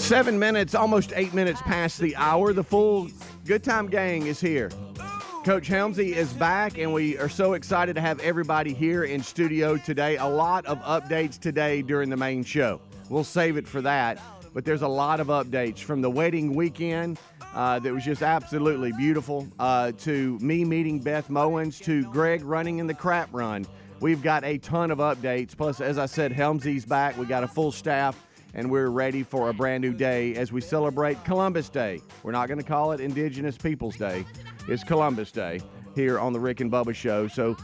7 minutes, almost 8 minutes past the hour. The full Good Time Gang is here. Coach Helmsy is back, and we are so excited to have everybody here in studio today. A lot of updates today during the main show. We'll save it for that, but there's a lot of updates from the wedding weekend that was just absolutely beautiful, to me meeting Beth Mowins, to Greg running in the crap run. We've got a ton of updates. Plus, as I said, Helmsy's back. We got a full staff, and we're ready for a brand new day as we celebrate Columbus Day. We're not going to call it Indigenous Peoples Day. It's Columbus Day here on the Rick and Bubba Show. So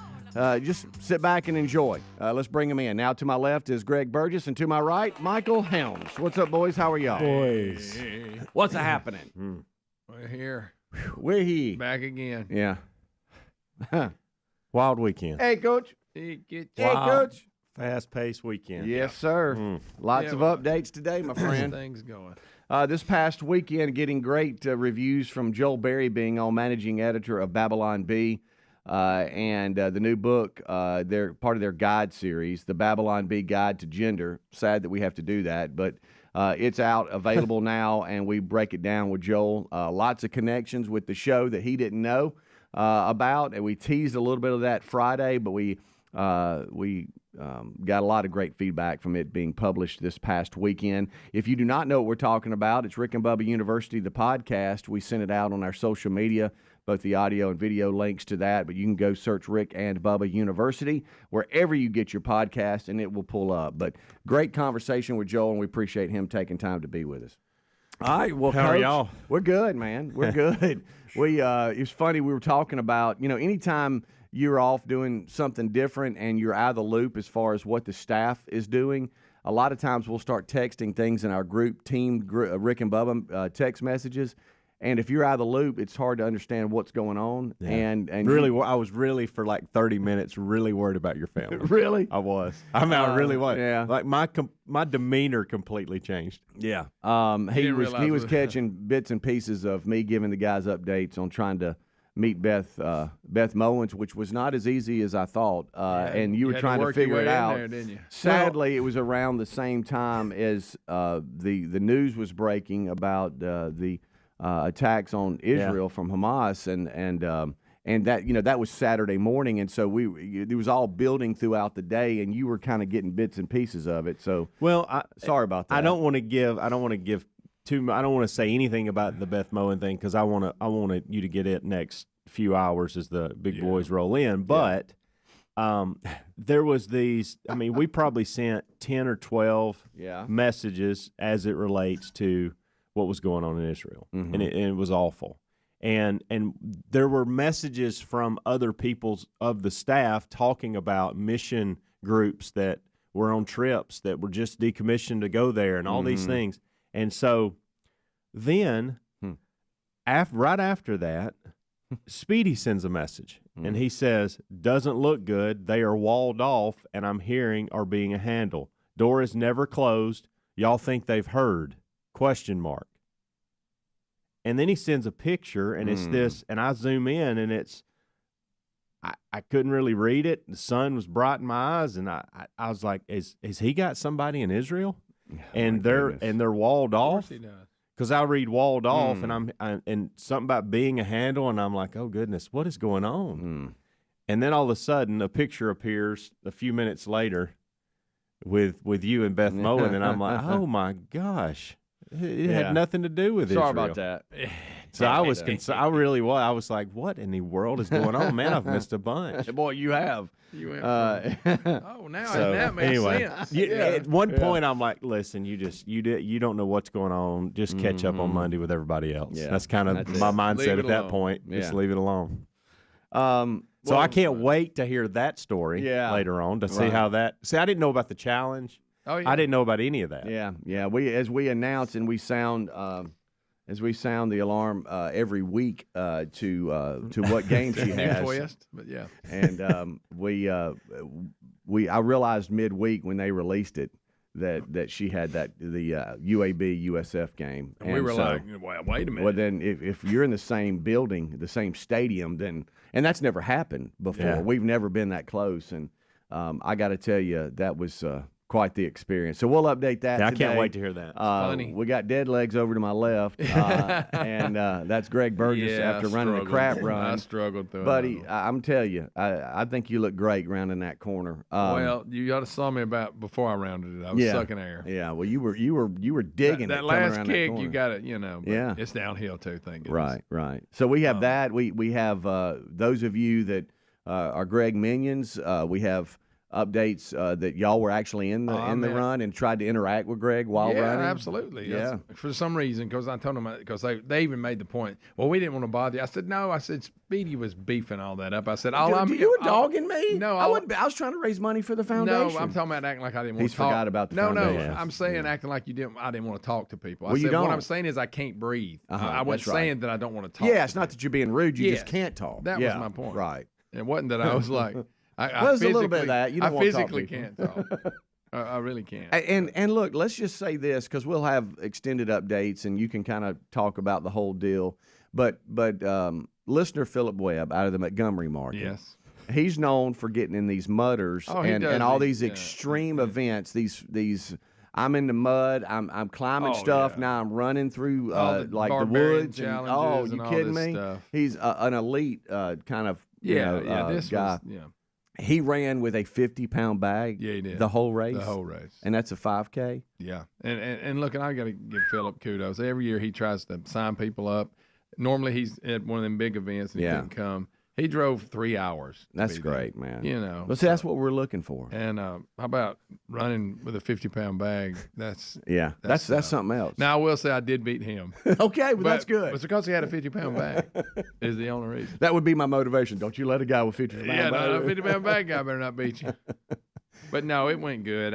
just sit back and enjoy. Let's bring them in. Now to my left is Greg Burgess, and to my right, Michael Helms. What's up, boys? How are y'all? Boys. Hey. What's happening? We're here. We're here. Back again. Yeah. Wild weekend. Hey, Coach. Hey, Coach. Fast-paced weekend. Yes, sir. Lots of updates today, my friend. Things going. This past weekend, getting great reviews from Joel Berry being on managing editor of Babylon Bee, and the new book, they're part of their guide series, the Babylon Bee Guide to Gender. Sad that we have to do that, but it's out, available now, and we break it down with Joel. Lots of connections with the show that he didn't know about, and we teased a little bit of that Friday, but we got a lot of great feedback from it being published this past weekend. If you do not know what we're talking about, it's Rick and Bubba University, the podcast. We sent it out on our social media, both the audio and video links to that, but you can go search Rick and Bubba University wherever you get your podcast, and it will pull up. But great conversation with Joel, and we appreciate him taking time to be with us. All right, well, How Coach, are y'all? We're good, man. We're good. It was funny, we were talking about, anytime you're off doing something different and you're out of the loop as far as what the staff is doing, a lot of times we'll start texting things in our group, Rick and Bubba text messages, and if you're out of the loop, it's hard to understand what's going on. Yeah. And really, I was really for like 30 minutes really worried about your family. Really? I was. I really was. Yeah. Like my demeanor completely changed. Yeah. He didn't was realize what- catching bits and pieces of me giving the guys updates on trying to meet Beth Mowins, which was not as easy as I thought, and you were had trying to work your figure way it in out. there, didn't you? Sadly, it was around the same time as the news was breaking about the attacks on Israel from Hamas, and that that was Saturday morning, and so it was all building throughout the day, and you were kind of getting bits and pieces of it. So sorry about that. I don't want to give too. I don't want to say anything about the Beth Mowins thing because I want you to get it next few hours as the big boys roll in. But there was these. I mean, we probably sent 10 or 12 messages as it relates to what was going on in Israel, and it was awful. And there were messages from other people's of the staff talking about mission groups that were on trips that were just decommissioned to go there and all these things. And so then, right after that, Speedy sends a message, and he says, "Doesn't look good. They are walled off, and I'm hearing are being handled. Door is never closed. Y'all think they've heard? ? And then he sends a picture, and it's this, and I zoom in, and it's, I couldn't really read it. The sun was bright in my eyes, and I was like, "Has he got somebody in Israel?" And they're walled off. Of course he does. Because I read walled off, and and something about being a handle, and I'm like, "Oh goodness, what is going on?" And then all of a sudden, a picture appears a few minutes later with you and Beth Mowins, and I'm like, "Oh my gosh, it had nothing to do with Israel." Sorry about that. So I was concerned. I really was. I was like, "What in the world is going on, man? I've missed a bunch." Boy, you have. You went now that makes sense. At one point, I'm like, "Listen, you don't know what's going on. Just catch up on Monday with everybody else." Yeah. That's kind of my mindset at that point. Just leave it alone. So I can't wait to hear that story later on to see how that. See, I didn't know about the challenge. Oh, yeah. I didn't know about any of that. Yeah. As we announce and we sound the alarm every week to what game she has. Twist, but yeah. And I realized midweek when they released it that she had the UAB USF game. And we were like, well, wait a minute. Well, then if you're in the same building, the same stadium, then and that's never happened before. Yeah. We've never been that close, and I got to tell you that was quite the experience. So we'll update that. I today. can't wait to hear that. Funny. We got dead legs over to my left, and that's Greg Burgess after running a crap run. I struggled through Buddy, it. I'm telling you, I think you look great rounding that corner. Well, you ought to saw me about before I rounded it. I was sucking air. Yeah, well, you were digging that it. last that kick. corner. You got it. You know. But Yeah. it's downhill too. Thank goodness. Right. So we have that. We have those of you that are Greg minions. We have updates that y'all were actually in the run and tried to interact with Greg while running. Absolutely. Yeah. For some reason, because I told them, because they even made the point. Well, we didn't want to bother you. I said no. I said Speedy was beefing all that up. I said, you were dogging me. No, I was trying to raise money for the foundation. No, I'm talking about acting like I didn't want He's to talk. forgot about the no, foundation. No, I'm saying acting like I didn't want to talk to people. I Well, you said don't. what I'm saying is I can't breathe. I wasn't that's right. saying that I don't want to talk. Yeah, it's not that you're being rude. You just Yes. can't talk. That was my point. Right. It wasn't that I was like. There's a little bit of that. You don't I want to talk physically people. can't talk. I really can't. And look, let's just say this because we'll have extended updates and you can kind of talk about the whole deal. But listener Philip Webb out of the Montgomery market, Yes. he's known for getting in these mudders and all these extreme events. These I'm in the mud. I'm climbing stuff yeah. now. I'm running through All the like the barbarian woods. challenges You and all kidding this me? stuff. He's an elite kind of This guy. was He ran with a 50-pound bag. Yeah, he did. The whole race. The whole race. And that's a 5K. Yeah, and look, and I got to give Philip kudos. Every year he tries to sign people up. Normally he's at one of them big events and he couldn't come. He drove 3 hours. That's great, man. You know, Well, see, that's what we're looking for. And how about running with a 50-pound bag? That's something else. Now I will say I did beat him. Okay, well that's good. It's because he had a 50-pound bag. Is the only reason. That would be my motivation. Don't you let a guy with 50-pound bag. No, 50-pound bag guy better not beat you. But no, it went good.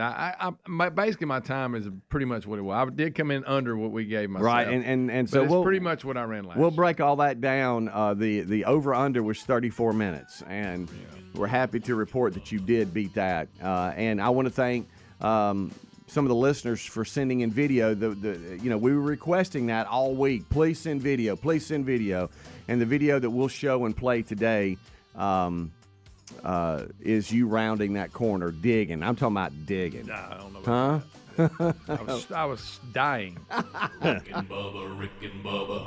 Basically my time is pretty much what it was. I did come in under what we gave myself. Right, and so but it's we'll pretty much what I ran last. We'll break all that down. The over under was 34 minutes, and we're happy to report that you did beat that. And I want to thank some of the listeners for sending in video. We were requesting that all week. Please send video. Please send video. And the video that we'll show and play today. Is you rounding that corner, digging. I'm talking about digging. No, I don't know about that. I was dying. Rick and Bubba.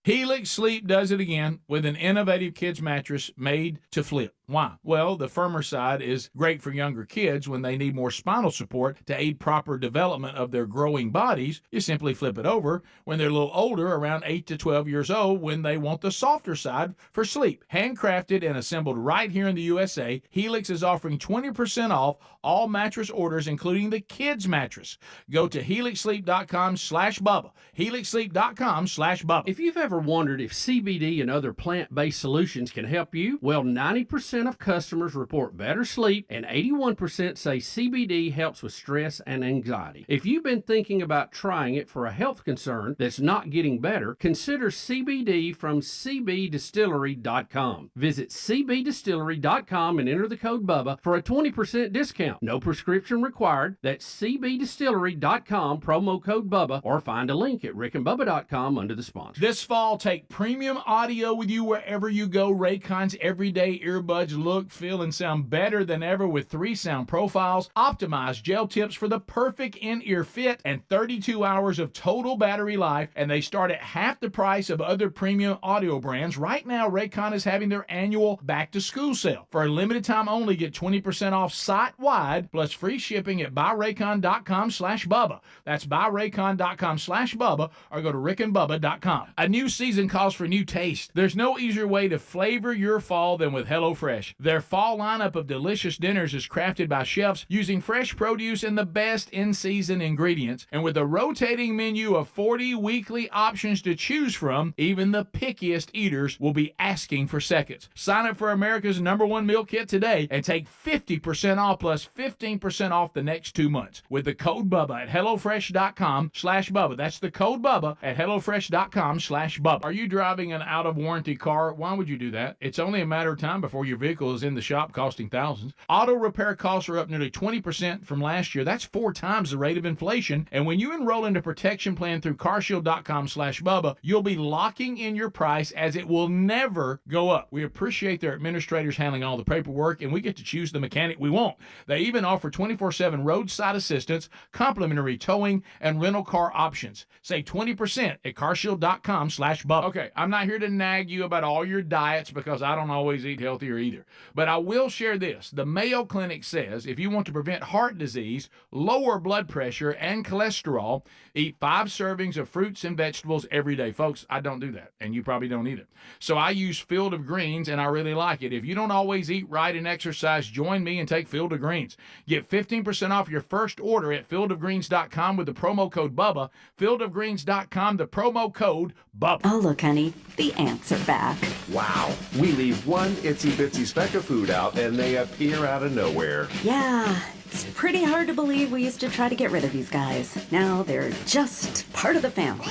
Helix Sleep does it again with an innovative kids mattress made to flip. Why? Well, the firmer side is great for younger kids when they need more spinal support to aid proper development of their growing bodies. You simply flip it over when they're a little older, around 8 to 12 years old, when they want the softer side for sleep. Handcrafted and assembled right here in the USA, Helix is offering 20% off all mattress orders, including the kids mattress. Go to helixsleep.com/Bubba. helixsleep.com/Bubba. If you've ever wondered if CBD and other plant-based solutions can help you, well, 90% of customers report better sleep, and 81% say CBD helps with stress and anxiety. If you've been thinking about trying it for a health concern that's not getting better, consider CBD from cbdistillery.com. Visit cbdistillery.com and enter the code BUBBA for a 20% discount. No prescription required. That's cbdistillery.com, promo code BUBBA, or find a link at rickandbubba.com under the sponsor. This fall, take premium audio with you wherever you go. Raycon's everyday earbuds look, feel, and sound better than ever with 3 sound profiles, optimized gel tips for the perfect in-ear fit, and 32 hours of total battery life, and they start at half the price of other premium audio brands. Right now, Raycon is having their annual back-to-school sale. For a limited time only, get 20% off site-wide, plus free shipping at buyraycon.com/Bubba. That's buyraycon.com/Bubba, or go to rickandbubba.com. A new season calls for new taste. There's no easier way to flavor your fall than with HelloFresh. Their fall lineup of delicious dinners is crafted by chefs using fresh produce and the best in-season ingredients. And with a rotating menu of 40 weekly options to choose from, even the pickiest eaters will be asking for seconds. Sign up for America's #1 meal kit today and take 50% off plus 15% off the next 2 months with the code BUBBA at HelloFresh.com/Bubba. That's the code BUBBA at HelloFresh.com/Bubba. Are you driving an out-of-warranty car? Why would you do that? It's only a matter of time before your vehicle is in the shop costing thousands. Auto repair costs are up nearly 20% from last year. That's 4 times the rate of inflation. And when you enroll in a protection plan through carshield.com/Bubba, you'll be locking in your price as it will never go up. We appreciate their administrators handling all the paperwork, and we get to choose the mechanic we want. They even offer 24/7 roadside assistance, complimentary towing, and rental car options. Save 20% at carshield.com/Bubba. Okay, I'm not here to nag you about all your diets because I don't always eat healthier either. But I will share this. The Mayo Clinic says if you want to prevent heart disease, lower blood pressure, and cholesterol, eat 5 servings of fruits and vegetables every day. Folks, I don't do that, and you probably don't either. So I use Field of Greens, and I really like it. If you don't always eat right and exercise, join me and take Field of Greens. Get 15% off your first order at fieldofgreens.com with the promo code BUBBA. Fieldofgreens.com, the promo code BUBBA. Oh, look, honey, the ants are back. Wow. We leave one itsy-bitsy speck of food out, and they appear out of nowhere. Yeah, it's pretty hard to believe we used to try to get rid of these guys. Now they're just part of the family.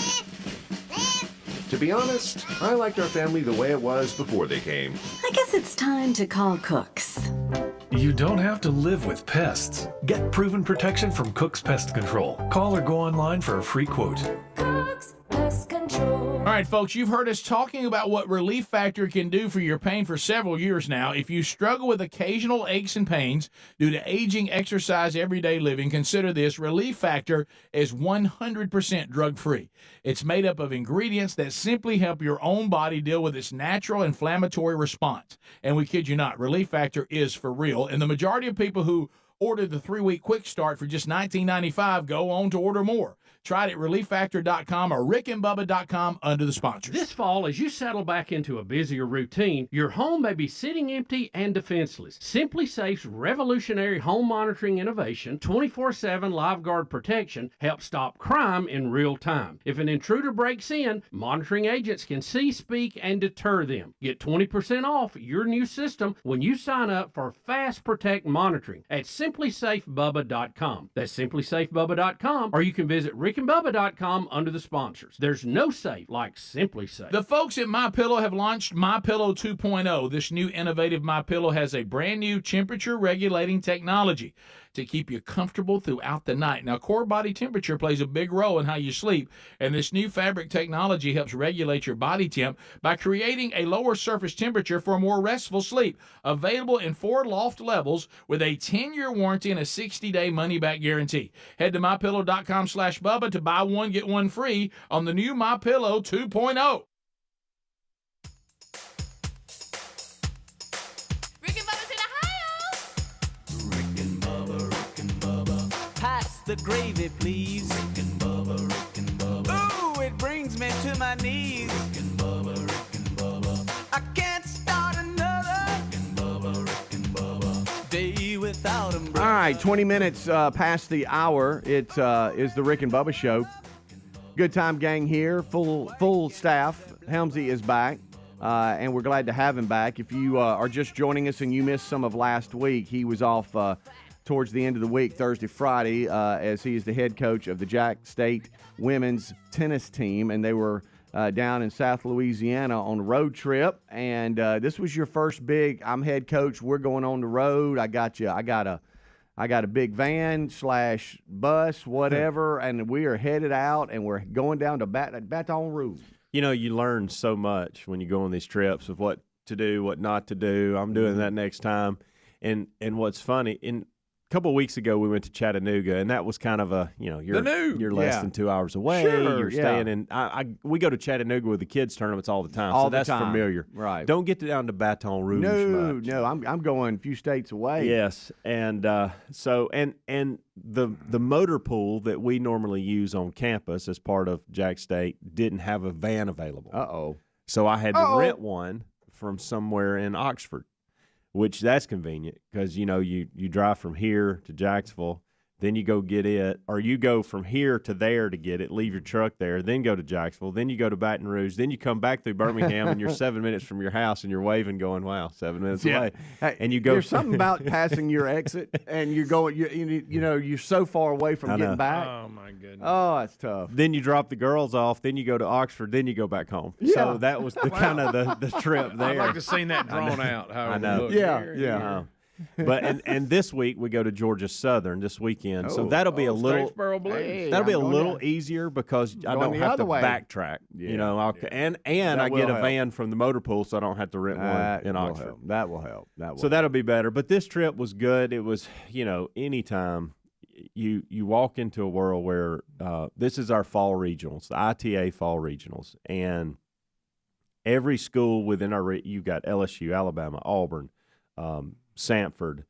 To be honest, I liked our family the way it was before they came. I guess it's time to call Cooks. You don't have to live with pests. Get proven protection from Cook's Pest Control. Call or go online for a free quote. Cook's Pest Control. All right, folks, you've heard us talking about what Relief Factor can do for your pain for several years now. If you struggle with occasional aches and pains due to aging, exercise, everyday living, consider this. Relief Factor is 100% drug-free. It's made up of ingredients that simply help your own body deal with its natural inflammatory response. And we kid you not, Relief Factor is for real. And the majority of people who order the 3-week quick start for just $19.95 go on to order more. Try it at relieffactor.com or rickandbubba.com under the sponsors. This fall, as you settle back into a busier routine, your home may be sitting empty and defenseless. Simply Safe's revolutionary home monitoring innovation, 24/7 live guard protection, helps stop crime in real time. If an intruder breaks in, monitoring agents can see, speak, and deter them. Get 20% off your new system when you sign up for Fast Protect monitoring at simplysafebubba.com. That's simplysafebubba.com, or you can visit rickandbubba.com under the sponsors. There's no safe like Simply Safe. The folks at MyPillow have launched MyPillow 2.0. This new innovative MyPillow has a brand new temperature regulating technology to keep you comfortable throughout the night. Now, core body temperature plays a big role in how you sleep, and this new fabric technology helps regulate your body temp by creating a lower surface temperature for a more restful sleep. Available in 4 loft levels with a 10-year warranty and a 60-day money-back guarantee. Head to MyPillow.com/Bubba to buy one, get one free on the new MyPillow 2.0. The gravy, please. Rick and Bubba. Ooh, it brings me to my knees. Rick and Bubba. I can't start another day without them. All right, 20 minutes past the hour. It is the Rick and Bubba Show. Good time gang here, full staff. Helmsy is back, and we're glad to have him back. If you are just joining us and you missed some of last week, he was off towards the end of the week, Thursday, Friday, as he is the head coach of the Jack State women's tennis team, and they were down in South Louisiana on a road trip. And this was your first big. I'm head coach. We're going on the road. I got you. I got a big van / bus, whatever, and we are headed out, and we're going down to Baton Rouge. You know, you learn so much when you go on these trips of what to do, what not to do. I'm doing that next time, and what's funny a couple of weeks ago, we went to Chattanooga, and that was kind of a, you're less than 2 hours away. Sure, you're staying in. We go to Chattanooga with the kids tournaments all the time, so that's familiar. Right. Don't get down to Baton Rouge much. No, I'm going a few states away. Yes, and and the motor pool that we normally use on campus as part of Jack State didn't have a van available. Uh-oh. So I had to rent one from somewhere in Oxford. Which that's convenient because, you drive from here to Jacksonville, then you go get it, or you go from here to there to get it, leave your truck there, then go to Jacksonville, then you go to Baton Rouge, then you come back through Birmingham, and you're 7 minutes from your house, and you're waving, going, "Wow, 7 minutes away." Hey, and you go. There's something about passing your exit, and you're going. You're so far away from getting back. Oh my goodness. Oh, that's tough. Then you drop the girls off, then you go to Oxford, then you go back home. Yeah. So that was the kind of the trip there. I'd like to see that drawn out. How I know. It Yeah. But and this week we go to Georgia Southern this weekend, so that'll be a little Statesboro Blues. Hey, that'll be a I'm going little down. easier because I Going don't the have other to way. backtrack. Yeah. And That I will get a help. van from the motor pool, so I don't have to rent That one in will Oxford. help. That will help. So that'll be better. But this trip was good. It was, anytime you walk into a world where this is our fall regionals, the ITA fall regionals, and every school within our you've got LSU, Alabama, Auburn, Samford,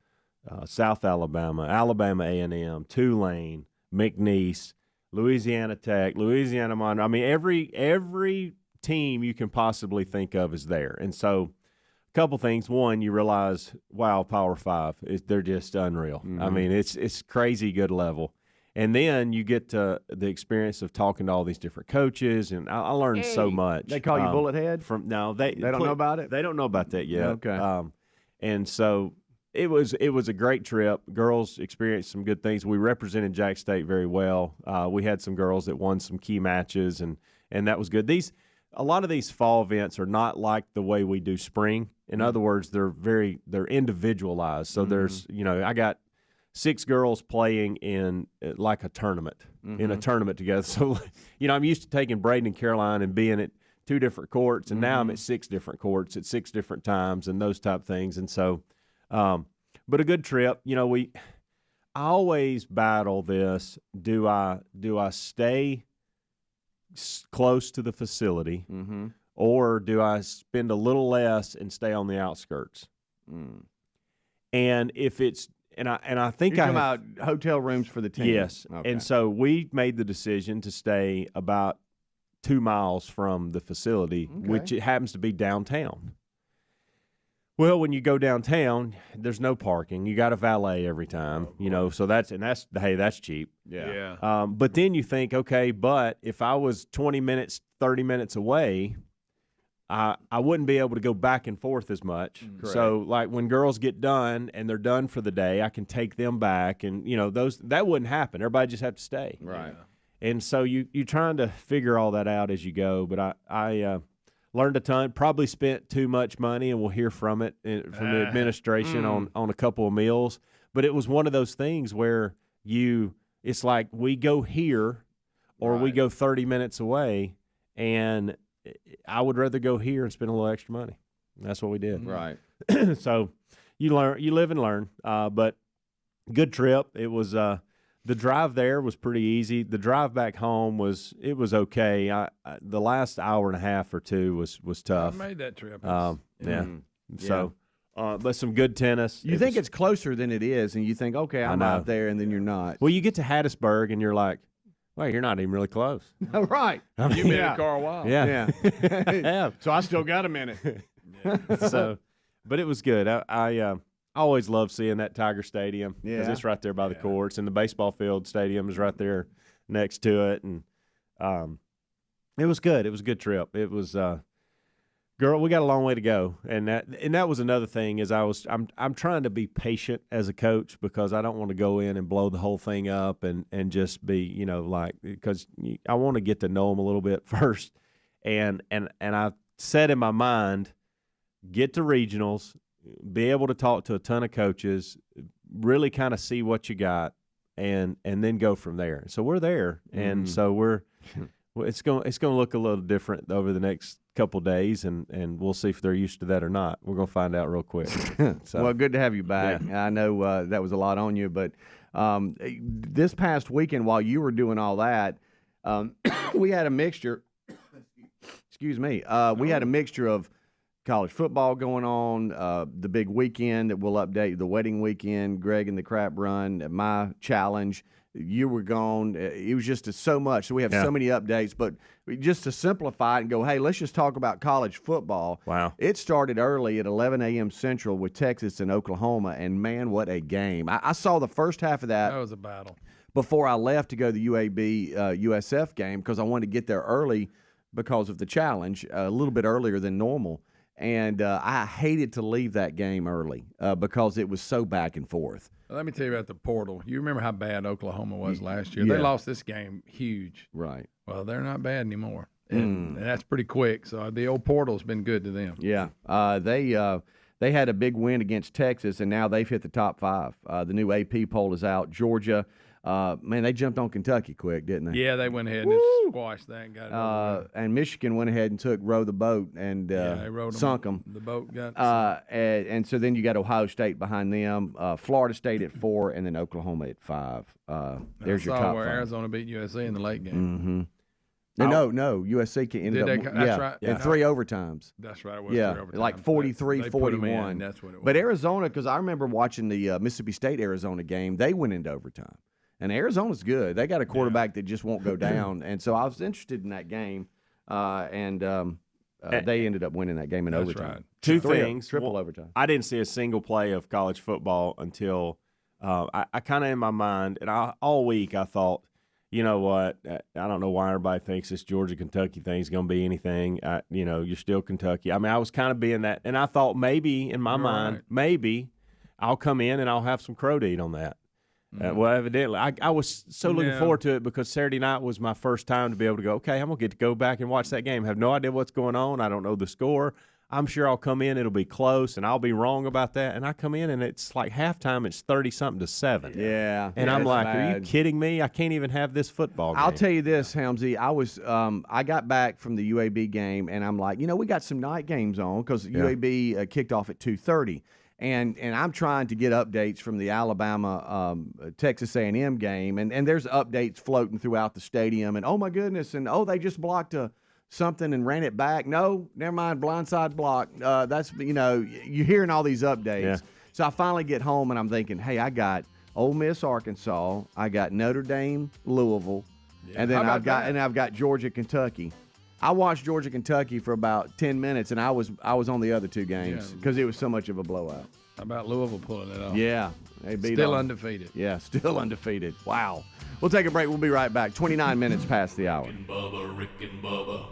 South Alabama, Alabama A&M, Tulane, McNeese, Louisiana Tech, Louisiana Monroe. I mean, every team you can possibly think of is there. And so a couple things. One, you realize, wow, Power 5, they're just unreal. Mm-hmm. I mean, it's crazy good level. And then you get to the experience of talking to all these different coaches, and I learned so much. They call you Bullet Head? They don't know about it? They don't know about that yet. Okay. And so it was a great trip. Girls experienced some good things. We represented Jack State very well. We had some girls that won some key matches, and that was good. A lot of these fall events are not like the way we do spring. In other words, they're individualized. So there's I got 6 girls playing in like a tournament, in a tournament together. So, I'm used to taking Braden and Caroline and being at 2 different courts, and now I'm at 6 different courts at 6 different times and those type things. And so, but a good trip. I always battle this. Do I stay close to the facility, or do I spend a little less and stay on the outskirts? And if it's I think You're talking about hotel rooms for the team. Yes. Okay. And so we made the decision to stay about 2 miles from the facility, which it happens to be downtown. Well, when you go downtown, there's no parking. You got a valet every time, so that's cheap. Yeah. But then you think, okay, but if I was 20 minutes, 30 minutes away, I wouldn't be able to go back and forth as much. So, like when girls get done and they're done for the day, I can take them back, and that wouldn't happen. Everybody just have to stay. Right. And so you're trying to figure all that out as you go. But I learned a ton. Probably spent too much money, and we'll hear from it from the administration on a couple of meals. But it was one of those things where it's like we go here, or we go 30 minutes away, and I would rather go here and spend a little extra money. That's what we did. Right. So you live and learn. But good trip. It was the drive there was pretty easy. The drive back home was okay. The last hour and a half or two was tough. I made that trip. So, but some good tennis. You think it's closer than it is, and you think, okay, I'm out there, and then you're not. Well, you get to Hattiesburg, and you're like, well, you're not even really close. Oh, right. You've been in the car a while. Yeah. Yeah. So I still got a minute. So, but it was good. I always love seeing that Tiger Stadium because it's right there by the courts, and the baseball field stadium is right there next to it, and it was good. It was a good trip. It was girl, we got a long way to go, and that was another thing is I'm trying to be patient as a coach because I don't want to go in and blow the whole thing up and just be because I want to get to know them a little bit first, and I set in my mind, get to regionals, be able to talk to a ton of coaches, really kind of see what you got, and then go from there. So we're there, and so it's going to look a little different over the next couple days, and we'll see if they're used to that or not. We're going to find out real quick. So, well, good to have you back. Yeah. I know that was a lot on you, but this past weekend while you were doing all that, we had a mixture. Excuse me. We had a mixture of college football going on, the big weekend that we'll update, the wedding weekend, Greg and the Crap Run, my challenge. You were gone. It was just so much. So we have so many updates. But just to simplify it and go, hey, let's just talk about college football. Wow. It started early at 11 a.m. Central with Texas and Oklahoma, and, man, what a game. I saw the first half of that. That was a battle. Before I left to go to the UAB USF game because I wanted to get there early because of the challenge, a little bit earlier than normal. And I hated to leave that game early because it was so back and forth. Let me tell you about the portal. You remember how bad Oklahoma was last year? Yeah. They lost this game huge. Right. Well, they're not bad anymore. And that's pretty quick. So the old portal's been good to them. Yeah. They had a big win against Texas, and now they've hit the top 5. The new AP poll is out. Georgia, man, they jumped on Kentucky quick, didn't they? Yeah, they went ahead and squashed that and got it over with. And Michigan went ahead and took row the boat and they rode sunk them. The boat got and so then you got Ohio State behind them, Florida State at 4, and then Oklahoma at 5. There's your top 5. Arizona beat USC in the late game. No, USC ended up that's right. in 3 overtimes. That's right. It was 3 overtimes. Like 43-41. That's what it was. But Arizona, because I remember watching the Mississippi State-Arizona game, they went into overtime. And Arizona's good. They got a quarterback that just won't go down. And so I was interested in that game, and they ended up winning that game in overtime. Right. Two things. Triple overtime. I didn't see a single play of college football until I kind of in my mind, and all week I thought, you know what? I don't know why everybody thinks this Georgia-Kentucky thing is going to be anything. You're still Kentucky. I mean, I was kind of being that, and I thought maybe in my mind, maybe I'll come in and I'll have some crow to eat on that. Well, evidently, I was so looking forward to it because Saturday night was my first time to be able to go, okay, I'm going to get to go back and watch that game. I have no idea what's going on. I don't know the score. I'm sure I'll come in, it'll be close, and I'll be wrong about that. And I come in, and it's like halftime, it's 30-something to 7. Yeah. And I'm like, bad. are you kidding me? I can't even have this football game. I'll tell you this, Helmsy. I got back from the UAB game, and I'm like, we got some night games on because UAB kicked off at 2:30. And I'm trying to get updates from the Alabama Texas A&M game, and there's updates floating throughout the stadium. And oh my goodness, and they just blocked something and ran it back. No, never mind, blindside block. That's you're hearing all these updates. Yeah. So I finally get home and I'm thinking, hey, I got Ole Miss, Arkansas, I got Notre Dame, Louisville, and then I've got Georgia, Kentucky. I watched Georgia, Kentucky for about 10 minutes, and I was on the other 2 games because it was so much of a blowout. How about Louisville pulling it off? Yeah. They beat Still them. undefeated. Yeah, still undefeated. Wow. We'll take a break. We'll be right back. 29 minutes past the hour. Rick and Bubba, Rick and Bubba.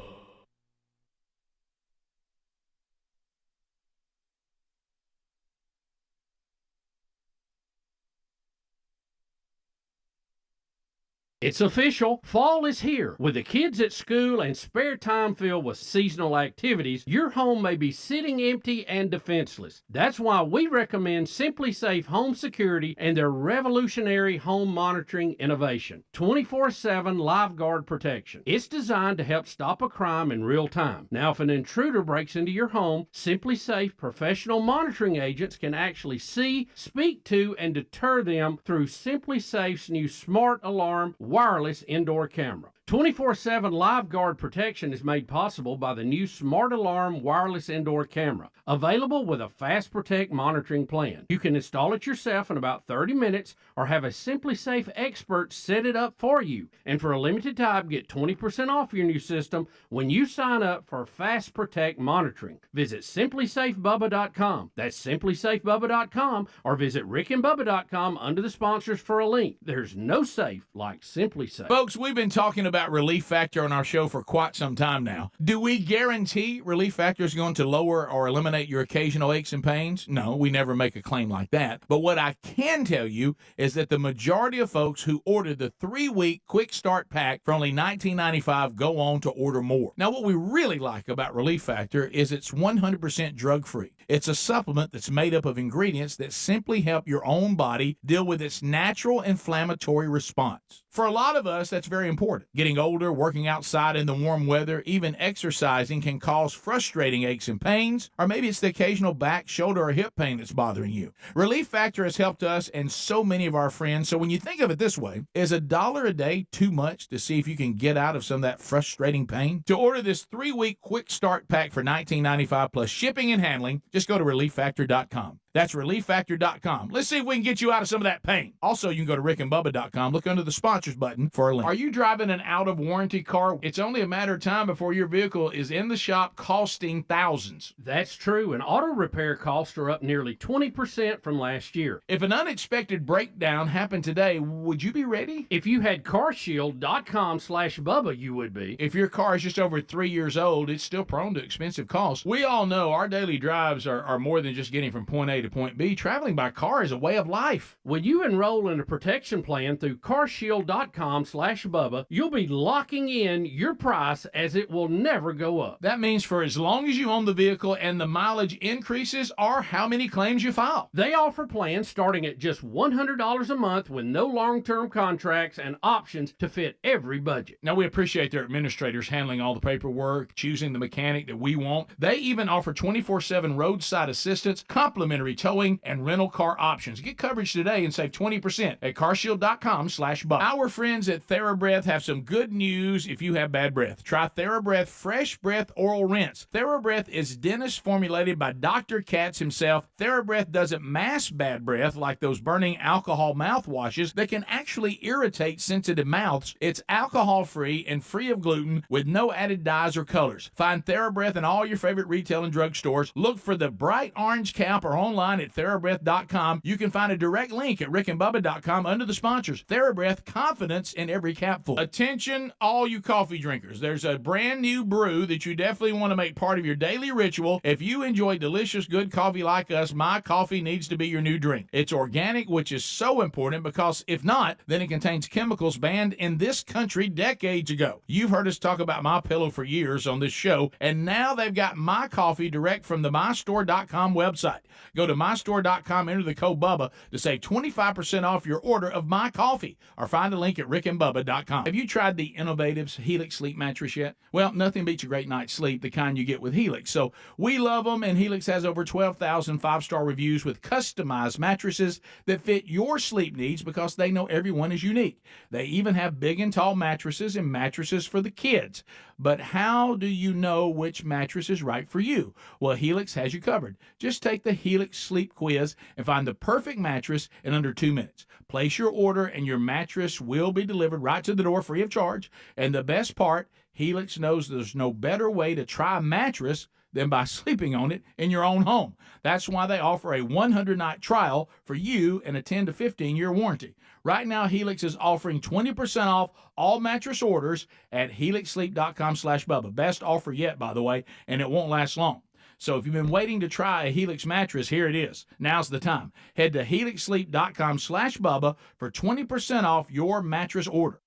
It's official. Fall is here. With the kids at school and spare time filled with seasonal activities, your home may be sitting empty and defenseless. That's why we recommend Simply Safe Home Security and their revolutionary home monitoring innovation. 24/7 live guard protection. It's designed to help stop a crime in real time. Now, if an intruder breaks into your home, Simply Safe professional monitoring agents can actually see, speak to, and deter them through Simply Safe's new Smart Alarm wireless indoor camera. 24/7 live guard protection is made possible by the new Smart Alarm wireless indoor camera, available with a Fast Protect monitoring plan. You can install it yourself in about 30 minutes or have a Simply Safe expert set it up for you. And for a limited time, get 20% off your new system when you sign up for Fast Protect monitoring. Visit simplysafebubba.com. That's simplysafebubba.com, or visit rickandbubba.com under the sponsors for a link. There's no safe like Simply Safe. Folks, we've been talking about Relief Factor on our show for quite some time now. Do we guarantee Relief Factor is going to lower or eliminate your occasional aches and pains? No, we never make a claim like that. But what I can tell you is that the majority of folks who ordered the 3-week quick start pack for only $19.95 go on to order more. Now, what we really like about Relief Factor is it's 100% drug-free. It's a supplement that's made up of ingredients that simply help your own body deal with its natural inflammatory response. For a lot of us, that's very important. Getting older, working outside in the warm weather, even exercising can cause frustrating aches and pains, or maybe it's the occasional back, shoulder, or hip pain that's bothering you. Relief Factor has helped us and so many of our friends, so when you think of it this way, is $1 a day too much to see if you can get out of some of that frustrating pain? To order this 3-week quick start pack for $19.95 plus shipping and handling, just go to relieffactor.com. That's relieffactor.com. Let's see if we can get you out of some of that pain. Also, you can go to rickandbubba.com. Look under the sponsors button for a link. Are you driving an out-of-warranty car? It's only a matter of time before your vehicle is in the shop costing thousands. That's true, and auto repair costs are up nearly 20% from last year. If an unexpected breakdown happened today, would you be ready? If you had carshield.com/Bubba, you would be. If your car is just over 3 years old, it's still prone to expensive costs. We all know our daily drives are more than just getting from point A to point B. Traveling by car is a way of life. When you enroll in a protection plan through carshield.com/Bubba, you'll be locking in your price as it will never go up. That means for as long as you own the vehicle and the mileage increases or how many claims you file. They offer plans starting at just $100 a month with no long-term contracts and options to fit every budget. Now, we appreciate their administrators handling all the paperwork, choosing the mechanic that we want. They even offer 24/7 roadside assistance, complimentary towing, and rental car options. Get coverage today and save 20% at carshield.com/Bubba. Our friends at TheraBreath have some good news if you have bad breath. Try TheraBreath Fresh Breath Oral Rinse. TheraBreath is dentist formulated by Dr. Katz himself. TheraBreath doesn't mask bad breath like those burning alcohol mouthwashes that can actually irritate sensitive mouths. It's alcohol-free and free of gluten with no added dyes or colors. Find TheraBreath in all your favorite retail and drug stores. Look for the bright orange cap or online at TheraBreath.com. You can find a direct link at rickandbubba.com under the sponsors. TheraBreath, confidence in every capful. Attention, all you coffee drinkers. There's a brand new brew that you definitely want to make part of your daily ritual. If you enjoy delicious, good coffee like us, My Coffee needs to be your new drink. It's organic, which is so important because if not, then it contains chemicals banned in this country decades ago. You've heard us talk about MyPillow for years on this show, and now they've got My Coffee direct from the mystore.com website. Go to mystore.com, enter the code Bubba to save 25% off your order of My Coffee, or find a link at rickandbubba.com. Have you tried the Innovatives Helix sleep mattress yet? Well, nothing beats a great night's sleep, the kind you get with Helix. So we love them, and Helix has over 12,000 five-star reviews with customized mattresses that fit your sleep needs because they know everyone is unique. They even have big and tall mattresses and mattresses for the kids. But how do you know which mattress is right for you? Well, Helix has you covered. Just take the Helix sleep quiz and find the perfect mattress in under 2 minutes. Place your order and your mattress will be delivered right to the door free of charge. And the best part, Helix knows there's no better way to try a mattress than by sleeping on it in your own home. That's why they offer a 100-night trial for you and a 10 to 15-year warranty. Right now, Helix is offering 20% off all mattress orders at helixsleep.com/Bubba. Best offer yet, by the way, and it won't last long. So if you've been waiting to try a Helix mattress, here it is. Now's the time. Head to helixsleep.com/Bubba for 20% off your mattress order.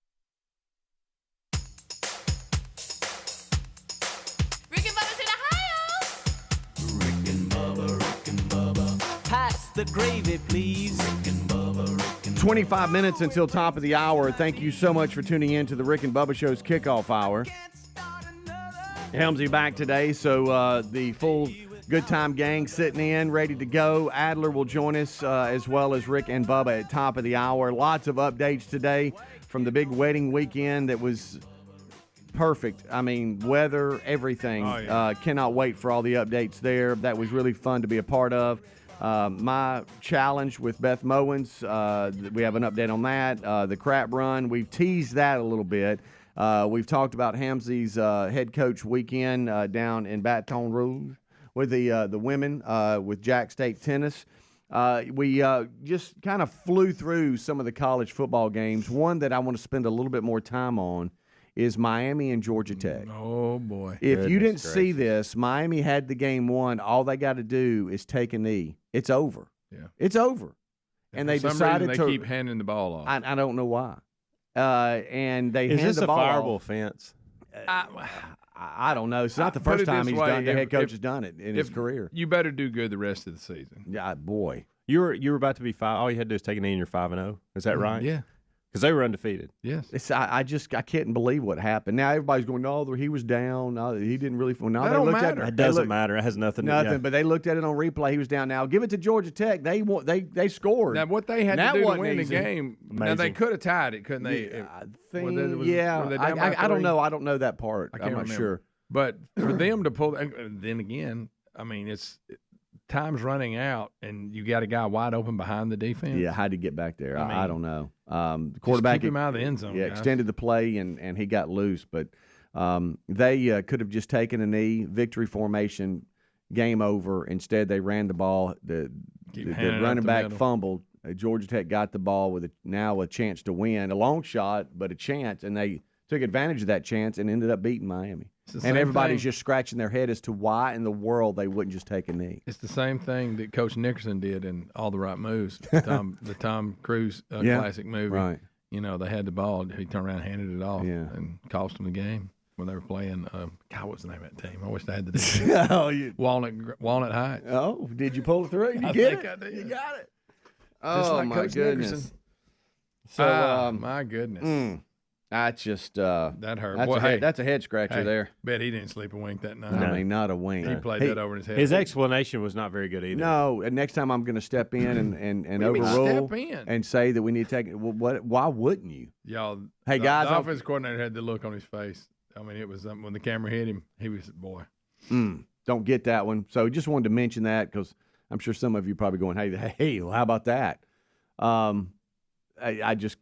Pass the gravy, please. 25 minutes until top of the hour. Thank you so much for tuning in to the Rick and Bubba Show's kickoff hour. Helmsy back today, so the full Good Time gang sitting in, ready to go. Adler will join us as well as Rick and Bubba at top of the hour. Lots of updates today from the big wedding weekend that was perfect. I mean, weather, everything. Oh, yeah. Cannot wait for all the updates there. That was really fun to be a part of. My challenge with Beth Mowins, we have an update on that. The crap run, we've teased that a little bit. We've talked about Helmsy's head coach weekend down in Baton Rouge with the women with Jack State Tennis. We just kind of flew through some of the college football games. One that I want to spend a little bit more time on is Miami and Georgia Tech. Oh, boy. If you didn't see this, Miami had the game won. All they got to do is take a knee. It's over. Yeah. It's over. And they decided they keep handing the ball off. I don't know why. And they hand the ball off. Is this a fireable offense? I don't know. It's not the first time the head coach has done it in his career. You better do good the rest of the season. Yeah, boy. You were about to be 5. All you had to do is take a knee and you're 5-0. Is that right? Yeah. Because they were undefeated. Yes. I can't believe what happened. Now everybody's going, no, he was down. No, he didn't really. No, that don't matter. It doesn't matter. It has nothing. But they looked at it on replay. He was down. Now give it to Georgia Tech. They scored. Now what they had to do to win the game. Amazing. Now they could have tied it, couldn't they? I don't know. I don't know that part. I'm not sure. But for them to pull, then again, I mean, time's running out and you got a guy wide open behind the defense. Yeah, how'd he get back there? I mean, I don't know. The quarterback keep him out of the end zone. Yeah, guys. extended the play and he got loose, but they could have just taken a knee, victory formation, game over. Instead, they ran the ball. The running back fumbled. Georgia Tech got the ball with now a chance to win, a long shot, but a chance, and they took advantage of that chance and ended up beating Miami. And everybody's just scratching their head as to why in the world they wouldn't just take a knee. It's the same thing that Coach Nickerson did in All the Right Moves, the Tom Cruise classic movie. Right. You know, they had the ball. He turned around and handed it off and cost them the game when they were playing. God, what's the name of that team? I wish I had the name. Walnut Heights. Oh, did you pull it through? You get it? I did. You got it. Just like my Coach goodness. Nickerson. So, my goodness. That's just that hurt. That's a head scratcher there. Bet he didn't sleep a wink that night. I mean, not a wink. He played that over in his head. His explanation was not very good either. No, and next time I'm going to step in and overrule and say that we need to take it. Well, why wouldn't you? Y'all, hey guys, the offensive coordinator had the look on his face. I mean, it was when the camera hit him, he was boy. Don't get that one. So just wanted to mention that because I'm sure some of you probably going, hey, well, how about that? I just.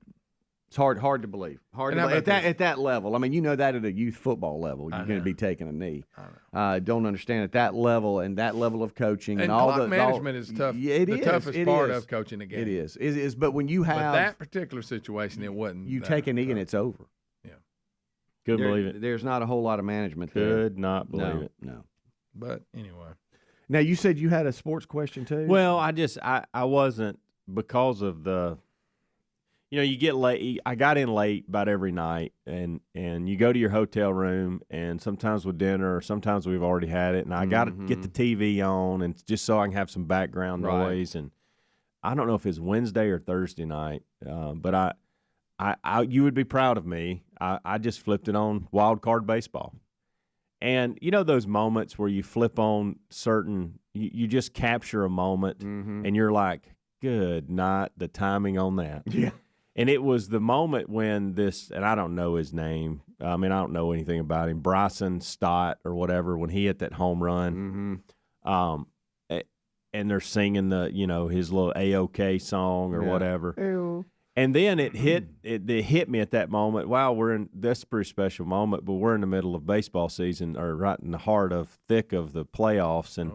It's hard to believe. At that level. I mean, you know that at a youth football level, you're going to be taking a knee. Don't understand at that level and that level of coaching and all clock management is tough. Yeah, it is. Toughest part of coaching the game. It is. But when you have that particular situation, it wasn't. You take a knee and it's over. Yeah. Couldn't believe it. There's not a whole lot of management there. Could not believe it. No. But anyway. Now you said you had a sports question too. Well, I wasn't because of the. You know, you get late. I got in late about every night, and you go to your hotel room, and sometimes with dinner, or sometimes we've already had it, and I got to get the TV on, and just so I can have some background noise. And I don't know if it's Wednesday or Thursday night, but I you would be proud of me. I just flipped it on Wild Card Baseball, and you know those moments where you flip on certain, you just capture a moment, and you're like, good night, the timing on that. Yeah. And it was the moment when this, and I don't know his name. I mean, I don't know anything about him. Bryson Stott or whatever, when he hit that home run, and they're singing his little AOK song or whatever. Ew. And then it hit me at that moment. Wow, that's a pretty special moment, but we're in the middle of baseball season, or right in the thick of the playoffs, and.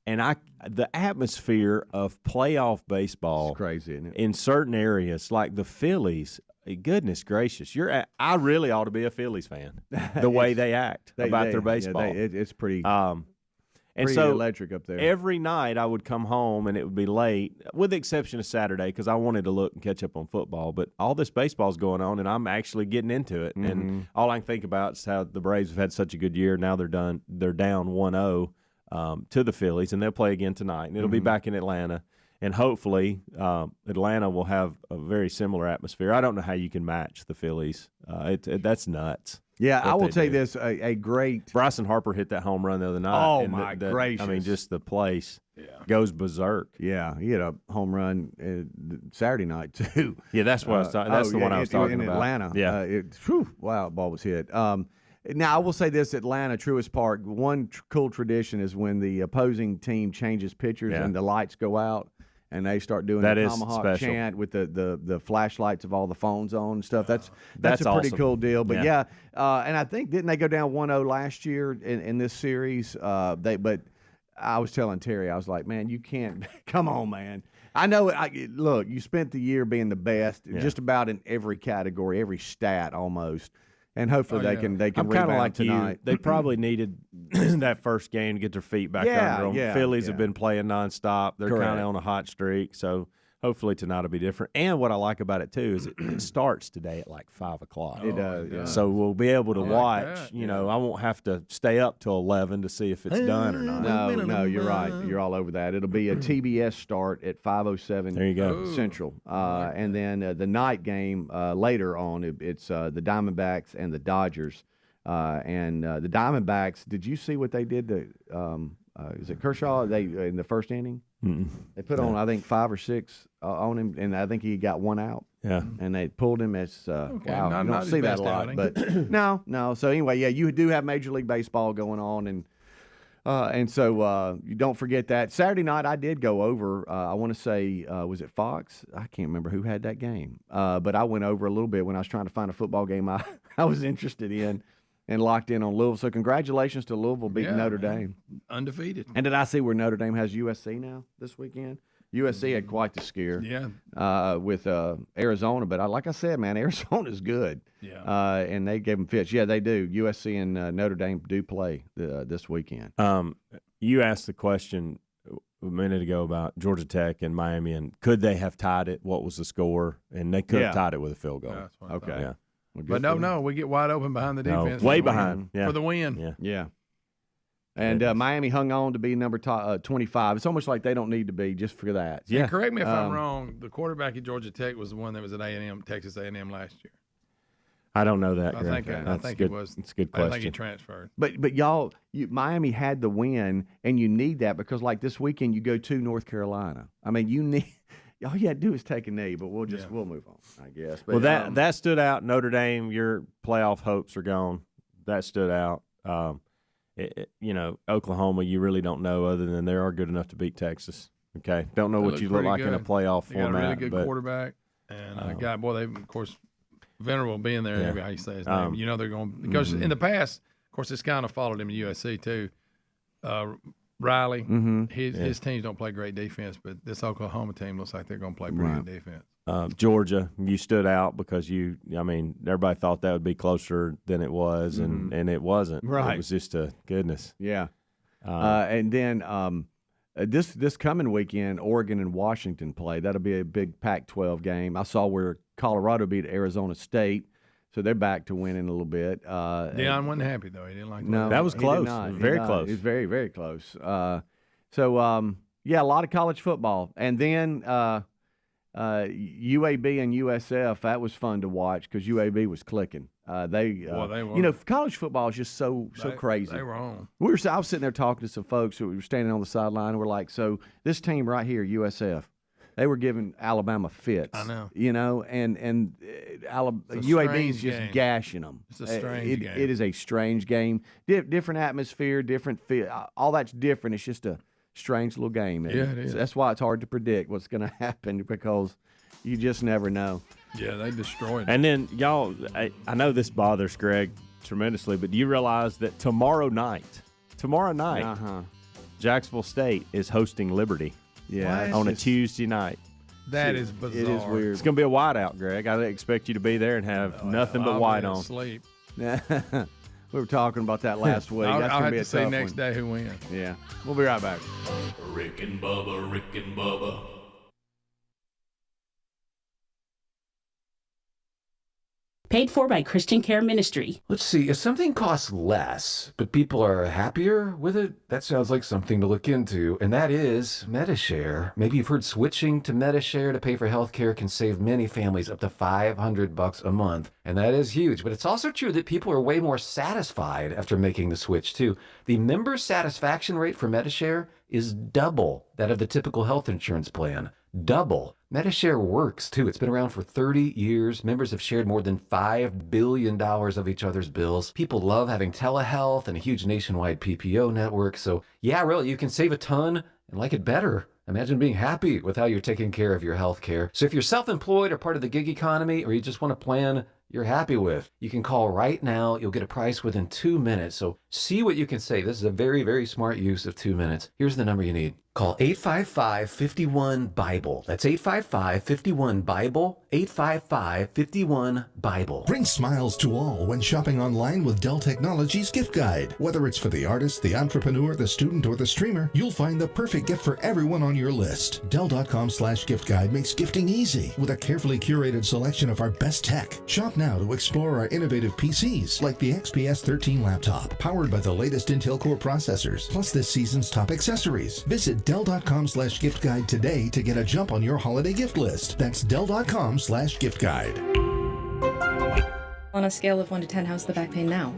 And the atmosphere of playoff baseball, it's crazy, isn't it? In certain areas, like the Phillies, goodness gracious, I really ought to be a Phillies fan. The way they act about their baseball, it's pretty. And pretty so electric up there. Every night I would come home and it would be late, with the exception of Saturday because I wanted to look and catch up on football. But all this baseball's going on, and I'm actually getting into it. And all I can think about is how the Braves have had such a good year. Now they're down 1-0. To the Phillies, and they'll play again tonight, and it'll be back in Atlanta, and hopefully Atlanta will have a very similar atmosphere. I don't know how you can match the Phillies. That's nuts. Yeah, I will tell you this, a great – Bryson Harper hit that home run the other night. Oh, my gracious. I mean, just the place goes berserk. Yeah, he had a home run Saturday night, too. Yeah, that's what I was talking That's the one I was talking in about. Atlanta. Yeah. Wow, the ball was hit. Now, I will say this, Atlanta, Truist Park, one cool tradition is when the opposing team changes pitchers and the lights go out and they start doing the tomahawk chant with the flashlights of all the phones on and stuff. That's a pretty awesome. Cool deal. But, and I think, didn't they go down 1-0 last year in this series? But I was telling Terry, I was like, man, you can't – come on, man. I know look, you spent the year being the best just about in every category, every stat almost. And hopefully they can I'm rebound like tonight. They probably needed that first game to get their feet back under them. Yeah, Phillies have been playing nonstop. They're kind of on a hot streak, so hopefully tonight will be different. And what I like about it too is it starts today at like 5 o'clock. It does. Yeah. So we'll be able to watch. That, you know, I won't have to stay up till 11 to see if it's done or not. No, you're right. You're all over that. It'll be a TBS start at 5:07. There you go. Central, and then the night game later on. It's the Diamondbacks and the Dodgers. And the Diamondbacks. Did you see what they did to? Is it Kershaw? They in the first inning. They put on, I think, 5 or 6 on him, and I think he got 1 out. Yeah. And they pulled him as, wow, not you don't his see that best a lot. outing. But no. So, anyway, yeah, you do have Major League Baseball going on, and And so you don't forget that. Saturday night, I did go over. I want to say, was it Fox? I can't remember who had that game. But I went over a little bit when I was trying to find a football game I was interested in and locked in on Louisville. So congratulations to Louisville beating Notre Dame. Undefeated. And did I see where Notre Dame has USC now this weekend? USC had quite the scare with Arizona. But like I said, man, Arizona's good. Yeah. And they gave them fits. Yeah, they do. USC and Notre Dame do play this weekend. You asked the question a minute ago about Georgia Tech and Miami, and could they have tied it? What was the score? And they could have tied it with a field goal. Okay. Yeah. Well, but no, we get wide open behind the defense. Way behind. For the win. Yeah. And Miami hung on to be number 25. It's almost like they don't need to be just for that. Yeah. And correct me if I'm wrong. The quarterback at Georgia Tech was the one that was at Texas A&M last year. I don't know that. I think it was. It's a good question. I think he transferred. But y'all, Miami had the win, and you need that because like this weekend you go to North Carolina. I mean, you need. All you had to do is take a knee, but we'll move on, I guess. But, well, that stood out. Notre Dame, your playoff hopes are gone. That stood out. Oklahoma, you really don't know other than they are good enough to beat Texas. Okay, don't know what you look like in a playoff they format. Got a really good quarterback, and they of course Venerable being there. How you say his name? They're going because in the past, of course, it's kind of followed him at USC too. Riley, his teams don't play great defense, but this Oklahoma team looks like they're going to play pretty good defense. Georgia, you stood out because everybody thought that would be closer than it was, and it wasn't. Right. It was just goodness. Yeah. And then this coming weekend, Oregon and Washington play. That'll be a big Pac-12 game. I saw where Colorado beat Arizona State. So they're back to winning a little bit. Deion wasn't happy, though. He didn't like that. No, that was close. Very close. It was very, very close. A lot of college football. And then UAB and USF, that was fun to watch because UAB was clicking. They were. College football is just so crazy. They were on. I was sitting there talking to some folks who were standing on the sideline, and we're like, so this team right here, USF, they were giving Alabama fits. I know. And UAB is just gashing them. It's a strange game. It is a strange game. Different atmosphere, different feel. All that's different. It's just a strange little game. Yeah, it is. That's why it's hard to predict what's going to happen because you just never know. Yeah, they destroyed it. And then, y'all, I know this bothers Greg tremendously, but do you realize that tomorrow night, Jacksonville State is hosting Liberty? Yeah, on a Tuesday night. That is bizarre. It is weird. It's going to be a whiteout, Greg. I expect you to be there and have nothing but white on. Sleep. We were talking about that last week. That's I'll going to be a have to say tough next one. day who wins. Yeah. We'll be right back. Rick and Bubba. Paid for by Christian Care Ministry. Let's see, if something costs less, but people are happier with it, that sounds like something to look into, and that is MediShare. Maybe you've heard switching to MediShare to pay for healthcare can save many families up to $500 a month, and that is huge. But it's also true that people are way more satisfied after making the switch, too. The member satisfaction rate for MediShare is double that of the typical health insurance plan. Double. MediShare works, too. It's been around for 30 years. Members have shared more than $5 billion of each other's bills. People love having telehealth and a huge nationwide PPO network. So, yeah, really, you can save a ton and like it better. Imagine being happy with how you're taking care of your health care. So if you're self-employed or part of the gig economy, or you just want a plan you're happy with, you can call right now. You'll get a price within 2 minutes. So see what you can save. This is a very, very smart use of 2 minutes. Here's the number you need. Call 855-51-BIBLE. That's 855-51-BIBLE. 855-51-BIBLE. Bring smiles to all when shopping online with Dell Technologies Gift Guide. Whether it's for the artist, the entrepreneur, the student, or the streamer, you'll find the perfect gift for everyone on your list. Dell.com/gift guide makes gifting easy with a carefully curated selection of our best tech. Shop now to explore our innovative PCs like the XPS 13 laptop, powered by the latest Intel Core processors, plus this season's top accessories. Visit Dell.com/gift guide today to get a jump on your holiday gift list. That's Dell.com/gift guide. On a scale of 1 to 10, how's the back pain now?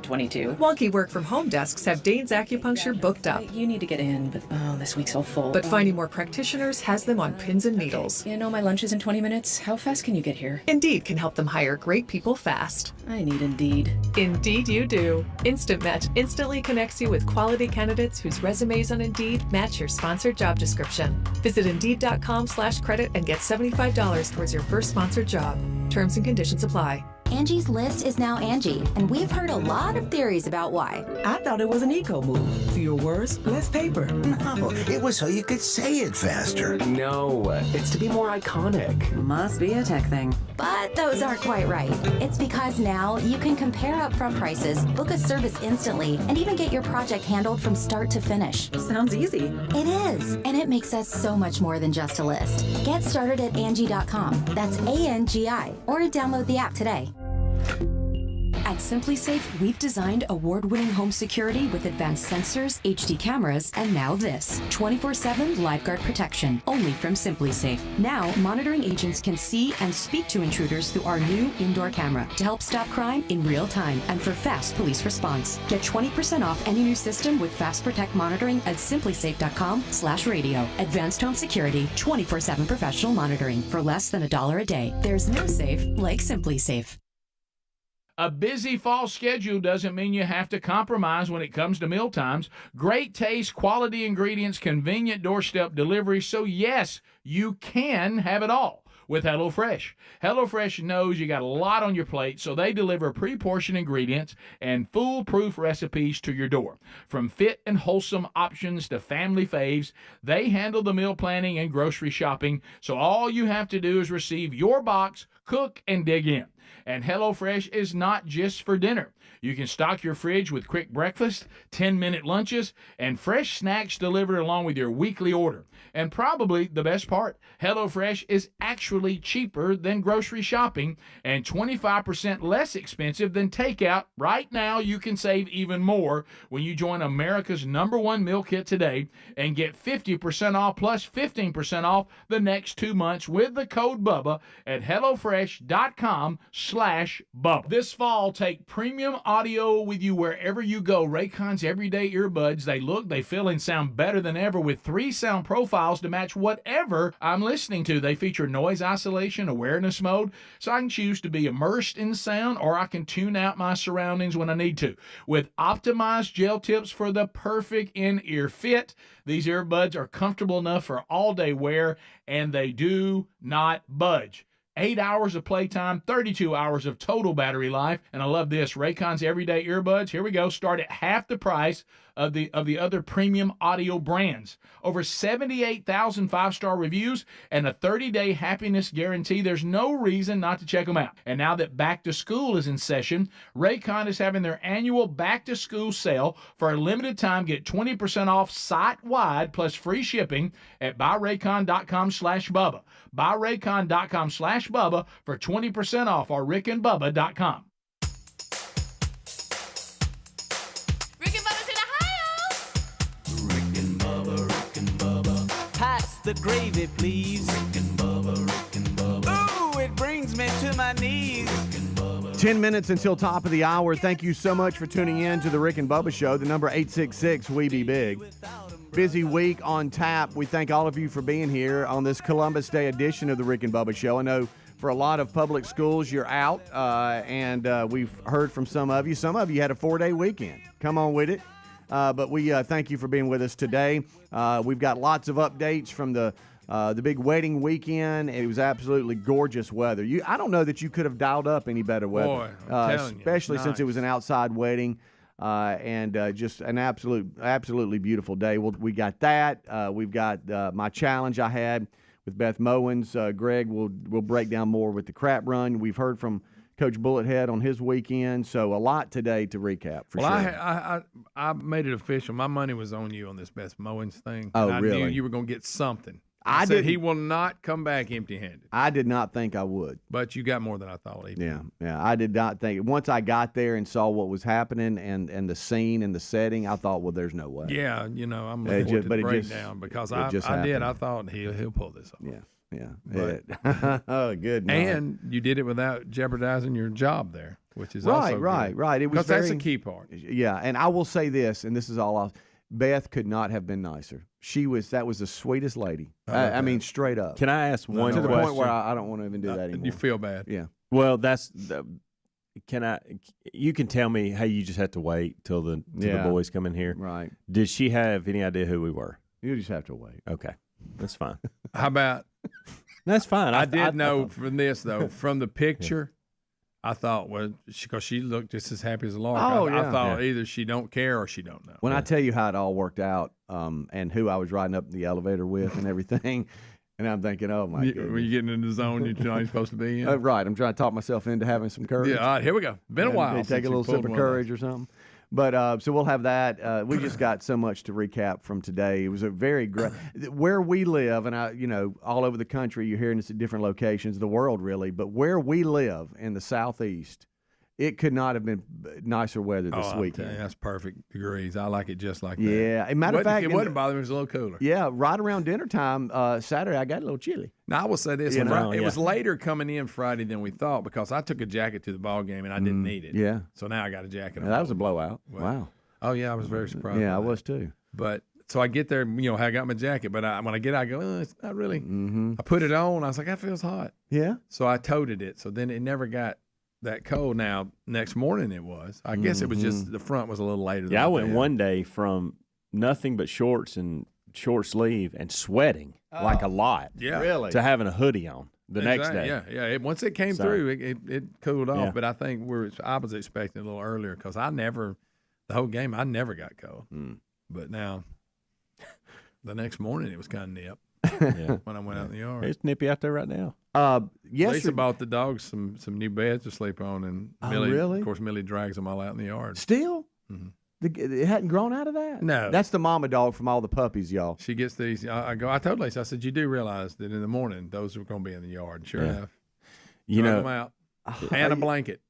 2022. Wonky work from home desks have Dane's Acupuncture booked up. You need to get in, but this week's all full. But finding more practitioners has them on pins and needles. You know, my lunch is in 20 minutes. How fast can you get here? Indeed can help them hire great people fast. I need Indeed. Indeed you do. Instant Match instantly connects you with quality candidates whose resumes on Indeed match your sponsored job description. Visit Indeed.com/credit and get $75 towards your first sponsored job. Terms and conditions apply. Angie's List is now Angie, and we've heard a lot of theories about why. I thought it was an eco move. Fewer words, less paper. No, it was so you could say it faster. No, it's to be more iconic. Must be a tech thing. But those aren't quite right. It's because now you can compare upfront prices, book a service instantly, and even get your project handled from start to finish. Sounds easy. It is, and it makes us so much more than just a list. Get started at Angie.com. That's ANGI, or download the app today. At SimpliSafe, we've designed award-winning home security with advanced sensors, HD cameras, and now this, 24/7 LifeGuard protection, only from SimpliSafe. Now, monitoring agents can see and speak to intruders through our new indoor camera to help stop crime in real time and for fast police response. Get 20% off any new system with Fast Protect monitoring at simplisafe.com/radio. Advanced home security, 24/7 professional monitoring for less than $1 a day. There's no safe like SimpliSafe. A busy fall schedule doesn't mean you have to compromise when it comes to meal times. Great taste, quality ingredients, convenient doorstep delivery. So yes, you can have it all with HelloFresh. HelloFresh knows you got a lot on your plate, so they deliver pre-portioned ingredients and foolproof recipes to your door. From fit and wholesome options to family faves, they handle the meal planning and grocery shopping, so all you have to do is receive your box, cook, and dig in. And HelloFresh is not just for dinner. You can stock your fridge with quick breakfast, 10-minute lunches, and fresh snacks delivered along with your weekly order. And probably the best part, HelloFresh is actually cheaper than grocery shopping and 25% less expensive than takeout. Right now, you can save even more when you join America's #1 meal kit today and get 50% off plus 15% off the next 2 months with the code BUBBA at HelloFresh.com/Bubba. This fall, take premium audio with you wherever you go. Raycon's everyday earbuds. They look, they feel, and sound better than ever with 3 sound profiles to match whatever I'm listening to. They feature noise isolation, awareness mode, so I can choose to be immersed in sound or I can tune out my surroundings when I need to. With optimized gel tips for the perfect in-ear fit, these earbuds are comfortable enough for all-day wear, and they do not budge. 8 hours of playtime, 32 hours of total battery life. And I love this. Raycon's everyday earbuds, here we go, start at half the price of the other premium audio brands. Over 78,000 5-star reviews and a 30-day happiness guarantee. There's no reason not to check them out. And now that back to school is in session, Raycon is having their annual back to school sale. For a limited time, get 20% off site-wide plus free shipping at buyraycon.com/Bubba. Buyraycon.com/Bubba for 20% off or rickandbubba.com. Pass the gravy, please. Rick and Bubba. Ooh, it brings me to my knees. 10 minutes until top of the hour. Thank you so much for tuning in to the Rick and Bubba Show. The number 866-WE-BE-BIG. Busy week on tap. We thank all of you for being here on this Columbus Day edition of the Rick and Bubba Show. I know for a lot of public schools you're out, and we've heard from some of you. Some of you had a 4-day weekend. Come on with it. But we thank you for being with us today. We've got lots of updates from the big wedding weekend. It was absolutely gorgeous weather. I don't know that you could have dialed up any better weather. Boy, I'm telling especially you, since it was an outside wedding. And just an absolutely beautiful day. We got that. We've got my challenge I had with Beth Mowins. Greg will break down more with the crap run. We've heard from Coach Bullethead on his weekend. So a lot today to recap for sure. I made it official. My money was on you on this Beth Mowins thing. Oh, I really? knew you were going to get something. I said he will not come back empty-handed. I did not think I would. But you got more than I thought. Even. Yeah. I did not think. Once I got there and saw what was happening and the scene and the setting, I thought, well, there's no way. Yeah, I'm looking forward to the breakdown because I did. I thought he'll pull this off. Yeah. Yeah. Oh, good. And you did it without jeopardizing your job there, which is right, also right, good. right. It was because that's a key part. Yeah, and I will say this, and this is all. Beth could not have been nicer. That was the sweetest lady. I mean, straight up. Can I ask one to the question? point where I don't want to even do that anymore. You feel bad. Yeah. Well, you can tell me, hey, you just have to wait till the boys come in here. Right. Did she have any idea who we were? You just have to wait. Okay. That's fine. How about? That's fine. I did know from this, though, from the picture, I thought, because she looked just as happy as a lark. I thought either she don't care or she don't know. When I tell you how it all worked out, and who I was riding up in the elevator with and everything, and I'm thinking, oh, my goodness. When you getting in the zone you're not supposed to be in? Right. I'm trying to talk myself into having some courage. Yeah, all right, here we go. Been a while. Take a little sip of courage or something. But so we'll have that. We just got so much to recap from today. It was a very great where we live, and all over the country. You're hearing this at different locations, the world really. But where we live in the Southeast, it could not have been nicer weather this weekend. That's perfect degrees. I like it just like that. Yeah. As a matter of fact, it wouldn't bother me. It was a little cooler. Yeah, right around dinner time Saturday, I got a little chilly. Now, I will say this. It was later coming in Friday than we thought because I took a jacket to the ball game and I didn't need it. Yeah. So now I got a jacket on. That was a blowout. Wow. Oh, yeah, I was very surprised. Yeah, I was too. But so I get there, I got my jacket, but when I get out, I go, it's not really. I put it on. I was like, that feels hot. Yeah. So I toted it. So then it never got that cold. Now, next morning it was. I guess it was just the front was a little later. Yeah, I went one day from nothing but shorts and short sleeve and sweating like a lot. Yeah. Really? To having a hoodie on the next day. Yeah. Once it came through, it cooled off. But I think I was expecting a little earlier because the whole game, I never got cold. But now, the next morning, it was kind of nip when I went out in the yard. It's nippy out there right now. Lisa bought the dogs some new beds to sleep on, and Millie, really? Of course, Millie drags them all out in the yard. Still? It hadn't grown out of that? No. That's the mama dog from all the puppies, y'all. She gets these. I told Lisa, I said, you do realize that in the morning, those are going to be in the yard. Sure enough. Drug them out. And a blanket.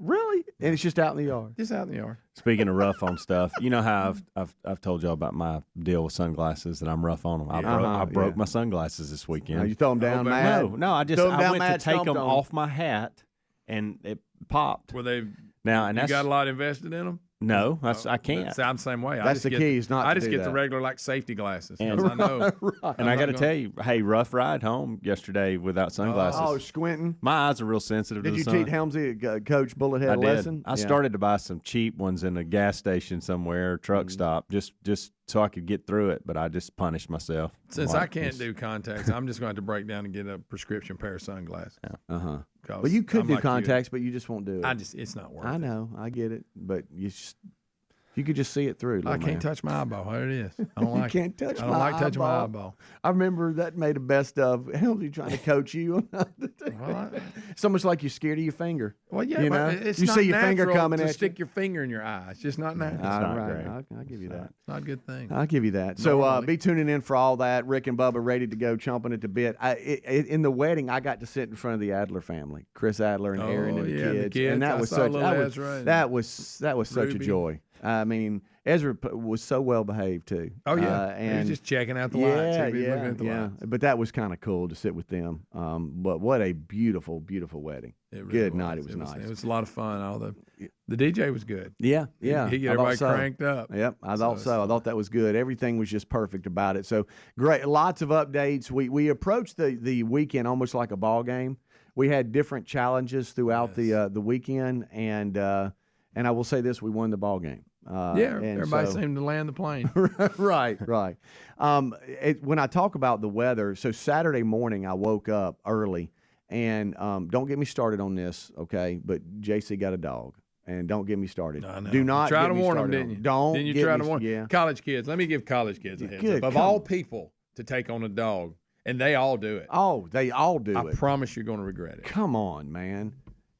Really? And it's just out in the yard? Just out in the yard. Speaking of rough on stuff, you know how I've told y'all about my deal with sunglasses that I'm rough on them. I broke my sunglasses this weekend. You throw them down, mad? No, I went to take them off my hat, and it popped. Were they? Now, and you got a lot invested in them? No, I can't. I'm the same way. That's the key. Is not. I just get that. the regular safety glasses. And I know. And I got to tell you, hey, rough ride home yesterday without sunglasses. Oh, squinting. My eyes are real sensitive. Did to you the sun. teach Helmsy Coach Bullethead a lesson? I started to buy some cheap ones in a gas station somewhere, truck stop, just so I could get through it. But I just punished myself. Since I can't do contacts, I'm just going to have to break down and get a prescription pair of sunglasses. Yeah. Well, you could do contacts, but you just won't do it. It's not worth it. I know, I get it, but you could just see it through. I can't touch my eyeball. What it is? I don't like. You can't touch. I don't like touching my eyeball. I remember that made a best of Helmsy trying to coach you. So much like you're scared of your finger. Well, yeah, you know? it's you not see your finger coming to at stick your finger in your eye. It's just not natural. I'll give you that. It's not a good thing. I'll give you that. So be tuning in for all that. Rick and Bubba ready to go, chomping at the bit. In the wedding, I got to sit in front of the Adler family, Chris Adler and Aaron and the kids, and that was such a joy. I mean, Ezra was so well behaved too. Oh yeah, and he was just checking out the lights. He was looking at the lights. But that was kind of cool to sit with them. But what a beautiful, beautiful wedding. Good night. It was nice. It was a lot of fun. The DJ was good. Yeah. He got everybody cranked up. Yep, I thought so. I thought that was good. Everything was just perfect about it. So great, lots of updates. We approached the weekend almost like a ball game. We had different challenges throughout the weekend, and I will say this: we won the ball game. Everybody seemed to land the plane. right. When I talk about the weather, so Saturday morning I woke up early, and don't get me started on this, okay? But JC got a dog, and don't get me started. I know. Do not try get to me warn them, started didn't you? Don't. Didn't you get try me, to warn? Yeah. College kids. Let me give college kids a heads Good, up. Of all people to take on a dog, and they all do it. Oh, they all do it. I promise you're going to regret it. Come on, man.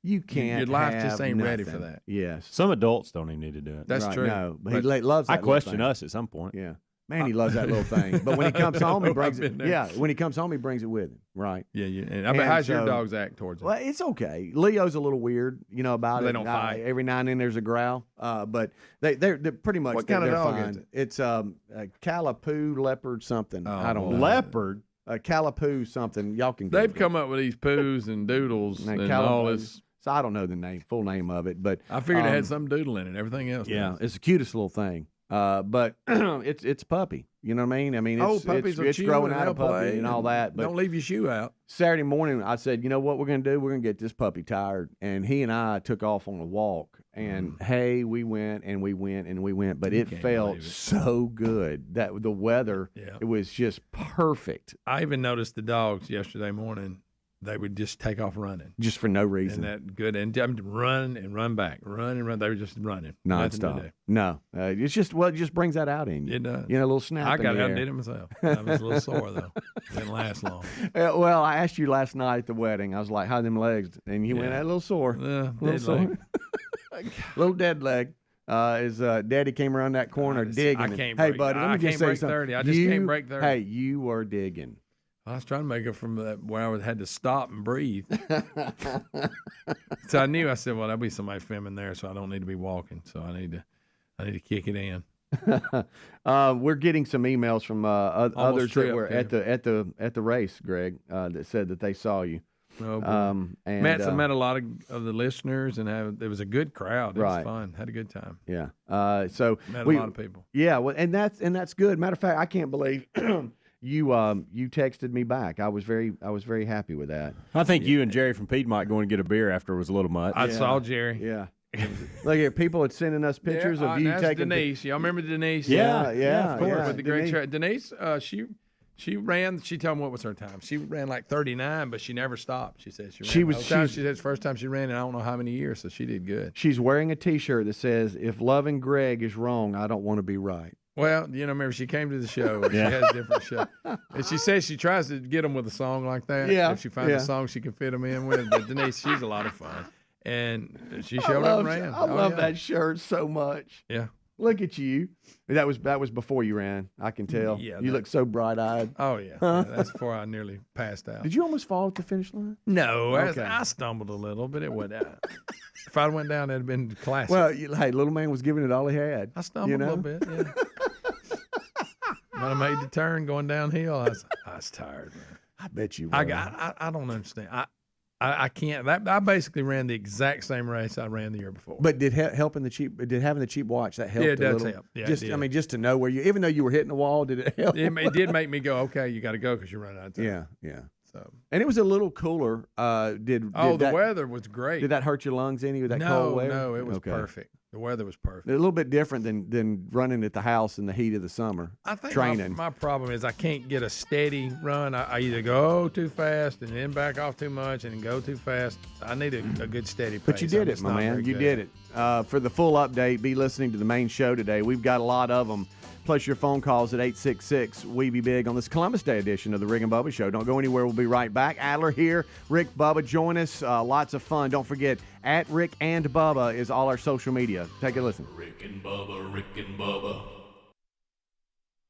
You can't. Your life just ain't nothing. ready for that. Yes. Some adults don't even need to do it. That's true. No, but he loves that. I question little thing. us at some point. Yeah. Man, he loves that little thing. But when he comes home, he brings it. Yeah, when he comes home, he brings it with him. Right. Yeah. And how's your dogs act towards him? Well, it's okay. Leo's a little weird, about it. They don't fight. Every now and then there's a growl. But they're pretty much. What kind of dog fine. is it? It's a Calapoo leopard something. I don't know. Leopard. Calapoo something. Y'all can. They've come up with these poos and doodles and all this. So I don't know the full name of it, but I figured it had some doodle in it. Everything else. Yeah, it's the cutest little thing. But it's a puppy. You know what I mean? I mean, it's growing out of puppy and all that. But don't leave your shoe out. Saturday morning, I said, you know what we're going to do? We're going to get this puppy tired. And he and I took off on a walk. And, hey, we went and we went and we went. But it felt so good. That the weather, it was just perfect. I even noticed the dogs yesterday morning. They would just take off running. Just for no reason. And that good. And run and run back. Run and run. They were just running. Nonstop. No. It's just, it just brings that out in you. It does. You know, a little snap. I got out and did it myself. I was a little sore, though. Didn't last long. Well, I asked you last night at the wedding. I was like, how them legs? And you went, a little sore. Yeah, a little sore. Little dead leg. His daddy came around that corner digging. I can't hey, break, buddy, let me just say something. 30. I just can't break 30. Hey, you were digging. I was trying to make it from that where I had to stop and breathe. So I knew. I said, "Well, there'll be somebody filming there, so I don't need to be walking. So I need to kick it in." We're getting some emails from others that were at the race, Greg, that said that they saw you. Oh, and met a lot of the listeners, and it was a good crowd. It was fun. Had a good time. Yeah. So met a lot of people. Yeah. Well, and that's good. Matter of fact, I can't believe. You texted me back. I was very happy with that. I think you and Jerry from Piedmont going to get a beer after was a little much. I saw Jerry. Yeah. Look here, people had sending us pictures of you taking. Denise, y'all remember Denise? Yeah, of course. Yeah. With the great Denise, she ran. She told me what was her time. She ran like 39, but she never stopped. She said she ran. She said it's the first time she ran in I don't know how many years, so she did good. She's wearing a T-shirt that says, "If loving Greg is wrong, I don't want to be right." Well, remember she came to the show. She has a different show, and she says she tries to get them with a song like that. Yeah, if she finds a song she can fit them in with. But Denise, she's a lot of fun, and she showed up and ran. I love that shirt so much. Yeah, look at you. That was before you ran. I can tell. Yeah, you look so bright-eyed. Oh yeah, that's before I nearly passed out. Did you almost fall at the finish line? No, I stumbled a little, but it went out. If I went down, it'd have been classic. Well, hey, little man was giving it all he had. I stumbled a little bit. Yeah. When I made the turn going downhill, I was tired, man. I bet you were. I don't understand. I can't. I basically ran the exact same race I ran the year before. But did having the cheap watch that help? Yeah, it does little? help. Yeah, just to know where you, even though you were hitting the wall, did it help? It did make me go, okay, you got to go because you're running out of time. Yeah. So. And it was a little cooler. The weather was great. Did that hurt your lungs any with that cold weather? No, it was perfect. The weather was perfect. A little bit different than running at the house in the heat of the summer. I think training. My problem is I can't get a steady run. I either go too fast and then back off too much and then go too fast. I need a good steady pace. But you did it, my man. You did it. For the full update, be listening to the main show today. We've got a lot of them. Plus your phone calls at 866-WE-BE-BIG on this Columbus Day edition of the Rick and Bubba Show. Don't go anywhere. We'll be right back. Adler here. Rick, Bubba, join us. Lots of fun. Don't forget, at Rick and Bubba is all our social media. Take a listen. Rick and Bubba, Rick and Bubba.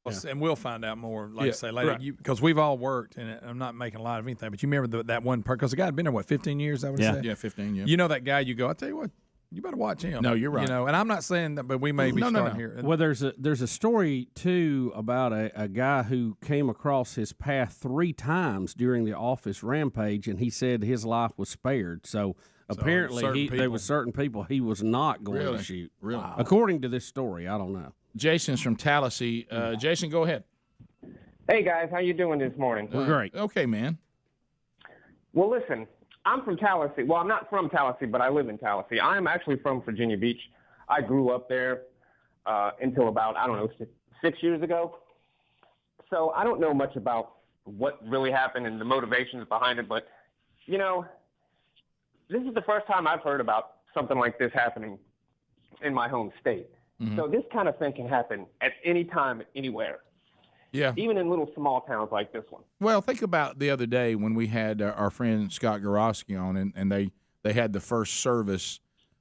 Yeah. And we'll find out more, I say, later. Because we've all worked, and I'm not making a lot of anything, but you remember that one part, because the guy had been there, 15 years, I would say? Yeah, 15 years. You know that guy, you go, I tell you what, you better watch him. No, you're right. And I'm not saying that, but we may be starting here. Well, there's a story too about a guy who came across his path 3 times during the office rampage, and he said his life was spared. So apparently, there were certain people he was not going to shoot. Really? Wow. According to this story, I don't know. Jason's from Tallahassee. Jason, go ahead. Hey guys, how you doing this morning? We're great. Okay, man. Well, listen. I'm from Tallahassee. Well, I'm not from Tallahassee, but I live in Tallahassee. I'm actually from Virginia Beach. I grew up there until about, 6 years ago. So I don't know much about what really happened and the motivations behind it, but, this is the first time I've heard about something like this happening in my home state. Mm-hmm. So this kind of thing can happen at any time, anywhere. Yeah. Even in little small towns like this one. Well, think about the other day when we had our friend Scott Gorosky on, and they had the first service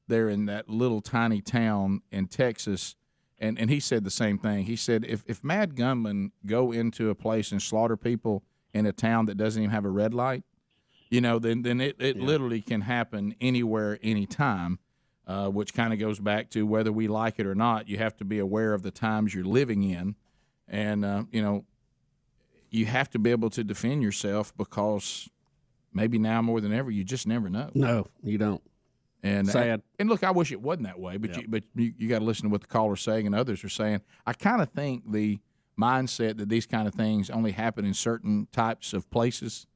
there in that little tiny town in Texas, and he said the same thing. He said, if mad gunmen go into a place and slaughter people in a town that doesn't even have a red light, then it literally can happen anywhere, anytime, which kind of goes back to whether we like it or not. You have to be aware of the times you're living in. And, you have to be able to defend yourself because maybe now more than ever, you just never know. No, you don't. And sad. And look, I wish it wasn't that way, but you got to listen to what the caller's saying and others are saying. I kind of think the mindset that these kind of things only happen in certain types of places,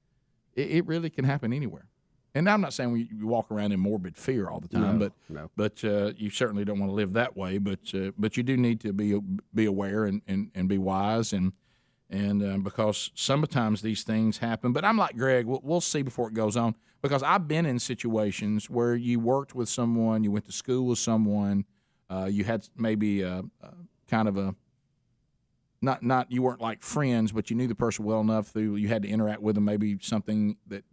it really can happen anywhere. And I'm not saying you walk around in morbid fear all the time, but you certainly don't want to live that way. But you do need to be aware and be wise and because sometimes these things happen. But I'm like Greg. We'll see before it goes on, because I've been in situations where you worked with someone, you went to school with someone, you had maybe kind of a not you weren't like friends, but you knew the person well enough through you had to interact with them. Maybe something that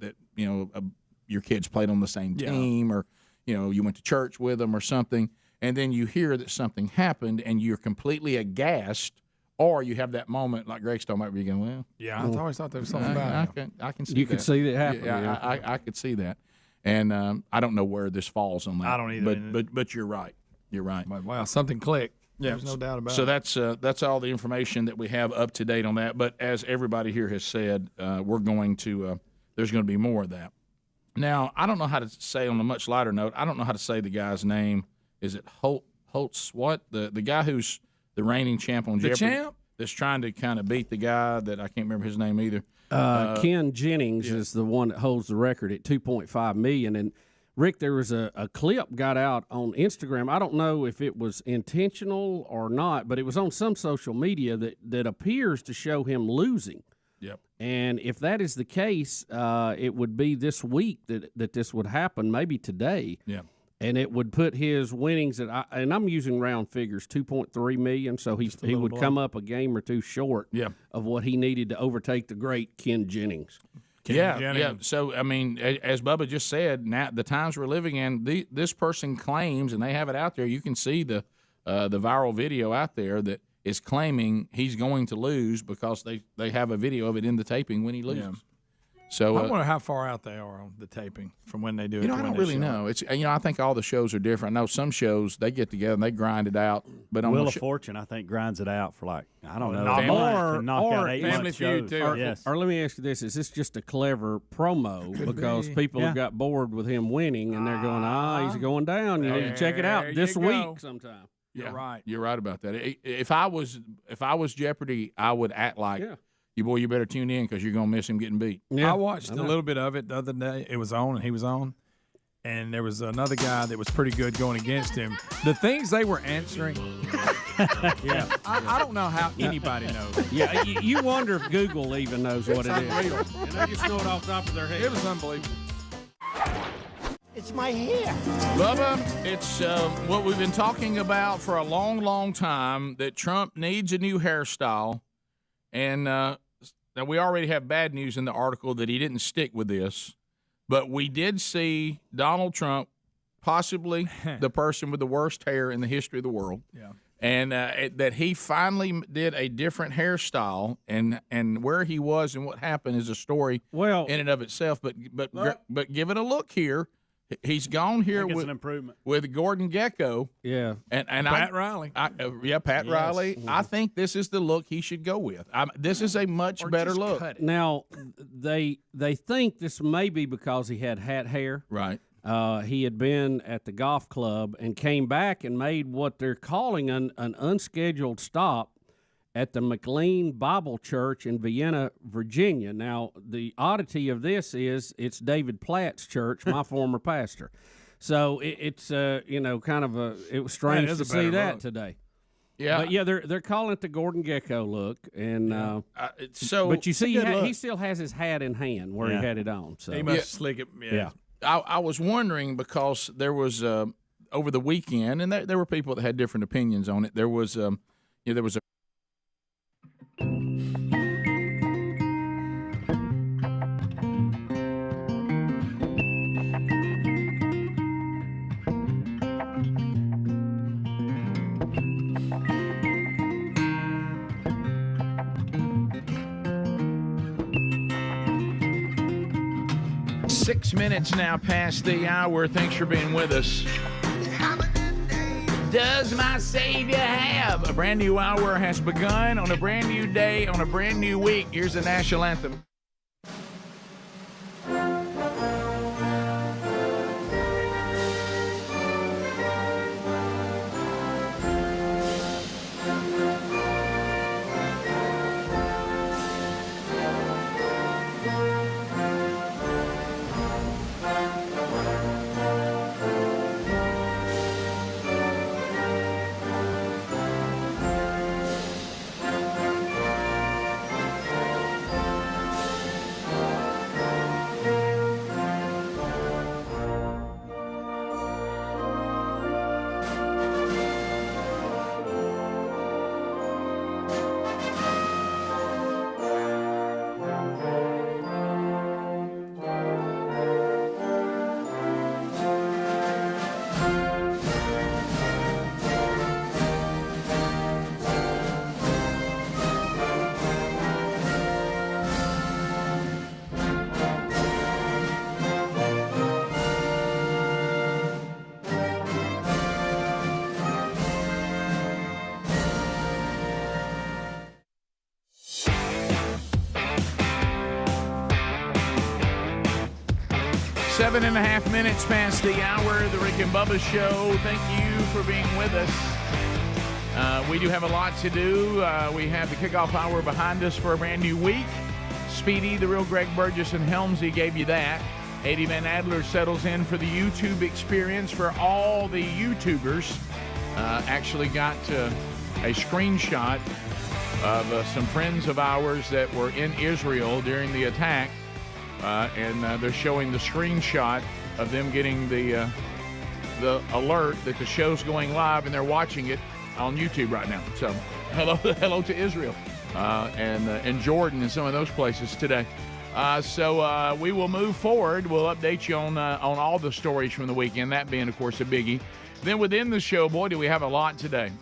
your kids played on the same team, or you went to church with them or something, and then you hear that something happened and you're completely aghast. Or you have that moment like Greg's talking about where you go, well. Yeah, I always thought there was something about it. I can see you that. could see that happen. Yeah, I could see that. And I don't know where this falls on that. I don't either. But you're right. You're right. Wow, something clicked. Yeah, there's no doubt about so it. So that's all the information that we have up to date on that. But as everybody here has said, we're going to there's going to be more of that. Now, I don't know how to say, on a much lighter note, I don't know how to say the guy's name. Is it Holtz? What the guy who's the reigning champ on Jeopardy? The champ? That's trying to kind of beat the guy that I can't remember his name either. Ken Jennings is the one that holds the record at $2.5 million. And Rick, there was a clip got out on Instagram. I don't know if it was intentional or not, but it was on some social media that appears to show him losing. Yep. And if that is the case, it would be this week that this would happen, maybe today. Yeah. And it would put his winnings and I'm using round figures, $2.3 million. So he would come up a game or two short of what he needed to overtake the great Ken Jennings. Yeah. So I mean, as Bubba just said, now the times we're living in, this person claims, and they have it out there. You can see the viral video out there that is claiming he's going to lose because they have a video of it in the taping when he loses. Yeah. So I wonder how far out they are on the taping from when they do it. I don't really know. It's I think all the shows are different. I know some shows they get together and they grind it out. But on Wheel of Fortune, I think, grinds it out for like I don't know, or knock out 8 Family month Feud shows. too. Yes. Or let me ask you this: is this just a clever promo because be. people have got bored with him winning and they're going, he's going down. You need to check it out There this you week go. sometime. You're right. You're right about that. If I was Jeopardy, I would act like. Yeah. You better tune in because you're going to miss him getting beat. I watched a little bit of it the other day. It was on, and he was on. And there was another guy that was pretty good going against him. The things they were answering, I don't know how anybody knows. Yeah, you wonder if Google even knows what it is. Unreal. And they just know it off the top of their head. It was unbelievable. It's my hair. Bubba, it's what we've been talking about for a long, long time, that Trump needs a new hairstyle. And now we already have bad news in the article that he didn't stick with this. But we did see Donald Trump, possibly the person with the worst hair in the history of the world. Yeah. And that he finally did a different hairstyle, and where he was and what happened is a story in and of itself. But give it a look here. He's gone here with an improvement with Gordon Gekko. Yeah, and Pat Riley. Pat Riley. I think this is the look he should go with. This is a much better look. Now they think this may be because he had hat hair. Right. He had been at the golf club and came back and made what they're calling an unscheduled stop at the McLean Bible Church in Vienna, Virginia. Now, the oddity of this is it's David Platt's church, my former pastor. So it's kind of it was strange to see that today. Yeah, but they're calling it the Gordon Gekko look, and but you see he still has his hat in hand where he had it on. So he must slick it. Yeah. I was wondering because there was over the weekend, and there were people that had different opinions on it. There was there was a 6 minutes now past the hour. Thanks for being with us. does my Savior have? A brand new hour has begun on a brand new day, on a brand new week. Here's the national anthem. Seven and a half minutes past the hour, the Rick and Bubba Show. Thank you for being with us. We do have a lot to do. We have the kickoff hour behind us for a brand new week. Speedy, the real Greg Burgess, and Helms, he gave you that. Eddie Van Adler settles in for the YouTube experience for all the YouTubers. Actually got a screenshot of some friends of ours that were in Israel during the attack. And they're showing the screenshot of them getting the alert that the show's going live, and they're watching it on YouTube right now. So hello to Israel and Jordan and some of those places today. So we will move forward. We'll update you on all the stories from the weekend, that being, of course, a biggie. Then within the show, boy, do we have a lot today.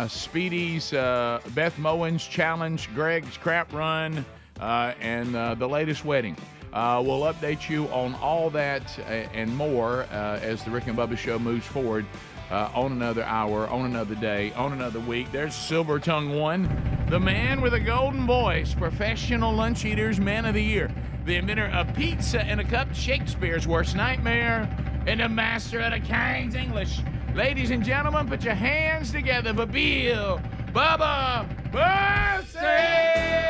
Speedy's Beth Mowins challenge, Greg's crap run, and the latest wedding. We'll update you on all that and more as the Rick and Bubba Show moves forward on another hour, on another day, on another week. There's Silver Tongue One, the man with a golden voice, professional lunch eaters, man of the year, the inventor of pizza and a cup, Shakespeare's worst nightmare, and the master of the King's English. Ladies and gentlemen, put your hands together for Bill Bubba Bussey!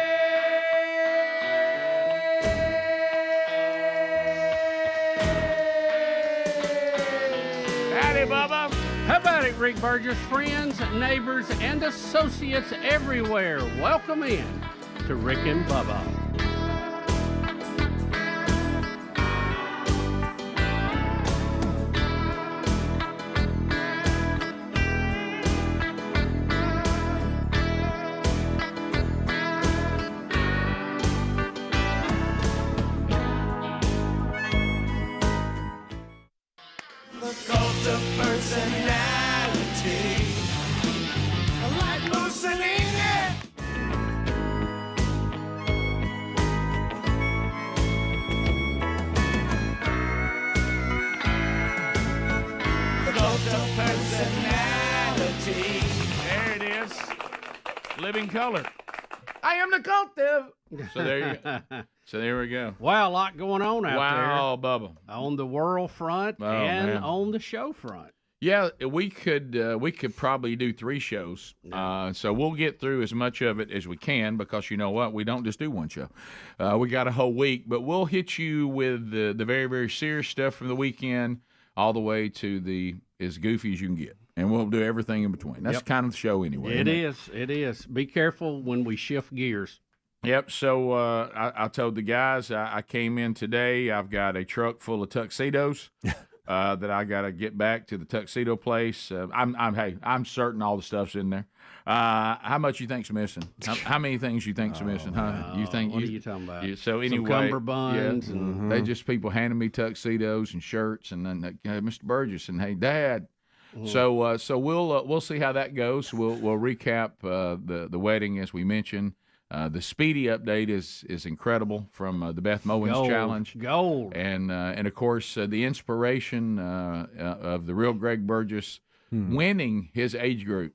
Bubba. How about it, Rick Burgess? Friends, neighbors, and associates everywhere, welcome in to Rick and Bubba. Living color. I am the cult of. So there you go. So there we go. Wow, a lot going on out there. Wow, Bubba. On the world front and man. On the show front. Yeah, we could probably do 3 shows. So we'll get through as much of it as we can because you know what? We don't just do one show. We got a whole week, but we'll hit you with the very, very serious stuff from the weekend all the way to the as goofy as you can get. And we'll do everything in between. That's kind of the show anyway. It is. Be careful when we shift gears. Yep. So I told the guys I came in today. I've got a truck full of tuxedos that I got to get back to the tuxedo place. I'm certain all the stuff's in there. How much you think's missing? How many things you think's missing? Huh? You think? What are you talking about? So anyway, some cummerbunds and they just people handing me tuxedos and shirts, and then Mr. Burgess and hey Dad. So we'll see how that goes. We'll recap the wedding as we mentioned. The Speedy update is incredible from the Beth Mowins challenge. Gold. And of course the inspiration of the real Greg Burgess winning his age group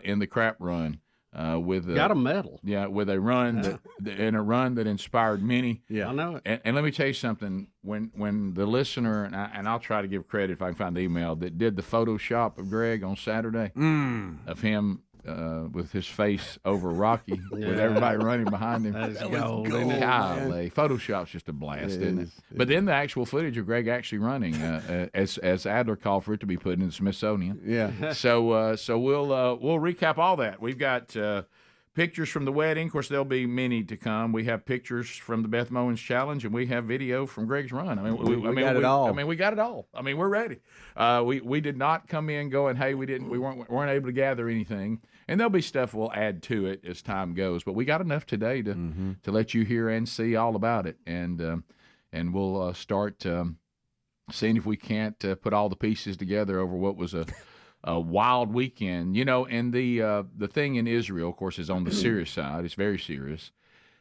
in the crap run. Got a medal. Yeah, with a run that inspired many. Yeah, I know it. And let me tell you something. When the listener and I'll try to give credit if I can find the email that did the Photoshop of Greg on Saturday of him with his face over Rocky with everybody running behind him. That is gold. Golly, Photoshop's just a blast, isn't it? But then the actual footage of Greg actually running, as Adler called for it to be put in the Smithsonian. Yeah. So we'll recap all that. We've got pictures from the wedding. Of course, there'll be many to come. We have pictures from the Beth Mowins Challenge, and we have video from Greg's run. I mean, we got it all. I mean, we got it all. I mean, we're ready. We did not come in going, hey, we weren't able to gather anything. And there'll be stuff we'll add to it as time goes. But we got enough today to let you hear and see all about it. And we'll start seeing if we can't put all the pieces together over what was a wild weekend. You know, and the thing in Israel, of course, is on the serious side. It's very serious.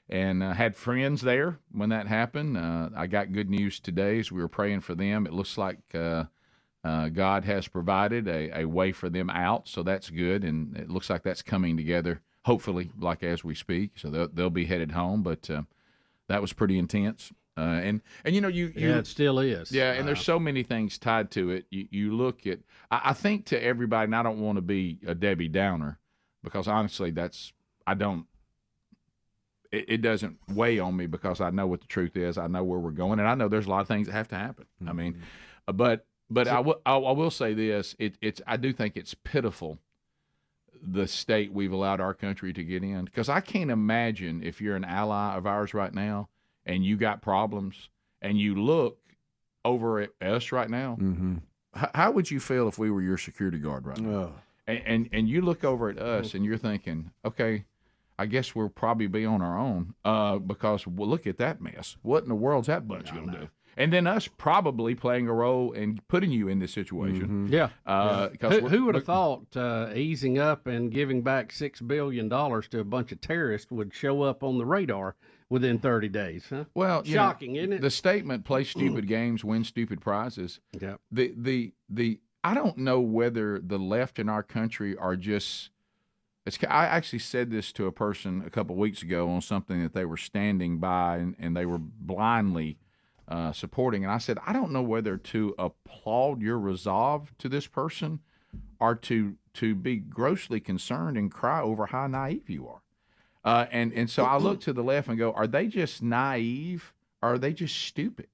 And had friends there when that happened. I got good news today as we were praying for them. It looks like God has provided a way for them out, so that's good, and it looks like that's coming together, hopefully, like as we speak. So they'll be headed home, but that was pretty intense. And you know, it still is. Yeah, and there's so many things tied to it. You look at, I think to everybody, and I don't want to be a Debbie Downer, because honestly, it doesn't weigh on me because I know what the truth is. I know where we're going, and I know there's a lot of things that have to happen. I mean, but I will say this: I do think it's pitiful the state we've allowed our country to get in, because I can't imagine if you're an ally of ours right now and you got problems and you look over at us right now. How would you feel if we were your security guard right now? And you look over at us and you're thinking, okay, I guess we'll probably be on our own because look at that mess. What in the world's that bunch going to do? And then us probably playing a role in putting you in this situation. Yeah. Who would have thought easing up and giving back $6 billion to a bunch of terrorists would show up on the radar within 30 days? Huh? Well, shocking, isn't it? The statement, play stupid games, win stupid prizes. Yeah. I don't know whether the left in our country are just – I actually said this to a person a couple of weeks ago on something that they were standing by and they were blindly – supporting, and I said, I don't know whether to applaud your resolve to this person or to be grossly concerned and cry over how naive you are. And so I look to the left and go, are they just naive or are they just stupid?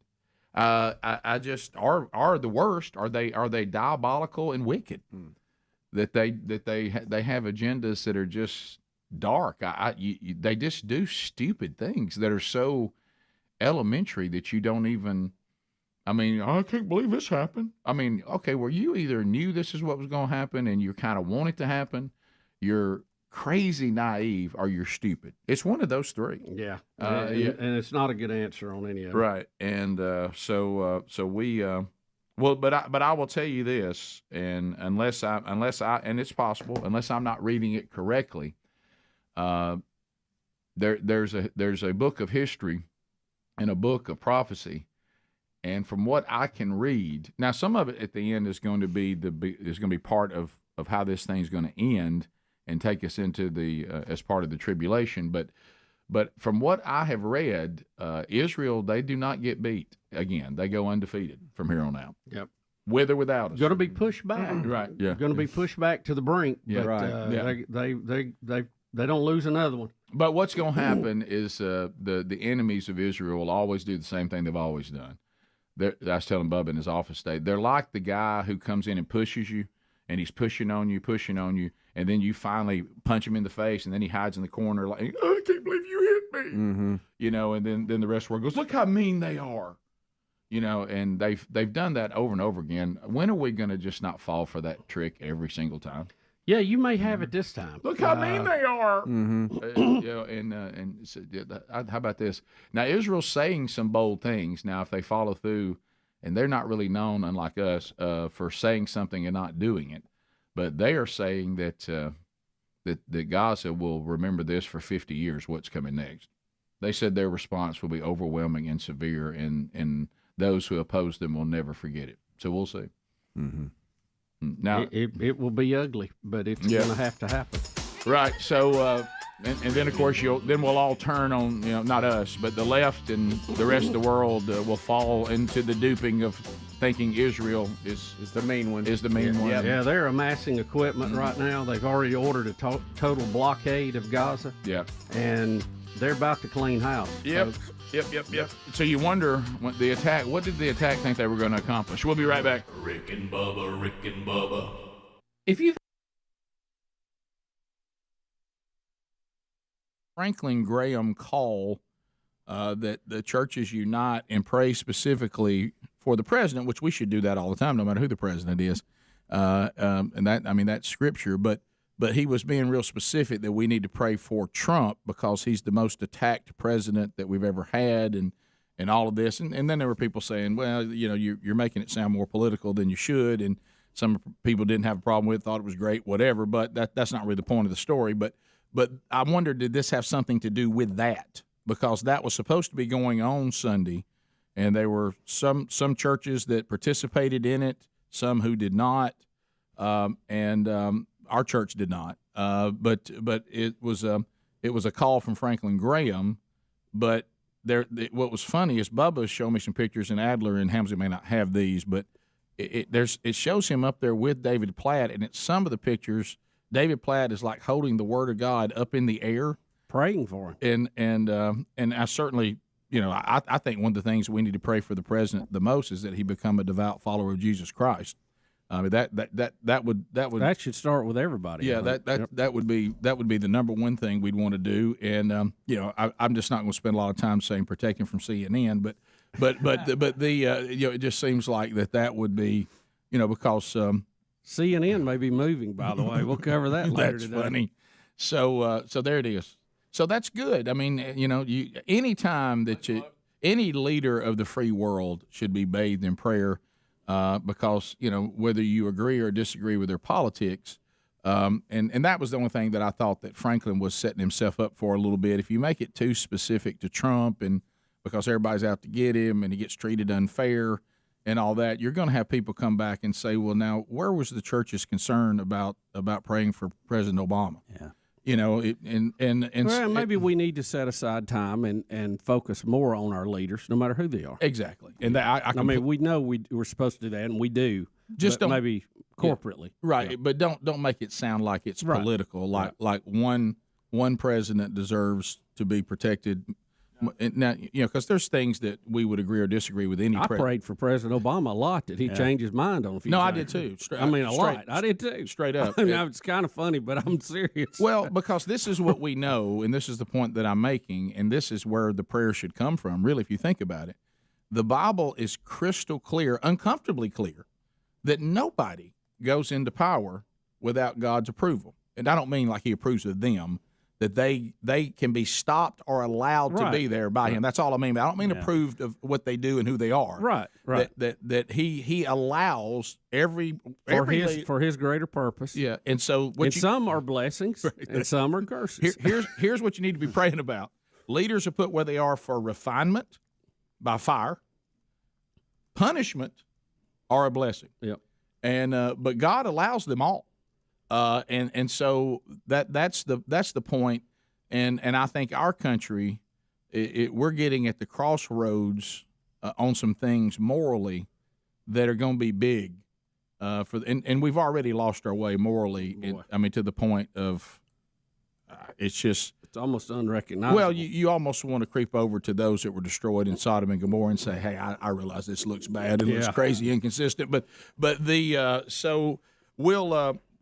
I just are the worst. Are they diabolical and wicked? That they have agendas that are just dark. They just do stupid things that are so elementary that you don't even, I mean, I can't believe this happened. I mean, okay, well, you either knew this is what was going to happen and you kind of want it to happen, you're crazy naive, or you're stupid. It's one of those three. Yeah. And it's not a good answer on any of it. Right. And so we, well, but I will tell you this, and unless I, and it's possible, unless I'm not reading it correctly, there's a book of history and a book of prophecy, and from what I can read, now some of it at the end is going to be part of how this thing's going to end and take us into the as part of the tribulation. But from what I have read, Israel, they do not get beat again. They go undefeated from here on out. Yep. With or without us. Going to be pushed back. Right. Yeah. Going to be pushed back to the brink. Yeah. But, Right. They don't lose another one. But what's going to happen is the enemies of Israel will always do the same thing they've always done. I was telling Bubba in his office today, they're like the guy who comes in and pushes you, and he's pushing on you, and then you finally punch him in the face, and then he hides in the corner like, oh, I can't believe you hit me. You know, and then the rest of the world goes, look how mean they are. You know, and they've done that over and over again. When are we going to just not fall for that trick every single time? Yeah, you may have it this time. Look how mean they are. You know, and so, how about this? Now, Israel's saying some bold things. Now, if they follow through, and they're not really known, unlike us, for saying something and not doing it, but they are saying that that Gaza will remember this for 50 years, what's coming next. They said their response will be overwhelming and severe, and those who oppose them will never forget it. So we'll see. Now it will be ugly, but it's going to have to happen. Right. So, and then of course we'll all turn on, not us, but the left and the rest of the world will fall into the duping of thinking Israel is the main one. Is the main one. Yeah, they're amassing equipment right now. They've already ordered a total blockade of Gaza. Yeah. And they're about to clean house. Yep. Folks. Yep. So you wonder what did the attack think they were going to accomplish? We'll be right back. Rick and Bubba. If you Franklin Graham call that the churches unite and pray specifically for the president, which we should do that all the time, no matter who the president is, and that's scripture. But he was being real specific that we need to pray for Trump because he's the most attacked president that we've ever had, and all of this. And then there were people saying, well, you're making it sound more political than you should, and some people didn't have a problem with it, thought it was great, whatever. But that's not really the point of the story. But I wonder, did this have something to do with that? Because that was supposed to be going on Sunday, and there were some churches that participated in it, some who did not, and our church did not. But it was a call from Franklin Graham. But what was funny is Bubba showed me some pictures, and Adler and Helms may not have these, but it shows him up there with David Platt, and it's some of the pictures. David Platt is like holding the Word of God up in the air, praying for him. And I certainly, I think one of the things we need to pray for the president the most is that he become a devout follower of Jesus Christ. I mean that should start with everybody. Yeah, that would be the number one thing we'd want to do. And I'm just not going to spend a lot of time saying protect him from CNN, but it just seems like that would be, because CNN may be moving. By the way, we'll cover that later that's today. Funny. So there it is. So that's good. I mean, any time that any leader of the free world should be bathed in prayer. Because, whether you agree or disagree with their politics, and that was the only thing that I thought that Franklin was setting himself up for a little bit. If you make it too specific to Trump and because everybody's out to get him and he gets treated unfair and all that, you're going to have people come back and say, well, now, where was the church's concern about praying for President Obama? Yeah. Well, maybe we need to set aside time and focus more on our leaders, no matter who they are. Exactly, and we know we're supposed to do that, and we do. Just don't, maybe corporately, right? Yeah. But don't make it sound like it's political. Like one president deserves to be protected. Now, because there's things that we would agree or disagree with any. I prayed for President Obama a lot that he changed his mind on a few things. I did too. A lot. I did too. Straight up. I mean, it's kind of funny, but I'm serious. Well, because this is what we know, and this is the point that I'm making, and this is where the prayer should come from, really, if you think about it. The Bible is crystal clear, uncomfortably clear, that nobody goes into power without God's approval. And I don't mean like he approves of them, that they can be stopped or allowed to be there by him. That's all I mean. I don't mean approved of what they do and who they are. Right. That he allows for his greater purpose. Yeah, and so some are blessings and some are curses. Here's what you need to be praying about. Leaders are put where they are for refinement by fire, punishment, or a blessing. Yep. And but God allows them all. And so that's the point, and I think our country, we're getting at the crossroads on some things morally that are going to be big, and we've already lost our way morally. To the point of it's almost unrecognizable. Well, you almost want to creep over to those that were destroyed in Sodom and Gomorrah and say, hey, I realize this looks bad, it looks crazy, inconsistent, but so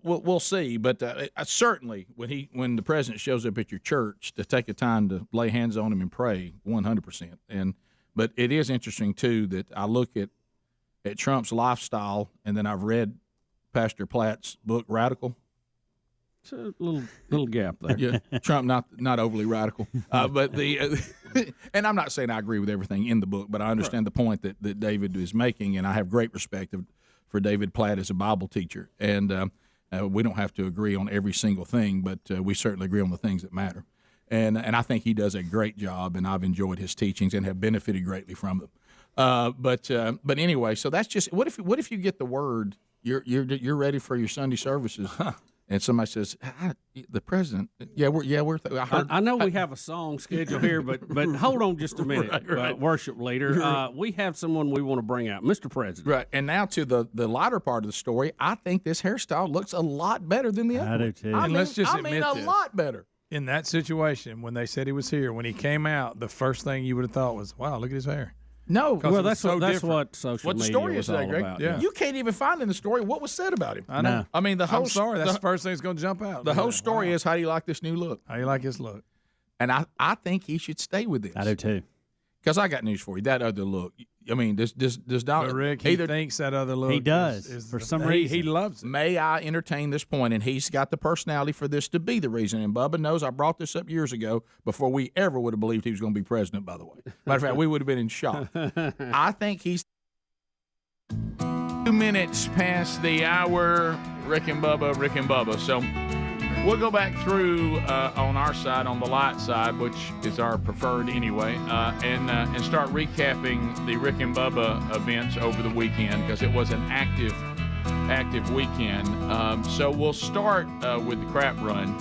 we'll see, but certainly when the president shows up at your church, to take the time to lay hands on him and pray, 100%. But it is interesting too that I look at Trump's lifestyle, and then I've read Pastor Platt's book, Radical. It's a little gap there. Yeah, Trump not overly radical, but and I'm not saying I agree with everything in the book, but I understand the point that David is making, and I have great respect for David Platt as a Bible teacher, and. We don't have to agree on every single thing, but we certainly agree on the things that matter. And I think he does a great job, and I've enjoyed his teachings and have benefited greatly from them. But anyway, so that's just what if you get the word, you're ready for your Sunday services, and somebody says, "The president." We're. I know we have a song scheduled here, but hold on just a minute, Right. worship leader. We have someone we want to bring out, Mr. President. Right, and now to the lighter part of the story. I think this hairstyle looks a lot better than the other. I do too. I And mean, let's just I mean admit a this. lot better. In that situation, when they said he was here, when he came out, the first thing you would have thought was, "Wow, look at his hair." No, 'Cause Well, it was that's so what different. social What the media story was is today, all Greg? about. Yeah. You can't even find in the story what was said about him. I know. I mean, the whole. I'm sorry. That's the, the first thing that's going to jump out. the whole story is, how do you like this new look? How you like his look? And I think he should stay with this. I do too. Because I got news for you. That other look. I mean, does But Rick, he thinks that other look. He does. is For some he reason. loves it. May I entertain this point? And he's got the personality for this to be the reason. And Bubba knows I brought this up years ago before we ever would have believed he was going to be president, by the way. Matter of fact, we would have been in shock. I think he's 2 minutes past the hour. Rick and Bubba. So we'll go back through on our side, on the light side, which is our preferred anyway, and start recapping the Rick and Bubba events over the weekend, because it was an active weekend. So we'll start with the crap run,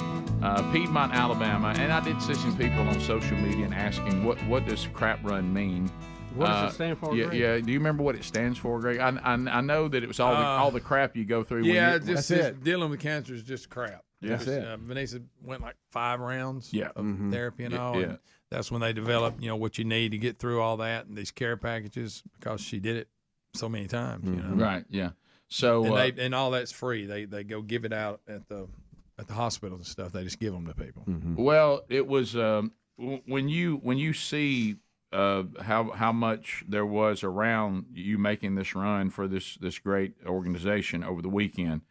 Piedmont, Alabama, and I did see some people on social media and asking what does crap run mean. What does it stand for, Yeah, Greg? yeah. Do you remember what it stands for, Greg? I know that it was all the crap you go through. Yeah, when you, just dealing with cancer is just crap. Yeah. Just, That's it. Vanessa went like 5 rounds Yeah. of therapy and all. Yeah. And that's when they develop, what you need to get through all that and these care packages, because she did it so many times. Right. Yeah. So And all that's free. They go give it out at the hospitals and stuff. They just give them to people. Well, it was when you see how much there was around you making this run for this great organization over the weekend.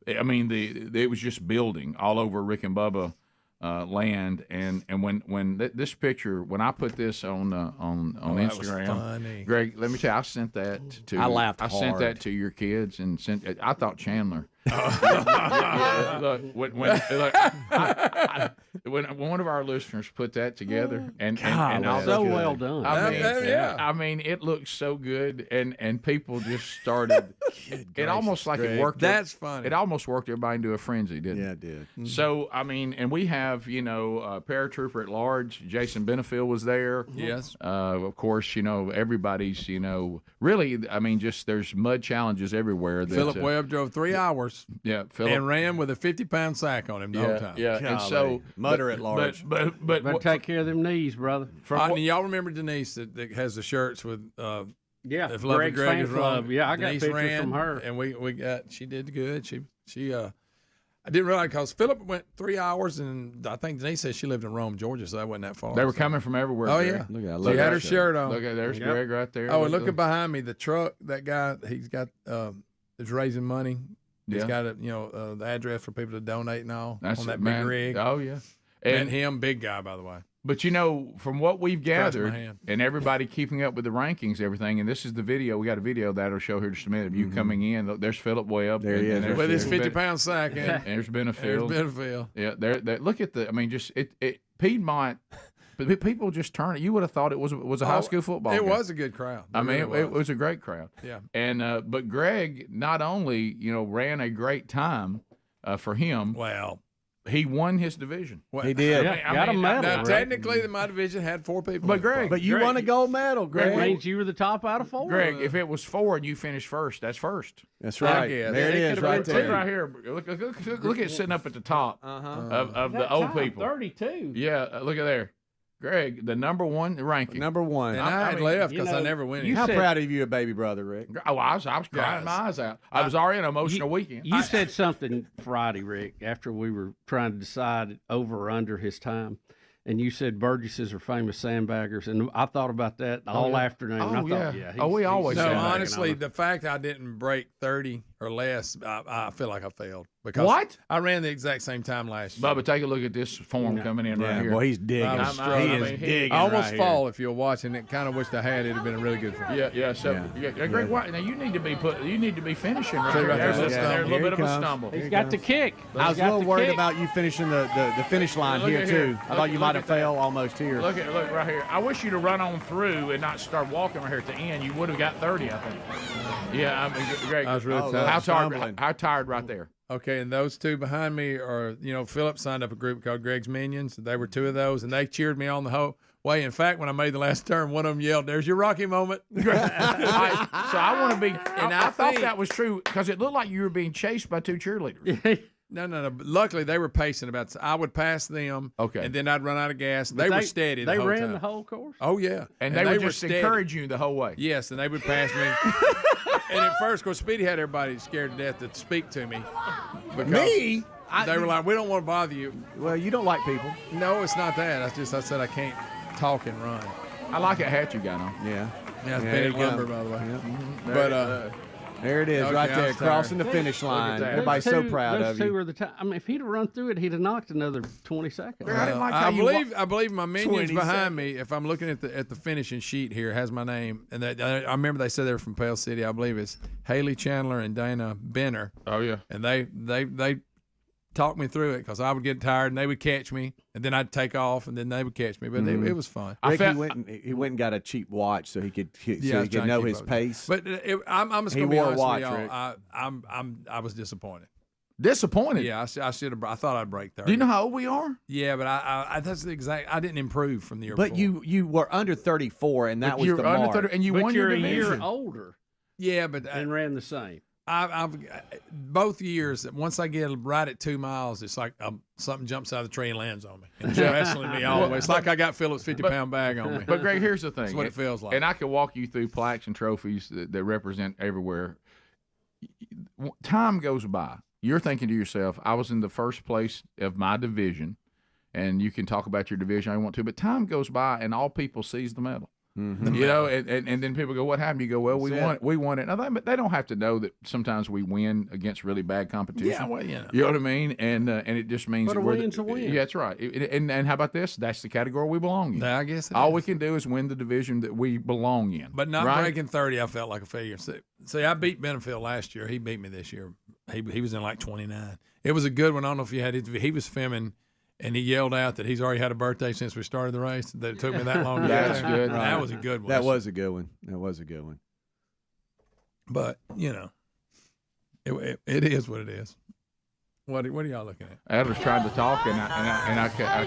I mean, it was just building all over Rick and Bubba land, and when this picture, when I put this on Instagram, was funny. Greg, let me tell you, I sent that to. I laughed I sent hard. that to your kids and sent. I thought Chandler. Look, when one of our listeners put that together, and I'll so look at well it. done. I mean, it looked so good, and people just started. It almost like it worked. That's funny. It almost worked everybody into a frenzy, didn't it? Yeah, it did. So I mean, and we have paratrooper at large, Jason Benefield was there. Yes. Of course, everybody's really. I mean, just there's mud challenges everywhere. That, Philip Webb drove 3 hours Yeah, Philip. and ran with a 50-pound sack on him the whole time. Yeah, and so Mutter at large. But Better take care of them knees, brother. And y'all remember Denise that has the shirts with Yeah, if Love Greg's Greg fan is club. wrong. Yeah, I got Denise pictures ran, from her. and she did good. She I didn't realize, because Philip went 3 hours, and I think Denise said she lived in Rome, Georgia, so that wasn't that far. they were coming from everywhere. Oh, Greg. yeah. Look at She had her shirt on. Look at there's Greg right there. Oh, and looking behind me, the truck, that guy, he's got is raising money. He's Yeah. got the address for people to donate and all That's on that man. big rig. Oh yeah, And him, big guy, by the way. But from what we've Cross my gathered, hand. and everybody keeping up with the rankings, everything, and this is the video. We got a video that'll show here just a minute of you coming in. Look, there's Philip Webb. There he is. With his 50-pound sack. And There's Benefield. there's Benefield. Yeah, there. Look at it Piedmont. But people just turn it. You would have thought it was a high school football It game. was a good crowd. I mean, really it was a great crowd. Yeah. And but Greg not only ran a great time for him. Well, he won his division. Well, He did. Got a medal. Now, Right? technically, my division had 4 people. But in the Greg, front. But you won a gold medal, Greg. That means you were the top out of 4. Greg, if it was 4 and you finished first, that's first. That's right. guess. There it It is, could've right been Look there. right here. Look at it sitting up at the top of the old people. 32. Yeah, look at there. Greg, the number 1 ranking. Number 1. And I had mean, left because I never win. you How said- proud of you, a baby brother, Rick. Oh, I was crying my eyes out. I was already an emotional weekend. You said something Friday, Rick, after we were trying to decide over or under his time. And you said Burgesses are famous sandbaggers, and I thought about that all afternoon. Oh, I thought, yeah. he's- We always he's say No, that. sandbagging honestly, on the fact I didn't break 30 or less, I feel like I failed. Because What? I ran the exact same time last year. Bubba, take a look at this form coming in right here. Well, he's digging. I was He struggling. is I mean, digging. I almost right fall if you're watching it. Kind of wished I had. It'd have been a really good fight. Yeah. So, Greg, what? Now you need to be finishing right See here. right there, There's little a stumble. little bit of a comes. stumble. He's got the kick. I was a little worried about you finishing the finish line Look here, at here. too. I Look- thought you look might at have that. failed almost here. Look right here. I wish you'd have run on through and not start walking right here at the end. You would have got 30, I think. Yeah, I mean, Greg. I was really Oh, tired. How tired right there? Okay, and those two behind me are, Philip signed up a group called Greg's Minions. They were two of those, and they cheered me on the whole way. In fact, when I made the last turn, one of them yelled, "There's your Rocky moment." So I want to be, and I thought that was true because it looked like you were being chased by two cheerleaders. No. Luckily, they were pacing about. I would pass them, okay, and then I'd run out of gas. They were steady. They the whole ran time. the whole course. Oh yeah, and they would just encourage you the whole way. Yes, and they would pass me. And at first, of course, Speedy had everybody scared to death to speak to me. Me? They were like, "We don't want to bother you." Well, you don't like people. No, it's not that. I said I can't talk and run. I like that hat you got on. Yeah. Yeah, it's Bennett lumber, by the way. Yeah. But there it is, okay, right there, I'm crossing the tired. finish line. that. Everybody's so proud those of two you. are the time. I mean, if he'd have run through it, he'd have knocked another 20 seconds. I believe my minions 20 behind me. If I'm looking at the finishing sheet here, has my name, and I remember they said they were from Pale City. I believe it's Haley Chandler and Dana Benner. Oh yeah, and they talked me through it because I would get tired and they would catch me, and then I'd take off and then they would catch me. But it was fun. Rick, he went and got a cheap watch so he could know his pace. But I'm just going to be honest with y'all. I was disappointed. Disappointed? Yeah, I should have. I thought I'd break 30. Do you know how old we are? Yeah, but I that's the exact. I didn't improve from the year But before. you were under 34, and that was the mark. 30, and you but won you're your a division. year older. Yeah, but and ran the same. I've both years. Once I get right at 2 miles, it's like something jumps out of the tree and lands on me and wrestling me all the way. It's like I got Philip's 50-pound bag on me. But Greg, here's the thing. That's what it feels like. And I could walk you through plaques and trophies that represent everywhere. Time goes by. You're thinking to yourself, I was in the first place of my division, and you can talk about your division I want to, but time goes by and all people sees the medal. Mm-hmm. You know, and then people go, what happened? You go, well, we won it. Now, they don't have to know that sometimes we win against really bad competition. Yeah, well, you know. You know what I mean? And it just means But that a win's a win. Yeah, that's right. And how about this? That's the category we belong in. I guess all we can do is win the division that we belong in. But not right? breaking 30, I felt like a failure. See, I beat Benefield last year. He beat me this year. He was in like 29. It was a good one. I don't know if you had it. He was filming. And he yelled out that he's already had a birthday since we started the race. That it took me that long to get That's there. good. That was a good one. That was a good one. That was a good one. But, you know, it is what it is. What are y'all looking at? Adler's trying to talk, and I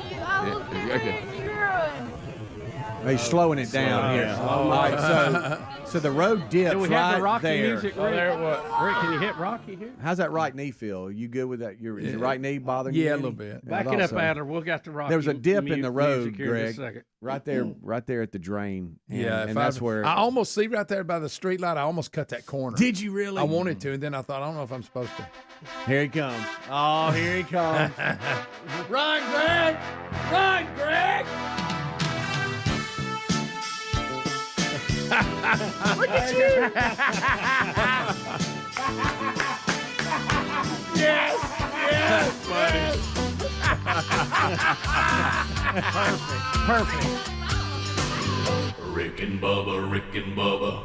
He's slowing it down here. All right, so the road dips Do we have right the Rocky there. music, Rick? Rick, can you hit Rocky here? How's that right knee feel? You good with that? Is your right knee bothering you? Yeah, a any? little bit. Back it up, Adler. We'll get the Rocky. There was a dip in the road, music here in just a Greg. second. Right there at the drain. And, Yeah, and that's where I almost see right there by the street light. I almost cut that corner. Did you really? I wanted to, and then I thought, I don't know if I'm supposed to. Here he comes. Oh, here he comes. Run, Greg! Run, Greg! Look at you! Yes! Yes! Perfect. Rick and Bubba, Rick and Bubba.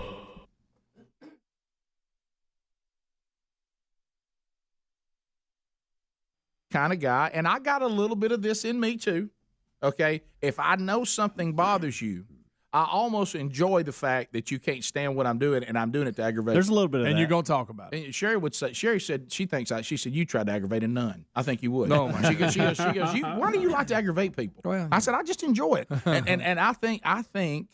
kind of guy, and I got a little bit of this in me too. Okay, if I know something bothers you, I almost enjoy the fact that you can't stand what I'm doing, and I'm doing it to aggravate. There's a little bit of and that. you're gonna talk about it. And Sherry said she thinks she said you tried to aggravate a nun. I think you would. No, she goes, why do you like to aggravate people? Well, I said I just enjoy it, and I think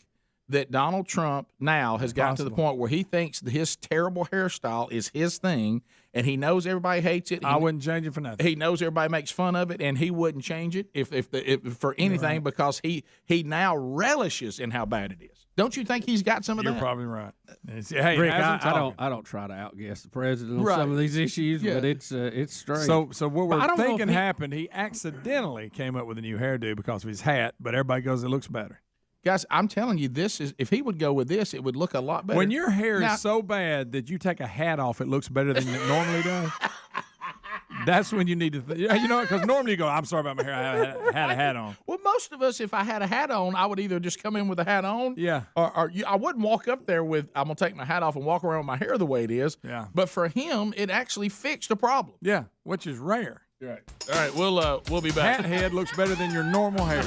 that Donald Trump now has gotten to the point where he thinks that his terrible hairstyle is his thing, and he knows everybody hates it. I wouldn't change it for nothing. He knows everybody makes fun of it, and he wouldn't change it if for anything because he now relishes in how bad it is. Don't you think he's got some of You're that? probably right. Hey, Rick, as I'm I don't try to outguess the president on Right. some of these issues, Yeah. but it's strange. So what But I we're don't know thinking if he- happened, he accidentally came up with a new hairdo because of his hat, but everybody goes, it looks better. Guys, I'm telling you, this is if he would go with this, it would look a lot better. When your hair Now- is so bad that you take a hat off, it looks better than it normally does. That's when you need to, because normally you go, I'm sorry about my hair, I had a hat on. Well, most of us, if I had a hat on, I would either just come in with a hat on, Yeah. or I wouldn't walk up there with I'm gonna take my hat off and walk around with my hair the way it is. Yeah. But for him, it actually fixed a problem. Yeah, which is rare. Right. All right, we'll be back. Hat head looks better than your normal hair.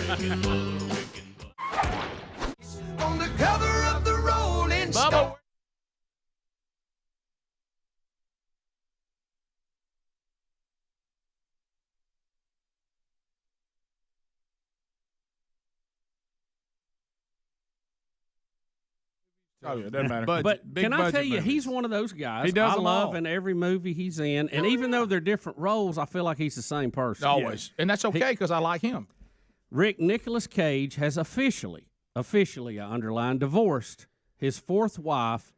On the cover of the Rolling Bubba. Oh yeah, doesn't matter. But big can I budget tell you, movies. he's one of those guys He does I them love all. in every movie he's in. And even though they're different roles, I feel like he's the same person. Always. And that's okay because I like him. Nicolas Cage has officially, I underline, divorced his fourth wife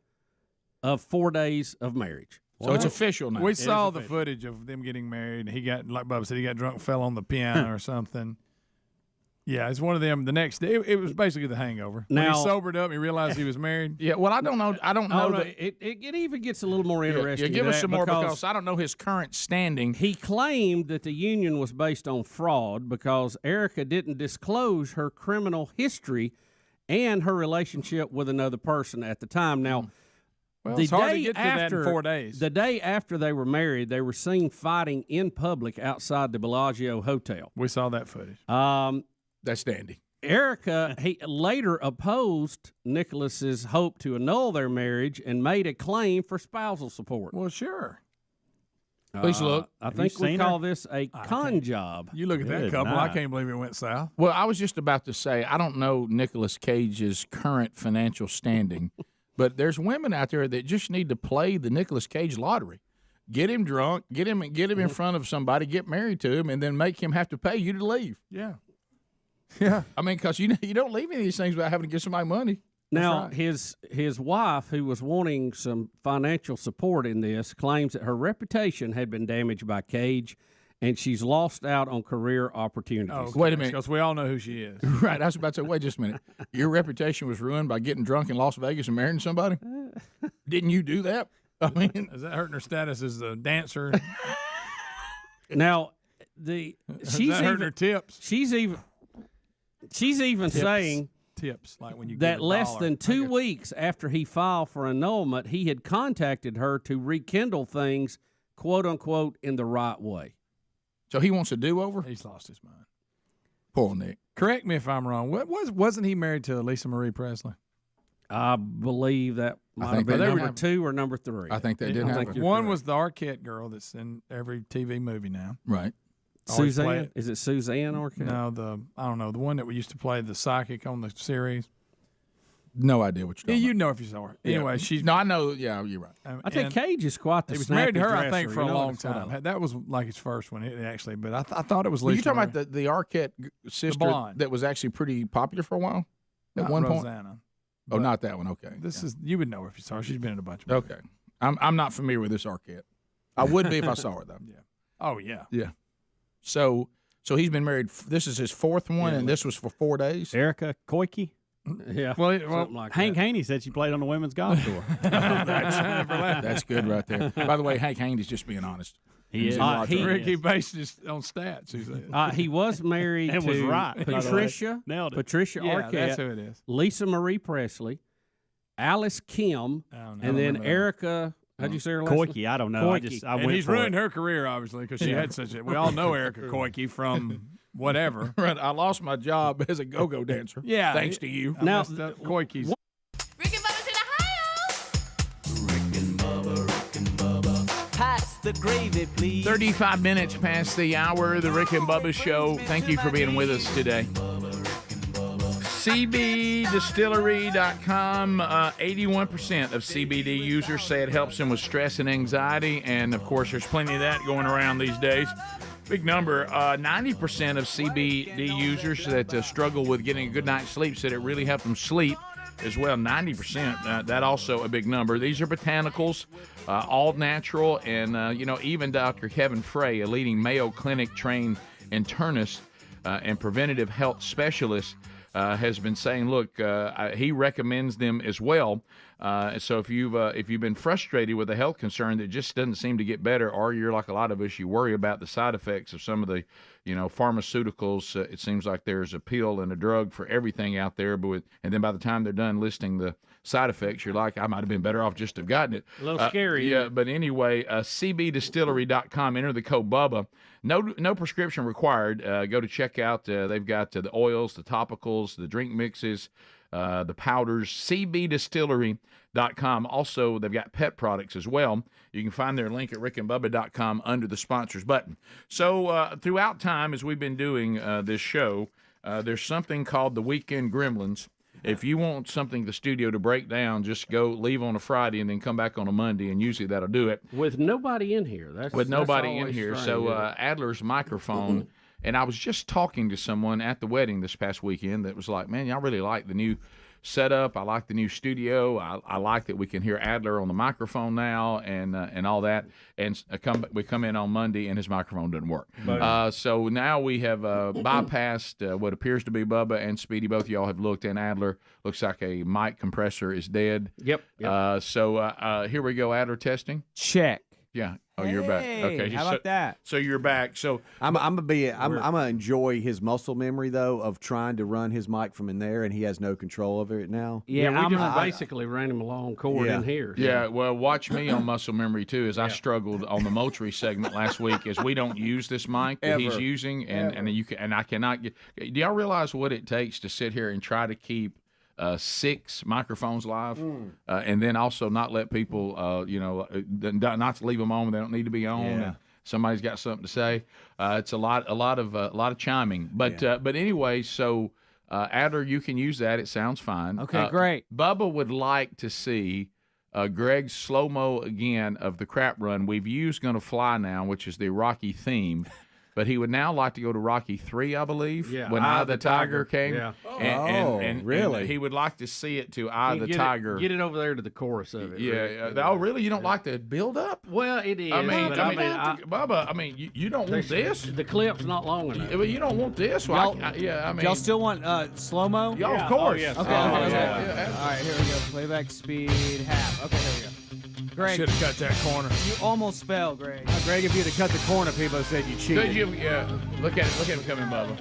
of 4 days of marriage. So it's official now. We saw the footage of them getting married. He got, like Bubba said, he got drunk, fell on the piano or something. Yeah, it's one of them. The next day, it was basically The Hangover. When Now- he sobered up, he realized he was married. Yeah, well, I don't know. I don't know. Oh, no, that- it even gets a little more interesting. Yeah, give than us some that more because I don't know his current standing. He claimed that the union was based on fraud because Erica didn't disclose her criminal history and her relationship with another person at the time. Now, Well, the it's hard to day get through that in after 4 days. the day after they were married, they were seen fighting in public outside the Bellagio Hotel. We saw that footage. That's dandy. Erica, he later opposed Nicholas's hope to annul their marriage and made a claim for spousal support. Well, sure. Please look. I Have think you we seen call her? this a con job. You look at that Good couple, I night. can't believe it went south. Well, I was just about to say I don't know Nicolas Cage's current financial standing, but there's women out there that just need to play the Nicolas Cage lottery. Get him drunk, get him in front of somebody, get married to him, and then make him have to pay you to leave. Yeah. Yeah. I mean, because you don't leave any of these things without having to give somebody money. Now, That's right. his wife, who was wanting some financial support in this, claims that her reputation had been damaged by Cage, and she's lost out on career opportunities. Oh, Wait a minute. Because we all know who she is. Right, I was about to say, wait just a minute. Your reputation was ruined by getting drunk in Las Vegas and marrying somebody? Didn't you do that? I mean, Is that hurting her status as a dancer? Now, Is she's that hurting even her tips? she's even Tips. saying Tips, like when you that give a less dollar. than 2 weeks after he filed for annulment, he had contacted her to rekindle things, quote unquote, in the right way. so he wants a do-over? He's lost his mind. Poor Nick. Correct me if I'm wrong. Wasn't he married to Lisa Marie Presley? I believe that might have think been they number happen. 2 or number 3. I think they did I happen. think you're One correct. was the Arquette girl that's in every TV movie now. Right. Always play Suzanne. it. Is it Suzanne Arquette? No, I don't know, the one that we used to play the psychic on the series. No idea what you're Yeah, talking you know if you saw her. Yeah. Anyway, she's. No, I know. Yeah, you're right. I think Cage is quite the He was married to her, snappy I think, dresser, for a you know long what it's time. like. That was like his first one, actually. But I thought it was Well, Lisa. you're talking Marie. about the Arquette sister blonde. that was actually pretty popular for a while? At Not one point? Rosanna. Oh, not that one. Okay. This is you would know her if you saw her. She's been in a bunch of movies. Okay. I'm not familiar with this Arquette. I would be if I saw her, though. Yeah. Oh yeah. Yeah. So he's been married. This is his fourth one, and this was for 4 days? Erica Koike. Yeah. Well, something like Hank that. Haney said she played on the women's golf tour. That's good right there. By the way, Hank Haney's just being honest. He is. Ricky based this on stats. He said. He was married It to was right, by the way. Patricia, Nailed it. Patricia Yeah, Arquette, that's who it is. Lisa Marie Presley, Alice Kim, and then Erica. How'd you say her last name? Koike, I don't know. I Koike. went And he's for ruined it. her career, obviously, because she had such a. We all know Erica Koike from whatever. Right. I lost my job as a go-go dancer. Yeah, Thanks to you. I messed up Koike's. Pass the gravy, please. 35 minutes past the hour, the Rick and Bubba Show. Thank you for being with us today. CBDistillery.com. 81% of CBD users say it helps them with stress and anxiety. And, of course, there's plenty of that going around these days. Big number. 90% of CBD users that struggle with getting a good night's sleep said it really helped them sleep as well. 90%. That also a big number. These are botanicals, all natural. And, even Dr. Kevin Frey, a leading Mayo Clinic trained internist and preventative health specialist, has been saying, look, he recommends them as well. So if you've been frustrated with a health concern that just doesn't seem to get better, or you're like a lot of us, you worry about the side effects of some of the, pharmaceuticals. It seems like there's a pill and a drug for everything out there, and then by the time they're done listing the side effects, you're like, I might have been better off just to have gotten it. A little scary. Yeah, but anyway, CBDistillery.com. Enter the code Bubba. No prescription required. Go to checkout. They've got the oils, the topicals, the drink mixes, the powders. CBDistillery.com. Also, they've got pet products as well. You can find their link at rickandbubba.com under the sponsors button. So throughout time, as we've been doing this show, there's something called the Weekend Gremlins. If you want something the studio to break down, just go leave on a Friday and then come back on a Monday, and usually that'll do it. With nobody in here. That's In here. strange, So isn't it? Adler's microphone, and I was just talking to someone at the wedding this past weekend that was like, man, y'all really like the new setup. I like the new studio. I like that we can hear Adler on the microphone now and all that. And we come in on Monday and his microphone doesn't work. So now we have bypassed what appears to be Bubba and Speedy. Both of y'all have looked, and Adler looks like a mic compressor is dead. Yep. So here we go. Adler testing. Check. Yeah. Oh, you're back. Okay. How about that? So you're back. So I'm gonna enjoy his muscle memory though of trying to run his mic from in there, and he has no control over it now. Yeah, we just basically ran him along cord in here. Yeah, well, watch me on muscle memory too, as I struggled on the Moultrie segment last week, as we don't use this mic that he's using, and I cannot get. Do y'all realize what it takes to sit here and try to keep 6 microphones live, and then also not let people, not to leave them on when they don't need to be on. And somebody's got something to say. It's a lot of chiming. But anyway, so Adler, you can use that. It sounds fine. Okay, great. Bubba would like to see Greg's slow-mo again of the crap run. We've used "Gonna Fly" now, which is the Rocky theme. But he would now like to go to Rocky 3, I believe, when Eye of the Tiger came. Yeah. And really? And he would like to see it to Eye of the Tiger. Get it over there to the chorus of it. Yeah. Oh, really? You don't like the build-up? Well, it is. Bubba, you don't want this? The clip's not long enough. Well, you don't want this? Well, y'all still want slow-mo? Yeah, of course. Oh, yes. Okay. All right, here we go. Playback speed half. Okay, here we go. Greg, should have cut that corner. You almost fell, Greg. Greg, if you'd have cut the corner, people would have said you cheated. Could you? Yeah. Look at him coming, Bubba.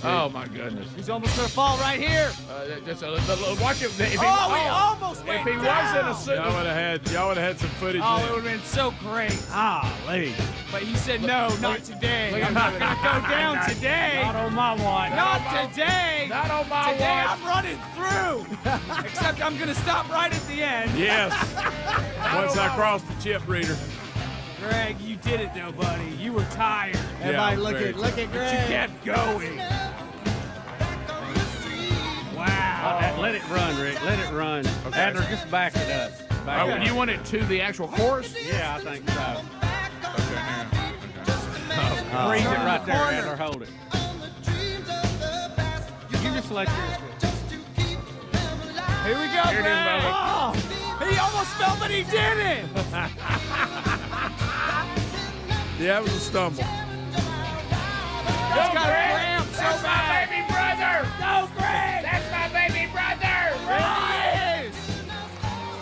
Oh my goodness. He's almost gonna fall right here. Watch him. We almost went If he down. wasn't y'all would have had some footage. Oh, it would have been so great. Lady. But he said no, not today. I'm not gonna go down today. Not on my one. Not today. Not on my Today watch. I'm running through. Except I'm gonna stop right at the end. Yes. Once I cross the chip reader. Greg, you did it though, buddy. You were tired. Everybody look at Greg. But you kept going. Wow. Let it run, Rick. Let it run. Okay. Adler, just back it up. Back it up. You want it to the actual chorus? Yeah, I think so. Okay. Freeze it right there, Adler. Hold it. You just let yours go. Here we go, Here it is, Greg. Bubba. Oh, he almost fell, but he didn't. Yeah, it was a stumble. He's got a cramp so That's bad. my baby brother! Go, Greg! That's my baby brother! Right!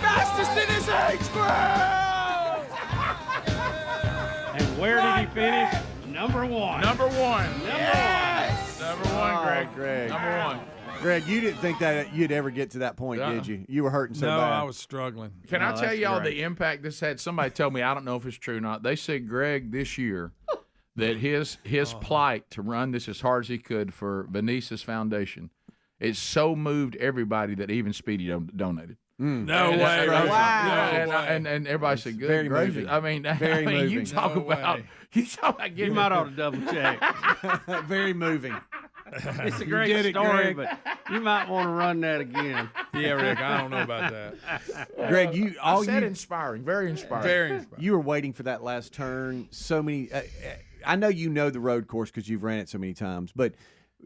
Fastest in his age group! And where did he finish? Number one. Number one. Yes! Number one, Greg. Greg. Number one. Greg, you didn't think that you'd ever get to that point, did you? You were hurting so bad. No, I was struggling. Can I tell y'all the impact this had? Somebody told me, I don't know if it's true or not. They said Greg this year that his plight to run this as hard as he could for Venice's foundation, it so moved everybody that even Speedy donated. No way. Wow. And everybody said, good Very gracious. moving. I mean, Very moving. you talk about You might ought to double check. Very moving. It's a great story, but you might want to run that again. Yeah, Rick, I don't know about that. Greg, inspiring, very inspiring. Very inspiring. You were waiting for that last turn. So many. I know you know the road course because you've ran it so many times, but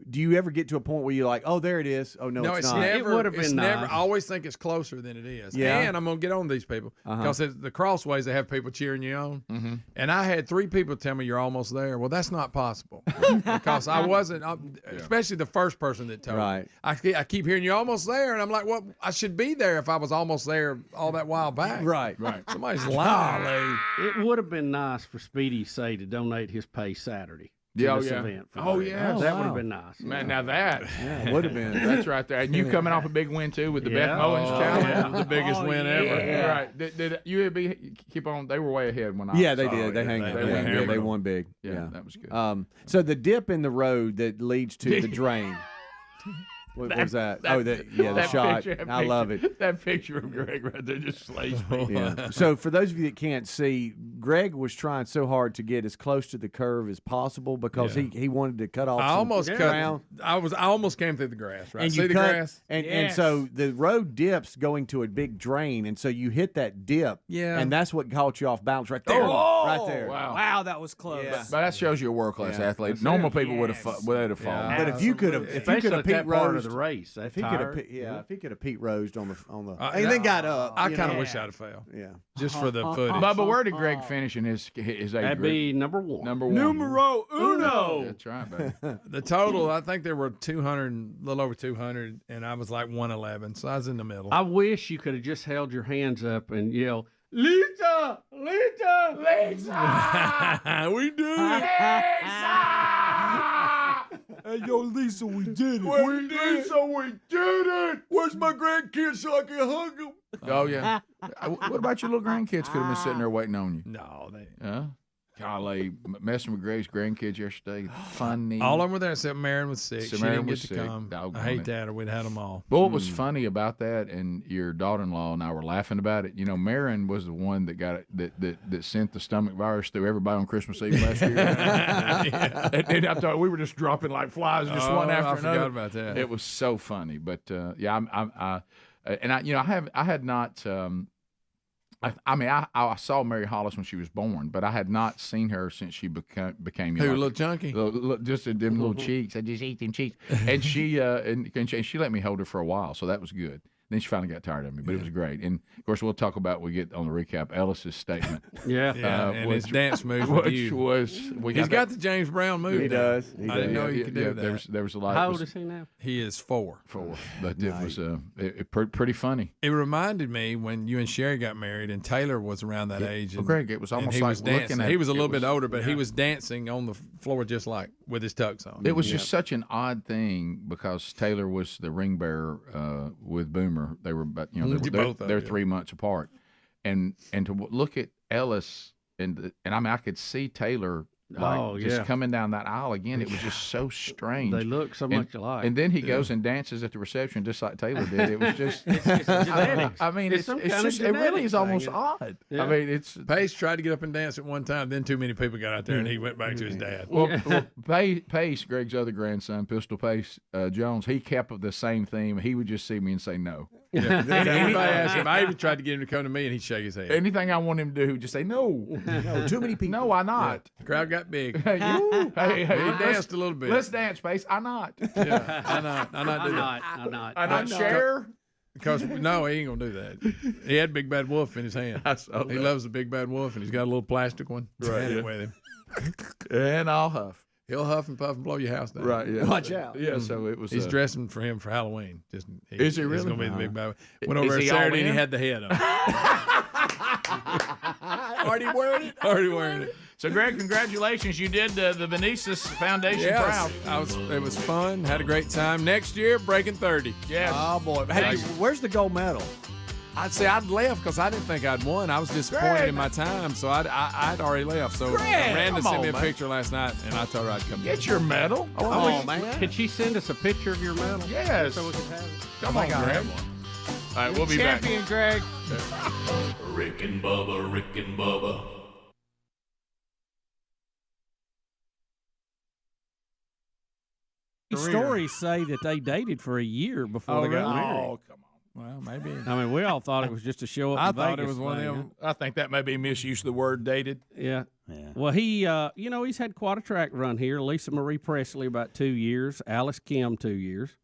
do you ever get to a point where you're like, oh, there it is? Oh, no, it's not. Never, It would have been nice. I always think it's closer than it is. Yeah. And I'm going to get on these people. Because the crossways, they have people cheering you on. Mm-hmm. And I had 3 people tell me you're almost there. Well, that's not possible. Because I wasn't, especially the first person that told me. I keep hearing you're almost there. And I'm like, well, I should be there if I was almost there all that while back. Right. Somebody's lying. It would have been nice for Speedy, say, to donate his pay Saturday. Yeah, this event. That would have been nice. Man, now that would have been. That's right there. And you coming off a big win too with the Beth Mowins challenge. Yeah. The biggest win ever. Yeah. Right. Did UAB keep on? They were way ahead when I. Yeah, they did. They hang. They won. won big. Yeah, that was good. So the dip in the road that leads to the drain. What was that? that shot. Picture, I love it. That picture of Greg right there just slays me. Yeah. So for those of you that can't see, Greg was trying so hard to get as close to the curve as possible because he wanted to cut off. I almost cut. ground. I almost came through the grass. Right, And see you the cut, grass, and so the road dips going to a big drain, and so you hit that dip, and that's what caught you off balance right there, right there. Wow, that was close. Yeah. But that shows you're a world class athlete. Normal people would have fallen. But if you could have, Pete part of Rose the race, if he could have, if he could have Pete Rosed on the, and then got up. I kind of wish I'd have failed. Yeah, just for the footage. But where did Greg finish in his age That'd group? be number one. Numero uno. That's right, baby. The total, I think there were 200, a little over 200, and I was like 111, so I was in the middle. I wish you could have just held your hands up and yelled, Lisa! Lisa! Lisa! We did it! Hey, yo, Lisa, we did it. We did it! Where's my grandkids so I can hug them? Oh, yeah. What about your little grandkids? Could have been sitting there waiting on you. No, they. Golly, messing with Greg's grandkids yesterday. Funny. All of them were there except Marion was sick. So She Marion didn't was get to sick. come. Doggone I hate it. that, or we'd had them all. Well, what was funny about that, and your daughter-in-law and I were laughing about it. You know, Marion was the one that got it, that sent the stomach virus through everybody on Christmas Eve last year. and I thought we were just dropping like flies, just one after another. I forgot about that. It was so funny, but I had not. I saw Mary Hollis when she was born, but I had not seen her since she became Who, little chunky? Just them little cheeks. I just eat them cheeks. And she she let me hold her for a while, so that was good. Then she finally got tired of me, but it was great. And of course, we'll talk about we get on the recap Ellis's statement. And his dance move, which was he's got the James Brown move. He does. I didn't know you could do that. There was a lot. How old is he now? He is 4. But it was pretty funny. It reminded me when you and Sherry got married, and Taylor was around that age. And, Greg, it was almost he like was dancing. looking at. He was a little bit older, but yeah. he was dancing on the floor just like with his tux on. It was just such an odd thing because Taylor was the ring bearer with Boomer. They were, but they're 3 months apart, and to look at Ellis and I mean I could see Taylor just coming down that aisle again. It was just so strange. They look so much alike. And then he goes and dances at the reception just like Taylor did. It was just I mean it's just it really is almost odd. Yeah. I mean it's Pace tried to get up and dance at one time, then too many people got out there, and he went back to his dad. Well, Pace, Greg's other grandson, Pistol Pace Jones, he kept the same theme. He would just see me and say no. Yeah. Anybody asked him, I even tried to get him to come to me, and he'd shake his head. Anything I want him to do, he'd just say no. No, too many people. No, why not? The crowd got big. Hey, he danced a little bit. Let's dance, Pace. I not. Yeah, I not share. Because no, he ain't gonna do that. He had Big Bad Wolf in his hand. He loves the Big Bad Wolf, and he's got a little plastic one. Right with him. And I'll huff. He'll huff and puff and blow your house down. Right. Yeah. Watch out. Yeah. So it was. He's dressing for him for Halloween. Is he really? He's gonna be the Big Bad. Went over there Saturday and he had the head on. Already wearing it. Already wearing it. So, Greg, congratulations. You did the Benesis Foundation proud. It was fun. Had a great time. Next year, breaking 30. Yes. Oh, boy. Hey, where's the gold medal? I'd say I'd left because I didn't think I'd won. I was disappointed in my time, so I'd already left. So Miranda sent me a picture last night, and I told her I'd come. Get your medal. Oh, man. Could she send us a picture of your medal? Yes. So we can have it. Come on, Greg. All right, we'll be back. Champion, Greg. Rick and Bubba, Rick and Bubba. Stories say that they dated for a year before they got married. Oh, come on. Well, maybe. I mean, we all thought it was just a show up. I in thought Vegas it was one of thing, them. I think that may be misuse of the word dated. Yeah. Well, he, he's had quite a track run here. Lisa Marie Presley about 2 years, Alice Kim 2 years,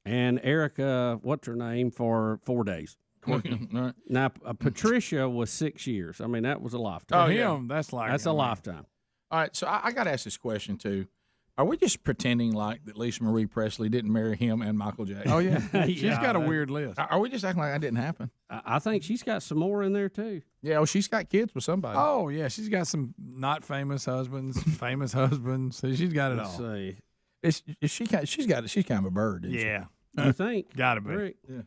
and Erica, what's her name, for 4 days. Right. Now, Patricia was 6 years. I mean, that was a lifetime. Oh, him. That's a lifetime. All right. So I got to ask this question too. Are we just pretending like that Lisa Marie Presley didn't marry him and Michael Jackson? Oh, yeah. She's got a weird list. Are we just acting like that didn't happen? I think she's got some more in there, too. Yeah, well, she's got kids with somebody. Oh, yeah. She's got some not famous husbands, famous husbands. So she's got it all. See. She's kind of a bird. Isn't Yeah. You think? Got to be. Rick, Yeah.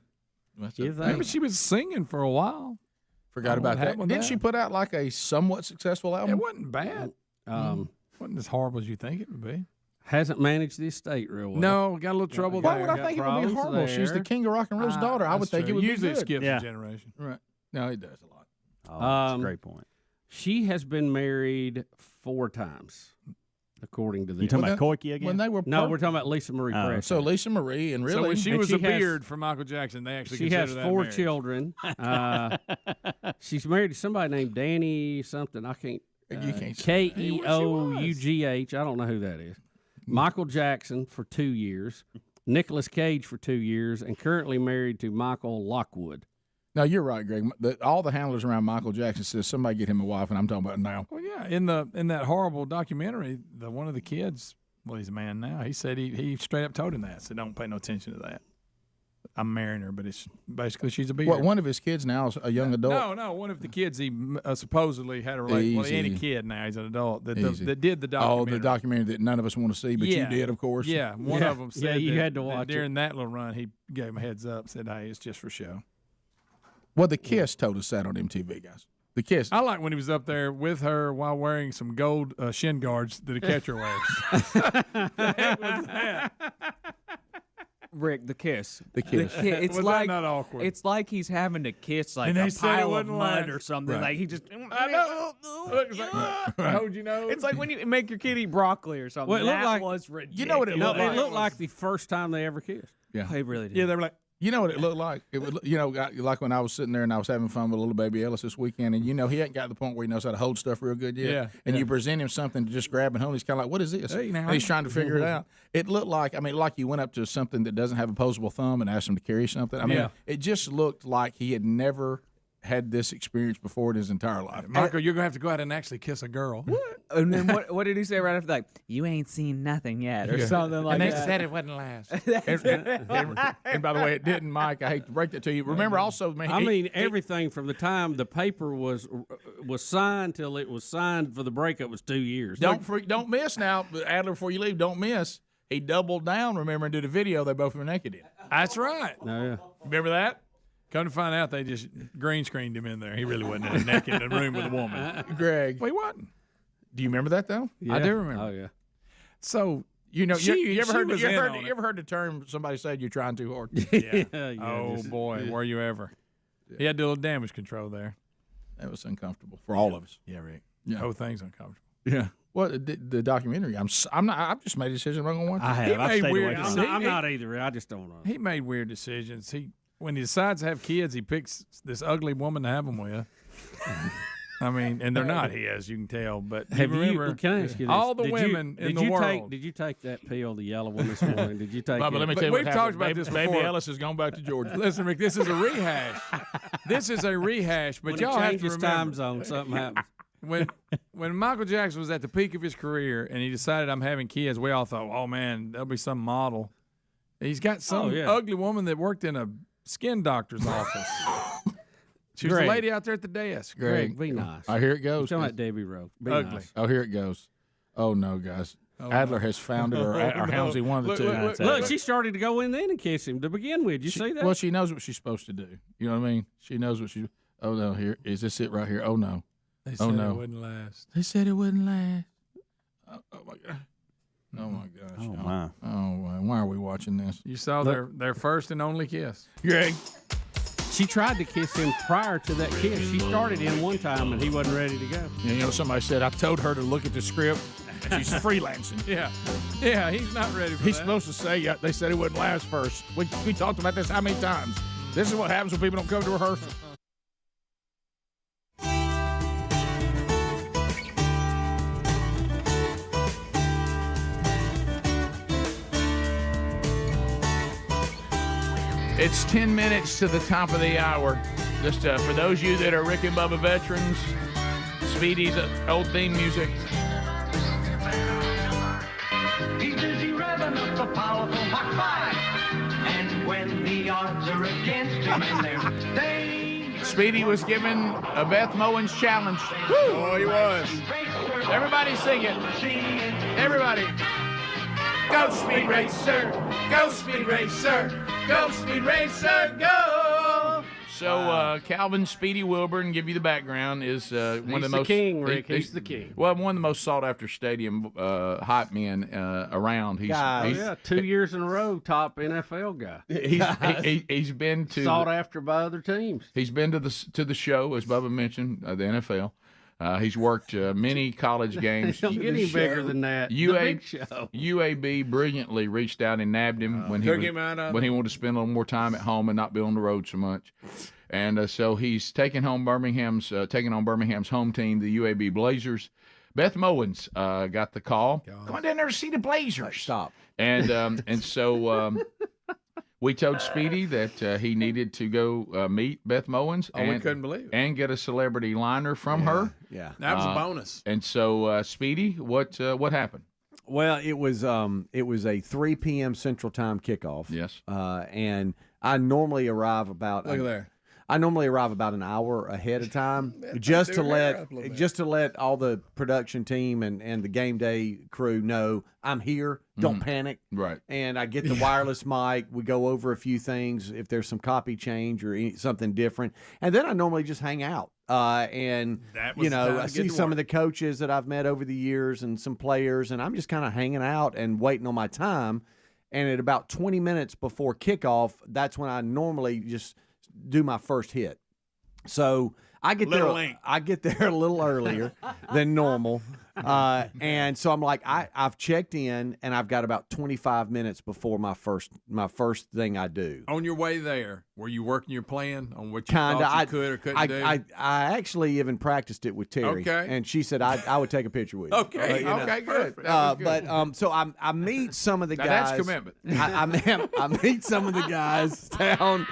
you think? Maybe she was singing for a while. Forgot about that. Didn't she put out like a somewhat successful album? It wasn't bad. Wasn't as horrible as you think it would be. Hasn't managed the estate real well. No, got a little trouble Why there. would I think it would be horrible? She's the king of rock and roll's daughter. I would think it would Usually be good. it skips a generation. Right. No, it does a lot. Oh, that's a great point. She has been married 4 times, according to this. You talking about Koike again? When they were No, we're talking about Lisa Marie Presley. So Lisa Marie and really, So when she And was she a has- beard for Michael Jackson, they actually She has consider that 4 marriage. children. She's married to somebody named Danny something. I can't. You can't Keough. I don't know who that is. Michael Jackson for 2 years. Nicolas Cage for 2 years, and currently married to Michael Lockwood. No, you're right, Greg. All the handlers around Michael Jackson says somebody get him a wife, and I'm talking about now. Well, yeah, in that horrible documentary, one of the kids, well, he's a man now. He said he straight up told him that. So don't pay no attention to that. I'm marrying her, but it's basically she's a beard. What, one of his kids now is a young adult? No, one of the kids he supposedly had a relationship. Well, he ain't a kid now; he's an adult that did the documentary. Oh, the documentary that none of us want to see, but you did, of course. Yeah, one of them said you that, had to watch that during that little run. He gave him a heads up, said, "Hey, it's just for show." Well, the Kiss told us that on MTV, guys. The Kiss. I like when he was up there with her while wearing some gold shin guards that a catcher wears. The heck was that? Rick, the kiss. The kiss. It's Was like that not awkward? It's like he's having to kiss like And they a said it pile of wouldn't mud last. or something. Right. Like he just. I know. Look, it's like, how'd you know? It's like when you make your kid eat broccoli or something. Well, it looked that like- was ridiculous. You know what it No, looked it like? looked like the first time they ever kissed. Yeah. He really did. Yeah, they were like, You know what it looked like? It would, like when I was sitting there and I was having fun with little baby Ellis this weekend, and he hadn't got to the point where he knows how to hold stuff real good yet. Yeah, and yeah. you present him something to just grab and hold, he's kind of like, "What is this?" Hey, now. And he's trying to figure it out. It looked like, like you went up to something that doesn't have opposable thumb and asked him to carry something. Yeah. It just looked like he had never had this experience before in his entire life. Michael, you're gonna have to go out and actually kiss a girl. And then what did he say right after that? You ain't seen nothing yet, or something like And they that. said it wouldn't last. And by the way, it didn't, Mike. I hate to break that to you. Remember also, man. Everything from the time the paper was signed till it was signed for the breakup was 2 years. Don't miss now, Adler. Before you leave, don't miss. He doubled down. Remember, and did a video they both were naked in. That's right. No, yeah. Remember that? Come to find out, they just green screened him in there. He really wasn't naked in a room with a woman. Greg, Well, he wasn't. do you remember that though? I do remember. Oh yeah. So You ever heard it. the term somebody said you're trying too hard? Yeah. Yeah, Oh just- boy, were you ever? He had to do a little damage control there. That was uncomfortable for all of us. Yeah, Rick. Yeah. The whole thing's uncomfortable. Yeah. Well, the documentary. I've just made a decision. I'm not going to watch it. I have. He I've made stayed weird away I'm from not, it. I'm not either. I just don't know. He made weird decisions. When he decides to have kids, he picks this ugly woman to have them with. I mean, and they're not his, you can tell. But Have you remember, can I ask you this? all the Did women you, in did the you world. Did you take that pill, the yellow one this morning? Did you take Bubba, it? let me tell you We've what talked happened. about this Baby before. Ellis has gone back to Georgia. Listen, Rick, this is a rehash. This is a rehash, but when y'all he have to changes remember. time zone, something happens. When Michael Jackson was at the peak of his career and he decided I'm having kids, we all thought, oh man, there'll be some model. He's got some ugly woman that worked in a skin doctor's office. She was Greg. the lady out there at the desk. Greg, be nice. Oh, here it goes. You're talking about Debbie Rowe. Be Ugly. nice. Oh, here it goes. Oh no, guys. Adler has found it, or Helmsy, one of the two. Look, she started to go in there and kiss him to begin with. You see that? Well, she knows what she's supposed to do. You know what I mean? She knows what she. Oh no, here is this it right here? Oh no. They said Oh no. it wouldn't last. They said it wouldn't last. Oh my god. Oh my gosh. Oh my. Oh, why are we watching this? You saw their first and only kiss. Greg. She tried to kiss him prior to that kiss. She started in one time and he wasn't ready to go. You know, somebody said I told her to look at the script. And she's freelancing. Yeah, he's not ready for He's that. supposed to say they said it wouldn't last first. We talked about this how many times? This is what happens when people don't come to rehearsal. It's 10 minutes to the top of the hour. Just for those of you that are Rick and Bubba veterans, Speedy's old theme music. He's busy revving up the powerful Mach 5. And when the odds are against him and they're staying, Speedy was given a Beth Mowins challenge. Woo! Oh, he was. Everybody sing it. Everybody. Go Speed Racer. Go Speed Racer. Go Speed Racer. Go. So Calvin Speedy Wilburn, give you the background, is one of the He's the most king, Rick. He's the king. Well, one of the most sought after stadium hype men around. He's 2 years in a row, top NFL guy. He's been to sought after by other teams. He's been to the show, as Bubba mentioned, the NFL. He's worked many college games. Don't get any bigger than that. The big show. UAB brilliantly reached out and nabbed him when he wanted to spend a little more time at home and not be on the road so much. And so he's taking on Birmingham's home team, the UAB Blazers. Beth Mowins got the call. Going down there to see the Blazers. Stop. And so we told Speedy that he needed to go meet Beth Mowins. We couldn't believe it. And get a celebrity liner from her. Yeah, that was a bonus. And so, Speedy, what happened? Well, it was a 3 p.m. Central Time kickoff. Yes. And I normally arrive about I normally arrive about an hour ahead of time just to let all the production team and the game day crew know I'm here. Don't panic. Right. And I get the wireless mic. We go over a few things if there's some copy change or something different. And then I normally just hang out. And I see some of the coaches that I've met over the years and some players, and I'm just kind of hanging out and waiting on my time. And at about 20 minutes before kickoff, that's when I normally just do my first hit. So I get there a little earlier than normal. And so I'm like, I've checked in and I've got about 25 minutes before my first thing I do. On your way there, were you working your plan on what you thought you could or couldn't do? I actually even practiced it with Terry. Okay. And she said I would take a picture with you. Okay. Okay, good. So I meet some of the guys. That's commitment. I meet some of the guys down.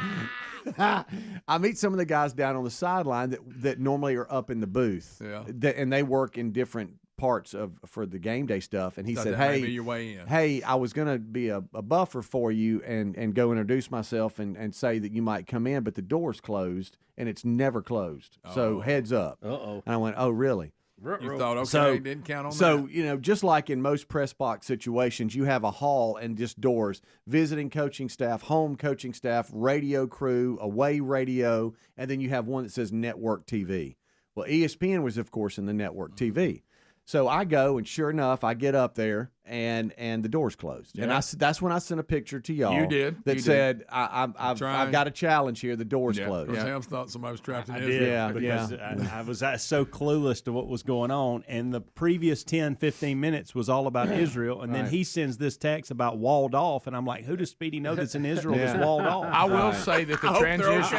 I meet some of the guys down on the sideline that normally are up in the booth. Yeah. And they work in different parts for the game day stuff. And he said, hey, I was going to be a buffer for you and go introduce myself and say that you might come in, but the door's closed and it's never closed. So heads up. Uh-oh. And I went, oh, really? You thought, didn't count on that. So, just like in most press box situations, you have a hall and just doors, visiting coaching staff, home coaching staff, radio crew, away radio, and then you have one that says network TV. Well, ESPN was, of course, in the network TV. So I go, and sure enough, I get up there, and the door's closed. Yeah. And that's when I sent a picture to y'all. You did. That said, I've got a challenge here. The door's closed. Because Helms thought somebody was trapped in I Israel. did, because I was so clueless to what was going on. And the previous 10, 15 minutes was all about Israel. And then he sends this text about walled off. And I'm like, who does Speedy know that's in Israel that's walled off? I will say that the transition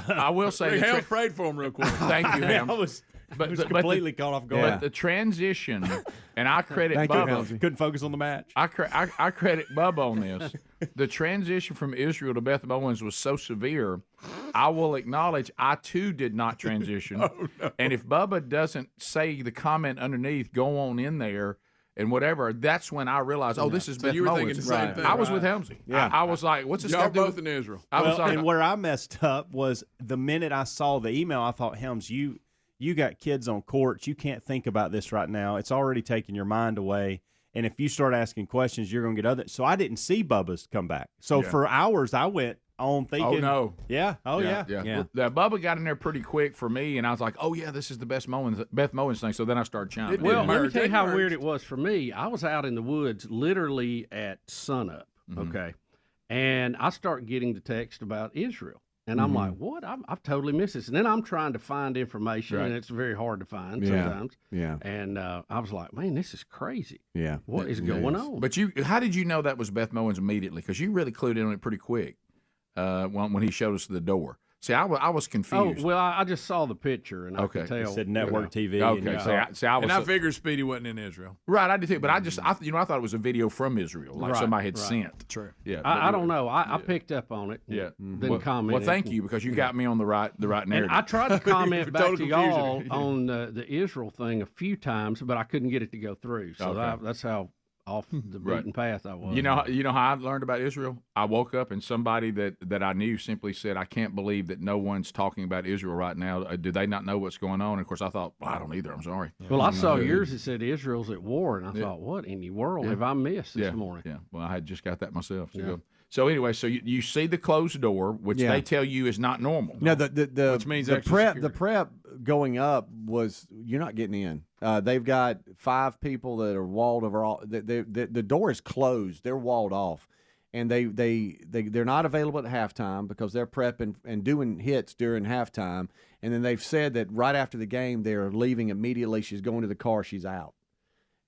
I will say Helms prayed for him real quick. Thank you, Helms. I was completely caught off guard. But the transition, and I credit Bubba. Couldn't focus on the match. I credit Bubba on this. The transition from Israel to Beth Mowins was so severe, I will acknowledge I, too, did not transition. No. And if Bubba doesn't say the comment underneath, go on in there, and whatever, that's when I realized, this is Beth you were Mowins. thinking the same thing. I was with Helmsy. Yeah. I was like, what's this Y'all got to do both with in Israel. And where I messed up was the minute I saw the email, I thought, Helms, you got kids on courts. You can't think about this right now. It's already taking your mind away. And if you start asking questions, you're going to get other. So I didn't see Bubba's come back. So for hours, I went on thinking. Oh, no. Yeah. Oh, yeah. Bubba got in there pretty quick for me, and I was like, oh, yeah, this is the Beth Mowins thing. So then I started chiming in. Well, let me tell you how weird it was for me. I was out in the woods literally at sunup, okay? And I start getting the text about Israel. And I'm like, what? I've totally missed this. And then I'm trying to find information, and it's very hard to find sometimes. Yeah. And I was like, man, this is crazy. Yeah. What is going on? But how did you know that was Beth Mowins immediately? Because you really clued in on it pretty quick when he showed us the door. See, I was confused. Oh, well, I just saw the picture, and I could tell. It said network TV. Okay, I figured Speedy wasn't in Israel. Right, I did too. But I thought it was a video from Israel, like somebody had sent. True. Yeah. I don't know. I picked up on it. Yeah. Didn't comment. Well, thank you, because you got me on the right narrative. And I tried to comment back to y'all on the Israel thing a few times, but I couldn't get it to go through. So that's how off the beaten path I was. You know how I learned about Israel? I woke up and somebody that I knew simply said, I can't believe that no one's talking about Israel right now. Do they not know what's going on? And of course I thought, I don't either. I'm sorry. Well, I saw yours that said Israel's at war, and I thought, what in the world have I missed this morning? Yeah. Well, I had just got that myself. So anyway, so you see the closed door, which they tell you is not normal. No, which means the extra prep. security. The prep going up was you're not getting in. They've got 5 people that are walled over. All the door is closed. They're walled off, and they're not available at halftime because they're prepping and doing hits during halftime. And then they've said that right after the game they're leaving immediately. She's going to the car. She's out.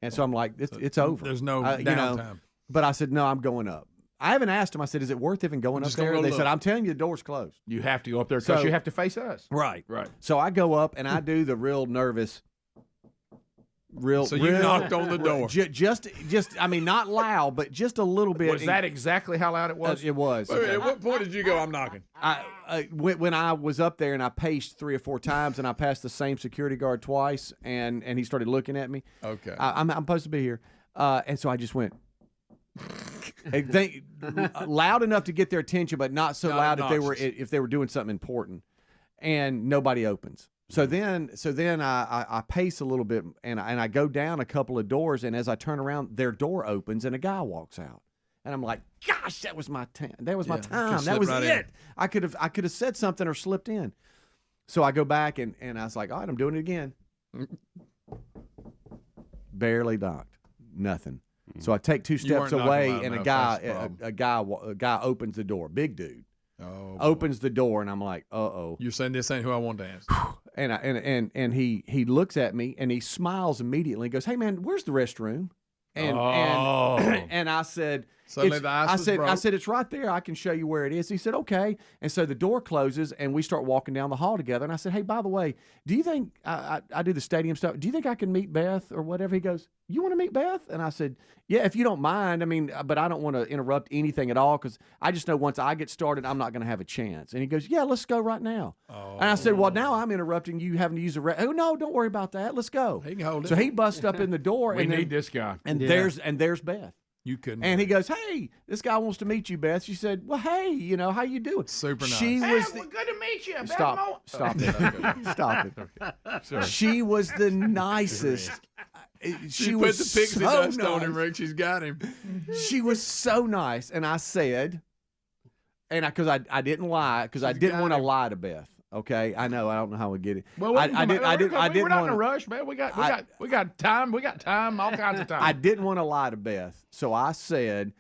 And so I'm like, it's over. There's no downtime. But I said, no, I'm going up. I haven't asked them. I said, is it worth even going up there? They said, I'm telling you, the door's closed. You have to go up there because you have to face us. Right. Right. So I go up and I do the real nervous. So you knocked on the door. Just, I mean, not loud, but just a little bit. Was that exactly how loud it was? It was. Wait, at what point did you go, I'm knocking? When I was up there and I paced 3 or 4 times and I passed the same security guard twice and he started looking at me. Okay. I'm supposed to be here. And so I just went. Loud enough to get their attention, but not so loud if they were doing something important, and nobody opens. So then I pace a little bit and I go down a couple of doors, and as I turn around, their door opens and a guy walks out, and I'm like, gosh, that was my time. That was my time. That was it. I could have said something or slipped in. So I go back and I was like, all right, I'm doing it again. Barely knocked, nothing. So I take 2 steps away, and a guy opens the door. Big dude opens the door, and I'm like, uh-oh. You're saying this ain't who I want to ask. And he looks at me and he smiles immediately. He goes, "Hey man, where's the restroom?" And I said, Suddenly the ice was broke. I said, it's right there. I can show you where it is. He said, okay. And so the door closes and we start walking down the hall together. And I said, hey, by the way, do you think I do the stadium stuff? Do you think I can meet Beth or whatever? He goes, you want to meet Beth? And I said, yeah, if you don't mind. I mean, but I don't want to interrupt anything at all because I just know once I get started, I'm not going to have a chance. And he goes, yeah, let's go right now. And I said, well, now I'm interrupting you having to use a oh, no, don't worry about that. Let's go. He can hold it. So he busts up in the door. We need this guy. And there's Beth. You couldn't. And he goes, hey, this guy wants to meet you, Beth. She said, well, hey, how you doing? Super nice. She was good to meet you. Stop it. Stop it. Sorry. She was the nicest. She put the pixie dust on him, Rick. She's got him. She was so nice. And I said, because I didn't lie, because I didn't want to lie to Beth. Okay, I know. I don't know how we get it. Well, we're not in a rush, man. We got time. We got time. All kinds of time. I didn't want to lie to Beth, so I said,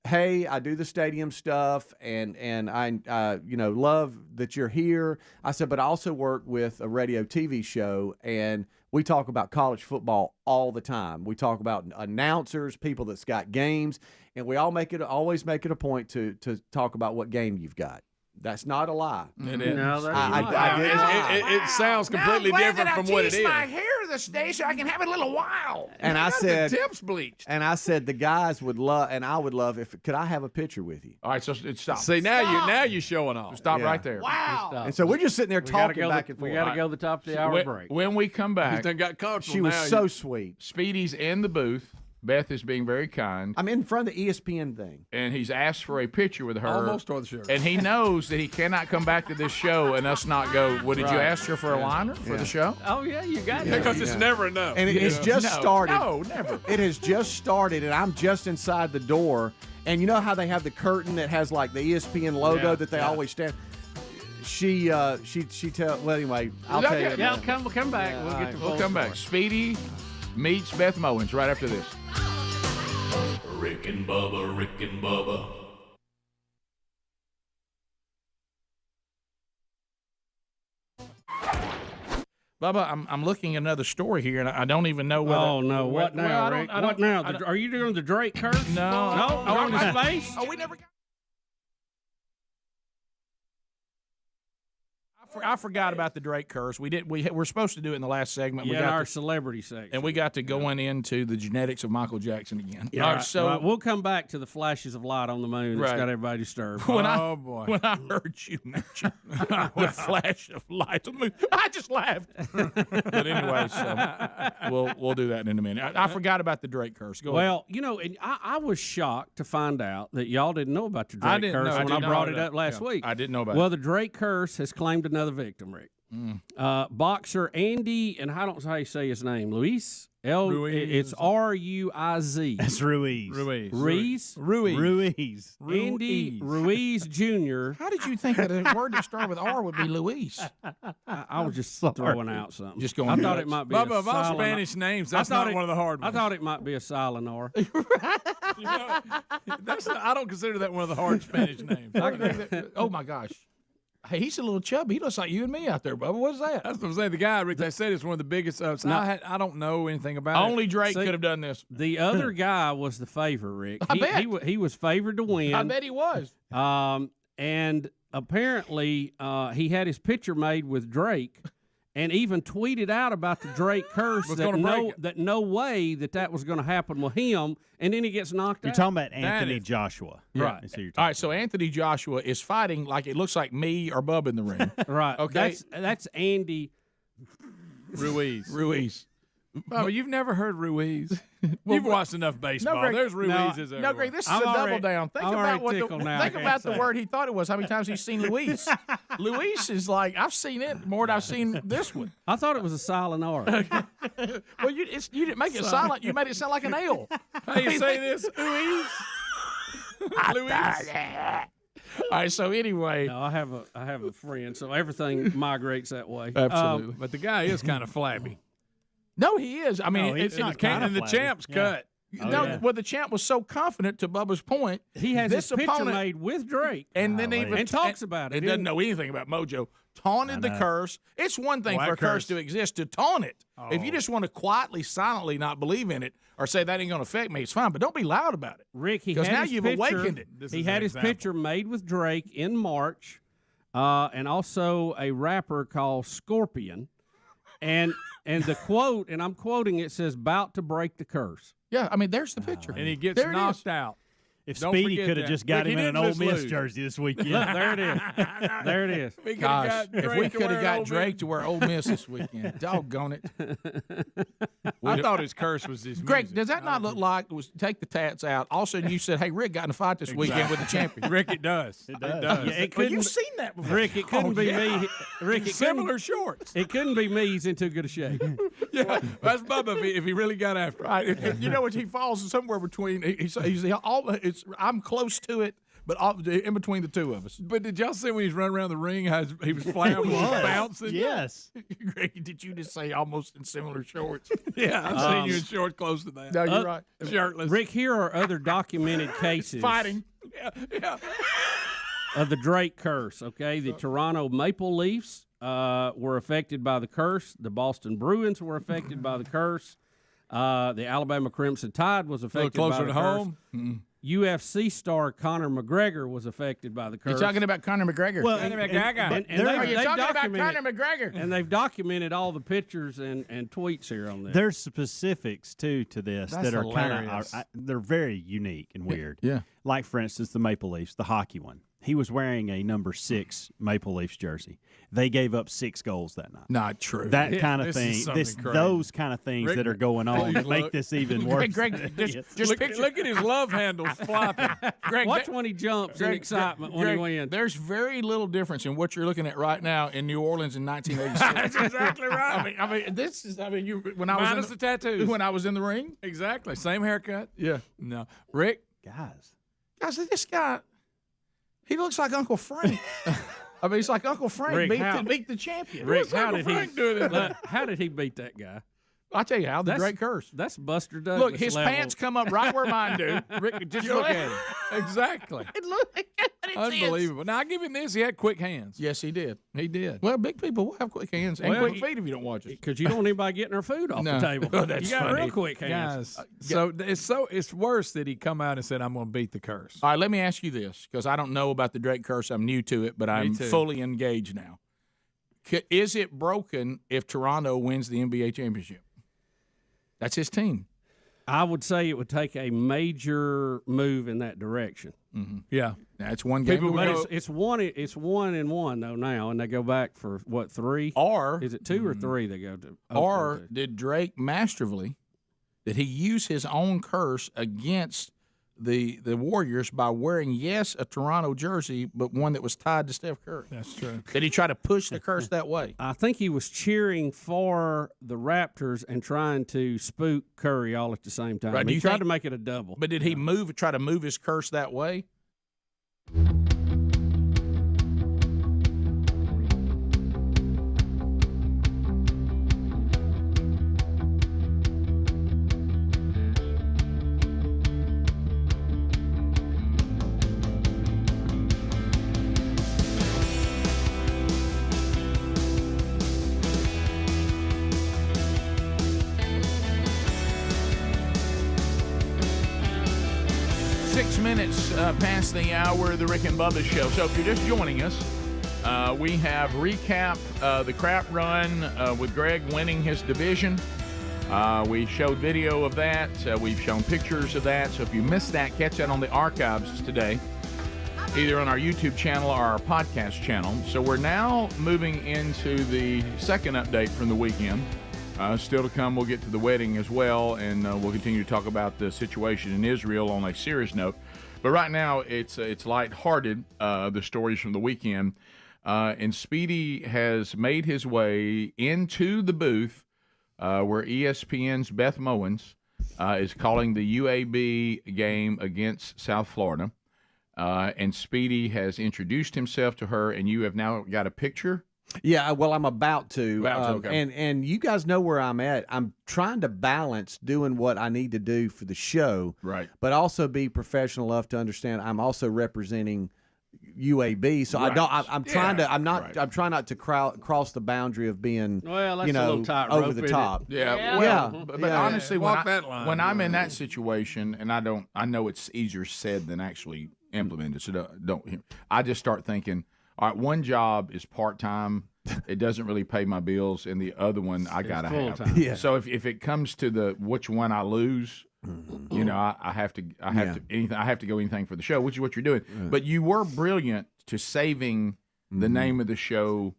"Hey, I do the stadium stuff, and I love that you're here." I said, "But I also work with a radio TV show, and we talk about college football all the time. We talk about announcers, people that's got games, and we always make it a point to talk about what game you've got." That's not a lie. It is. No, that's not. It sounds completely different from what it is. My hair this day so I can have it a little while. And I said, the tips bleached. And I said, the guys would love, and I would love could I have a picture with you? All right, so stop. See, now you're showing off. Stop right there. Wow. And so we're just sitting there talking back and forth. We got to go to the top of the hour break. When we come back, got comfortable. She was so sweet. Speedy's in the booth. Beth is being very kind. I'm in front of the ESPN thing. And he's asked for a picture with her. Almost tore the shirt. And he knows that he cannot come back to this show and us not go, well, did you ask her for a liner for the show? Oh, yeah, you got it. Because it's never enough. And it's just started. No, never. It has just started, and I'm just inside the door. And you know how they have the curtain that has, like, the ESPN logo that they always stand? She well, anyway, I'll tell you. Yeah, we'll come back. Yeah, We'll come back. Speedy meets Beth Mowins right after this. Rick and Bubba, Rick and Bubba. Bubba, I'm looking at another story here, and I don't even know whether. Oh no! What now, Rick? What now? Are you doing the Drake curse? No. On his face? Oh, we never got. I forgot about the Drake curse. We're supposed to do it in the last segment. Yeah, we got our celebrity section. And we got to going into the genetics of Michael Jackson again. Yeah, all right, so we'll come back to the flashes of light on the moon that's got everybody disturbed. When I heard you mention the flash of light on the moon, I just laughed. But anyway, so we'll do that in a minute. I forgot about the Drake curse. Go ahead. And I was shocked to find out that y'all didn't know about the Drake curse when I brought it up last week. I didn't know about it. Well, the Drake curse has claimed another victim, Rick. Boxer Andy, and I don't know how you say his name, Luis. Ruiz. It's R-U-I-Z. That's Ruiz. Ruiz. Andy Ruiz Jr. How did you think that a word that started with R would be Luis? I was just throwing out something. Just going. I thought it might be Bubba, a of all silent Spanish names, that's not one of the hard ones. I thought it might be a silent R. I don't consider that one of the hard Spanish names. Oh my gosh. Hey, he's a little chubby. He looks like you and me out there, Bubba. What's that? That's what I'm saying. The guy, Rick, they said it's one of the biggest. I don't know anything about it. Only Drake could have done this. The other guy was the favorite, Rick. I bet. He was favored to win. I bet he was. And apparently he had his picture made with Drake and even tweeted out about the Drake curse that no way that was going to happen with him, and then he gets knocked out. You're talking about Anthony Joshua. Right. All right, so Anthony Joshua is fighting like it looks like me or Bubba in the ring. Right. Okay. That's Andy Ruiz. Oh, you've never heard Ruiz? You've watched enough baseball. Greg, There's Ruizes everywhere. No, Greg, this is a double down. Think about the word he thought it was. How many times he's seen Luis? Luis is like, I've seen it more than I've seen this one. I thought it was a silent R. Well, you didn't make it silent. You made it sound like an L. How you say this? Luis? Luis? All right, so anyway. No, I have a friend, so everything migrates that way. Absolutely. But the guy is kind of flabby. No, he is. I mean, it's not kind of the champ's cut. Well, the champ was so confident, to Bubba's point. He has this his picture opponent made with Drake. And then even talks about it. He doesn't know anything about Mojo. Taunted the curse. It's one thing for a curse to exist, to taunt it. If you just want to quietly, silently not believe in it or say that ain't going to affect me, it's fine. But don't be loud about it. Rick, because now you've awakened it. He had his picture made with Drake in March, and also a rapper called Scorpion. And the quote, and I'm quoting it, says, "About to break the curse." Yeah, I mean, there's the picture. And he gets knocked out. If Speedy could have just got him in an Ole Miss jersey this weekend. There it is. There it is. Gosh, if we could have got Drake to wear Ole Miss this weekend, doggone it. I thought his curse was his Greg, music. does that not look like take the tats out? All of a sudden you said, hey, Rick got in a fight this weekend with the champion. Rick, it does. It does. Yeah, Well, you've seen that before. Rick, it couldn't be me. Rick, it Similar shorts. It couldn't be me. He's in too good a shape. Yeah, that's Bubba if he really got after it. Right. You know what? He falls somewhere between. I'm close to it, but in between the two of us. But did y'all see when he was running around the ring, how he was flying, he was bouncing? Yes. Greg, did you just say almost in similar shorts? Yeah, I've seen you in shorts close to that. No, you're right. Shirtless. Rick, here are other documented cases. Fighting. Yeah. Of the Drake curse, okay? The Toronto Maple Leafs were affected by the curse. The Boston Bruins were affected by the curse. The Alabama Crimson Tide was affected by the curse. A little closer to home. Mm-hmm. UFC star Conor McGregor was affected by the curse. You're talking about Conor McGregor? Well, you're talking about Conor McGregor? And they've documented all the pictures and tweets here on this. There's specifics, too, to this That's that are hilarious. kind of, they're very unique and weird. Yeah. Like, for instance, the Maple Leafs, the hockey one. He was wearing a number 6 Maple Leafs jersey. They gave up 6 goals that night. Not true. That kind of thing. Those kind of things Rick, that are going on that make this even worse. Greg, just look at his love handles flopping. Greg, watch when he jumps in excitement when he wins. There's very little difference in what you're looking at right now in New Orleans in 1986. That's exactly right. I mean, this is. I mean, when I was Minus the tattoos. When I was in the ring. Exactly. Same haircut. Yeah. No. Rick. Guys, this guy. He looks like Uncle Frank. I mean, he's like Uncle Frank Rick, beat the champion. Rick, how did he beat that guy? I'll tell you how. The Drake curse. That's Buster Douglas. Look, his level. pants come up right where mine do. Rick, just look at him. Exactly. Unbelievable. Now, I give him this. He had quick hands. Yes, he did. He did. Well, big people will have quick hands and quick feet if you don't watch it. Because you don't want anybody getting their food off the table. Oh, that's you got funny. real quick hands. Guys, it's worse that he come out and said, I'm going to beat the curse. All right, let me ask you this, because I don't know about the Drake curse. I'm new to it, but I'm fully engaged now. Is it broken if Toronto wins the NBA championship? That's his team. I would say it would take a major move in that direction. Mm-hmm. Yeah, that's one game. But it's 1-1 though now, and they go back for what, 3? Or is it 2 or 3 they go to? Or did Drake masterfully, did he use his own curse against the Warriors by wearing, yes, a Toronto jersey, but one that was tied to Steph Curry. That's true. Did he try to push the curse that way? I think he was cheering for the Raptors and trying to spook Curry all at the same time. Right, do He you tried think- to make it a double. But did he try to move his curse that way? Minutes past the hour of the Rick and Bubba Show. So if you're just joining us, we have recapped the crap run with Greg winning his division. We showed video of that. We've shown pictures of that. So if you missed that, catch that on the archives today, either on our YouTube channel or our podcast channel. So we're now moving into the second update from the weekend. Still to come, we'll get to the wedding as well, and we'll continue to talk about the situation in Israel on a serious note. But right now, it's lighthearted, the stories from the weekend. And Speedy has made his way into the booth where ESPN's Beth Mowins is calling the UAB game against South Florida. And Speedy has introduced himself to her, and you have now got a picture. Yeah, well, I'm about to. Okay. And you guys know where I'm at. I'm trying to balance doing what I need to do for the show, right? But also be professional enough to understand I'm also representing UAB. So Right. I don't. I'm trying to. I'm not. Right. I'm trying not to cross the boundary of being, Well, that's you a know, little tightrope, over the isn't top. it? Yeah, well, but honestly, when I'm in that situation, and I know it's easier said than actually implemented. So don't. I just start thinking, all right, one job is part time. It doesn't really pay my bills, and the other one I gotta have. full-time. Yeah. So if it comes to the which one I lose, you know, I have to go anything for the show, which is what you're doing. But you were brilliant to saving the name of the show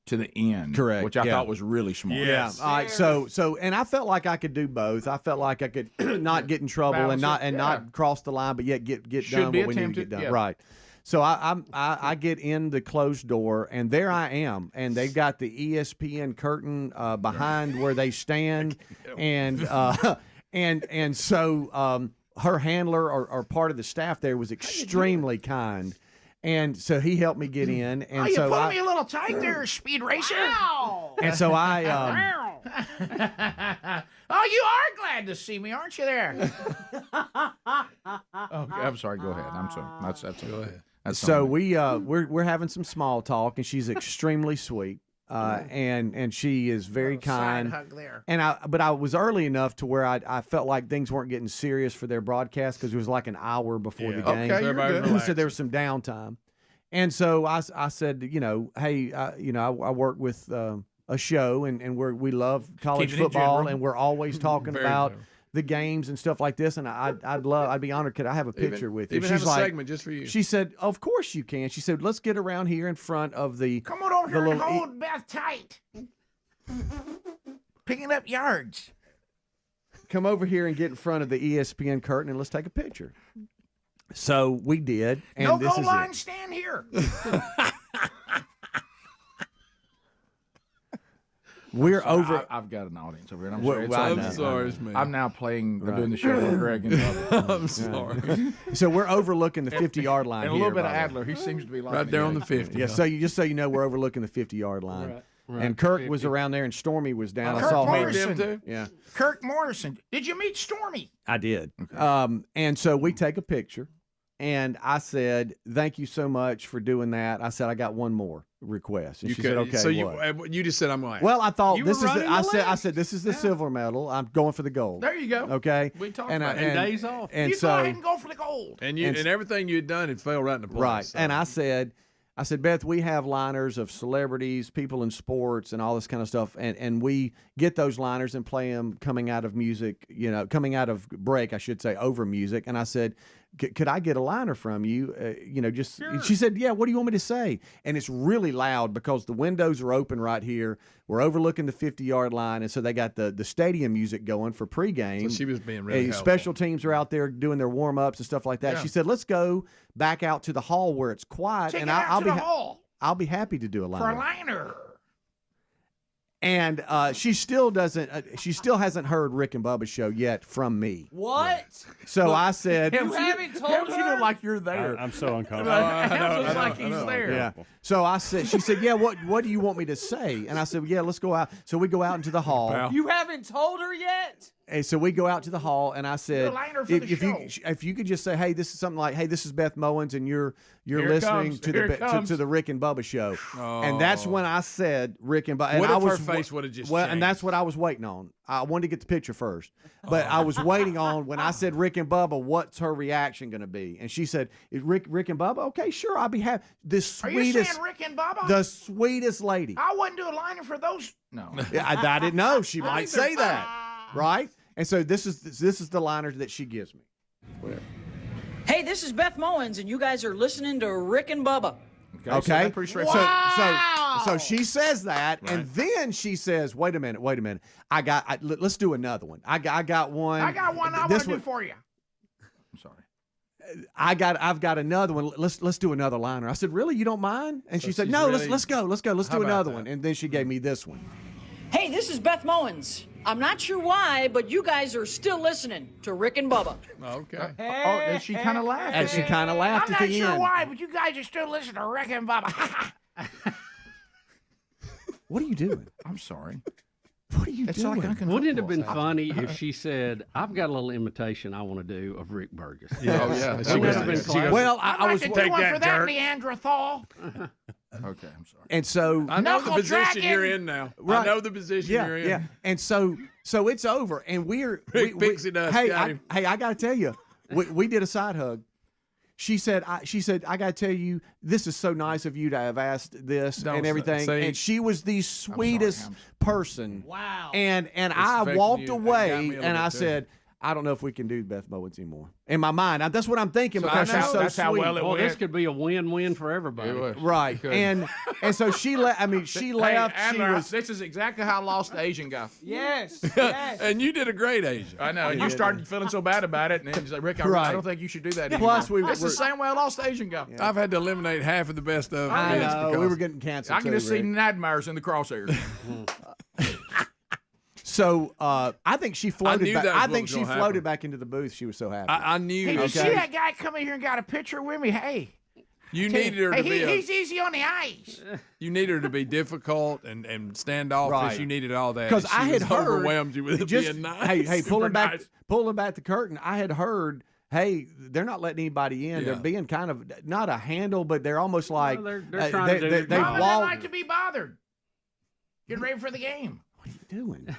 to the end, Correct. Which I Yeah. thought was really smart. Yeah. All right. So, and I felt like I could do both. I felt like I could not get in trouble and not cross the line, but yet get Should done be what we need to attempted, get done. yeah. Right. So I get in the closed door, and there I am, and they've got the ESPN curtain behind where they stand, and so her handler or part of the staff there was extremely kind. And so he helped me get in, and you so pulling me a little tight there, Speed Racer. and so I Oh, you are glad to see me, aren't you there? Okay, I'm sorry. Go ahead. I'm sorry. That's go ahead. That's so we're having some small talk, and she's extremely sweet, and she is very kind. Side hug there. And I was early enough to where I felt like things weren't getting serious for their broadcast because it was like an hour before the game. Okay, you're good. So there was some downtime, and so I said, you know, hey, I work with a show, and we love college Keeping it football, general. and we're always talking Very about general. the games and stuff like this, and I'd be honored. Could I have a picture with you? Even She's have a like, segment just for you. She said, "Of course you can." She said, "Let's get around here in front of the Come on over the here and little hold Beth tight. Picking up yards. come over here and get in front of the ESPN curtain and let's take a picture." So we did, and No this goal is line, it. stand here. We're over. I've got an audience over here. And I'm Well, sorry. well, I I'm know. sorry, it's me. I'm now playing. Right. I'm doing the show with Greg and Bubba. I'm sorry. So we're overlooking the 50-yard line And a little here, bit of by the way. Adler. He seems to be Right there on the 50. Yeah, so just so you know, we're overlooking the 50-yard line. And Kirk was around there, and Stormy was down. I Kirk saw her. Morrison. Them too? Yeah, Kirk Morrison. Did you meet Stormy? I did. And so we take a picture, and I said, "Thank you so much for doing that." I said, "I got one more request," and she said, "Okay." So what? you just said I'm like. Well, I thought You this were is. running I the said, "This is the silver medal. I'm going for the gold." There you go. Okay. We talked and about I, it. and days off. And You so go ahead and go for the gold. and and- everything you had done had fell right into place. right. so. And I said, Beth, we have liners of celebrities, people in sports, and all this kind of stuff, and we get those liners and play them coming out of music, coming out of break, I should say, over music. And I said, could I get a liner from you? Just she said, yeah. What do you want me to say? And it's really loud because the windows are open right here. We're overlooking the 50-yard line, and so they got the stadium music going for pregame. So she was being really helpful. Special teams are out there doing their warm ups and stuff like that. Yeah. She said, let's go back out to the hall where it's quiet, Take and it out to the hall I'll be happy to do a liner. for a liner. And she still doesn't. She still hasn't heard Rick and Bubba's show yet from me. What? So I said, You haven't told You her? look like you're there. I'm so uncomfortable. Helms looks like he's there. yeah. So I said, she said, yeah. What do you want me to say? And I said, yeah, let's go out. So we go out into the hall. You haven't told her yet? And so we go out to the hall, and I said, You're a liner for the if you could just say, hey, this is something like, hey, this is Beth Mowins, and you're Here it listening comes. to Here it comes. the Rick and Bubba show, and that's when I said Rick and Bubba. And What I if was, her face would have just well, changed? and that's what I was waiting on. I wanted to get the picture first, but I was waiting on when I said Rick and Bubba, what's her reaction going to be? And she said, Rick and Bubba? Okay, sure, I'll be happy. Are you saying Rick and Bubba? The sweetest lady. I wouldn't do a liner for those. No. Yeah, I didn't know. She might say that, right? And so this is the liner that she gives me. Hey, this is Beth Mowins, and you guys are listening to Rick and Bubba. Okay. pretty straightforward. So she says that, and then she says, "Wait a minute. Let's do another one. I got one. I got one I want to do for you. I'm sorry. I've got another one. Let's do another liner." I said, "Really? You don't mind?" And she said, "No. really- Let's go. Let's do about another that? one." And then she gave me this one. Hey, this is Beth Mowins. I'm not sure why, but you guys are still listening to Rick and Bubba. Okay. And she kind of laughed. And she kind of laughed I'm at not the sure end. why, but you guys are still listening to Rick and Bubba. What are you doing? I'm sorry. What are you doing? Wouldn't it have been funny if she said, "I've got a little imitation I want to do of Rick Burgess"? Oh, yeah. That would have been classic. Well, I'd I like was to do Take one that, for that, jerk. Neanderthal. Okay, I'm sorry. and so I know the Knuckle position dragging. you're in now. Right. I know the position yeah, you're in. yeah. And so it's over, and we Pixie dust Hey, got him. I got to tell you, we did a side hug. She said, I got to tell you, this is so nice of you to have asked this Don't and everything. say- And she was the sweetest Helms. person. Wow. And I affecting walked you. It got away, me a little and I bit, too. said, I don't know if we can do Beth Mowins anymore. In my mind, that's what I'm thinking So because I know. she's so That's sweet. how well it Well, this went. could be a win-win for everybody. It was. Right. Good. And so she left. I mean, she left. Hey, She Adler, was. this is exactly how I lost the Asian guy. Yes. Yes. And you did a great Asian. I know. And you started feeling so bad about it, and then she's like, Rick, I Right. don't think you should do that Plus, anymore. we That's the were- same way I lost the Asian guy. I've had to eliminate half of the best of I just know. We because- were getting canceled. I can too, just see Rick. Nadmires in the crosshairs. So I think she floated knew back. that was I what think was she gonna floated happen. back into the booth. She was so happy. I knew. Hey, you Okay. see that guy come in here and got a picture with me? Hey. You needed her to Hey, be. he's easy on the ice. You needed her to be difficult and standoffish. Right. You needed all that. Because She I had was heard overwhelmed you with it just being nice. hey Super nice. pulling back the curtain. I had heard. Hey, they're not letting anybody in. Yeah. They're being kind of not a handle, but they're almost like they're trying to do their they've job. Mama walled. doesn't like to be bothered. Get ready for the game. What are you doing?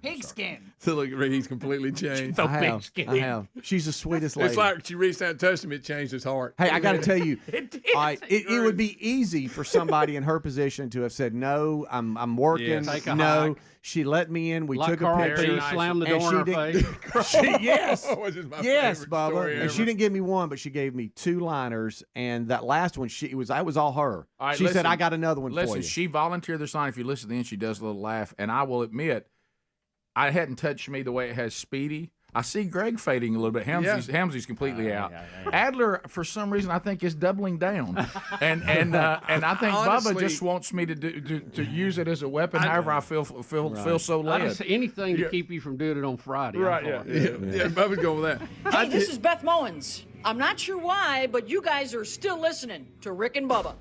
Pigskin. So look at Rick, he's completely changed. I have. She's the sweetest lady. It's like she reached out and touched him. It changed his heart. Hey, I got to tell you, It it would be easy for somebody in her position to have said, "No, I'm working." Yes. Take a No, hike. she let me in. We Like took Carl a P. picture. slammed the and door she in her didn't- face. yes, Which is my yes, favorite Bubba. story And she ever. didn't give me one, but she gave me two liners, and that last one, that was all her. All right, She said, listen. "I got another one Listen, for you." she volunteered this line. If you listen to the end, she does a little laugh. And I will admit, I hadn't touched me the way it has Speedy. I see Greg fading a little bit. Helmsy's completely out. Adler, for some reason, I think is doubling down, and I think Honestly, Bubba just wants me to use it as a weapon. However, I feel so I led. just anything to keep you from doing it on Friday. Right, I'm for yeah. it. Yeah, Bubba's going with that. Hey, this is Beth Mowins. I'm not sure why, but you guys are still listening to Rick and Bubba.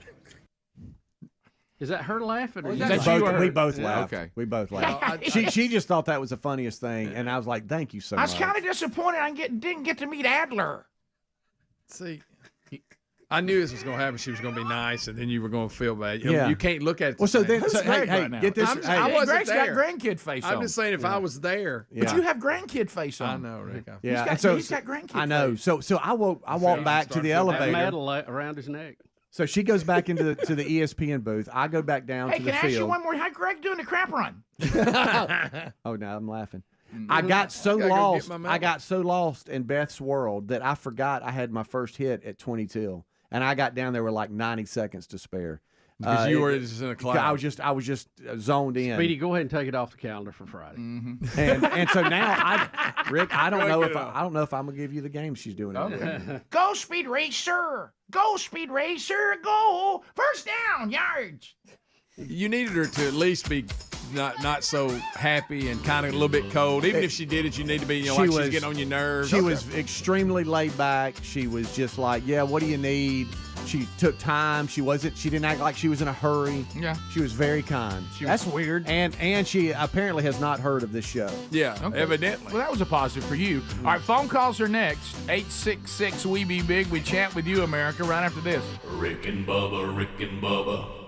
Is that her laughing? Or Is you that laughing? you or her? We both Yeah. laughed. Okay. We both laughed. She just thought that was the funniest thing, and I was like, "Thank you so I much." was kind of disappointed I didn't get to meet Adler. See, I knew this was going to happen. She was going to be nice, and then you were going to feel bad. You know, Yeah. you can't look at it. Well, so the same. then, so, hey, right now? get this. I'm- hey, I wasn't Greg's got there. grandkid face on. I'm just saying, if I was there, Yeah. But you have grandkid face I on. know, Rick. yeah, got- and he's got grandkid I know. face. So I walked back to the That elevator. medal around his neck. So she goes back into the ESPN booth. I go back down Hey, to can the I ask you field. one more? How Greg doing the crap run? Oh, no, I'm laughing. I got so gotta go get lost. my I melon. got so lost in Beth's world that I forgot I had my first hit at 20 till, and I got down there with like 90 seconds to spare. Because you were just in a cloud. I was just zoned in. Speedy, go ahead and take it off the calendar for Friday. And so now, Rick, I don't know if I'm gonna give you the game she's doing. Okay. Go, Speed Racer! Go, Speed Racer! Go! First down, yards! You needed her to at least be not so happy and kind of a little bit cold. Even if she did it, you need to be, she's getting on your nerves. She was extremely laid back. She was just like, yeah, what do you need? She took time. She didn't act like she was in a hurry. Yeah. She was very kind. That's weird. And she apparently has not heard of this show. Yeah, Okay. evidently. Well, that was a positive for you. All right, phone calls are next. 866 We Be Big. We chat with you, America, right after this. Rick and Bubba, Rick and Bubba.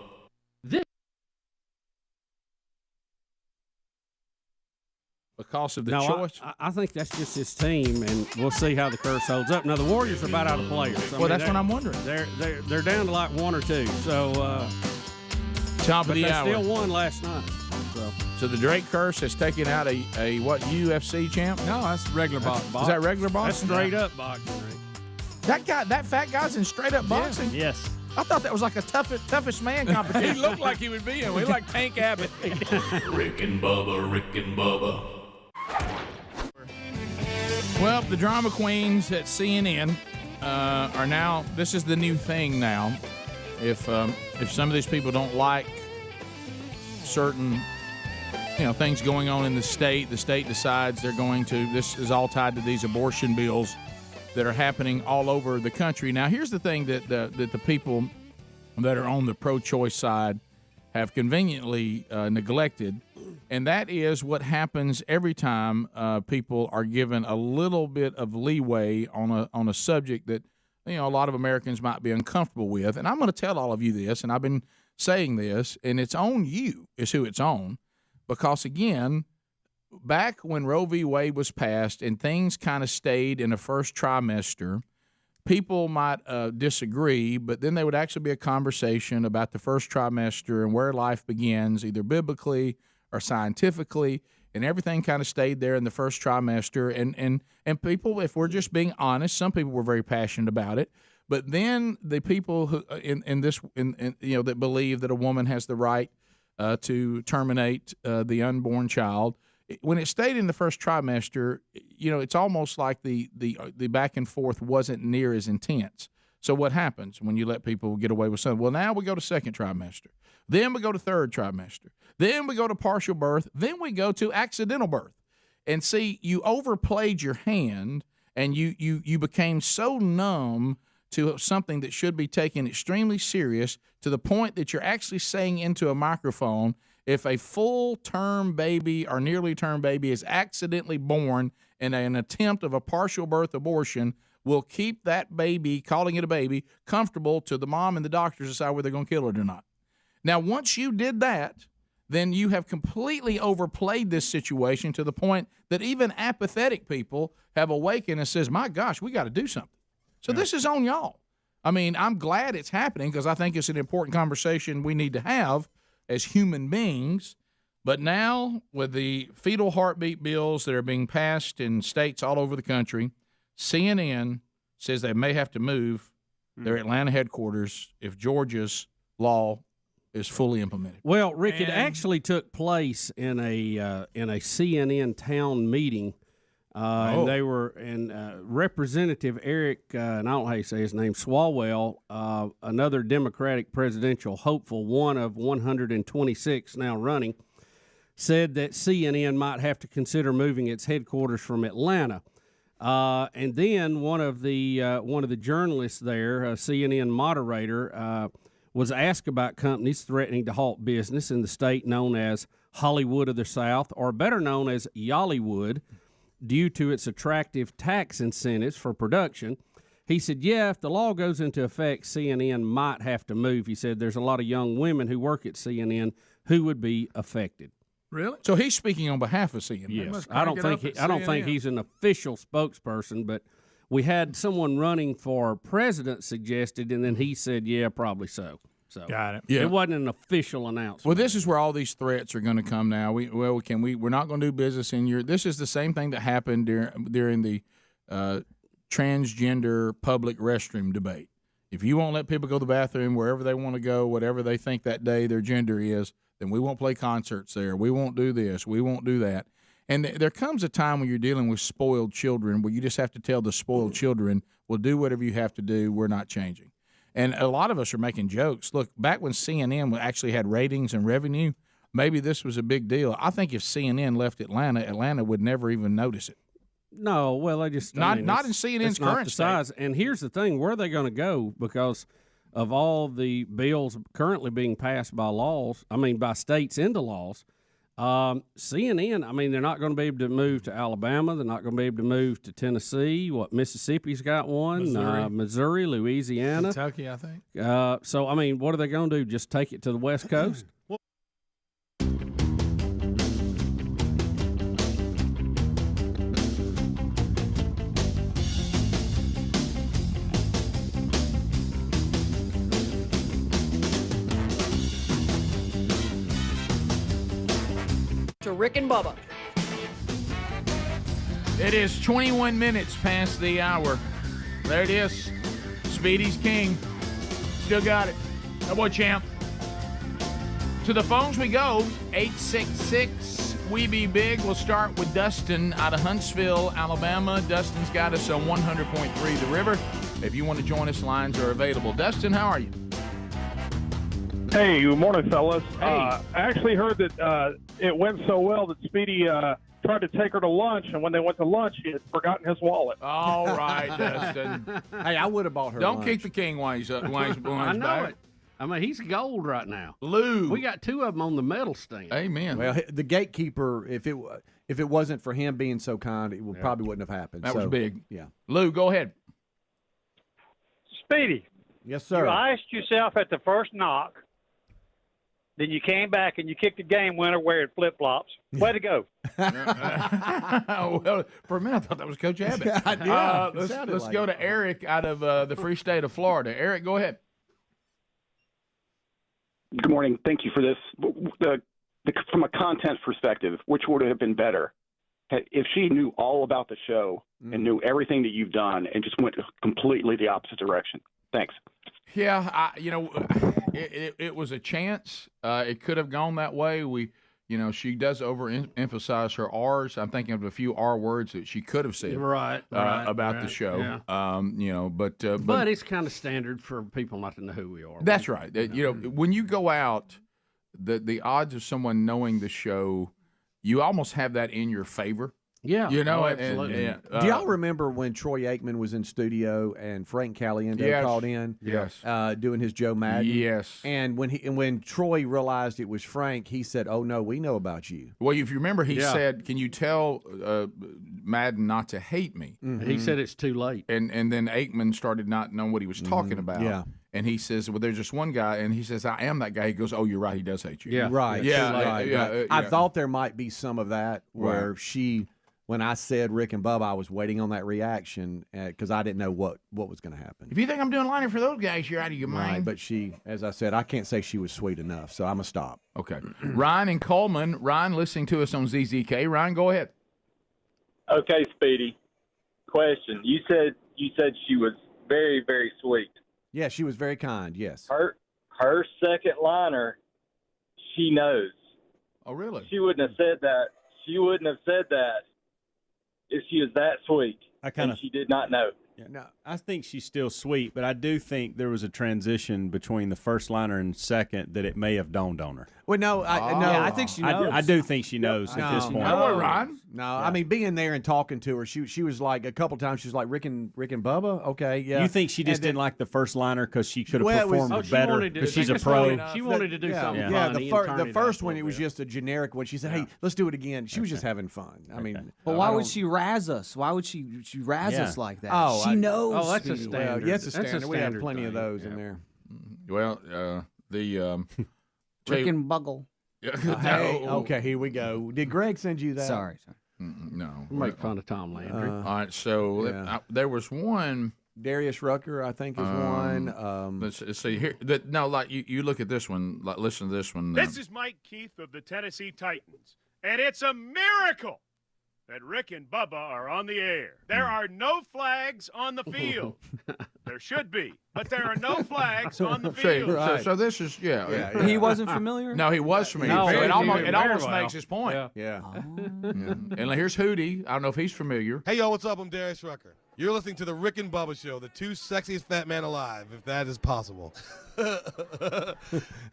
Because of the No, choice? I think that's just his team, and we'll see how the curse holds up. Now the Warriors are about out of players. Well, that's what I'm wondering. They're down to like one or two. So top of but the they hour. still won last night. So the Drake curse has taken out a what, UFC champ? No, that's regular boxing. Is that regular boxing? That's straight up boxing, Rick. That fat guy's in straight up boxing? Yes. I thought that was like a toughest man He competition. looked like he would be in. He like Tank Abbott. Rick and Bubba, Rick and Bubba. Well, the drama queens at CNN are now. This is the new thing now. If some of these people don't like certain things going on in the state decides they're going to. This is all tied to these abortion bills that are happening all over the country. Now, here's the thing that the people that are on the pro-choice side have conveniently neglected. And that is what happens every time people are given a little bit of leeway on a subject that a lot of Americans might be uncomfortable with. And I'm going to tell all of you this, and I've been saying this, and it's on you is who it's on, because again, back when Roe v. Wade was passed and things kind of stayed in the first trimester, people might disagree, but then there would actually be a conversation about the first trimester and where life begins, either biblically or scientifically, and everything kind of stayed there in the first trimester. And people, if we're just being honest, some people were very passionate about it. But then the people who that believe that a woman has the right to terminate the unborn child, when it stayed in the first trimester, it's almost like the back and forth wasn't near as intense. So what happens when you let people get away with something? Well, now we go to second trimester. Then we go to third trimester. Then we go to partial birth. Then we go to accidental birth. And see, you overplayed your hand, and you became so numb to something that should be taken extremely serious, to the point that you're actually saying into a microphone, if a full-term baby or nearly term baby is accidentally born in an attempt of a partial birth abortion, will keep that baby, calling it a baby, comfortable to the mom and the doctors decide whether they're going to kill it or not. Now, once you did that, then you have completely overplayed this situation to the point that even apathetic people have awakened and says, my gosh, we got to do something. So this is on y'all. I mean, I'm glad it's happening because I think it's an important conversation we need to have as human beings. But now, with the fetal heartbeat bills that are being passed in states all over the country, CNN says they may have to move their Atlanta headquarters if Georgia's law is fully implemented. Well, Rick, it actually took place in a CNN town meeting. And they were, Representative Eric, and I don't know how you say his name, Swalwell, another Democratic presidential hopeful, one of 126 now running, said that CNN might have to consider moving its headquarters from Atlanta. And then one of the journalists there, a CNN moderator, was asked about companies threatening to halt business in the state known as Hollywood of the South, or better known as Yollywood, due to its attractive tax incentives for production. He said, yeah, if the law goes into effect, CNN might have to move. He said there's a lot of young women who work at CNN who would be affected. Really? So he's speaking on behalf of CNN. Yes. I don't think he's an official spokesperson, but we had someone running for president suggested, and then he said, yeah, probably so. So Got it. Yeah. It wasn't an official announcement. Well, this is where all these threats are going to come now. We're not going to do business in your. This is the same thing that happened during the transgender public restroom debate. If you won't let people go to the bathroom wherever they want to go, whatever they think that day their gender is, then we won't play concerts there. We won't do this. We won't do that. And there comes a time when you're dealing with spoiled children where you just have to tell the spoiled children, well, do whatever you have to do. We're not changing. And a lot of us are making jokes. Look, back when CNN actually had ratings and revenue, maybe this was a big deal. I think if CNN left Atlanta would never even notice it. No, well, they just not in CNN's current size. And here's the thing: where are they going to go? Because of all the bills currently being passed by states into laws. CNN, I mean, they're not going to be able to move to Alabama. They're not going to be able to move to Tennessee. Mississippi's got one. Missouri, Louisiana. Kentucky, I think. So, I mean, what are they going to do? Just take it to the West Coast? To Rick and Bubba. It is 21 minutes past the hour. There it is. Speedy's king. Still got it. That boy champ. To the phones we go. 866 We Be Big. We'll start with Dustin out of Huntsville, Alabama. Dustin's got us on 100.3 The River. If you want to join us, lines are available. Dustin, how are you? Hey, good morning, fellas. Hey. I actually heard that it went so well that Speedy tried to take her to lunch, and when they went to lunch, he had forgotten his wallet. All right, Dustin. Hey, I would have bought her Don't lunch. kick the king while he's I know it. I mean, he's gold right now. Lou. We got two of them on the medal stand. Amen. Well, the gatekeeper, if it wasn't for him being so kind, it probably wouldn't have happened. That was big. Yeah. Lou, go ahead. Speedy. Yes, sir. You iced yourself at the first knock. Then you came back and you kicked the game winner wearing flip-flops. Way to go. Well, for a minute, I thought that was Coach Abbott. Let's go to Eric out of the free state of Florida. Eric, go ahead. Good morning. Thank you for this. From a content perspective, which would have been better? If she knew all about the show and knew everything that you've done and just went completely the opposite direction. Thanks. Yeah, it was a chance. It could have gone that way. She does overemphasize her R's. I'm thinking of a few R words that she could have said about the show. Yeah. But it's kind of standard for people not to know who we are. That's right. When you go out, the odds of someone knowing the show, you almost have that in your favor. Yeah, absolutely. Do y'all remember when Troy Aikman was in studio and Frank Caliendo called in? Yes. Doing his Joe Madden. Yes. And when Troy realized it was Frank, he said, "Oh no, we know about you." Well, if you remember, he said, "Can you tell Madden not to hate me?" Mm-hmm. He said it's too late. And then Aikman started not knowing what he was talking about. Yeah. And he says, "Well, there's just one guy," and he says, "I am that guy." He goes, "Oh, you're right. He does hate you." Yeah. Right. Yeah. I thought there might be some of that where she. When I said Rick and Bubba, I was waiting on that reaction because I didn't know what was going to happen. If you think I'm doing lining for those guys, you're out of your mind. Right, but she, as I said, I can't say she was sweet enough, so I'm going to stop. Okay. Ryan and Coleman. Ryan listening to us on ZZK. Ryan, go ahead. Okay, Speedy. Question. You said she was very, very sweet. Yeah, she was very kind, yes. Her second liner, she knows. Oh, really? She wouldn't have said that. She wouldn't have said that if she was that sweet. She did not know. Yeah, no, I think she's still sweet, but I do think there was a transition between the first liner and second that it may have dawned on her. Well, no, I think she knows. I do think she knows at this point. No, I mean, being there and talking to her, she was like a couple times. She was like Rick and Bubba. Okay, yeah. You think she just didn't like the first liner because she could have performed she better wanted to- because she's a pro? She wanted to do something Yeah, funny the first one, it was just a generic one. She said, "Hey, let's do it again." She was just having fun. I mean, But why would she razz us? Why would she razz us like that? She knows. Oh, that's a Speedy. standard. Yes, a That's a standard. We have standard plenty of thing. those in there. Well, Rick and Buggle. Hey, okay, here we go. Did Greg send you that? Sorry. No. Make fun of Tom Landry. All right, so there was one. Darius Rucker, I think, is one. Let's see here. Like you look at this one. Like, listen to this one. This is Mike Keith of the Tennessee Titans, and it's a miracle that Rick and Bubba are on the air. There are no flags on the field. There should be, but there are no flags on the field. So this is He wasn't familiar? No, he was familiar. No, it almost well. makes his point. Yeah. And here's Hootie. I don't know if he's familiar. Hey, y'all, what's up? I'm Darius Rucker. You're listening to the Rick and Bubba Show, the two sexiest fat men alive, if that is possible.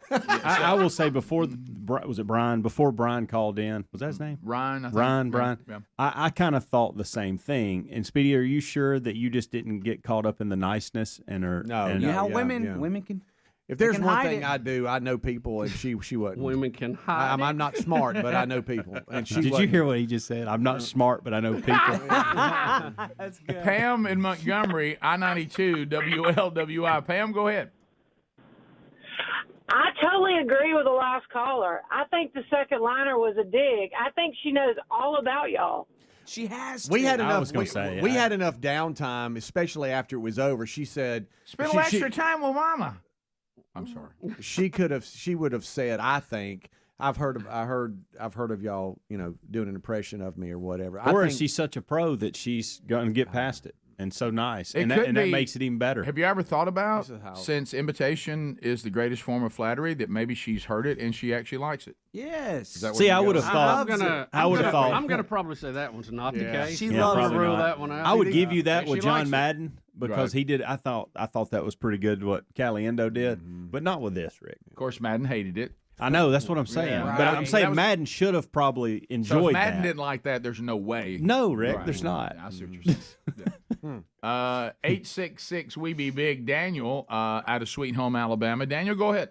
I will say before Brian called in, was that his name? Ryan. Brian. Yeah. I kind of thought the same thing. And Speedy, are you sure that you just didn't get caught up in the niceness and her? Women can. If there's can one hide thing it. I do, I know people, and she wasn't. Women can hide. I'm not smart, but I know people. And she Did you wasn't. hear what he just said? I'm not smart, but I know people. That's good. Pam in Montgomery, I-92, WLWI. Pam, go ahead. I totally agree with the last caller. I think the second liner was a dig. I think she knows all about y'all. She has. We had I enough. was gonna say, we yeah. had enough downtime, especially after it was over. She said, Spend a little extra time with Mama. I'm sorry. She would have said, I think. I've heard of y'all, doing an impression of me or whatever. Or is she such a pro that she's going to get past it and so nice, and that makes it even better. Have you ever thought about, since imitation is the greatest form of flattery, that maybe she's heard it and she actually likes it? Yes. See, I would have thought. I'm gonna probably say that one's not the case. She loves to rule that one out. I would give you that She with likes John it. Madden because he did. I thought that was pretty good what Caliendo did, but not with this, Rick. Of course, Madden hated it. I know that's what I'm saying, Yeah, but right. I'm saying That was- Madden should have probably So enjoyed if Madden that. didn't like that, there's no way. No, Rick, Right. there's not. I see what you're saying. 866 We Be Big. Daniel out of Sweet Home, Alabama. Daniel, go ahead.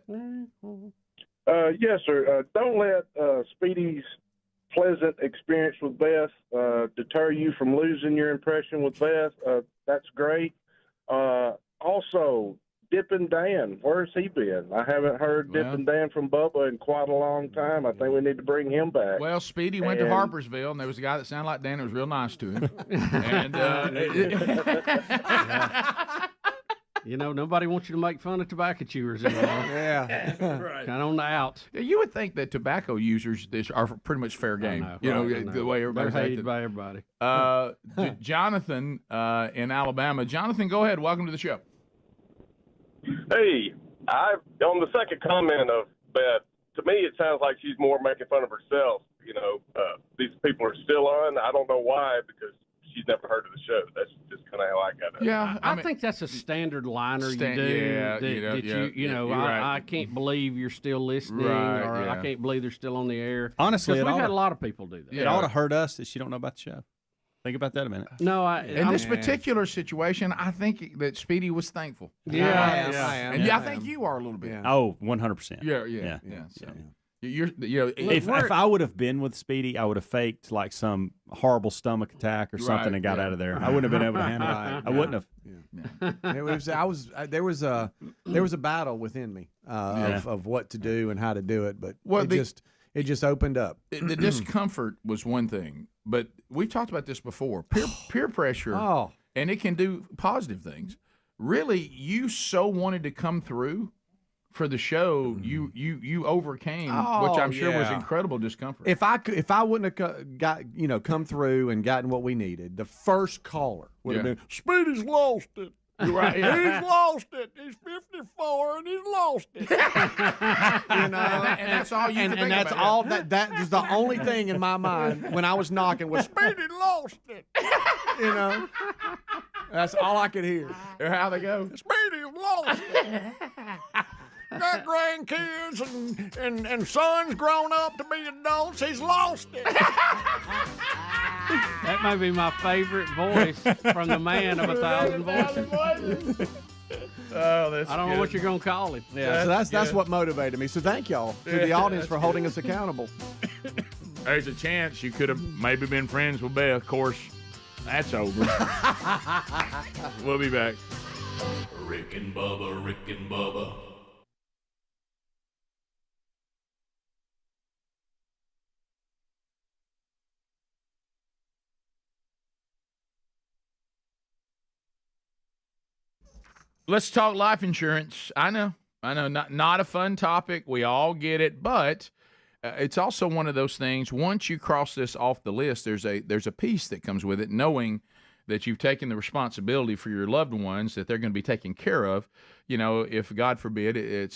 Yes, sir. Don't let Speedy's pleasant experience with Beth deter you from losing your impression with Beth. That's great. Also, Dippin' Dan, where's he been? I haven't heard Dippin' Dan from Bubba in quite a long time. I think we need to bring him back. Well, Speedy went to Harpersville, and there was a guy that sounded like Dan that was real nice to him. And nobody wants you to make fun of tobacco chewers anymore. Yeah. Kind of on the out. You would think that tobacco users are pretty much fair game. I know. The way everybody's They're hated acting. by everybody. Jonathan in Alabama. Jonathan, go ahead. Welcome to the show. Hey, on the second comment of Beth, to me it sounds like she's more making fun of herself. These people are still on. I don't know why, because she's never heard of the show. That's just kind of how I got it. Yeah, I think that's a standard liner you do. Yeah, I can't believe you're still listening, Right, or yeah. I can't believe they're still on the air. Honestly, because it we've had oughta- a lot of people do that. It ought to hurt us that she don't know about the show. Think about that a minute. No, In this particular situation, I think that Speedy was thankful. I am. And I think you are a little bit. Oh, 100%. Yeah. So you're If I would have been with Speedy, I would have faked like some horrible stomach attack or something and got out of there. I wouldn't have been able to handle it. I wouldn't have. It was. There was a battle within me of what to do and how to do it, but it just opened up. The discomfort was one thing, but we've talked about this before. Peer pressure, and it can do positive things. Really, you so wanted to come through for the show, you overcame, which I'm sure was incredible discomfort. If I wouldn't have come through and gotten what we needed, the first caller would have been Speedy's lost it. Right. He's lost it. He's 54 and he's lost it. and that's all you. And that's all. That is the only thing in my mind when I was knocking was Speedy lost it. That's all I could hear. How they go? Speedy lost it. Got grandkids and sons grown up to be adults. He's lost it. That may be my favorite voice from the man of 1,000 voices. Oh, that's I don't know what you're going to call him. Yeah, so that's what motivated me. So thank y'all to the audience for holding us accountable. There's a chance you could have maybe been friends with Beth. Of course, that's over. We'll be back. Rick and Bubba. Let's talk life insurance. I know, not a fun topic. We all get it, but it's also one of those things. Once you cross this off the list, there's a piece that comes with it, knowing that you've taken the responsibility for your loved ones, that they're going to be taken care of. You know, if God forbid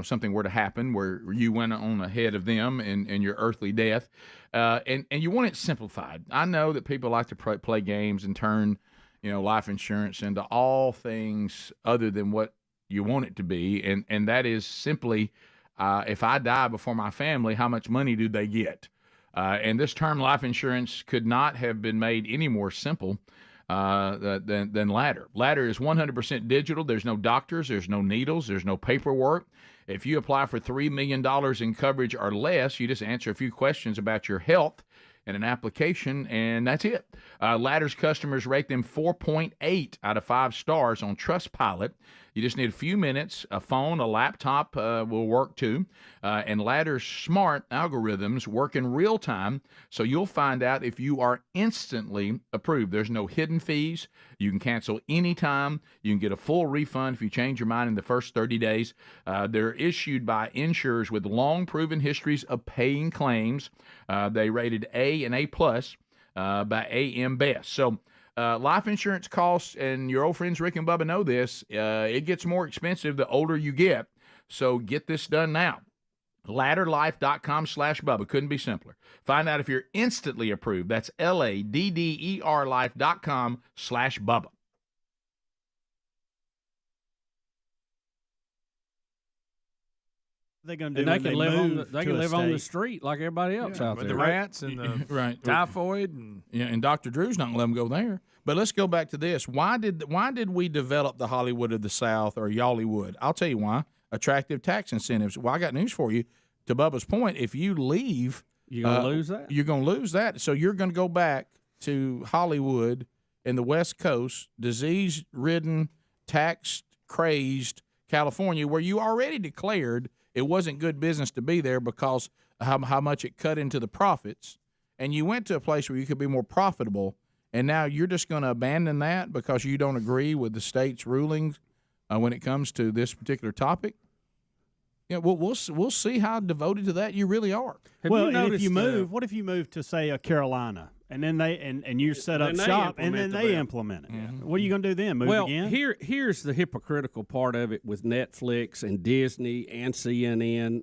something were to happen where you went on ahead of them in your earthly death, and you want it simplified. I know that people like to play games and turn life insurance into all things other than what you want it to be, and that is simply, if I die before my family, how much money do they get? And this term life insurance could not have been made any more simple than Ladder. Ladder is 100% digital. There's no doctors. There's no needles. There's no paperwork. If you apply for $3 million in coverage or less, you just answer a few questions about your health in an application, and that's it. Ladder's customers rate them 4.8 out of 5 stars on Trustpilot. You just need a few minutes. A phone, a laptop will work too. And Ladder's smart algorithms work in real time, so you'll find out if you are instantly approved. There's no hidden fees. You can cancel anytime. You can get a full refund if you change your mind in the first 30 days. They're issued by insurers with long proven histories of paying claims. They rated A and A+ by AM Best. So life insurance costs, and your old friends Rick and Bubba know this, it gets more expensive the older you get. So get this done now. Ladderlife.com/Bubba. Couldn't be simpler. Find out if you're instantly approved. That's LADDER life.com/Bubba. They're going to do. And they can live on the street like everybody else out there. With the rats and the right typhoid and Dr. Drew's not going to let them go there. But let's go back to this. Why did we develop the Hollywood of the South, or Y'allywood? I'll tell you why. Attractive tax incentives. Well, I got news for you. To Bubba's point, if you leave, you're going to lose that. You're going to lose that. So you're going to go back to Hollywood in the West Coast, disease-ridden, tax-crazed California, where you already declared it wasn't good business to be there because of how much it cut into the profits, and you went to a place where you could be more profitable, and now you're just going to abandon that because you don't agree with the state's rulings when it comes to this particular topic? Yeah, we'll see how devoted to that you really are. And if you move, what if you move to, say, Carolina, and then and you set up shop, and then they implement it? Mm-hmm. What are you going to do then? Move again? Here's the hypocritical part of it with Netflix and Disney and CNN.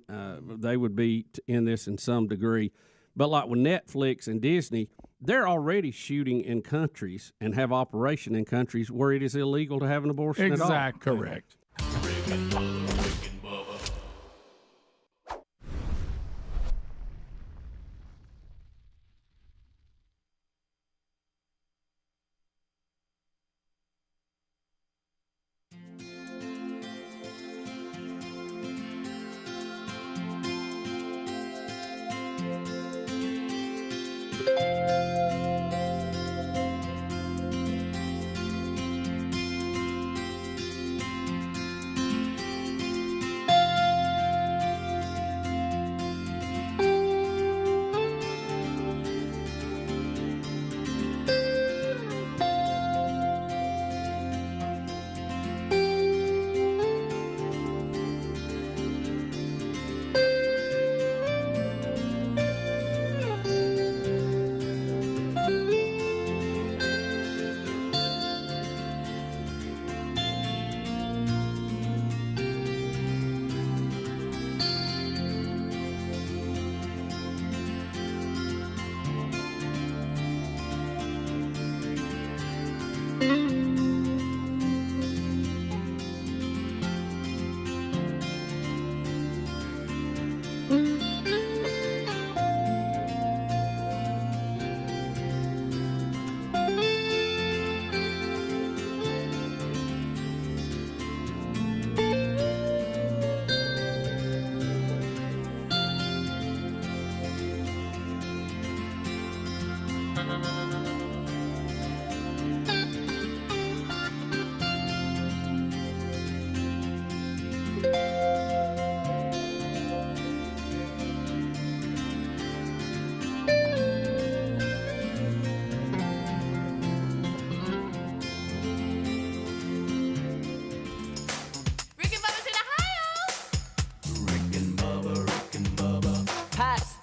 They would be in this in some degree. But like with Netflix and Disney, they're already shooting in countries and have operation in countries where it is illegal to have an abortion at all. Exactly. Correct.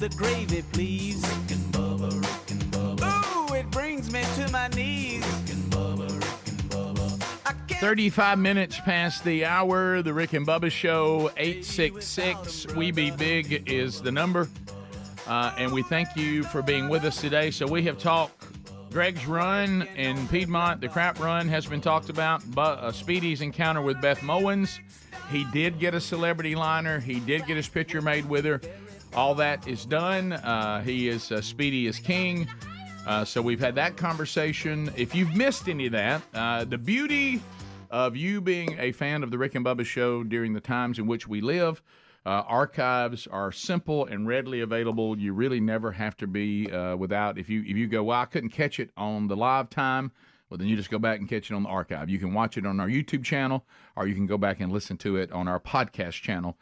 the gravy, please. Rick and Bubba, Rick and Bubba. Ooh, it brings me to my knees. Rick and Bubba, Rick and Bubba. 35 minutes past the hour. The Rick and Bubba Show, 866 We Be Big is the number. And we thank you for being with us today. So we have talked Greg's run in Piedmont. The crap run has been talked about. Speedy's encounter with Beth Mowins. He did get a celebrity liner. He did get his picture made with her. All that is done. He is Speedy is king. So we've had that conversation. If you've missed any of that, the beauty of you being a fan of the Rick and Bubba Show during the times in which we live, archives are simple and readily available. You really never have to be without. If you go, well, I couldn't catch it on the live time, well, then you just go back and catch it on the archive. You can watch it on our YouTube channel, or you can go back and listen to it on our podcast channel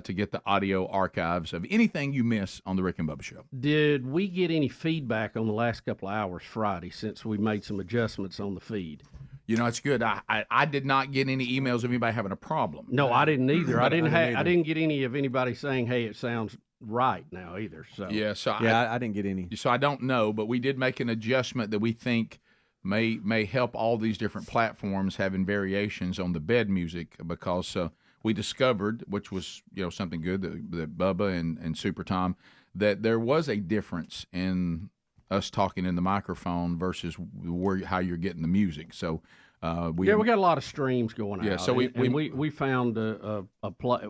to get the audio archives of anything you miss on the Rick and Bubba Show. Did we get any feedback on the last couple of hours Friday since we made some adjustments on the feed? You know, it's good. I did not get any emails of anybody having a problem. No, I didn't either. I didn't get any of anybody saying, "Hey, it sounds right now," either. So I didn't get any. So I don't know, but we did make an adjustment that we think may help all these different platforms having variations on the bed music, because we discovered, which was something good, that Bubba and Super Tom, that there was a difference in us talking in the microphone versus how you're getting the music. So we got a lot of streams going out. Yeah, so we found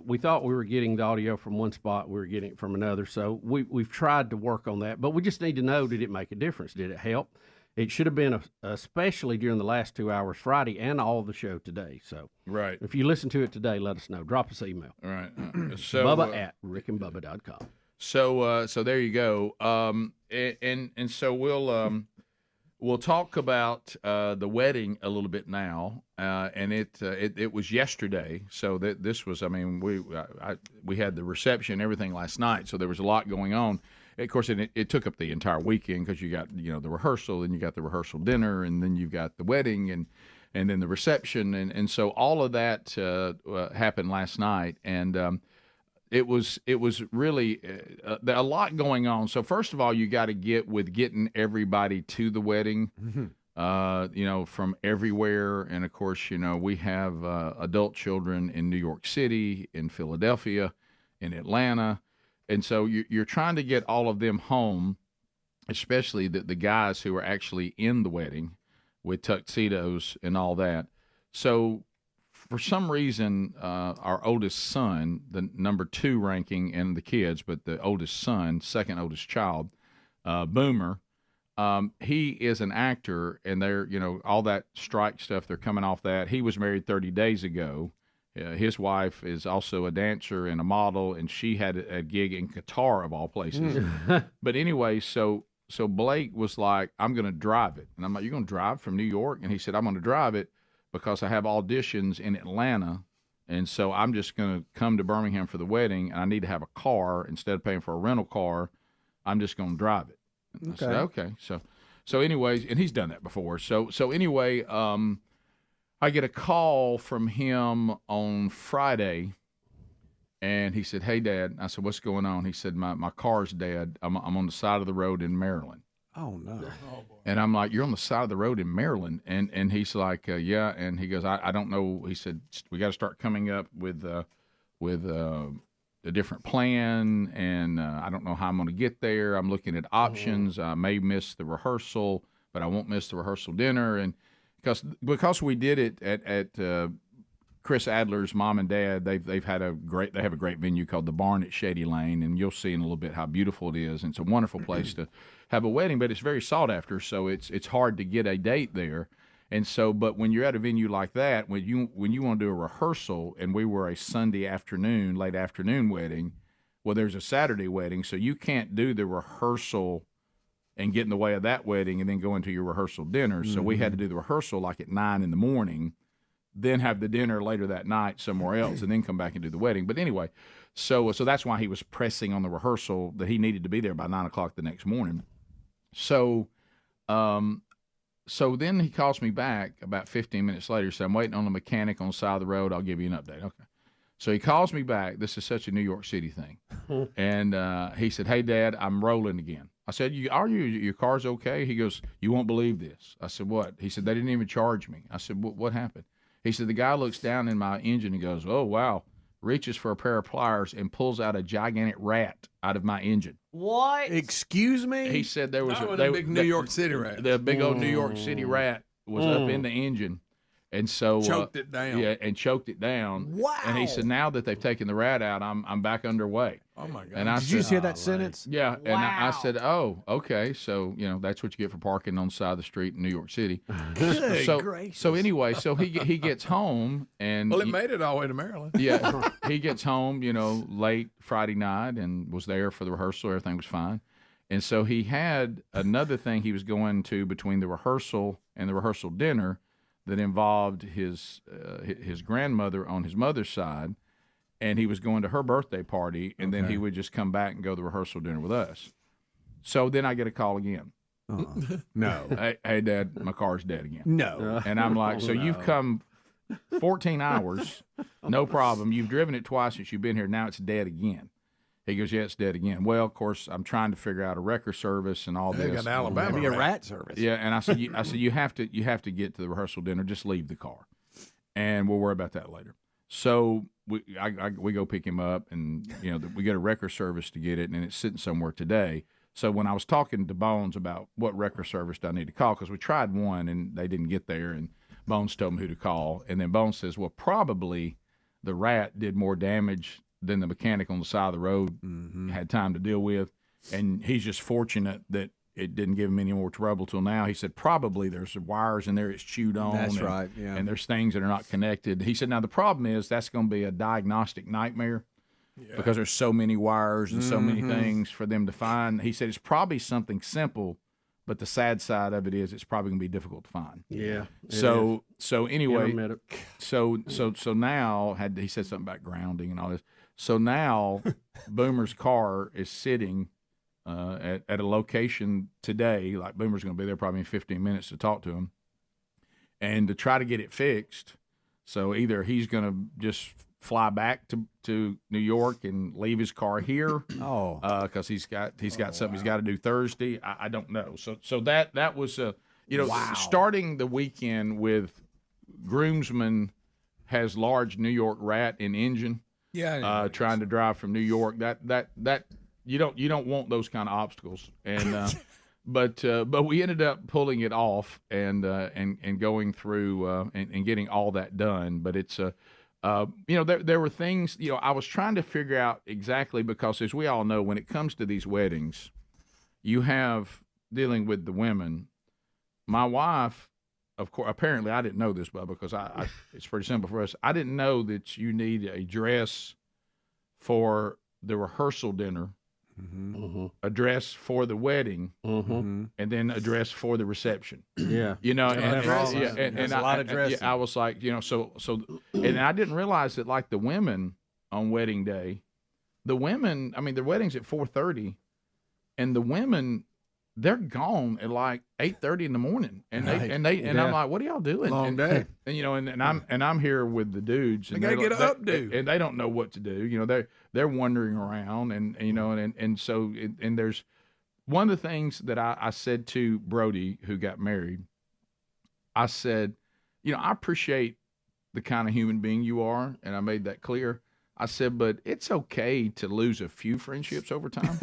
we thought we were getting the audio from one spot, we were getting it from another. So we've tried to work on that, but we just need to know, did it make a difference? Did it help? It should have been especially during the last 2 hours Friday and all of the show today. So right, if you listen to it today, let us know. Drop us an email. All right, so Bubba at rickandbubba.com. So there you go. And so we'll talk about the wedding a little bit now. And it was yesterday. So this was, we had the reception, everything last night. So there was a lot going on. Of course, it took up the entire weekend, because you got the rehearsal, and you got the rehearsal dinner, and then you've got the wedding, and then the reception, and so all of that happened last night, and it was really a lot going on. So first of all, you got to getting everybody to the wedding, from everywhere, and of course, we have adult children in New York City, in Philadelphia, in Atlanta. And so you're trying to get all of them home, especially the guys who are actually in the wedding with tuxedos and all that. So for some reason, our oldest son, the number 2 ranking in the kids, but the oldest son, second oldest child, Boomer, he is an actor, and they're, all that strike stuff, they're coming off that. He was married 30 days ago. His wife is also a dancer and a model, and she had a gig in Qatar, of all places. But anyway, so Blake was like, I'm going to drive it. And I'm like, you're going to drive from New York? And he said, I'm going to drive it because I have auditions in Atlanta, and so I'm just going to come to Birmingham for the wedding, and I need to have a car. Instead of paying for a rental car, I'm just going to drive it. And I said, okay. So anyways, and he's done that before. So anyway, I get a call from him on Friday, and he said, hey, Dad. I said, what's going on? He said, my car's dead. I'm on the side of the road in Maryland. Oh, no. And I'm like, you're on the side of the road in Maryland? And he's like, yeah. And he goes, I don't know. He said, we got to start coming up with a different plan, and I don't know how I'm going to get there. I'm looking at options. I may miss the rehearsal, but I won't miss the rehearsal dinner. And because we did it at Chris Adler's mom and dad, they have a great venue called the Barn at Shady Lane, and you'll see in a little bit how beautiful it is. And it's a wonderful place to have a wedding, but it's very sought after, so it's hard to get a date there. And so, but when you're at a venue like that, when you want to do a rehearsal, and we were a Sunday afternoon, late afternoon wedding, well, there's a Saturday wedding, so you can't do the rehearsal and get in the way of that wedding and then go into your rehearsal dinner. So we had to do the rehearsal like at 9 in the morning, then have the dinner later that night somewhere else, and then come back and do the wedding. But anyway, so that's why he was pressing on the rehearsal, that he needed to be there by 9 o'clock the next morning. So then he calls me back about 15 minutes later. So I'm waiting on the mechanic on the side of the road. I'll give you an update. Okay. So he calls me back. This is such a New York City thing. And he said, "Hey, Dad, I'm rolling again." I said, your car's okay? He goes, "You won't believe this." I said, "What?" He said, "They didn't even charge me." I said, "What happened?" He said, "The guy looks down in my engine and goes, 'Oh, wow,' reaches for a pair of pliers and pulls out a gigantic rat out of my engine." What? Excuse me? He said there was a big New York City rat. The big old New York City rat was up in the engine. And so choked it down. Yeah, and choked it down. Wow. And he said, now that they've taken the rat out, I'm back underway. Oh my God. And I Did you said, just hear that sentence? Yeah. Wow. And I said, "Oh, okay. So, that's what you get for parking on the side of the street in New York City." So anyway, so he gets home and Well, it made it all the way to Maryland. yeah, he gets home, late Friday night and was there for the rehearsal. Everything was fine. And so he had another thing he was going to between the rehearsal and the rehearsal dinner that involved his grandmother on his mother's side, and he was going to her birthday party, and then he would just come back and go to the rehearsal dinner with us. So then I get a call again. No. Hey, Dad, my car's dead again. No. And I'm like, "So you've come 14 hours, no problem. You've driven it twice since you've been here. Now it's dead again." He goes, "Yeah, it's dead again." Well, of course, I'm trying to figure out a wrecker service and all They this. got Alabama. Maybe a rat service. Yeah, and I said, you have to get to the rehearsal dinner. Just leave the car, and we'll worry about that later. So we go pick him up, and we get a wrecker service to get it, and it's sitting somewhere today. So when I was talking to Bones about what wrecker service do I need to call, because we tried one and they didn't get there, and Bones told me who to call, and then Bones says, "Well, probably the rat did more damage than the mechanic on the side of the road had time to deal with, and he's just fortunate that it didn't give him any more trouble till now." He said, "Probably there's wires in there it's chewed on." That's right, yeah. And there's things that are not connected. He said, "Now the problem is that's going to be a diagnostic nightmare because there's so many wires and so many things for them to find." He said, "It's probably something simple, but the sad side of it is it's probably going to be difficult to find." Yeah. So anyway, Intermittent. so now he said something about grounding and all this. So now Boomer's car is sitting at a location today. Like Boomer's going to be there probably in 15 minutes to talk to him and to try to get it fixed. So either he's going to just fly back to New York and leave his car here. Because he's got something he's got to do Thursday. I don't know. So that was starting the weekend with groomsman has large New York rat in engine. Yeah. Trying to drive from New York. That you don't want those kind of obstacles. And but we ended up pulling it off and going through and getting all that done. But it's there were things I was trying to figure out exactly, because as we all know, when it comes to these weddings, you have dealing with the women. My wife, of course, apparently I didn't know this, Bubba, because it's pretty simple for us. I didn't know that you need a dress for the rehearsal dinner, a dress for the wedding, and then a dress for the reception. Yeah. And a lot of dressing. I was like, so, and I didn't realize that, like, the women on wedding day, their wedding's at 4:30, and the women, they're gone at like 8:30 in the morning, and I'm like, "What are y'all doing?" Long day. And I'm here with the dudes, and They gotta get an updo, and they don't know what to do. They're wandering around, and so there's one of the things that I said to Brody, who got married. I said, I appreciate the kind of human being you are, and I made that clear. I said, but it's okay to lose a few friendships over time.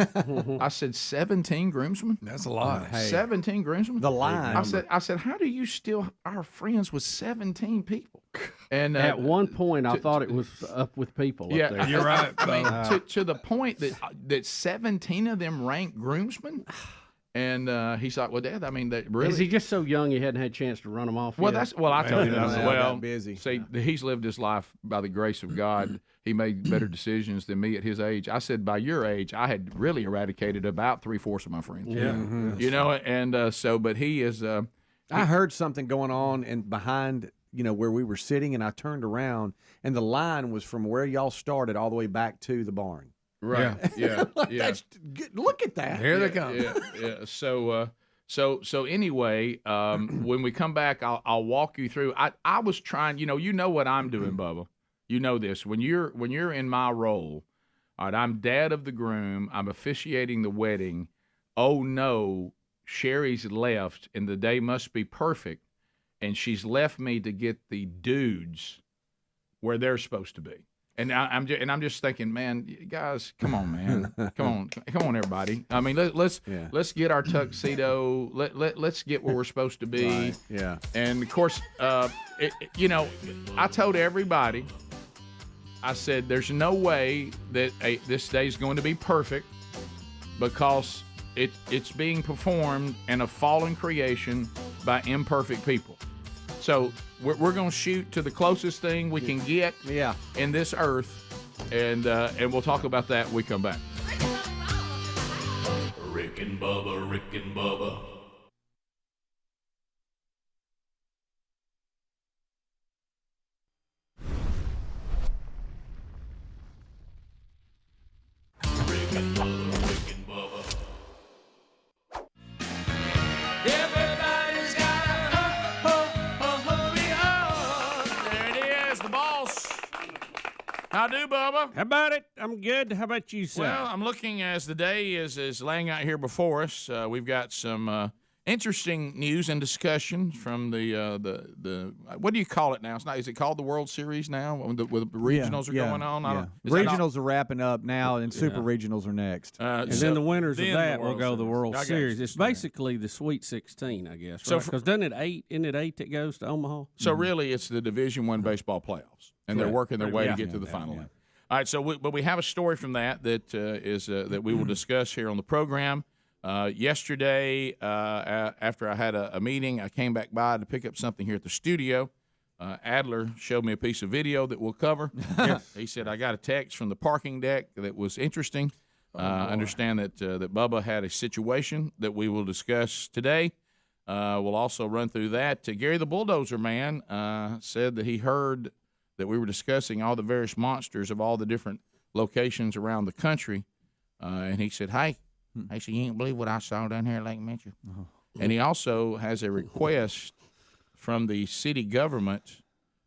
I said, 17 groomsmen? That's a lot. Hey. 17 groomsmen? The line. I said, how do you still are friends with 17 people? And at one point, I thought it was up with people. Yeah, up there. You're right. I mean, to the point that 17 of them ranked groomsmen. And he's like, "Well, Dad, that really." Is he just so young? You hadn't had a chance to run him off. Well, yet? I told you that. Well, busy. See, he's lived his life by the grace of God. He made better decisions than me at his age. I said, by your age, I had really eradicated about 3/4 of my friends. Yeah, and but he is. I heard something going on behind, where we were sitting, and I turned around, and the line was from where y'all started all the way back to the barn. Right. Yeah. That's good. Look at that. Here they come. Yeah. So anyway, when we come back, I'll walk you through. I was trying. You know what I'm doing, Bubba. you know this. When you're in my role, all right, I'm dad of the groom. I'm officiating the wedding. Oh no, Sherry's left, and the day must be perfect, and she's left me to get the dudes where they're supposed to be. And I'm just thinking, man, guys, come on, man, come on, everybody. I mean, let's get our tuxedo. Let's get where we're supposed to be. Right. Yeah. And of course, I told everybody, I said, there's no way that this day is going to be perfect because it's being performed in a fallen creation by imperfect people. So we're going to shoot to the closest thing we can get in this earth, and we'll talk about that when we come back. Rick and Bubba, Rick and Bubba. Rick and Bubba, Rick and Bubba. Everybody's got a hurry on. There it is, the boss. How do, Bubba? How about it? I'm good. How about you, sir? Well, I'm looking as the day is laying out here before us. We've got some interesting news and discussion from the what do you call it now? It's not. Is it called the World Series now? When the regionals are going on. Regionals are wrapping up now, and super regionals are next. And then the winners of that will go to the World Series. It's basically the Sweet 16, I guess. So right? Because doesn't it eight? Isn't it 8 that goes to Omaha? So really, it's the Division I baseball playoffs, and they're working their way to get to the final. All right. So, but we have a story from that that we will discuss here on the program. Yesterday, after I had a meeting, I came back by to pick up something here at the studio. Adler showed me a piece of video that we'll cover. He said, I got a text from the parking deck that was interesting. I understand that Bubba had a situation that we will discuss today. We'll also run through that. Gary the Bulldozer Man said that he heard that we were discussing all the various monsters of all the different locations around the country. And he said, hey, said, you ain't believe what I saw down here at Lake Mitchell. And he also has a request from the city government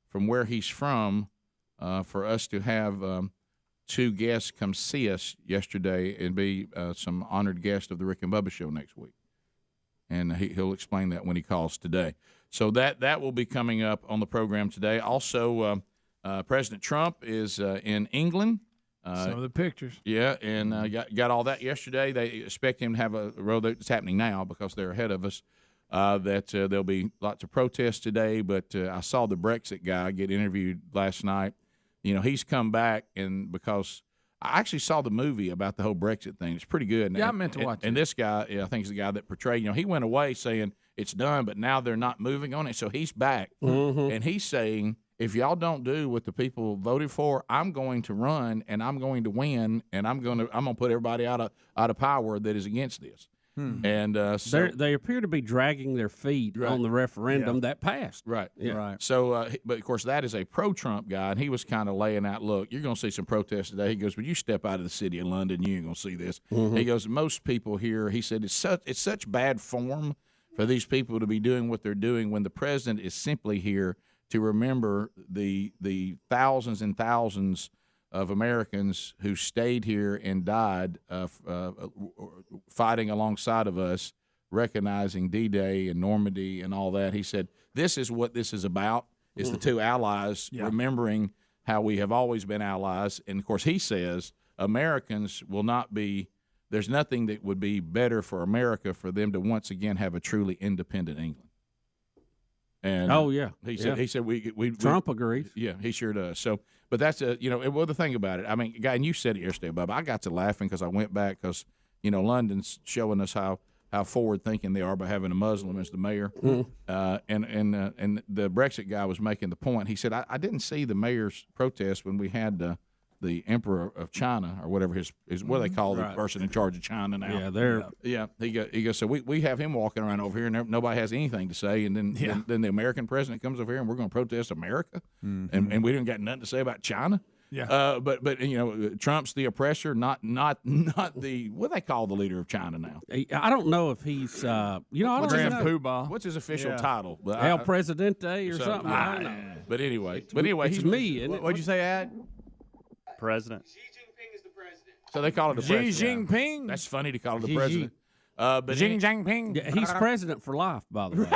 from where he's from for us to have 2 guests come see us yesterday and be some honored guests of the Rick and Bubba Show next week. And he'll explain that when he calls today. So that will be coming up on the program today. Also, President Trump is in England. Some of the pictures. Yeah, and got all that yesterday. They expect him to have a road that's happening now because they're ahead of us. That there'll be lots of protests today, but I saw the Brexit guy get interviewed last night. You know, he's come back, and because I actually saw the movie about the whole Brexit thing. It's pretty good. Yeah, I meant to watch it. And this guy, I think, is the guy that portrayed, he went away saying it's done, but now they're not moving on it. So he's back, and he's saying, if y'all don't do what the people voted for, I'm going to run and I'm going to win, and I'm going to put everybody out of power that is against this. And so they appear to be dragging their feet on the referendum that passed. Right. Yeah. Right. So, but of course, that is a pro-Trump guy, and he was kind of laying out, look, you're going to see some protests today. He goes, well, you step out of the city of London, you ain't going to see this. He goes, most people here, he said, it's such bad form for these people to be doing what they're doing when the president is simply here to remember the thousands and thousands of Americans who stayed here and died fighting alongside of us, recognizing D-Day and Normandy and all that. He said, this is what this is about, is the two allies remembering how we have always been allies. And, of course, he says Americans will not be – there's nothing that would be better for America for them to once again have a truly independent England. And he said we Trump agrees. Yeah, he sure does. So, but that's well, the thing about it. I mean, guy, and you said it yesterday, Bubba. I got to laughing because I went back because London's showing us how forward thinking they are by having a Muslim as the mayor. And the Brexit guy was making the point. He said, I didn't see the mayor's protest when we had the Emperor of China or whatever his what they call the person in charge of China now. Yeah, he goes. So we have him walking around over here, and nobody has anything to say. And then the American president comes over here, and we're going to protest America, and we didn't got nothing to say about China. Yeah. But Trump's the oppressor, not the what they call the leader of China now. I don't know if he's I don't know. What's his official title? El Presidente or something. I don't know. But anyway, it's me. Isn't it? What'd you say, Ad? President. So they call it the Xi president. Jinping. That's funny to call it the Xi president. But Xi Jinping. Yeah, he's president for life, by the way.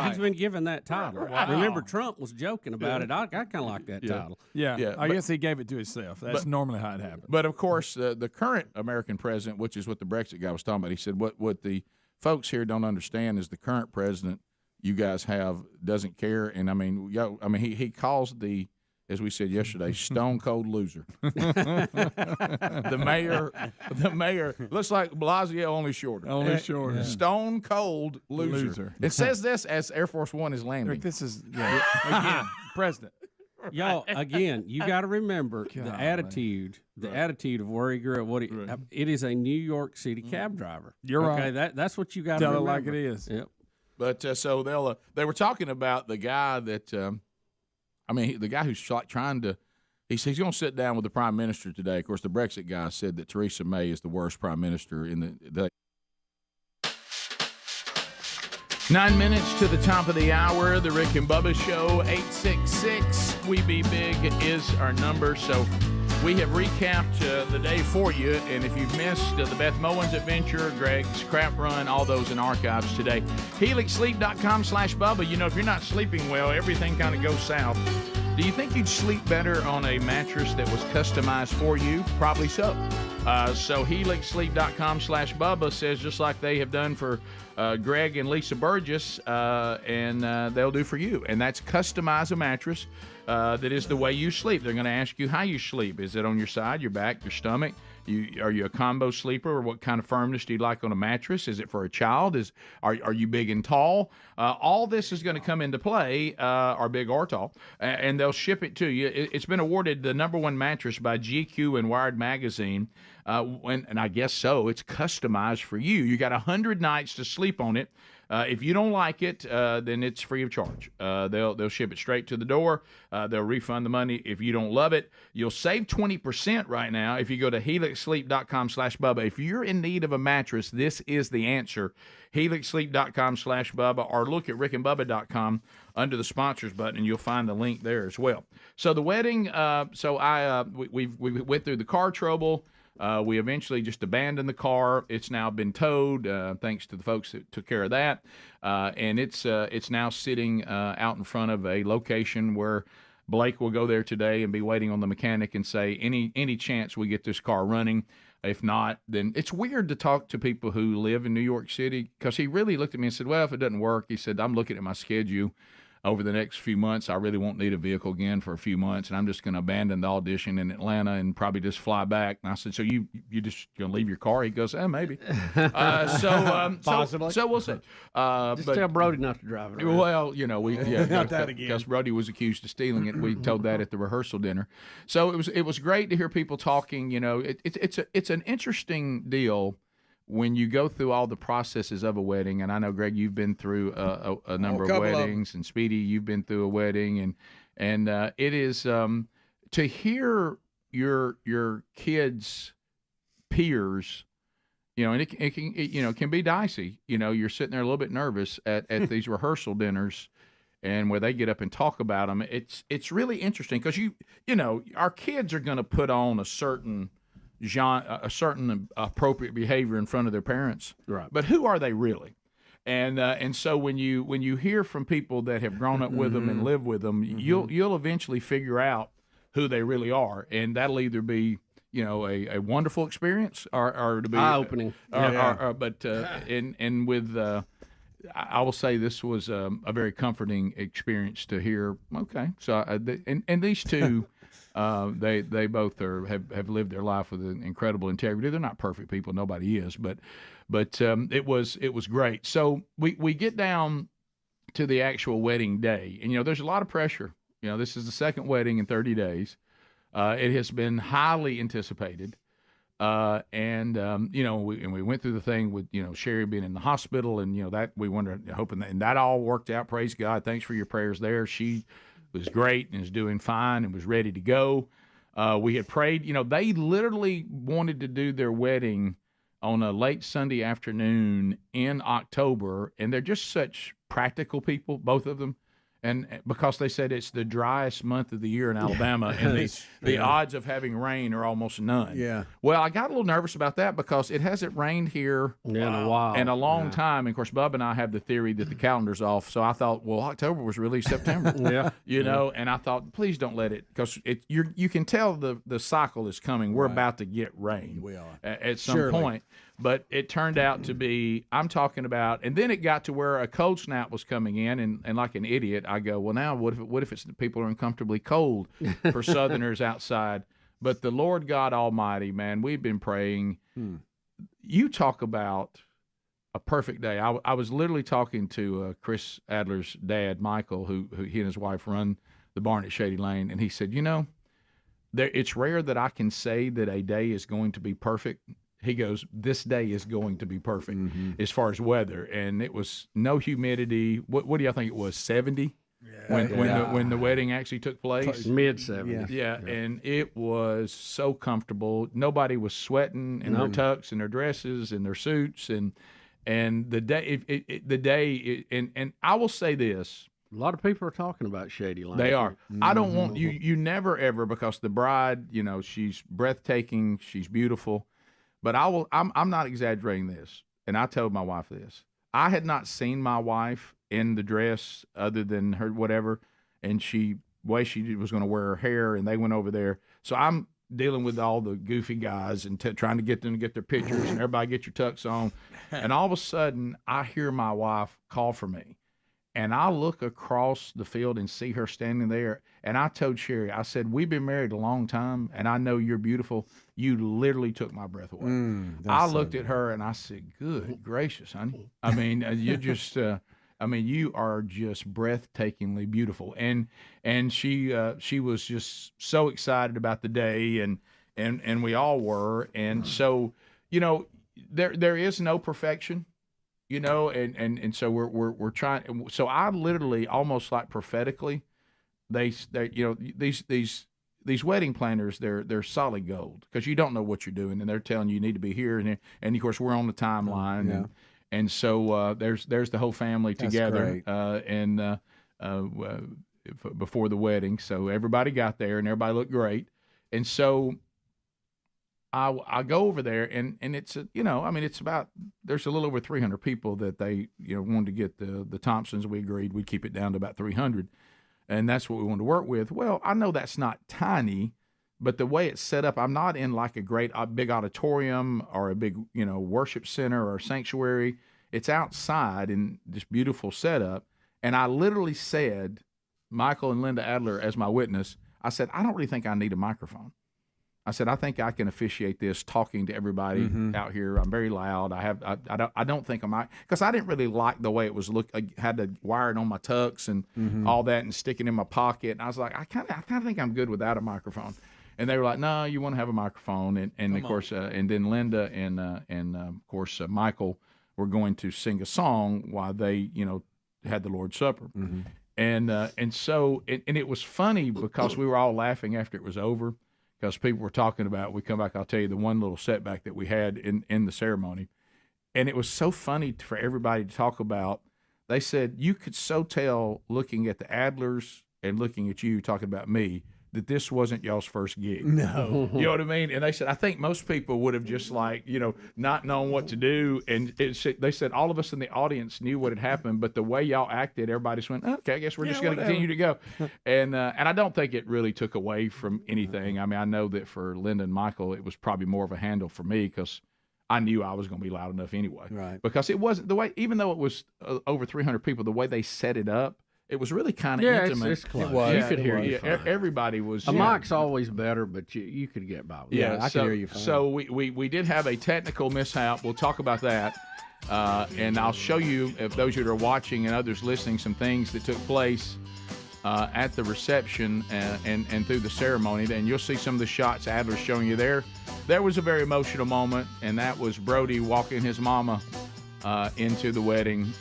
He's been given that title. Wow. Remember, Trump was joking about it. I kind of like that title. Yeah, I guess he gave it to himself. That's normally how it happens. But of course, the current American president, which is what the Brexit guy was talking about, he said what the folks here don't understand is the current president you guys have doesn't care, and he calls the, as we said yesterday, stone cold loser. The mayor looks like Blasio, only shorter. Only shorter. Stone cold loser. It says this as Air Force One is landing. This is again, president. Y'all, again, you got to remember the attitude of where he grew up. It is a New York City cab driver. You're right. That's what you got to Tell remember. it like it is. Yep. But so they were talking about the guy that the guy who's trying to. He's going to sit down with the prime minister today. Of course, the Brexit guy said that Theresa May is the worst prime minister in the 9 minutes to the top of the hour, the Rick and Bubba Show. 866 We Be Big is our number. So we have recapped the day for you. And if you've missed the Beth Mowins adventure, Greg's crap run, all those in archives today. HelixSleep.com/Bubba. If you're not sleeping well, everything kind of goes south. Do you think you'd sleep better on a mattress that was customized for you? Probably so. So HelixSleep.com/Bubba says just like they have done for Greg and Lisa Burgess, and they'll do for you. And that's customize a mattress that is the way you sleep. They're going to ask you how you sleep. Is it on your side, your back, your stomach? Are you a combo sleeper, or what kind of firmness do you like on a mattress? Is it for a child? Are you big and tall? All this is going to come into play, or big or tall, and they'll ship it to you. It's been awarded the #1 mattress by GQ and Wired Magazine, and I guess so. It's customized for you. You got 100 nights to sleep on it. If you don't like it, then it's free of charge. They'll ship it straight to the door. They'll refund the money. If you don't love it, you'll save 20% right now if you go to HelixSleep.com/Bubba. If you're in need of a mattress, this is the answer. HelixSleep.com/Bubba, or look at RickandBubba.com under the sponsors button, and you'll find the link there as well. So the wedding, we went through the car trouble. We eventually just abandoned the car. It's now been towed, thanks to the folks that took care of that. And it's now sitting out in front of a location where Blake will go there today and be waiting on the mechanic and say, any chance we get this car running? If not, then it's weird to talk to people who live in New York City, because he really looked at me and said, well, if it doesn't work, he said, I'm looking at my schedule. Over the next few months, I really won't need a vehicle again for a few months, and I'm just going to abandon the audition in Atlanta and probably just fly back. And I said, so you just going to leave your car? He goes, maybe. Possibly. So we'll see. Just tell Brody not to drive it around. Well, Not that again. Because Brody was accused of stealing it. We told that at the rehearsal dinner. So it was great to hear people talking. It's an interesting deal when you go through all the processes of a wedding. And I know, Greg, you've been through a number of weddings, and Speedy, you've been through a wedding, and it is to hear your kids' peers, and it can be dicey. You're sitting there a little bit nervous at these rehearsal dinners, and where they get up and talk about them. It's really interesting because our kids are going to put on a certain appropriate behavior in front of their parents, right? But who are they really? And so when you hear from people that have grown up with them and live with them, you'll eventually figure out who they really are, and that'll either be a wonderful experience or to be eye-opening. I will say this was a very comforting experience to hear. Okay, so and these two. They both have lived their life with an incredible integrity. They're not perfect people, nobody is, but it was great. So we get down to the actual wedding day, and there's a lot of pressure. This is the second wedding in 30 days. It has been highly anticipated, and we went through the thing with Sherry being in the hospital, and that we wondered, hoping that, and that all worked out. Praise God! Thanks for your prayers there. She was great and is doing fine and was ready to go. We had prayed. They literally wanted to do their wedding on a late Sunday afternoon in October, and they're just such practical people, both of them. And because they said it's the driest month of the year in Alabama, and the odds of having rain are almost none. Yeah. Well, I got a little nervous about that because it hasn't rained here in a while, in a long time. And of course, Bubba and I have the theory that the calendar's off. So I thought, well, October was really September. And I thought, please don't let it, because you can tell the cycle is coming. We're about to get rain. We are at some point. But it turned out to be, I'm talking about, and then it got to where a cold snap was coming in, and like an idiot, I go, well, now what if it's the people are uncomfortably cold for Southerners outside? But the Lord God Almighty, man, we've been praying. You talk about a perfect day. I was literally talking to Chris Adler's dad, Michael, who he and his wife run the barn at Shady Lane, and he said, it's rare that I can say that a day is going to be perfect. He goes, this day is going to be perfect as far as weather. And it was no humidity. What do y'all think it was, 70? When the wedding actually took place? Mid-70s. Yeah, and it was so comfortable. Nobody was sweating in their tux and their dresses and their suits. And the day, and I will say this. A lot of people are talking about Shady Lane. They are. I don't want you never ever, because the bride, she's breathtaking, she's beautiful. But I'm not exaggerating this, and I told my wife this. I had not seen my wife in the dress other than her whatever, and she was going to wear her hair, and they went over there. So I'm dealing with all the goofy guys and trying to get them to get their pictures, and everybody get your tux on. And all of a sudden, I hear my wife call for me. And I look across the field and see her standing there. And I told Sherry, I said, we've been married a long time, and I know you're beautiful. You literally took my breath away. I looked at her, and I said, good gracious, honey. I mean, you just you are just breathtakingly beautiful. And she was just so excited about the day, and we all were. And so, there is no perfection. And so we're trying. So I literally, almost like prophetically, these wedding planners, they're solid gold, because you don't know what you're doing, and they're telling you need to be here, and of course we're on the timeline, and so there's the whole family together, before the wedding, so everybody got there and everybody looked great, and so I go over there, and it's it's about, there's a little over 300 people that they wanted to get the Thompsons. We agreed we'd keep it down to about 300, and that's what we wanted to work with. Well, I know that's not tiny, but the way it's set up, I'm not in like a big auditorium or a big worship center or sanctuary. It's outside in this beautiful setup, and I literally said, Michael and Linda Adler as my witness, I said, I don't really think I need a microphone. I said, I think I can officiate this, talking to everybody out here. I'm very loud. I don't think because I didn't really like the way it was I had to wire it on my tux and all that, and stick it in my pocket. And I was like, I kind of think I'm good without a microphone. And they were like, no, you want to have a microphone. And of course, and then Linda and of course Michael were going to sing a song while they had the Lord's Supper. And so it was funny because we were all laughing after it was over. Because people were talking about, we come back, I'll tell you the one little setback that we had in the ceremony. And it was so funny for everybody to talk about. They said, you could so tell looking at the Adlers and looking at you talking about me that this wasn't y'all's first gig. No. You know what I mean? And they said, I think most people would have just not known what to do. And they said all of us in the audience knew what had happened, but the way y'all acted, everybody just went, okay, I guess we're just going to continue to go. And I don't think it really took away from anything. I mean, I know that for Linda and Michael, it was probably more of a handle for me, because I knew I was going to be loud enough anyway. Right. Because it wasn't the way, even though it was over 300 people, the way they set it up, it was really kind of intimate. It's close. You could hear you fine. Everybody was. A mic's always better, but you could get by with it. Yeah, I can hear you fine. So we did have a technical mishap. We'll talk about that. And I'll show you, if those that are watching and others listening, some things that took place at the reception and through the ceremony. And you'll see some of the shots Adler's showing you there. There was a very emotional moment, and that was Brody walking his mama into the wedding.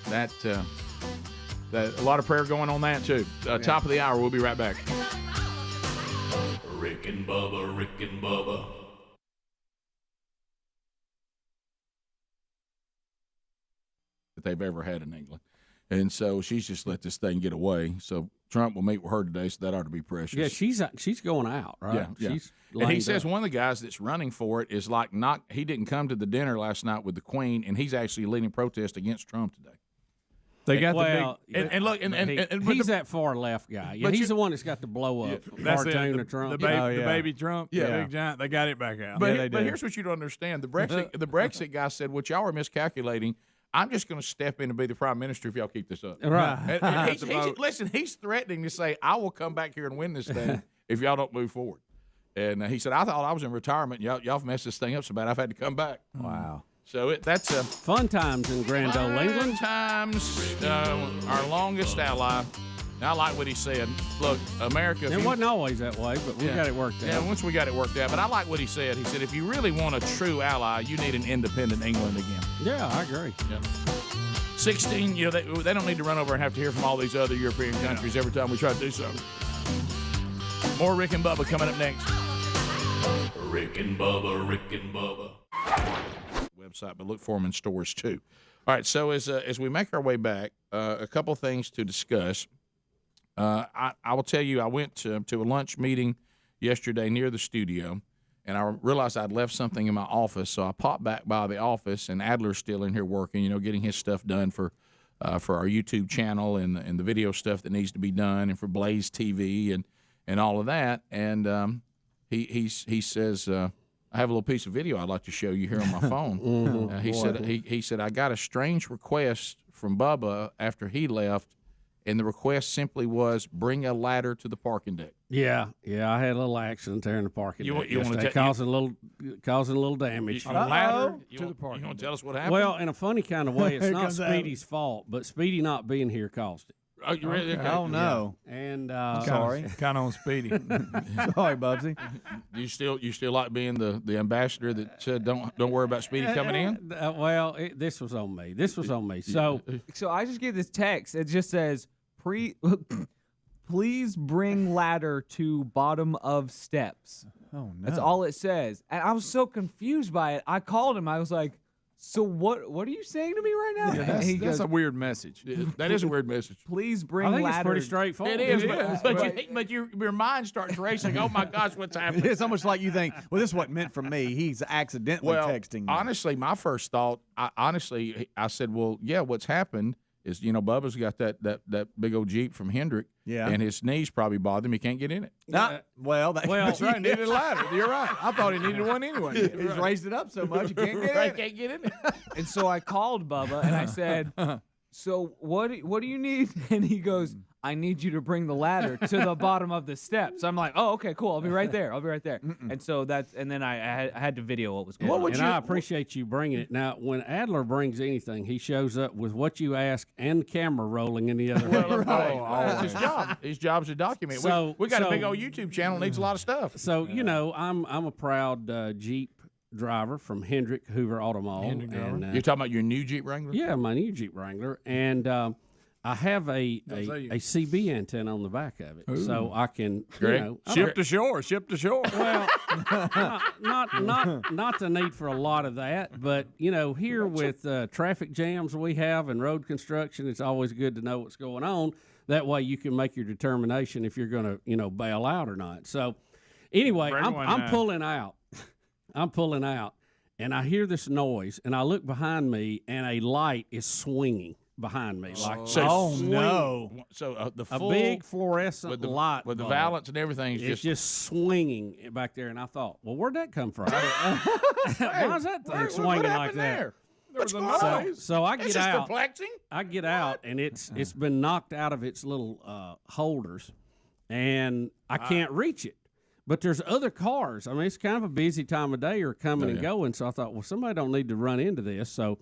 A lot of prayer going on that, too. Top of the hour. We'll be right back. Rick and Bubba, Rick and Bubba. That they've ever had in England. And so she's just let this thing get away. So Trump will meet with her today, so that ought to be precious. Yeah, she's going out, right? Yeah, yeah. She's and he says up. one of the guys that's running for it is like not. He didn't come to the dinner last night with the Queen, and he's actually leading protest against Trump today. They got well, the big and look and he's that far left guy. Yeah, he's the one that's got the blow up cartoon of Trump. The baby Trump, big giant. They got it back out. But, but here's what you don't understand: the Brexit guy said, "What y'all are miscalculating. I'm just going to step in and be the prime minister if y'all keep this up." Right. And listen, he's threatening to say, "I will come back here and win this thing if y'all don't move forward." And he said, "I thought I was in retirement. Y'all messed this thing up so bad I've had to come back." Wow. So that's fun times in Grand Ole England. Times, our longest ally. And I like what he said. Look, America. It wasn't always that way, but we got it worked out. Yeah, once we got it worked out. But I like what he said. He said, if you really want a true ally, you need an independent England again. Yeah, I agree. Yeah. 16, they don't need to run over and have to hear from all these other European countries every time we try to do something. More Rick and Bubba coming up next. Rick and Bubba, Rick and Bubba. Website, but look for them in stores too. All right, so as we make our way back, a couple things to discuss. I will tell you, I went to a lunch meeting yesterday near the studio, and I realized I'd left something in my office, so I popped back by the office, and Adler's still in here working, getting his stuff done for our YouTube channel and the video stuff that needs to be done, and for Blaze TV and all of that. And he says, I have a little piece of video I'd like to show you here on my phone. He said I got a strange request from Bubba after he left, and the request simply was bring a ladder to the parking deck. Yeah, I had a little accident there in the parking deck yesterday, causing a little damage. A ladder to the parking. You want to tell us what happened? Well, in a funny kind of way, it's not Speedy's fault, but Speedy not being here caused it. Oh, you really? Okay. Oh no! Yeah. And sorry, kind of on Speedy. Sorry, Bubsy. You still like being the ambassador that said don't worry about Speedy coming in? Well, this was on me. So I just get this text. It just says, please bring ladder to bottom of steps. Oh no! That's all it says. And I was so confused by it. I called him. I was like, so what are you saying to me right now? Yeah, that's a weird message. That is a weird message. Please bring ladder. I think ladder. it's pretty straightforward. It is, but your mind starts racing. Oh my gosh, what's happening? It's almost like you think, well, this wasn't meant for me. He's accidentally texting me. Honestly, my first thought, I said, well, yeah, what's happened is, Bubba's got that big old Jeep from Hendrick, and his knees probably bother him. He can't get in it. That's right. Needed a ladder. You're right. I thought he needed one anyway. He's raised it up so much he can't get in it. Can't get in it. And so I called Bubba and I said, so what do you need? And he goes, I need you to bring the ladder to the bottom of the steps. I'm like, oh, okay, cool. I'll be right there. And so then I had to video what was going on. I appreciate you bringing it. Now, when Adler brings anything, he shows up with what you ask and camera rolling in the other hand. That's his job. His job's to document. So, we got a big old YouTube channel that needs a lot of stuff. So, I'm a proud Jeep driver from Hendrick Hoover Auto Mall. And, you're talking about your new Jeep Wrangler? Yeah, my new Jeep Wrangler. And I have a CB antenna on the back of it, so I can ship to shore. Well, not the need for a lot of that, but here with traffic jams we have and road construction, it's always good to know what's going on. That way you can make your determination if you're going to bail out or not. So anyway, I'm pulling out. And I hear this noise, and I look behind me, and a light is swinging behind me. No! So a big fluorescent light with the valance and everything is just swinging back there. And I thought, well, where'd that come from? Why is that thing swinging like that? What's going on? So I get out. Perplexing. I get out, and it's been knocked out of its little holders, and I can't reach it. But there's other cars. I mean, it's kind of a busy time of day or coming and going. So I thought, well, somebody don't need to run into this. So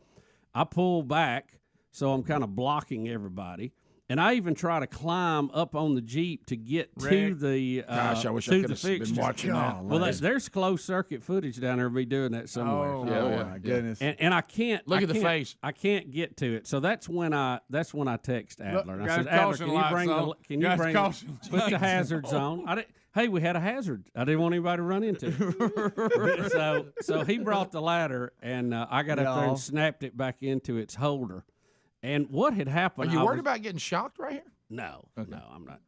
I pull back. So I'm kind of blocking everybody. And I even try to climb up on the Jeep to get to Rick. the Gosh, I wish I to could the have been fixture. watching that. Well, there's closed circuit footage down there of me doing that somewhere. Oh, my goodness. And I can't Look I at the can't- face. I can't get to it. So that's when I text Adler. And I got said, the Adler, caution can you lights bring on. the can you Got the bring caution put the lights hazards on? Hey, we had a hazard. I didn't want anybody to run into it. So he brought the ladder, and I got up there and snapped it back into its holder. And what had happened? Are you worried about getting shocked right here? No, no, I'm not.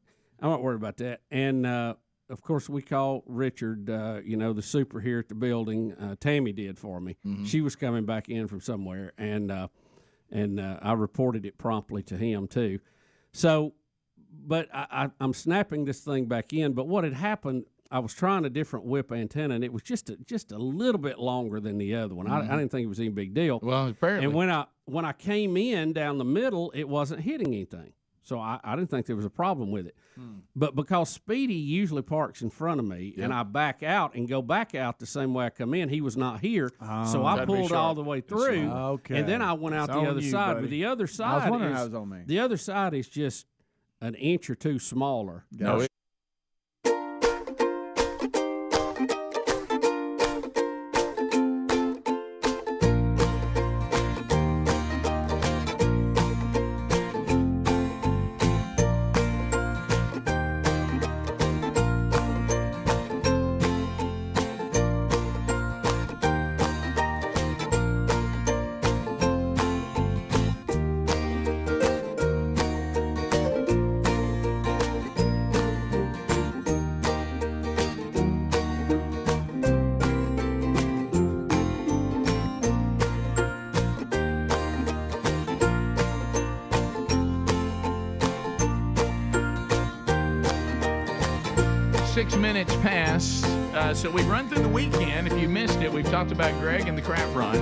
I'm not worried about that. And of course, we called Richard, the super here at the building. Tammy did for me. Mm-hmm. She was coming back in from somewhere, and I reported it promptly to him too. So, but I'm snapping this thing back in. But what had happened? I was trying a different whip antenna, and it was just a little bit longer than the other one. I didn't think it was any big deal. Well, apparently. And when I came in down the middle, it wasn't hitting anything. So I didn't think there was a problem with it. But because Speedy usually parks in front of me, and I back out and go back out the same way I come in, he was not here. So I pulled all the way through. Okay. And then I went out It's the on other you, side. buddy. But the other side I was wondering how it was on me. The other side is just an inch or two smaller. No, it, 6 minutes past. So we've run through the weekend. If you missed it, we've talked about Greg and the crap run.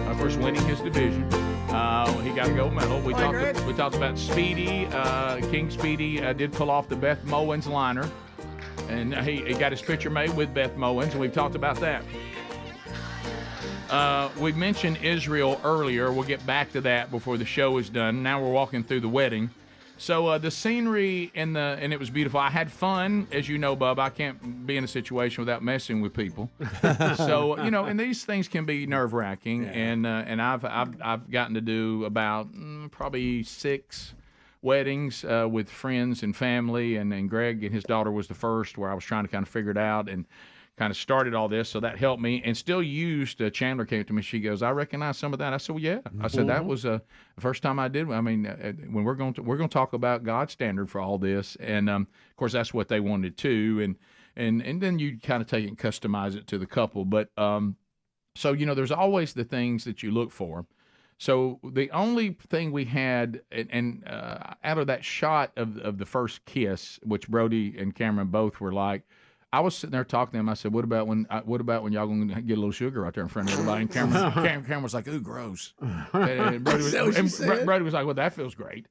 Of course, winning his division. He got a gold medal. We talked about Speedy. King Speedy did pull off the Beth Mowins liner. And he got his picture made with Beth Mowins, and we've talked about that. We mentioned Israel earlier. We'll get back to that before the show is done. Now we're walking through the wedding. So the scenery and it was beautiful. I had fun, as you know, Bub. I can't be in a situation without messing with people. So and these things can be nerve-wracking. Yeah. And I've gotten to do about probably 6 weddings with friends and family, and Greg and his daughter was the first where I was trying to kind of figure it out and kind of started all this, so that helped me. And still used, Chandler came to me, she goes, I recognize some of that. I said, well, yeah. I said, that was the first time I did. I mean, when we're going to talk about God's standard for all this, and of course that's what they wanted too, and then you kind of take it and customize it to the couple. But so there's always the things that you look for. So the only thing we had, and out of that shot of the first kiss, which Brody and Cameron both were like, I was sitting there talking to him. I said, "What about when y'all going to get a little sugar right there in front of everybody?" And Cameron was like, "Ooh, gross." And Brody was like, "Well, that feels great."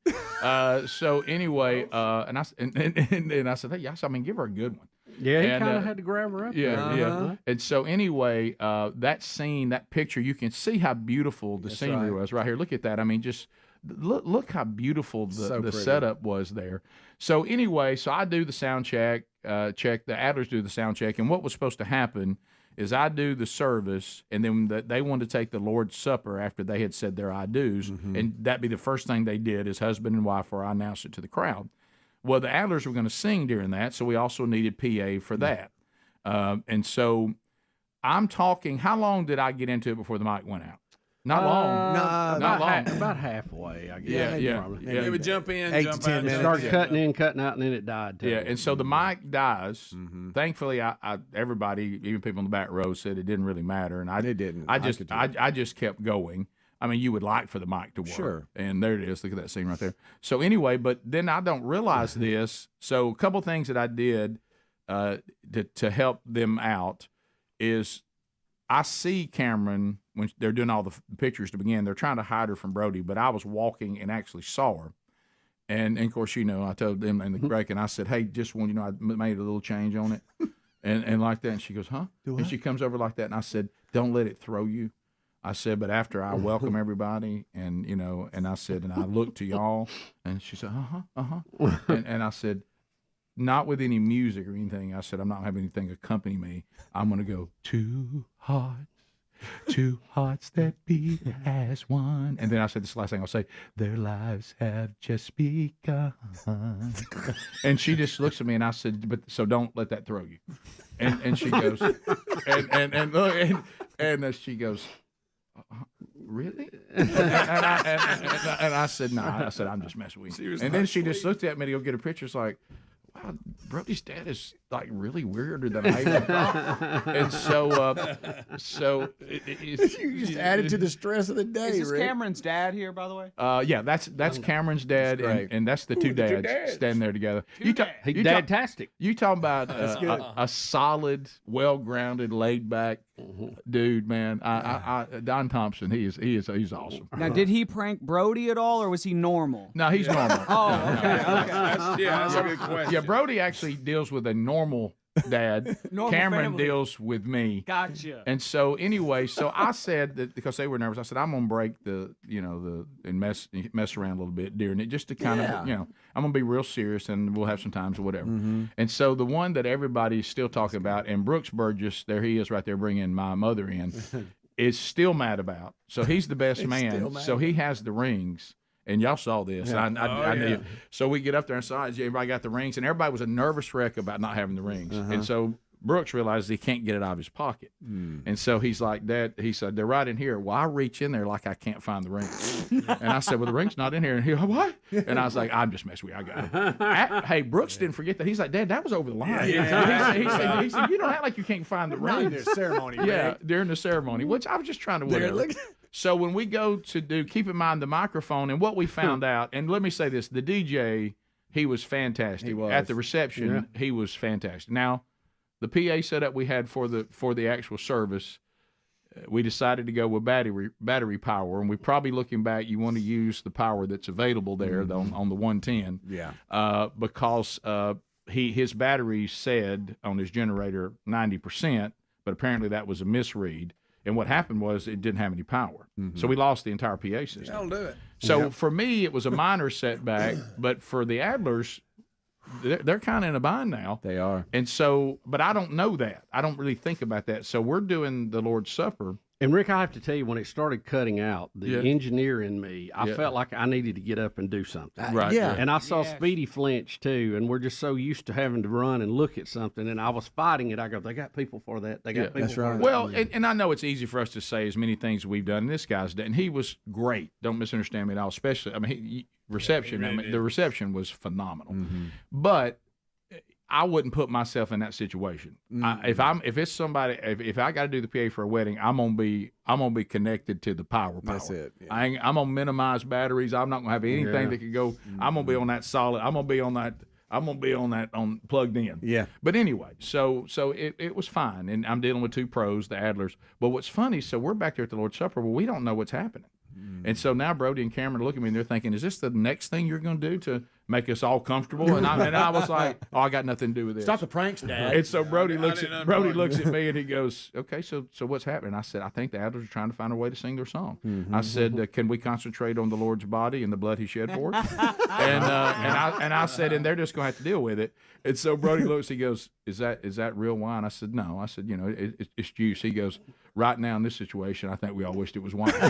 So anyway, and I said, "Hey, yes, I mean, give her a good one." Yeah, he kind of had to grab her up. Yeah, yeah. And so anyway, that scene, that picture, you can see how beautiful the scenery was right here. Look at that. I mean, just look how beautiful the setup was there. So anyway, I do the sound check. The Adlers do the sound check, and what was supposed to happen is I do the service, and then they wanted to take the Lord's Supper after they had said their I do's, and that'd be the first thing they did as husband and wife, where I announced it to the crowd. Well, the Adlers were going to sing during that, so we also needed PA for that. And so I'm talking, how long did I get into it before the mic went out? Not long. Not long. About halfway, I guess. Yeah. It would jump in, 8 jump to 10 out. minutes. Started cutting in, cutting out, and then it died. Too. Yeah, and so the mic dies. Thankfully, everybody, even people in the back row, said it didn't really matter, and It didn't. I just kept going. I mean, you would like for the mic to work. Sure. And there it is. Look at that scene right there. So anyway, but then I don't realize this. So a couple things that I did to help them out is I see Cameron when they're doing all the pictures to begin. They're trying to hide her from Brody, but I was walking and actually saw her. And of course, I told them in the break, and I said, hey, just want I made a little change on it. and like that. And she goes, huh? And she comes over like that. And I said, don't let it throw you. I said, but after I welcome everybody, and and I said, and I look to y'all, and she said, and I said, not with any music or anything. I said, I'm not having anything accompany me. I'm gonna go two hearts that beat as one, and then I said this last thing. I'll say, their lives have just begun. And she just looks at me, and I said, but so don't let that throw you. And she goes, and she goes, really? And I said, no. I said, I'm just messing with you. And then she just looked at me to go get a picture. It's like, wow, Brody's dad is like really weirder than I even thought. And so you just added to the stress of the day. Is this Rick? Cameron's dad here, by the way? Yeah, that's Cameron's dad, and that's the two dads standing there together. He's dadtastic. You talking about a solid, well-grounded, laid-back dude, man. Don Thompson, he's awesome. Now, did he prank Brody at all, or was he normal? No, he's normal. Oh, okay. That's a good question. Yeah, Brody actually deals with a normal dad. Normal Cameron family. deals with me. Gotcha. And so anyway, I said that because they were nervous, I said I'm gonna break and mess around a little bit during it, just to kind of I'm gonna be real serious, and we'll have some times or whatever. And so the one that everybody's still talking about, and Brooks Burgess, there he is right there bringing my mother in, is still mad about. So he's the best man. So he has the rings. And y'all saw this. Yeah. I knew. So we get up there and saw everybody got the rings, and everybody was a nervous wreck about not having the rings. And so Brooks realizes he can't get it out of his pocket. And so he's like, Dad, he said, they're right in here. Well, I reach in there like I can't find the rings. And I said, well, the ring's not in here. And he, what? And I was like, I'm just messing with you. I got it. Hey, Brooks didn't forget that. He's like, Dad, that was over the line. He said, you don't act like you can't find the ring. During the ceremony. Yeah, during the ceremony, which I was just trying to whatever. So when we go to keep in mind the microphone, and what we found out, and let me say this, the DJ, he was fantastic. He was. At the reception, he was fantastic. Now, the PA setup we had for the actual service, we decided to go with battery power, and we probably, looking back, you want to use the power that's available there on the 110. Yeah. Because his battery said on his generator 90%, but apparently that was a misread. And what happened was it didn't have any power. So we lost the entire PA system. That'll do it. So for me, it was a minor setback, but for the Adlers, they're kind of in a bind now. They are. And so, but I don't know that. I don't really think about that. So we're doing the Lord's Supper. And Rick, I have to tell you, when it started cutting out, the engineer in me, I felt like I needed to get up and do something. Right. Yeah. And I saw Speedy flinch too, and we're just so used to having to run and look at something, and I was fighting it. I go, they got people for that. They got people that's for right. that. Well, and I know it's easy for us to say as many things we've done, and this guy's done. And he was great. Don't misunderstand me at all. Especially, I mean, the reception was phenomenal. But I wouldn't put myself in that situation. If it's somebody, if I got to do the PA for a wedding, I'm gonna be connected to the power. That's it. Yeah. I'm gonna minimize batteries. I'm not gonna have anything that could go. I'm gonna be on that solid. I'm gonna be on that plugged in. Yeah. But anyway, so it was fine, and I'm dealing with two pros, the Adlers. But what's funny, so we're back there at the Lord's Supper. Well, we don't know what's happening. And so now Brody and Cameron look at me and they're thinking, is this the next thing you're going to do to make us all comfortable? And I was like, oh, I got nothing to do with this. Stop the pranks, Dad. And so Brody looks at me and he goes, okay, so what's happening? I said, I think the Adlers are trying to find a way to sing their song. I said, can we concentrate on the Lord's body and the blood he shed for us? and I said, and they're just going to have to deal with it. And so Brody looks, he goes, is that real wine? I said, no. I said, it's juice. He goes, right now in this situation, I think we all wished it was wine. and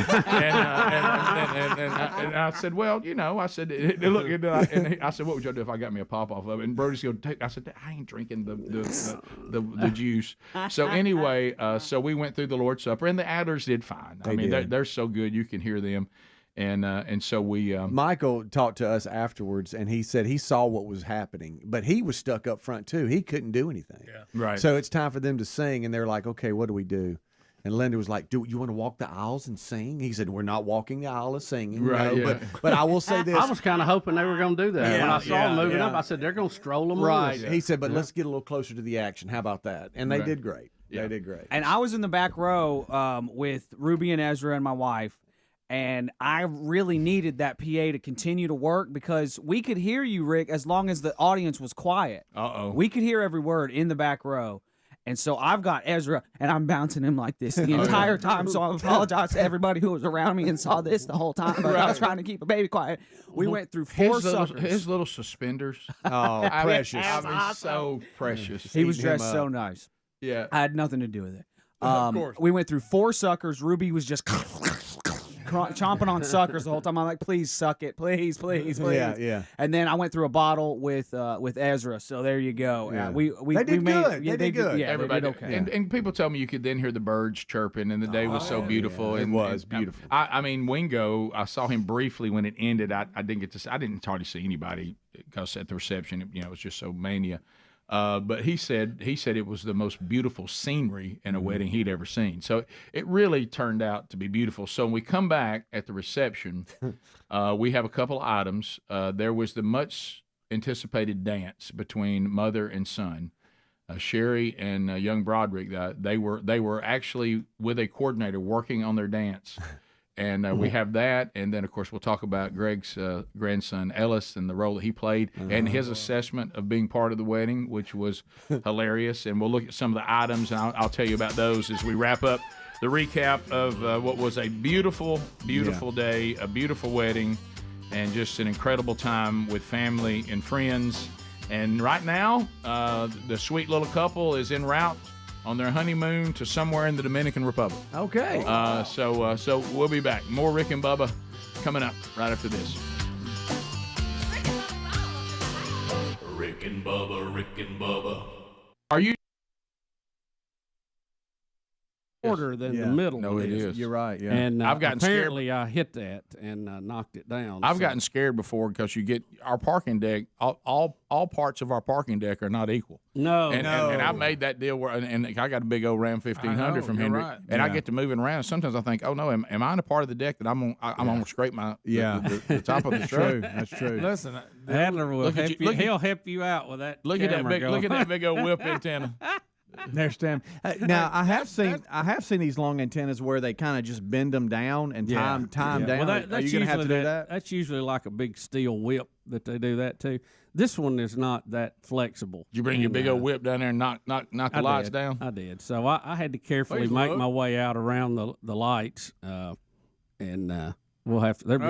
I said, well, I said, look, and I said, what would y'all do if I got me a pop off of it? And Brody's going to take. I said, I ain't drinking the juice. So anyway, so we went through the Lord's Supper, and the Adlers did fine. They're so good, you can hear them. And so we Michael talked to us afterwards, and he said he saw what was happening, but he was stuck up front too. He couldn't do anything. Yeah. Right. So it's time for them to sing, and they're like, okay, what do we do? And Linda was like, do you want to walk the aisles and sing? He said, we're not walking the aisle of singing. Right, no, but I will say this. I was kind of hoping they were going to do that. When I saw them moving up, I said, they're going to stroll them right. loose. He said, but let's get a little closer to the action. How about that? And they did great. They did great. And I was in the back row with Ruby and Ezra and my wife, and I really needed that PA to continue to work because we could hear you, Rick, as long as the audience was quiet. Uh-oh. We could hear every word in the back row. And so I've got Ezra, and I'm bouncing him like this the entire time. So I apologize to everybody who was around me and saw this the whole time. But I was trying to keep a baby quiet. We went through four suckers. His little suspenders. Oh, precious. I mean, so precious. He was dressed so nice. Yeah. I had nothing to do with it. Of course. We went through 4 suckers. Ruby was just chomping on suckers the whole time. I'm like, please suck it, please. Yeah. And then I went through a bottle with Ezra. So there you go. Yeah. They did made, good. Yeah, They did good. Yeah, Everybody they did okay. And people tell me you could then hear the birds chirping, and the day was so beautiful. It and, was and, beautiful. I mean, Wingo. I saw him briefly when it ended. I didn't get to. I didn't hardly see anybody because at the reception, it was just so mania. But he said it was the most beautiful scenery in a wedding he'd ever seen. So it really turned out to be beautiful. So when we come back at the reception, we have a couple of items. There was the much anticipated dance between mother and son. Sherry and young Broderick, they were actually with a coordinator working on their dance. And we have that, and then, of course, we'll talk about Greg's grandson, Ellis, and the role that he played, and his assessment of being part of the wedding, which was hilarious. And we'll look at some of the items, and I'll tell you about those as we wrap up the recap of what was a beautiful, beautiful day, a beautiful wedding, and just an incredible time with family and friends. And right now, the sweet little couple is en route on their honeymoon to somewhere in the Dominican Republic. Okay. So we'll be back. More Rick and Bubba coming up right after this. Rick and Bubba, Rick and Bubba. Are you? Shorter than the middle. No, it is. You're right. Yeah. And I've gotten apparently I hit that and knocked it down. I've gotten scared before because you get our parking deck. All parts of our parking deck are not equal. No, and I made that deal where, and I got a big old Ram 1500 from Henry, and I get to moving around. Sometimes I think, oh no, am I in a part of the deck that I'm gonna scrape my the top of the truck? That's true. Listen, Adler will help you. He'll help you out with that. Look at that big old whip antenna. There's them. Now I have seen these long antennas where they kind of just bend them down and time down. Well, Are you gonna have to do that? That's usually like a big steel whip that they do that too. This one is not that flexible. Did you bring your big old whip down there and knock the lights down? I did. So I had to carefully make my way out around the lights, and we'll have to. There we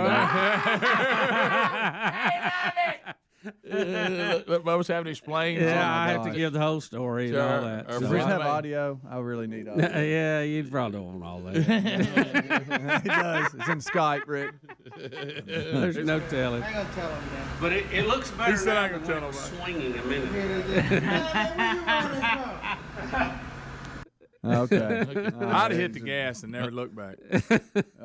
Look, Bubba's having to explain. Yeah, I have to give the whole story and all that. Does this have audio? I really need audio. Yeah, you probably don't want all that. It does. It's in Skype, Rick. There's no telling. I ain't gonna tell him that. But it looks better. He said I now ain't than gonna when tell it was swinging a minute. Okay. I'd have hit the gas and never looked back.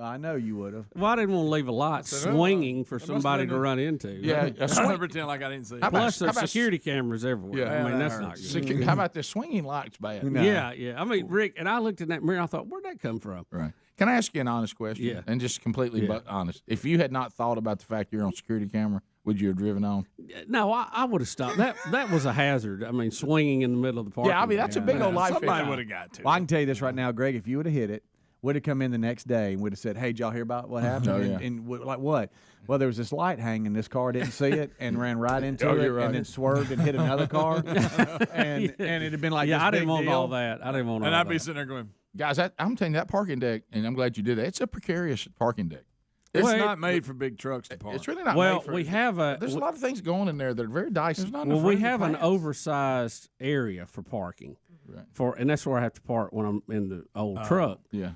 I know you would have. Well, I didn't want to leave a light swinging for somebody to run into. Yeah, I'm gonna pretend like I didn't see it. Plus, there's security cameras everywhere. Yeah, I mean, that's not good. How about the swinging lights bad? No. Yeah. I mean, Rick, and I looked in that mirror, I thought, where'd that come from? Right. Can I ask you an honest question? Yeah. And just completely honest. If you had not thought about the fact you're on security camera, would you have driven on? No, I would have stopped. That was a hazard. I mean, swinging in the middle of the park. Yeah, I mean, that's a big old life. Somebody would have got to. Well, I can tell you this right now, Greg. If you would have hit it, would have come in the next day and would have said, "Hey, did y'all hear about what happened?" Oh, yeah. And like what? Well, there was this light hanging. This car didn't see it and ran right into it, right. and then swerved and hit another car. and it had been like, yeah, this I didn't big want deal. all that. I didn't want all And that. I'd be sitting there going, Guys, I'm telling you, that parking deck, and I'm glad you did that, it's a precarious parking deck. it's Well, not made for big trucks to park. It's really not Well, made for we have a. There's a lot of things going in there that are very dicey. Well, we have an oversized area for parking, and that's where I have to park when I'm in the old truck. Yeah.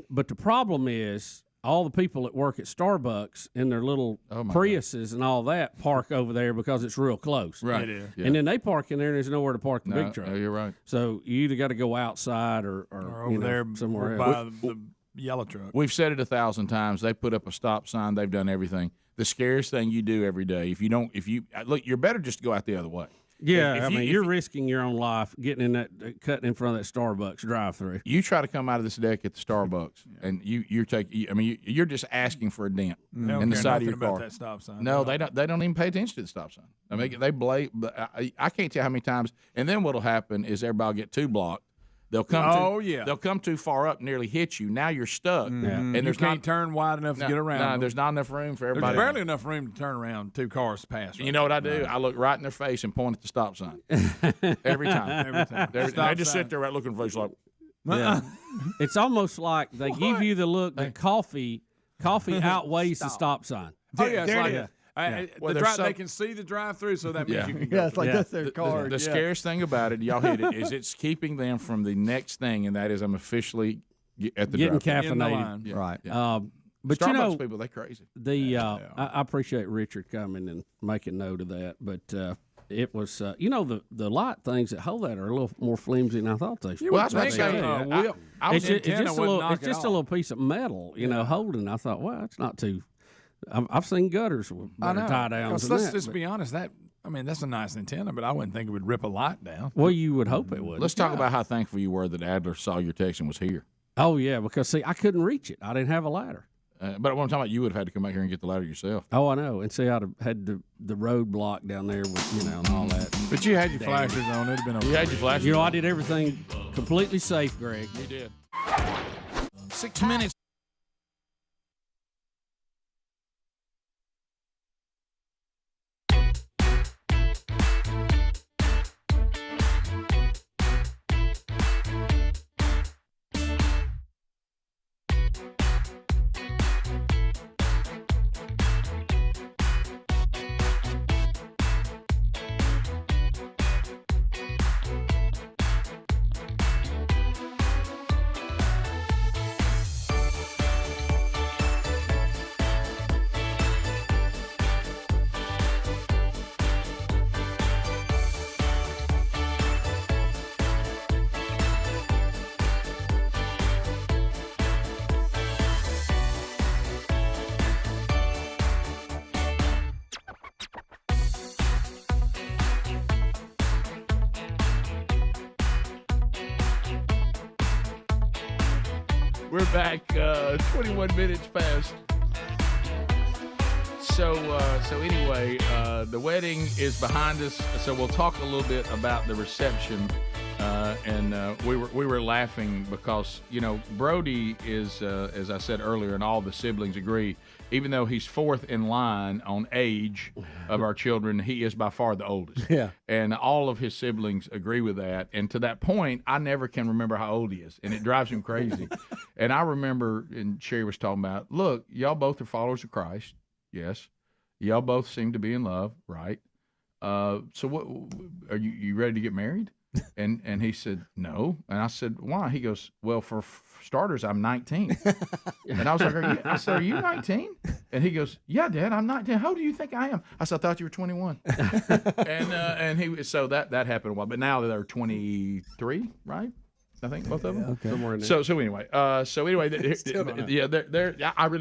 But the problem is all the people that work at Starbucks in their little Priuses and all that park over there because it's real close. Right. It is. Yeah. And then they park in there and there's nowhere to park the No, big truck. no, you're right. So you either got to go outside or over there somewhere by else. the yellow truck. We've said it 1,000 times. They put up a stop sign. They've done everything. The scariest thing you do every day, if you look, you're better just to go out the other way. Yeah, I mean, you're risking your own life getting in that, cutting in front of that Starbucks drive-through. You try to come out of this deck at the Starbucks, and you're just asking for a dent They don't in the care side of nothing your car. about that stop sign. No, they don't. They don't even pay attention to the stop sign. I mean, they blame. I can't tell how many times. And then what'll happen is everybody will get too blocked. They'll come. They'll come too far up, nearly hit you. Now you're stuck, and you there's can't turn wide enough to get around. No, them. there's not enough room for everybody. There's barely enough room to turn around 2 cars past. You know what I do? I look right in their face and point at the stop sign every time. Every time. They just sit there right looking for face like. Yeah. It's almost like they give you the look that coffee outweighs the stop sign. Oh yeah, it's like Well, they can see the drive-through, so that means you can go. it's like that's their card. The scariest thing about it, y'all hit it, is it's keeping them from the next thing, and that is I'm officially at the getting drive-thru. caffeinated. Yeah. Right. Yeah. But Starbucks people, they crazy. I appreciate Richard coming and making note of that. But it was, the light things that hold that are a little more flimsy than I thought they should. Well, that's what I'm saying. It's just a little piece of metal, holding. I thought, well, it's not too. I've seen gutters with better tie downs. Let's just be honest. That's a nice antenna, but I wouldn't think it would rip a light down. Well, you would hope it would. Let's talk about how thankful you were that Adler saw your text and was here. Oh yeah, because see, I couldn't reach it. I didn't have a ladder. But what I'm talking about, you would have had to come back here and get the ladder yourself. Oh, I know. And see, I'd have had the road block down there with and all that. But you had your flashers on. It'd have been okay. You had your flashers. I did everything completely safe, Greg. You did. 6 minutes. We're back 21 minutes past. So anyway, the wedding is behind us. So we'll talk a little bit about the reception. We were laughing because, Brody is, as I said earlier, and all the siblings agree, even though he's fourth in line on age of our children, he is by far the oldest. Yeah. And all of his siblings agree with that. And to that point, I never can remember how old he is, and it drives him crazy. And I remember, and Sherry was talking about, look, y'all both are followers of Christ. Yes. Y'all both seem to be in love, right? So what are you ready to get married? And he said, no. And I said, why? He goes, well, for starters, I'm 19. And I was like, are you 19? And he goes, yeah, Dad, I'm 19. How old do you think I am? I said, I thought you were 21. So that happened a while. But now they're 23, right? I think both of them. Okay. So anyway, I really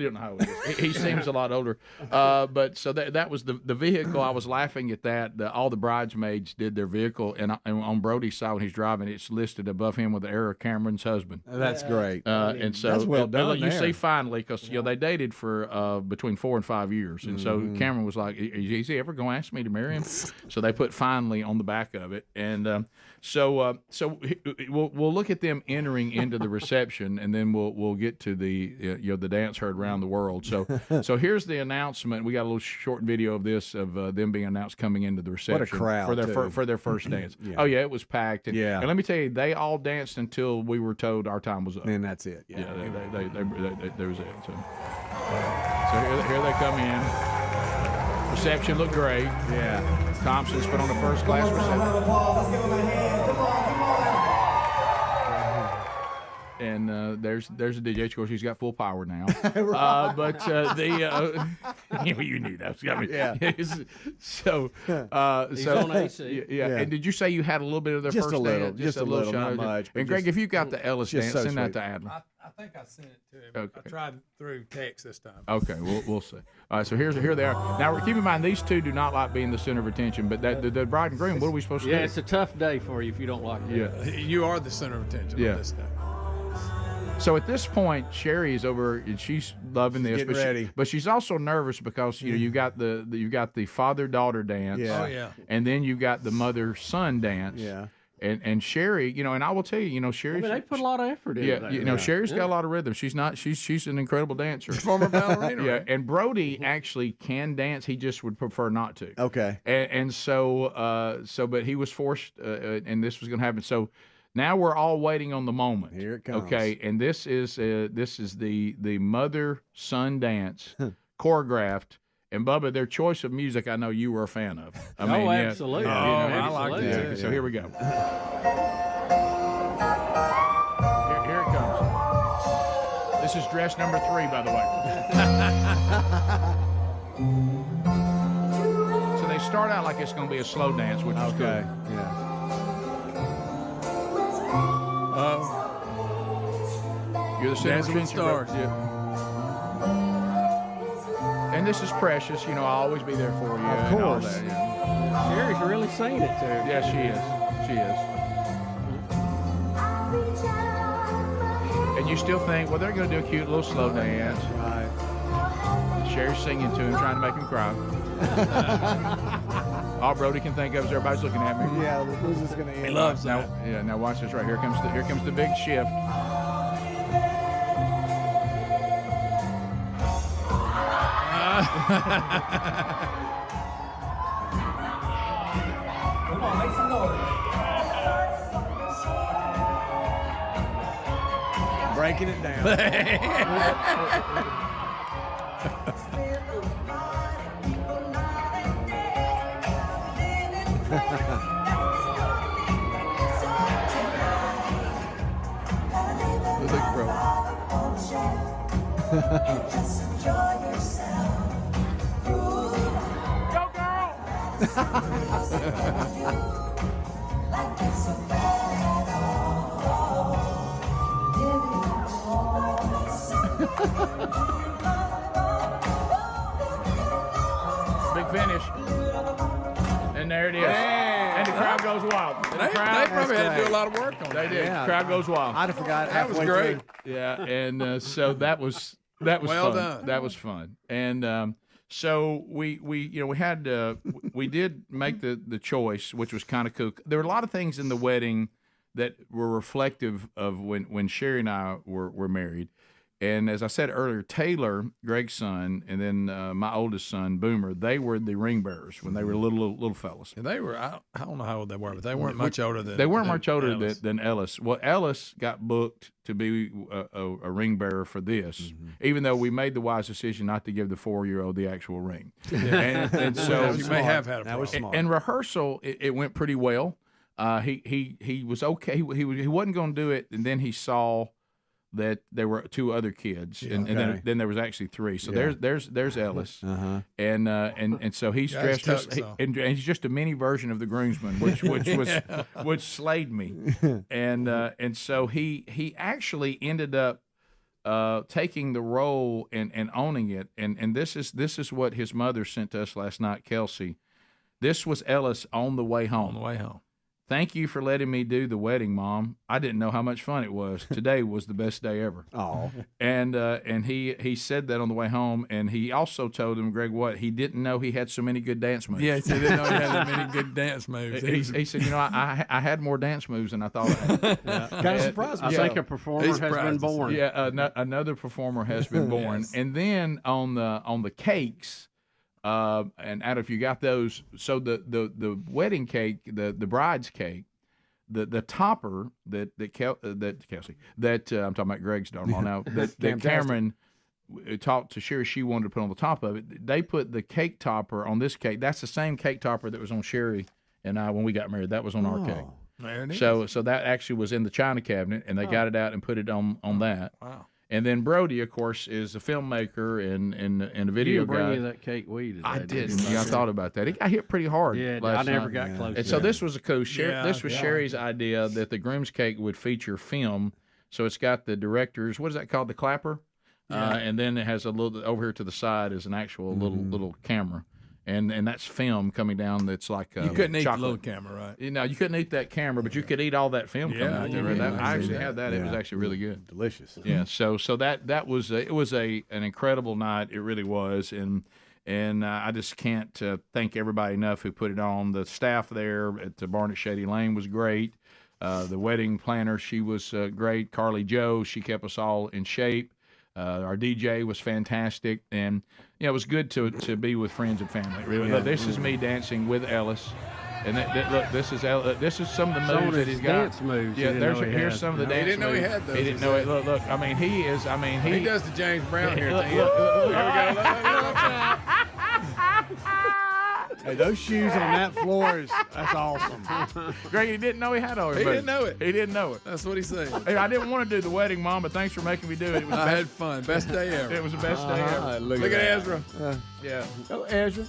don't know how old he is. He seems a lot older. But so that was the vehicle. I was laughing at that. All the bridesmaids did their vehicle, and on Brody's side when he's driving, it's listed above him with the Era Cameron's husband. That's great. And so that's well done. You see, finally, because they dated for between 4 and 5 years, and so Cameron was like, "Is he ever going to ask me to marry him?" So they put "finally" on the back of it, and so we'll look at them entering into the reception, and then we'll get to the dance heard around the world. So here's the announcement. We got a little short video of this of them being announced coming into the reception. What a crowd for their first dance. Yeah. Oh yeah, it was packed. And let me tell you, they all danced until we were told our time was up. And that's it. Yeah, there was it. So here they come in. Reception looked great. Yeah. Thompson's put on the first class reception. Let's give him a hand. Come on. And there's a DJ. Of course, he's got full power now. But you knew that. Yeah. So he's on AC. Yeah. And did you say you had a little bit of their Just first a little, dance? just a little, not much. And Greg, if you got the Ellis dance, so send that sweet. to Adler. I think I sent it to him. Okay. I tried through text this time. Okay, we'll see. All right, so here they are. Now, keep in mind, these two do not like being the center of attention, but the bride and groom, what are we supposed to do? Yeah, it's a tough day for you if you don't like it. Yeah. You are the center of attention on this day. So at this point, Sherry is over and she's loving this, Getting ready. but she's also nervous because you got the father-daughter dance, Yeah. Oh yeah, and then you got the mother-son dance. Yeah. And Sherry, and I will tell you, Sherry. they put a lot of effort into that. Yeah, Sherry's got a lot of rhythm. She's an incredible dancer. Former ballerina. Yeah, and Brody actually can dance. He just would prefer not to. Okay. And so but he was forced, and this was going to happen. So now we're all waiting on the moment. Here it comes. Okay, and this is the mother-son dance choreographed. And Bubba, their choice of music, I know you were a fan of. Absolutely. I like it. Yeah, so here we go. Here it comes. This is dress number 3, by the way. So they start out like it's going to be a slow dance, which is good. Yeah. You're the center Dancing with Stars. Yeah. And this is precious. I'll always be there for you. Of and all course. that, yeah. Sherry's really singing it too. Yeah, she is. And you still think, well, they're going to do a cute little slow dance. Right. Sherry's singing to him, trying to make him cry. All Brody can think of is everybody's looking at me. Yeah, who's this going to end? He loves that. Now watch this right here. Here comes the big shift. Come on, make some noise. Breaking it down. The big bro. Just enjoy yourself. Go, girl! Like it's so bad at all. Big finish. And there it is. And the crowd goes wild. They probably had to do a lot of work on that. They did. Yeah. Crowd goes wild. I'd have forgot. That was halfway great. through. Yeah, and so that was Well fun. done. That was fun. And so we did make the choice, which was kind of cool. There were a lot of things in the wedding that were reflective of when Sherry and I were married. And as I said earlier, Taylor, Greg's son, and then my oldest son, Boomer, they were the ring bearers when they were little fellas. And they were, I don't know how old they were, but they weren't much older than They weren't much older Ellis. than Ellis. Well, Ellis got booked to be a ring bearer for this, even though we made the wise decision not to give the 4-year-old the actual ring. and so you may have had a problem. That was smart. in rehearsal, it went pretty well. He was okay. He wasn't going to do it, and then he saw that there were 2 other kids, and then there was actually 3. So there's Ellis, and so he's Guys dressed tuck, and he's just a mini version of the groomsman, which slayed me, and so he actually ended up taking the role and owning it, and this is what his mother sent to us last night, Kelsey. This was Ellis on the way home. On the way home. Thank you for letting me do the wedding, Mom. I didn't know how much fun it was. Today was the best day ever. Oh. And he said that on the way home, and he also told him, Greg, what? He didn't know he had so many good dance moves. Yes, he didn't know he had that many good dance moves. He said, I had more dance moves than I thought I had. Kind of surprised me. I think a performer has been born. Yeah, another performer has been born. Yes. And then on the cakes, and Adam, if you got those, so the wedding cake, the bride's cake, the topper that Kelsey, I'm talking about Greg's daughter now, that Cameron talked to Sherry she wanted to put on the top of it. They put the cake topper on this cake. That's the same cake topper that was on Sherry and I when we got married. That was on our cake. There it is. So that actually was in the china cabinet, and they got it out and put it on that. Wow. And then Brody, of course, is a filmmaker and a video You didn't bring guy. you that cake we today. I didn't. I thought about that. It got hit pretty hard. Yeah, last I never night. got close. And to so it. this was a cool. This was Yeah. Sherry's idea that the groom's cake would feature film. So it's got the director's, what is that called, the clapper, and then it has a little over here to the side is an actual little camera. And that's film coming down. That's like You couldn't eat chocolate. the little camera, right? You know, you couldn't eat that camera, but you could eat all that film coming out there. I actually had that. It was actually really good, delicious. Yeah. So that was it was an incredible night. It really was, and I just can't thank everybody enough who put it on. The staff there at the Barnett Shady Lane was great. The wedding planner, she was great. Carly Joe, she kept us all in shape. Our DJ was fantastic, and it was good to be with friends and family. Really, look, this is me dancing with Ellis, and look, this is some of the moves that he's got. Dance moves. Yeah, here's some of the dance moves. He didn't know he had those. He didn't know it. Look. I mean, he does the James Brown here. Look, Here we go. Hey, those shoes on that floor that's awesome. Greg, he didn't know he had all He didn't know it. He didn't know it. That's what he said. Hey, I didn't want to do the wedding, Mom, but thanks for making me do it. I had fun. Best day ever. It was the best day ever. Look at Ezra. Yeah. Oh, Ezra.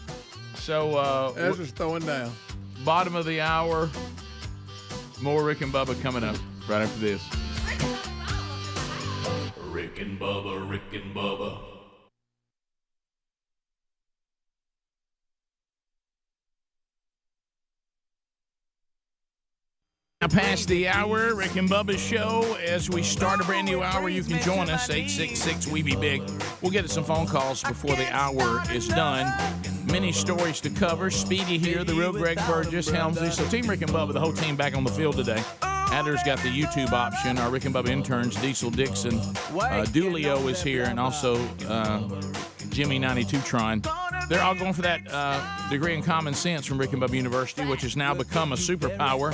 So Ezra's throwing down. Bottom of the hour. More Rick and Bubba coming up right after this. Rick and Bubba, Rick and Bubba. Now past the hour, Rick and Bubba's show. As we start a brand new hour, you can join us, 866-WE-BE-BIG. We'll get to some phone calls before the hour is done. Many stories to cover. Speedy here, the real Greg Burgess, Helms. So Team Rick and Bubba, the whole team back on the field today. Adler's got the YouTube option. Our Rick and Bubba interns, Diesel Dixon. Dulio is here, and also Jimmy 92tron. They're all going for that degree in common sense from Rick and Bubba University, which has now become a superpower.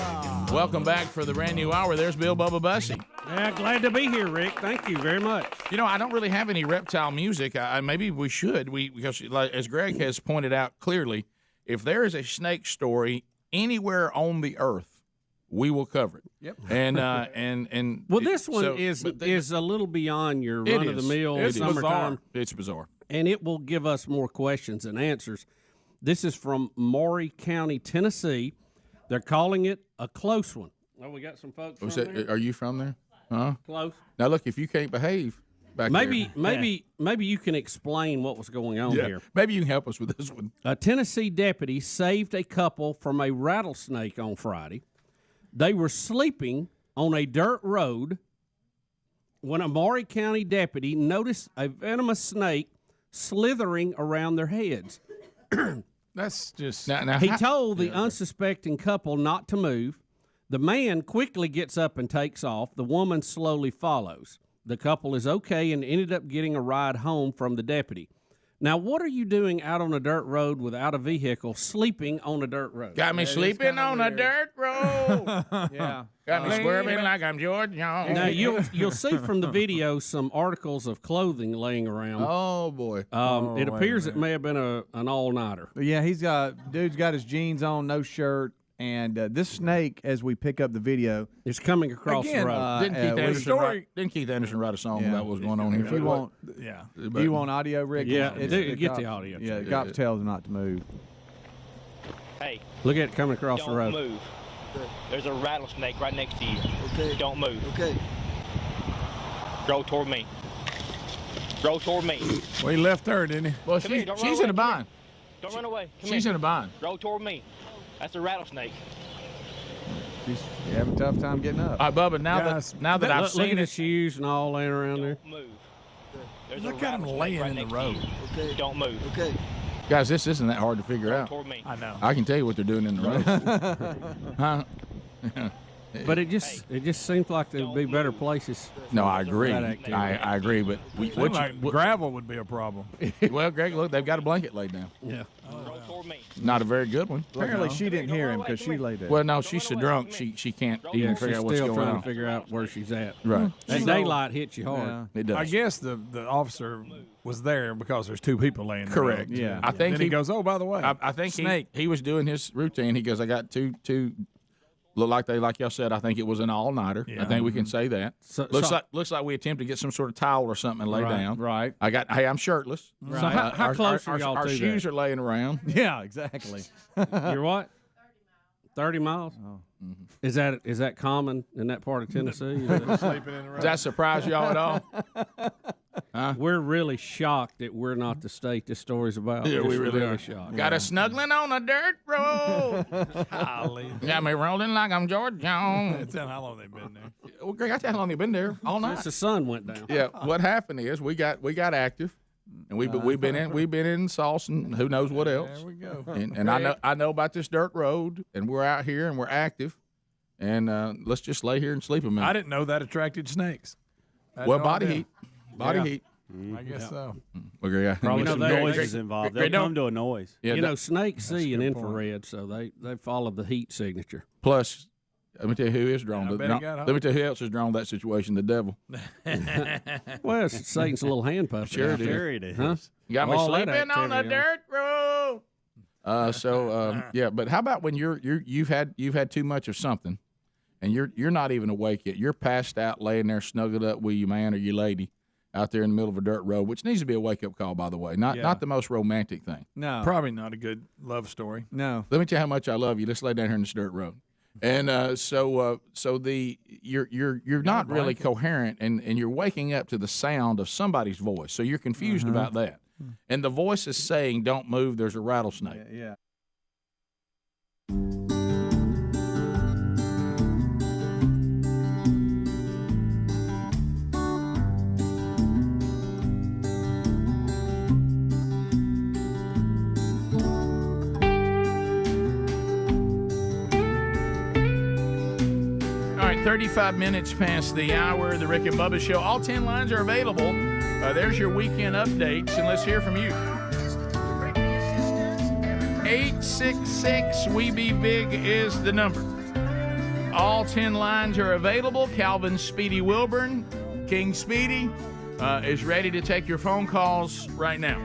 Welcome back for the brand new hour. There's Bill Bubba Bussey. Yeah, glad to be here, Rick. Thank you very much. I don't really have any reptile music. Maybe we should. Because as Greg has pointed out clearly, if there is a snake story anywhere on the earth, we will cover it. Yep. And well, this one is a little beyond your run of the mill summertime. It's bizarre. And it will give us more questions than answers. This is from Maury County, Tennessee. They're calling it a close one. Well, we got some folks from there. Are you from there? Huh? Close. Now, look, if you can't behave back maybe there. you can explain what was going on here. Maybe you can help us with this one. A Tennessee deputy saved a couple from a rattlesnake on Friday. They were sleeping on a dirt road when a Maury County deputy noticed a venomous snake slithering around their heads. That's just... He told the unsuspecting couple not to move. The man quickly gets up and takes off. The woman slowly follows. The couple is okay and ended up getting a ride home from the deputy. Now, what are you doing out on a dirt road without a vehicle, sleeping on a dirt road? Got me sleeping on a dirt road. Yeah. Got me swerving like I'm George Jones. Now, you'll see from the video some articles of clothing laying around. Oh, boy. It appears it may have been an all-nighter. Yeah, dude's got his jeans on, no shirt. And this snake, as we pick up the video, is coming across the road. Didn't Keith Anderson write a song about what's going on here? If you want, do you want audio, Rick? Yeah, get the audio. Yeah, the cop tells him not to move. Hey, look at it coming across the road. Don't move. There's a rattlesnake right next to you. Okay. Don't move. Okay. Roll toward me. Roll toward me. Well, he left her, didn't he? Well, she's in a bind. Don't run away. She's in a bind. Roll toward me. That's a rattlesnake. She's having a tough time getting up. All right, Bubba, now that I've seen look at it, the shoes and all laying around there. Don't move. Look at him laying in the road. Okay. Don't move. Okay. Guys, this isn't that hard to figure out. Toward me. I know. I can tell you what they're doing in the road. Huh? But it just seems like there'd be better places. No, I agree. I agree, but gravel would be a problem. Well, Greg, look, they've got a blanket laid down. Yeah. Not a very good one. Apparently, she didn't hear him because she laid there. Well, no, she's so drunk she can't even figure out what's going on. She's still trying to figure out where she's at. Right. That daylight hits you hard. Yeah, it does. I guess the officer was there because there's two people laying there. Correct. Yeah. I think then he goes, oh, by the way, I think snake. he was doing his routine. He goes, I got two. Look like y'all said. I think it was an all-nighter. Yeah. I think we can say that. Looks like we attempted to get some sort of towel or something and lay down. Right. I'm shirtless. Right. So how close are y'all to our shoes are laying around. Yeah, exactly. You're what? 30 miles? Oh. Mm-hmm. Is that common in that part of Tennessee? Does that surprise y'all at all? Huh? We're really shocked that we're not the state this story's about. Yeah, we really are shocked. Got us snuggling on a dirt road. Got me rolling like I'm George Jones. That's how long they've been there. Well, Greg, I tell you how long they've been there all night. Since the sun went down. Yeah. What happened is we got active, and we've been in sauce and who knows what else. There we go. And I know about this dirt road, and we're out here and we're active. and let's just lay here and sleep a minute. I didn't know that attracted snakes. Well, body heat. Body heat. I guess so. Okay, Probably some noises involved. They'll come to a noise. Yeah, snakes see in infrared, so they follow the heat signature. Plus, let me tell you who is drawn to. bet he got Let me tell you who else is drawn to that situation. The devil. Well, it's Satan's little hand puppet. Sure out it is. there. Sure it is. Huh? Got me All that sleeping on the activity dirt road. Yeah, but how about when you've had too much of something, and you're not even awake yet. You're passed out, laying there snuggled up with you man or you lady, out there in the middle of a dirt road, which needs to be a wake up call, by the way. Not the most romantic thing. No, probably not a good love story. No. Let me tell you how much I love you. Let's lay down here in this dirt road. And so you're not really coherent, and you're waking up to the sound of somebody's voice. So you're confused about that. And the voice is saying, "Don't move. There's a rattlesnake." Yeah. All right, 35 minutes past the hour, the Rick and Bubba Show. All 10 lines are available. There's your weekend updates, and let's hear from you. 866-WE-BE-BIG is the number. All 10 lines are available. Calvin Speedy Wilburn, King Speedy, is ready to take your phone calls right now.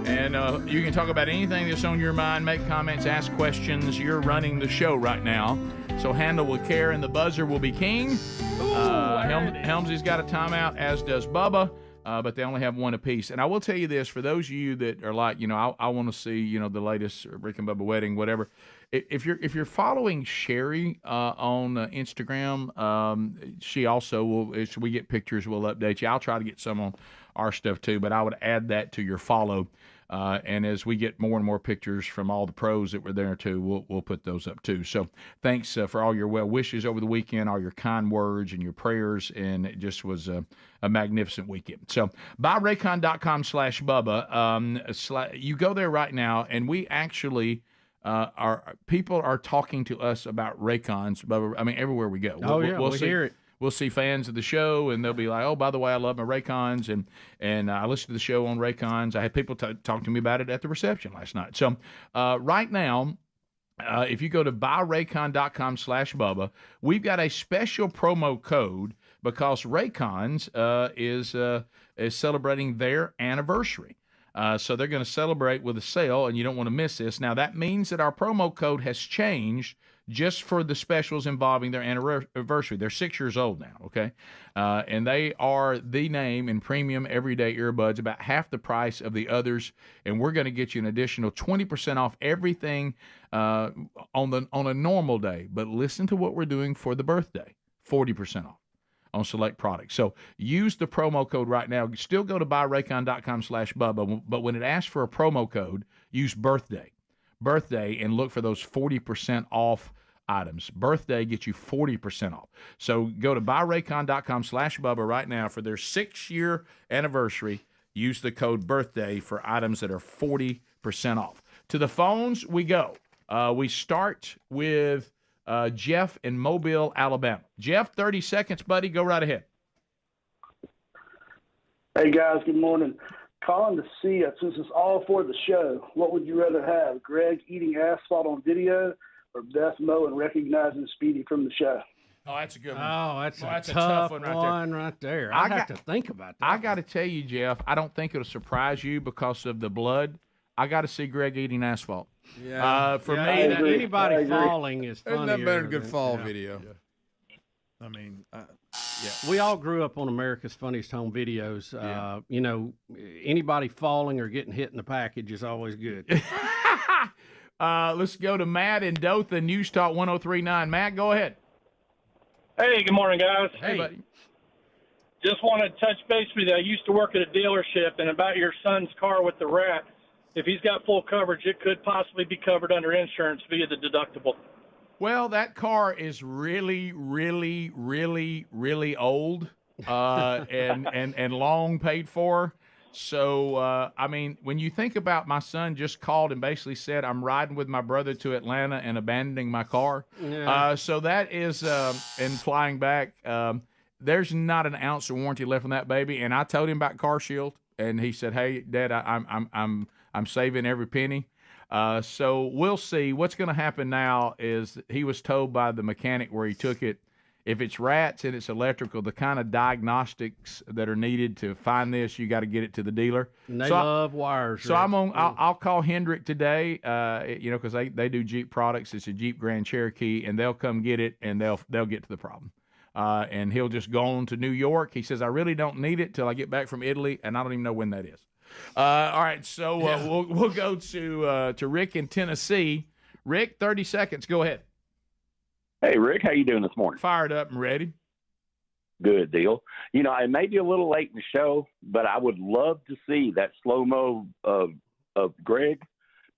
And you can talk about anything that's on your mind, make comments, ask questions. You're running the show right now. So handle with care, and the buzzer will be king. Helmsy's got a timeout, as does Bubba, but they only have one apiece. And I will tell you this, for those of you that are like, I want to see, the latest Rick and Bubba wedding, whatever. If you're following Sherry on Instagram, she also will. As we get pictures, we'll update you. I'll try to get some on our stuff too, but I would add that to your follow. And as we get more and more pictures from all the pros that were there too, we'll put those up too. So thanks for all your well wishes over the weekend, all your kind words and your prayers, and it just was a magnificent weekend. So buyraycon.com/Bubba. You go there right now, and we actually people are talking to us about Raycons. Bubba, I mean, everywhere we go. We'll hear it. We'll see fans of the show, and they'll be like, "Oh, by the way, I love my Raycons, and I listen to the show on Raycons." I had people talk to me about it at the reception last night. So right now, if you go to buyraycon.com/Bubba, we've got a special promo code because Raycons is celebrating their anniversary. So they're going to celebrate with a sale, and you don't want to miss this. Now, that means that our promo code has changed just for the specials involving their anniversary. They're 6 years old now, okay? And they are the name in premium everyday earbuds, about half the price of the others, and we're going to get you an additional 20% off everything on a normal day. But listen to what we're doing for the birthday, 40% off on select products. So use the promo code right now. Still go to buyraycon.com/Bubba, but when it asks for a promo code, use birthday, and look for those 40% off items. Birthday gets you 40% off. So go to buyraycon.com/Bubba right now for their 6-year anniversary. Use the code birthday for items that are 40% off. To the phones we go. We start with Jeff in Mobile, Alabama. Jeff, 30 seconds, buddy. Go right ahead. Hey, guys. Good morning. Calling to see, since it's all for the show, what would you rather have, Greg eating asphalt on video or Beth Mowins recognizing Speedy from the show? Oh, that's a good one. Oh, that's a tough one right there. I have to think about that. I got to tell you, Jeff, I don't think it'll surprise you because of the blood. I got to see Greg eating asphalt. Yeah. For me, anybody falling is funnier. Isn't that better than a good fall video? Yeah. I mean, we all grew up on America's Funniest Home Videos. Anybody falling or getting hit in the package is always good. Let's go to Matt in Dothan, News Talk 103.9. Matt, go ahead. Hey, good morning, guys. Hey, buddy. Just want to touch base with you. I used to work at a dealership, and about your son's car with the rat, if he's got full coverage, it could possibly be covered under insurance via the deductible. Well, that car is really, really, really, really old and long paid for. So, I mean, when you think about my son just called and basically said, I'm riding with my brother to Atlanta and abandoning my car. Yeah. So that is, and flying back, there's not an ounce of warranty left on that baby. And I told him about Car Shield, and he said, hey, Dad, I'm saving every penny. So we'll see. What's going to happen now is he was told by the mechanic where he took it, if it's rats and it's electrical, the kind of diagnostics that are needed to find this, you got to get it to the dealer. And they love wires. So Rick. I'll call Hendrick today, because they do Jeep products. It's a Jeep Grand Cherokee, and they'll come get it, and they'll get to the problem. And he'll just go on to New York. He says, I really don't need it till I get back from Italy, and I don't even know when that is. All right, so we'll go to Rick in Tennessee. Rick, 30 seconds. Go ahead. Hey, Rick, how you doing this morning? Fired up and ready. Good deal. I may be a little late in the show, but I would love to see that slow-mo of Greg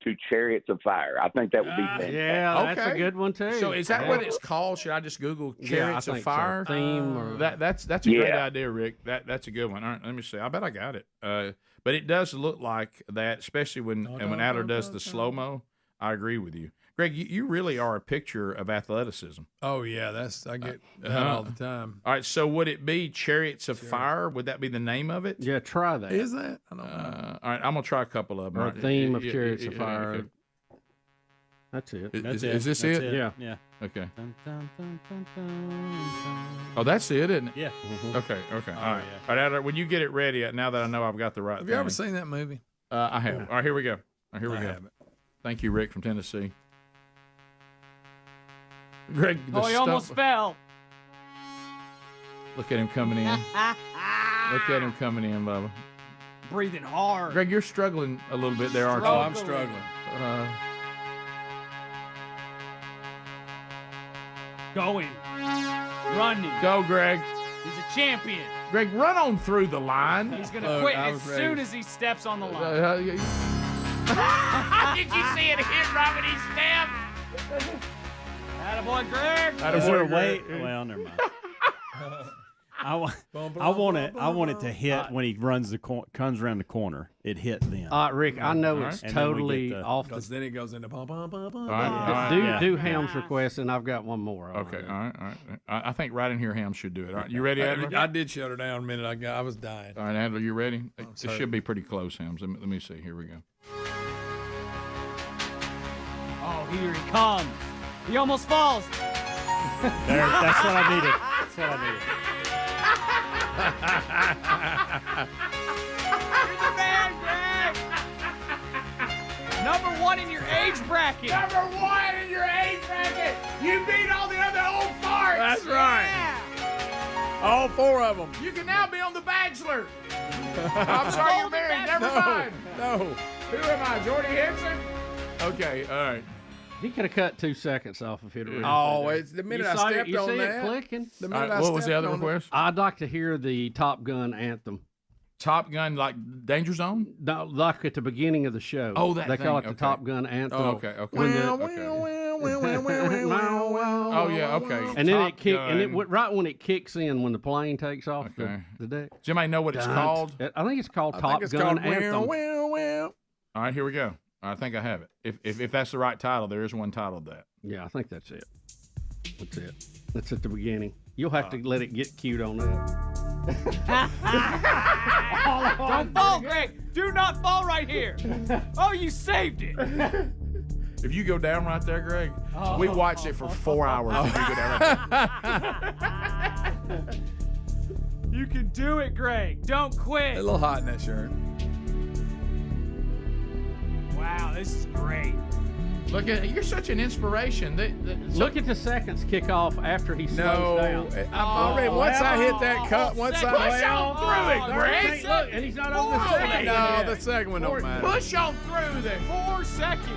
to Chariots of Fire. I think that would be fantastic. Yeah, that's a good one, too. So is that what it's called? Should I just Google Chariots of Fire? So. Theme or... That's a great idea, Rick. That's a good one. All right, let me see. I bet I got it. But it does look like that, especially when Adler does the slow-mo. I agree with you. Greg, you really are a picture of athleticism. Oh, yeah, I get that all the time. All right, so would it be Chariots of Fire? Would that be the name of it? Yeah, try that. Is that? I don't know. All right, I'm going to try a couple of them. Or theme of Chariots of Fire. Okay. That's it. Is this it? Yeah. Okay. Dun, dun, dun, dun, dun. Oh, that's it, isn't it? Yeah. Okay. All right. yeah. All right, Adler, when you get it ready, now that I know I've got the right Have thing. you ever seen that movie? I have. All right, here we go. I haven't. Thank you, Rick from Tennessee. Greg, he almost fell. Look at him coming in. Look at him coming in, Bubba. Breathing hard. Greg, you're struggling a little bit there, aren't you? Oh, I'm struggling. Going. Running. Go, Greg. He's a champion. Greg, run on through the line. He's going to quit as soon as he steps on the line. Did you see it hit right when he stepped? Attaboy, Greg. Is there a way? Well, never mind. I want it to hit when he comes around the corner. It hit then. Rick, I know it's totally off. Because then it goes into bum, bum, bum, bum. Do Helms request, and I've got one more. Okay, all right. I think right in here, Helms should do it. All right, you ready, Adler? I did shut her down a minute. I was dying. All right, Adler, you ready? It should be pretty close, Helms. Let me see. Here we go. Oh, here he comes. He almost falls. That's what I needed. That's what I needed. You're the man, Greg. Number 1 in your age bracket. Number 1 in your age bracket. You beat all the other old farts. That's right. All 4 of them. You can now be on The Bachelor. I'm sorry you're married. Never mind. No. Who am I, Jordy Henson? Okay, all right. He could have cut 2 seconds off if he'd have. Oh, it's the minute I stepped you on see that. it clicking? The minute what was the other request? I'd like to hear the Top Gun anthem. Top Gun, like Danger Zone? No, like at the beginning of the show. Oh, that they call it thing, the Top Gun anthem. Oh, okay. Oh yeah, okay. And then Top it kick, Gun. and it right when it kicks in when the plane takes off the deck. Does anybody know what it's called? I think it's called Top Gun anthem. All right, here we go. I think I have it. If that's the right title, there is one titled that. Yeah, I think that's it. That's it. That's at the beginning. You'll have to let it get cute on that. Don't fall, Greg. Do not fall right here. Oh, you saved it. If you go down right there, Greg, we watched it for 4 hours. If you go down right there. You can do it, Greg. Don't quit. A little hot in that shirt. Wow, this is great. Look at you're such an inspiration. Look at the seconds kick off after he slows down. I'm already. Once I hit that cut, once I push on through it, Greg. Look, and he's not on the second. No, the second one don't matter. Push on through there. 4 seconds.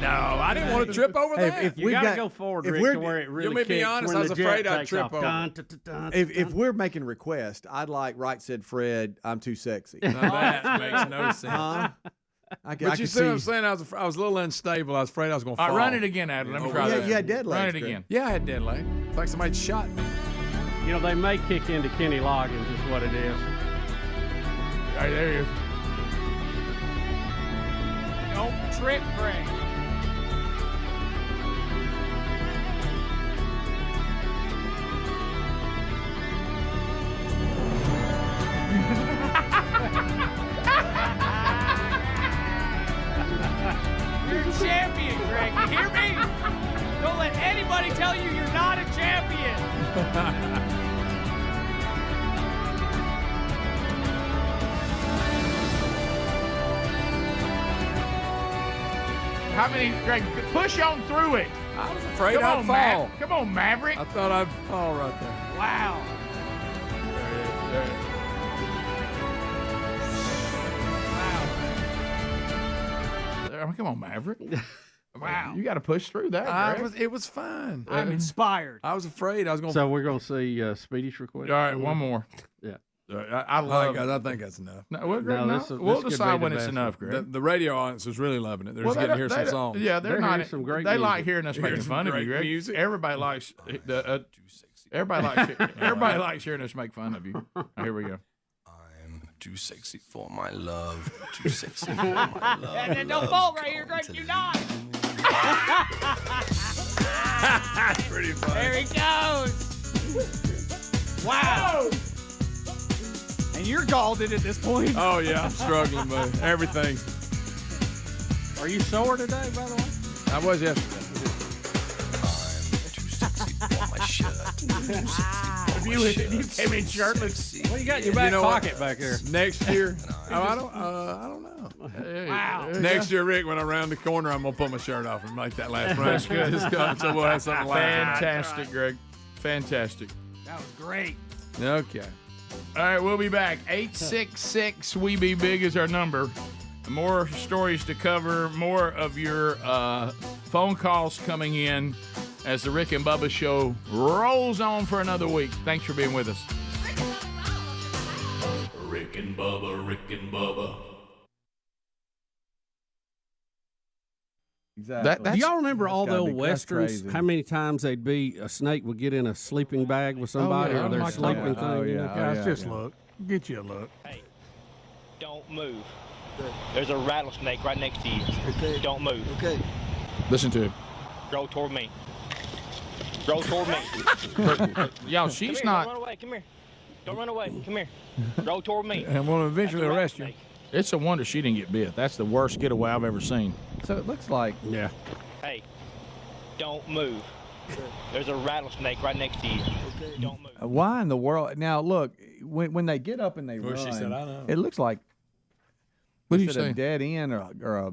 No, I didn't want to trip over that. If you gotta go forward, Rick, to where it really you may be kicks, honest, when I was the jet afraid I'd takes trip off. over. If we're making requests, I'd like Right Said Fred, I'm Too Sexy. Now that makes no sense. But you see what I'm saying? I was a little unstable. I was afraid I was going to fall. Run it again, Adler. Let me try that. You had dead legs. Run it again. Yeah, I had dead leg. It's like somebody shot me. You know, they may kick into Kenny Loggins is what it is. right, there he is. Don't trip, Greg. You're a champion, Greg. You hear me? Don't let anybody tell you you're not a champion. How many, Greg? Push on through it. I was afraid Come I'd on, fall. Come on, Maverick. I thought I'd fall right there. Wow. Come on, Maverick. Wow. You got to push through that, Greg. It was fine. I'm inspired. I was afraid I was going to. So we're going to see Speedy's request. All right, one more. Yeah. I love I think that's enough. No, well, Greg, we'll decide when it's enough, Greg. The radio audience is really loving it. They're just getting to hear some songs. Yeah, they're not. Some great they music. like hearing us making fun of you, Greg. Music. Everybody likes everybody likes hearing us make fun of you. Here we go. Too sexy for my love. Too sexy for my love. And don't fall right here, Greg. You not. That's pretty funny. There he goes. Wow. And you're galled at this point. Oh, yeah. I'm struggling, buddy. Everything. Are you sore today, by the way? I was yesterday. Too sexy for my shirt. Too sexy for If you came in shirtless, What you got in your back pocket back there? Next year, I don't know. Wow. Next year, Rick, when I round the corner, I'm gonna pull my shirt off and make that last run. That's good. So we'll have something like that. Fantastic, Greg. Fantastic. That was great. Okay. All right, we'll be back. 866 We Be Big is our number. More stories to cover. More of your phone calls coming in as the Rick and Bubba show rolls on for another week. Thanks for being with us. Rick and Bubba, Rick and Bubba. Exactly. Do y'all remember all the gotta old be- that's westerns? crazy. How many times a snake would get in a sleeping bag with somebody yeah, or their like sleeping that. thing? Oh, you know? yeah. Guys, yeah, just yeah. look. Get you a look. Hey, don't move. There's a rattlesnake right next to you. Okay. Don't move. Okay. Listen to him. Roll toward me. Roll toward me. Y'all, Come she's here, not. Don't run away. Come here. Don't run away. Come here. Roll toward me. And we'll eventually That's a arrest you. rattlesnake. It's a wonder she didn't get bit. That's the worst getaway I've ever seen. So it looks like Yeah. Hey, don't move. There's a rattlesnake right next to you. Okay. Don't move. why in the world? Now look, when they get up and they Well, run, she said, I know. it looks like What do you is it say? a dead end or a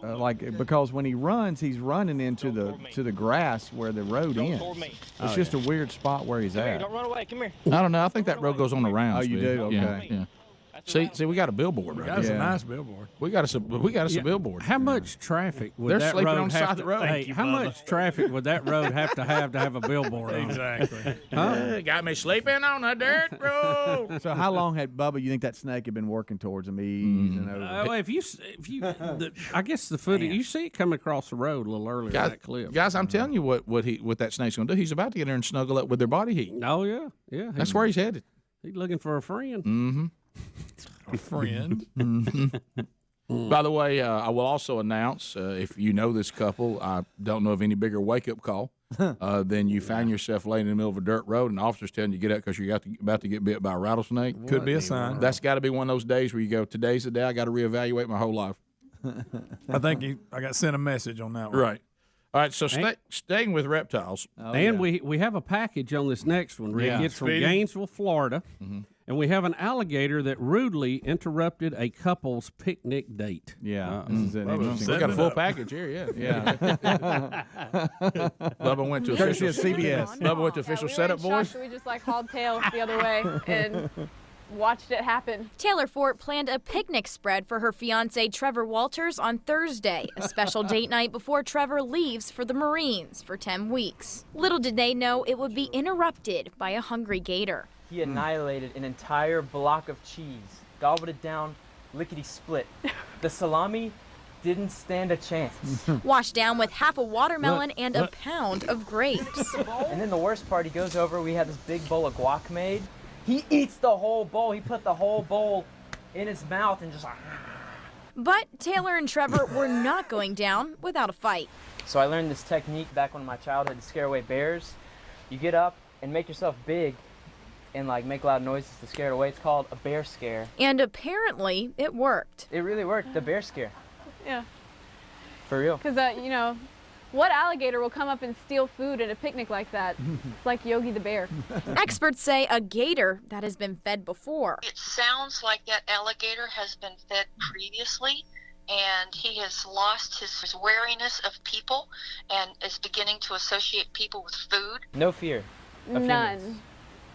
like because when he runs, he's running into the grass where the road Roll ends. toward me. It's just a weird spot where he's Come here. at. Don't run away. Come here. I don't know. I think that road goes on the rounds. Oh, you Speedy. do? Yeah, Okay. yeah. That's a See, we got a billboard right That's there. a Yeah. nice billboard. We got us a billboard. How much traffic would They're that sleeping road on the have side of to, the road. Hey, Thank you, how Bubba. much traffic would that road have to have a billboard on it? Exactly. Got me sleeping on a dirt road. So how long had Bubba? You think that snake had been working towards him, easing over? Well, I guess the footage, you see it coming across the road a little earlier in that clip. Guys, I'm telling you what that snake's going to do. He's about to get there and snuggle up with their body heat. Oh, yeah. Yeah. That's where he's headed. He's looking for a friend. Mm-hmm. A friend. By the way, I will also announce, if you know this couple, I don't know of any bigger wake-up call than you found yourself laying in the middle of a dirt road and officers telling you to get up because you're about to get bit by a rattlesnake. Could be a sign. That's got to be one of those days where you go, today's the day I got to reevaluate my whole life. I think I got sent a message on that one. Right. All right, so staying with reptiles. We have a package on this next one, Rick. Yeah. It's from Speedy? Gainesville, Florida. Mm-hmm. And we have an alligator that rudely interrupted a couple's picnic date. Yeah, this is an interesting. We got a full package here, yeah. Bubba went to Courtesy official of CBS. Bubba went to official we setup, were in boys. shock, so we just hauled tail the other way and watched it happen. Taylor Fort planned a picnic spread for her fiancé Trevor Walters on Thursday, a special date night before Trevor leaves for the Marines for 10 weeks. Little did they know it would be interrupted by a hungry gator. He annihilated an entire block of cheese, gobbled it down, lickety-split. The salami didn't stand a chance. Washed down with half a watermelon and a pound of grapes. And then the worst part, he goes over, we had this big bowl of guac made. He eats the whole bowl. He put the whole bowl in his mouth and just like. But Taylor and Trevor were not going down without a fight. So I learned this technique back in my childhood to scare away bears. You get up and make yourself big and like make loud noises to scare it away. It's called a bear scare. And apparently it worked. It really worked, the bear scare. Yeah. For real. Because, you know, what alligator will come up and steal food at a picnic like that? It's like Yogi the Bear. Experts say a gator that has been fed before. It sounds like that alligator has been fed previously, and he has lost his wariness of people and is beginning to associate people with food. No fear. Of None. humans.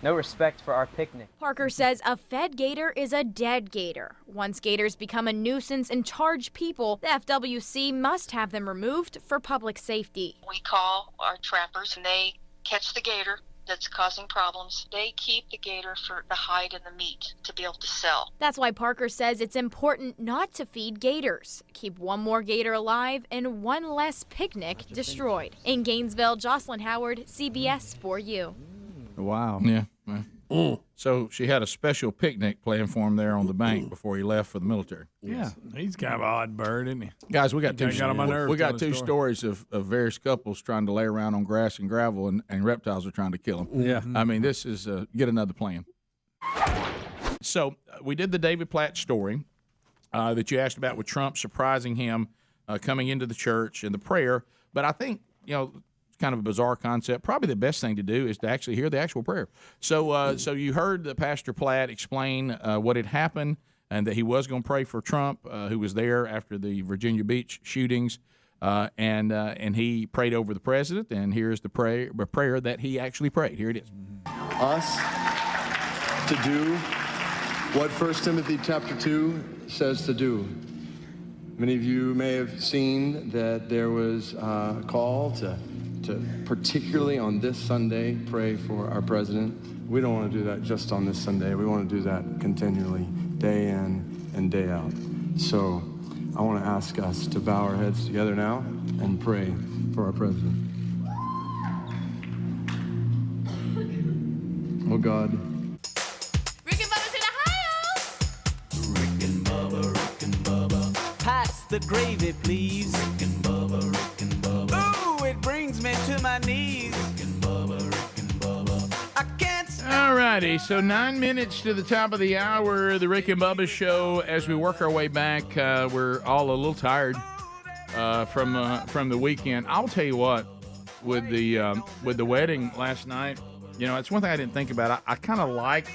No respect for our picnic. Parker says a fed gator is a dead gator. Once gators become a nuisance and charge people, the FWC must have them removed for public safety. We call our trappers, and they catch the gator that's causing problems. They keep the gator for the hide and the meat to be able to sell. That's why Parker says it's important not to feed gators. Keep one more gator alive and one less picnic destroyed. In Gainesville, Jocelyn Howard, CBS 4U. Wow. Yeah. So she had a special picnic planned for him there on the bank before he left for the military. Yeah, he's kind of an odd bird, isn't he? Guys, we got two. Got on my nerves We got telling two the story. stories of various couples trying to lay around on grass and gravel, and reptiles are trying to kill them. Yeah. I mean, this is get another plan. So we did the David Platt story that you asked about with Trump surprising him coming into the church and the prayer. But I think it's kind of a bizarre concept. Probably the best thing to do is to actually hear the actual prayer. So you heard the Pastor Platt explain what had happened and that he was going to pray for Trump, who was there after the Virginia Beach shootings, and he prayed over the president. And here's the prayer that he actually prayed. Here it is. Us to do what 1 Timothy chapter 2 says to do. Many of you may have seen that there was a call to particularly on this Sunday, pray for our president. We don't want to do that just on this Sunday. We want to do that continually, day in and day out. So I want to ask us to bow our heads together now and pray for our president. Oh God. Pass the gravy, please. Rick and Bubba, Rick and Bubba. Ooh, it brings me to my knees. Rick and Bubba, Rick and Bubba. I can't stop. All righty, so 9 minutes to the top of the hour, the Rick and Bubba show. As we work our way back, we're all a little tired from the weekend. I'll tell you what, with the wedding last night, it's one thing I didn't think about. I kind of liked.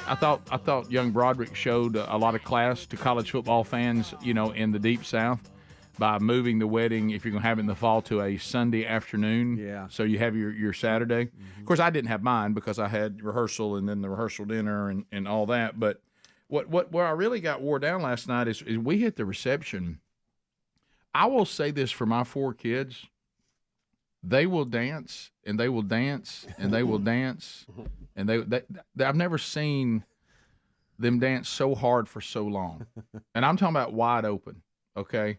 I thought young Broderick showed a lot of class to college football fans, in the Deep South by moving the wedding, if you're going to have it in the fall, to a Sunday afternoon. Yeah. So you have your Saturday. Mm-hmm. Of course, I didn't have mine because I had rehearsal and then the rehearsal dinner and all that. But where I really got wore down last night is we hit the reception. I will say this for my 4 kids. They will dance, and they will dance, and they will dance, and they I've never seen them dance so hard for so long. And I'm talking about wide open, okay?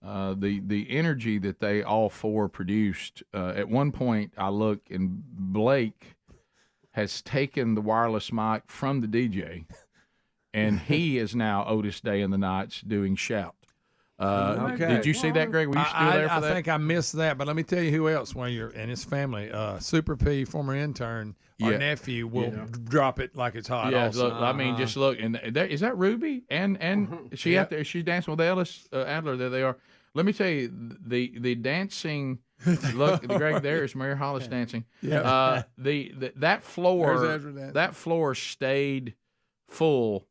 The energy that they all 4 produced. At one point, I look, and Blake has taken the wireless mic from the DJ, and he is now Otis Day in the Nights doing Shout. Did you see that, Greg? Were you still there for that? I think I missed that, but let me tell you who else and his family. Super P, former intern, our nephew, will drop it like it's hot. Yeah, also. look, I mean, just look. And is that Ruby? And she out there? She's dancing with Ellis Adler. There they are. Let me tell you, the dancing. Look, Greg, there is Mary Hollis dancing. Yeah. That floor stayed full.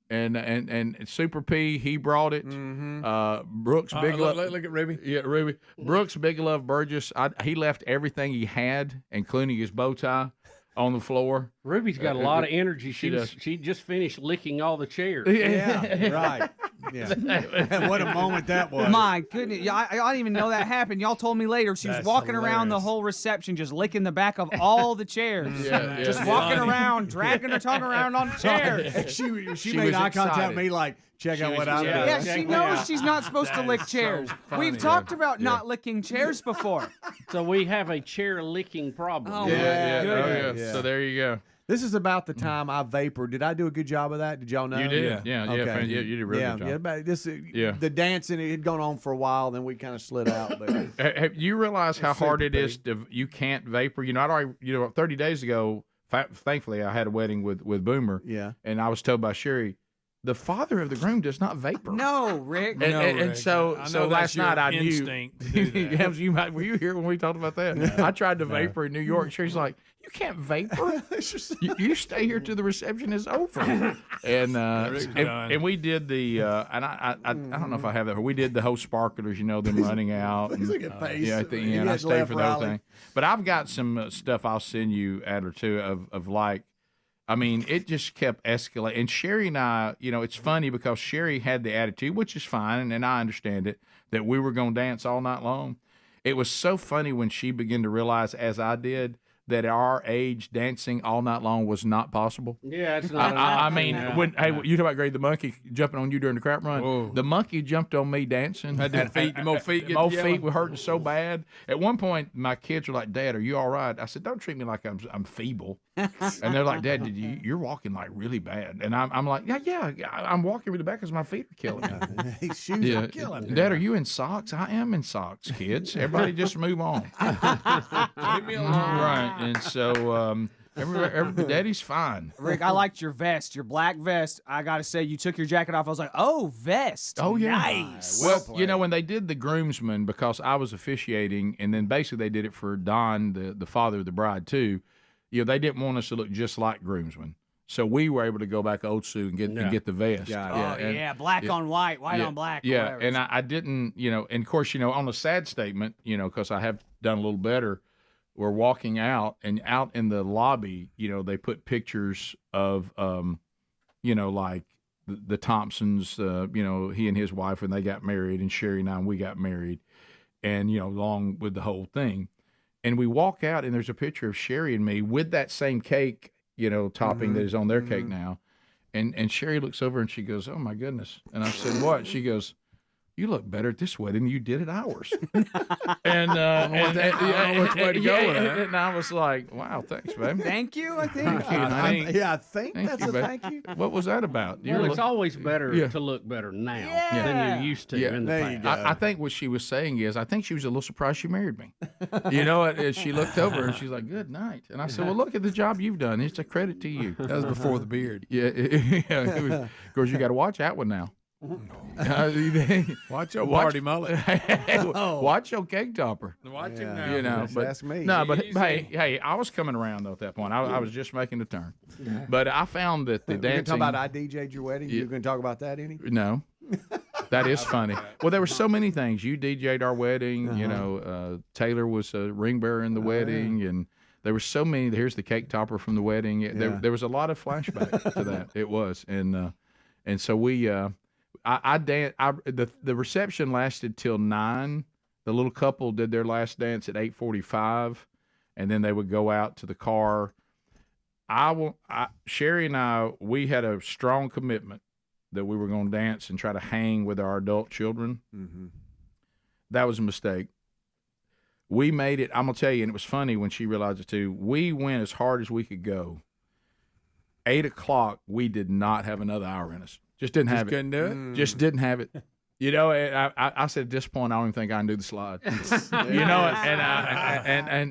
And Super P, he brought it. Mm-hmm. Brooks Bigelow. Look at Ruby. Yeah, Ruby. Brooks Bigelow Burgess. He left everything he had, including his bow tie, on the floor. Ruby's got a lot of energy. She just finished licking all the chairs. Yeah, right. Yeah. What a moment that was. My goodness. I didn't even know that happened. Y'all told me later she was walking around the whole reception just licking the back of all the chairs. Just walking around, dragging her tongue around on chairs. She made eye contact with me like, check out what I'm doing. Yeah, she knows she's not supposed to lick chairs. We've talked about not licking chairs before. So we have a chair licking problem. Oh, yeah. So there you go. This is about the time I vapored. Did I do a good job of that? Did y'all know? You did. Yeah. Okay. You did a really good job. Yeah, but the dancing, it had gone on for a while, then we kind of slid out. But Have you realize how Super hard it is pretty. you can't vapor? I'd already, 30 days ago, thankfully, I had a wedding with Boomer. Yeah. And I was told by Sherry, the father of the groom does not vapor. No, Rick. And so last night I knew. instinct to do that. Helms, were you here when we talked about that? I tried to vapor in New York. Sherry's like, you can't vapor. you stay here till the reception is over. And we did the and I don't know if I have that. But we did the whole sparklers. Them running out. Look at face. Yeah, at the You end, I had stayed left for the whole rally. thing. But I've got some stuff I'll send you, Adler, too, of like. I mean, it just kept escalating. And Sherry and I, it's funny because Sherry had the attitude, which is fine, and I understand it, that we were going to dance all night long. It was so funny when she began to realize, as I did, that at our age, dancing all night long was not possible. Yeah, it's not. I mean, you talk about Grady the monkey jumping on you during the crap run. Whoa. The monkey jumped on me dancing. More feet get My yellow. feet were hurting so bad. At one point, my kids were like, "Dad, are you all right?" I said, "Don't treat me like I'm feeble." And they're like, "Dad, you're walking like really bad." And I'm like, "Yeah, I'm walking really bad because my feet are killing me." These shoes are killing me. Dad, are you in socks? I am in socks, kids. Everybody just move on. Leave me alone. Right. And so Daddy's fine. Rick, I liked your vest, your black vest. I got to say, you took your jacket off. I was like, oh, vest. Oh, yeah. Nice. Well, when they did the groomsmen, because I was officiating, and then basically they did it for Don, the father of the bride, too, they didn't want us to look just like groomsmen. So we were able to go back old suit and get the vest. Black on white, white on black. Yeah, whatever. and I didn't, and of course, on the sad statement, because I have done a little better, we're walking out, and out in the lobby, they put pictures of, like the Thompsons, he and his wife when they got married, and Sherry and I, we got married, and, along with the whole thing. And we walk out, and there's a picture of Sherry and me with that same cake, topping that is on their cake now. And Sherry looks over and she goes, "Oh my goodness." And I said, "What?" She goes, "You look better at this wedding than you did at ours." And which way to go with that. And I was like, "Wow, thanks, babe." Thank you, I think. Thank you, honey. I think Thank that's you, a babe. thank you. What was that about? Well, it's always better to look better now than you used to in the there you past. go. I think what she was saying is, I think she was a little surprised you married me. She looked over and she's like, "Good night." And I said, "Well, look at the job you've done. It's a credit to you." That was before the beard. Yeah. It was, of course, you got to watch that one now. Watch your party mullet. Watch your cake topper. Watch him now. But that's me. No, but hey, I was coming around though at that point. I was just making the turn. But I found that the We're gonna dancing. talk about I DJ'd your wedding. You're going to talk about that any? No. That is funny. Well, there were so many things. You DJ'd our wedding. Taylor was a ring bearer in the wedding, and there were so many. Here's the cake topper from the wedding. There was a lot of flashback to that. It was, and so we. I danced. The reception lasted till 9. The little couple did their last dance at 8:45, and then they would go out to the car. Sherry and I, we had a strong commitment that we were going to dance and try to hang with our adult children. Mm-hmm. That was a mistake. We made it. I'm gonna tell you, and it was funny when she realized it too. We went as hard as we could go. 8 o'clock, we did not have another hour in us. Just didn't have it. Couldn't do it? Just didn't have it. And I said at this point, I don't even think I can do the slide. And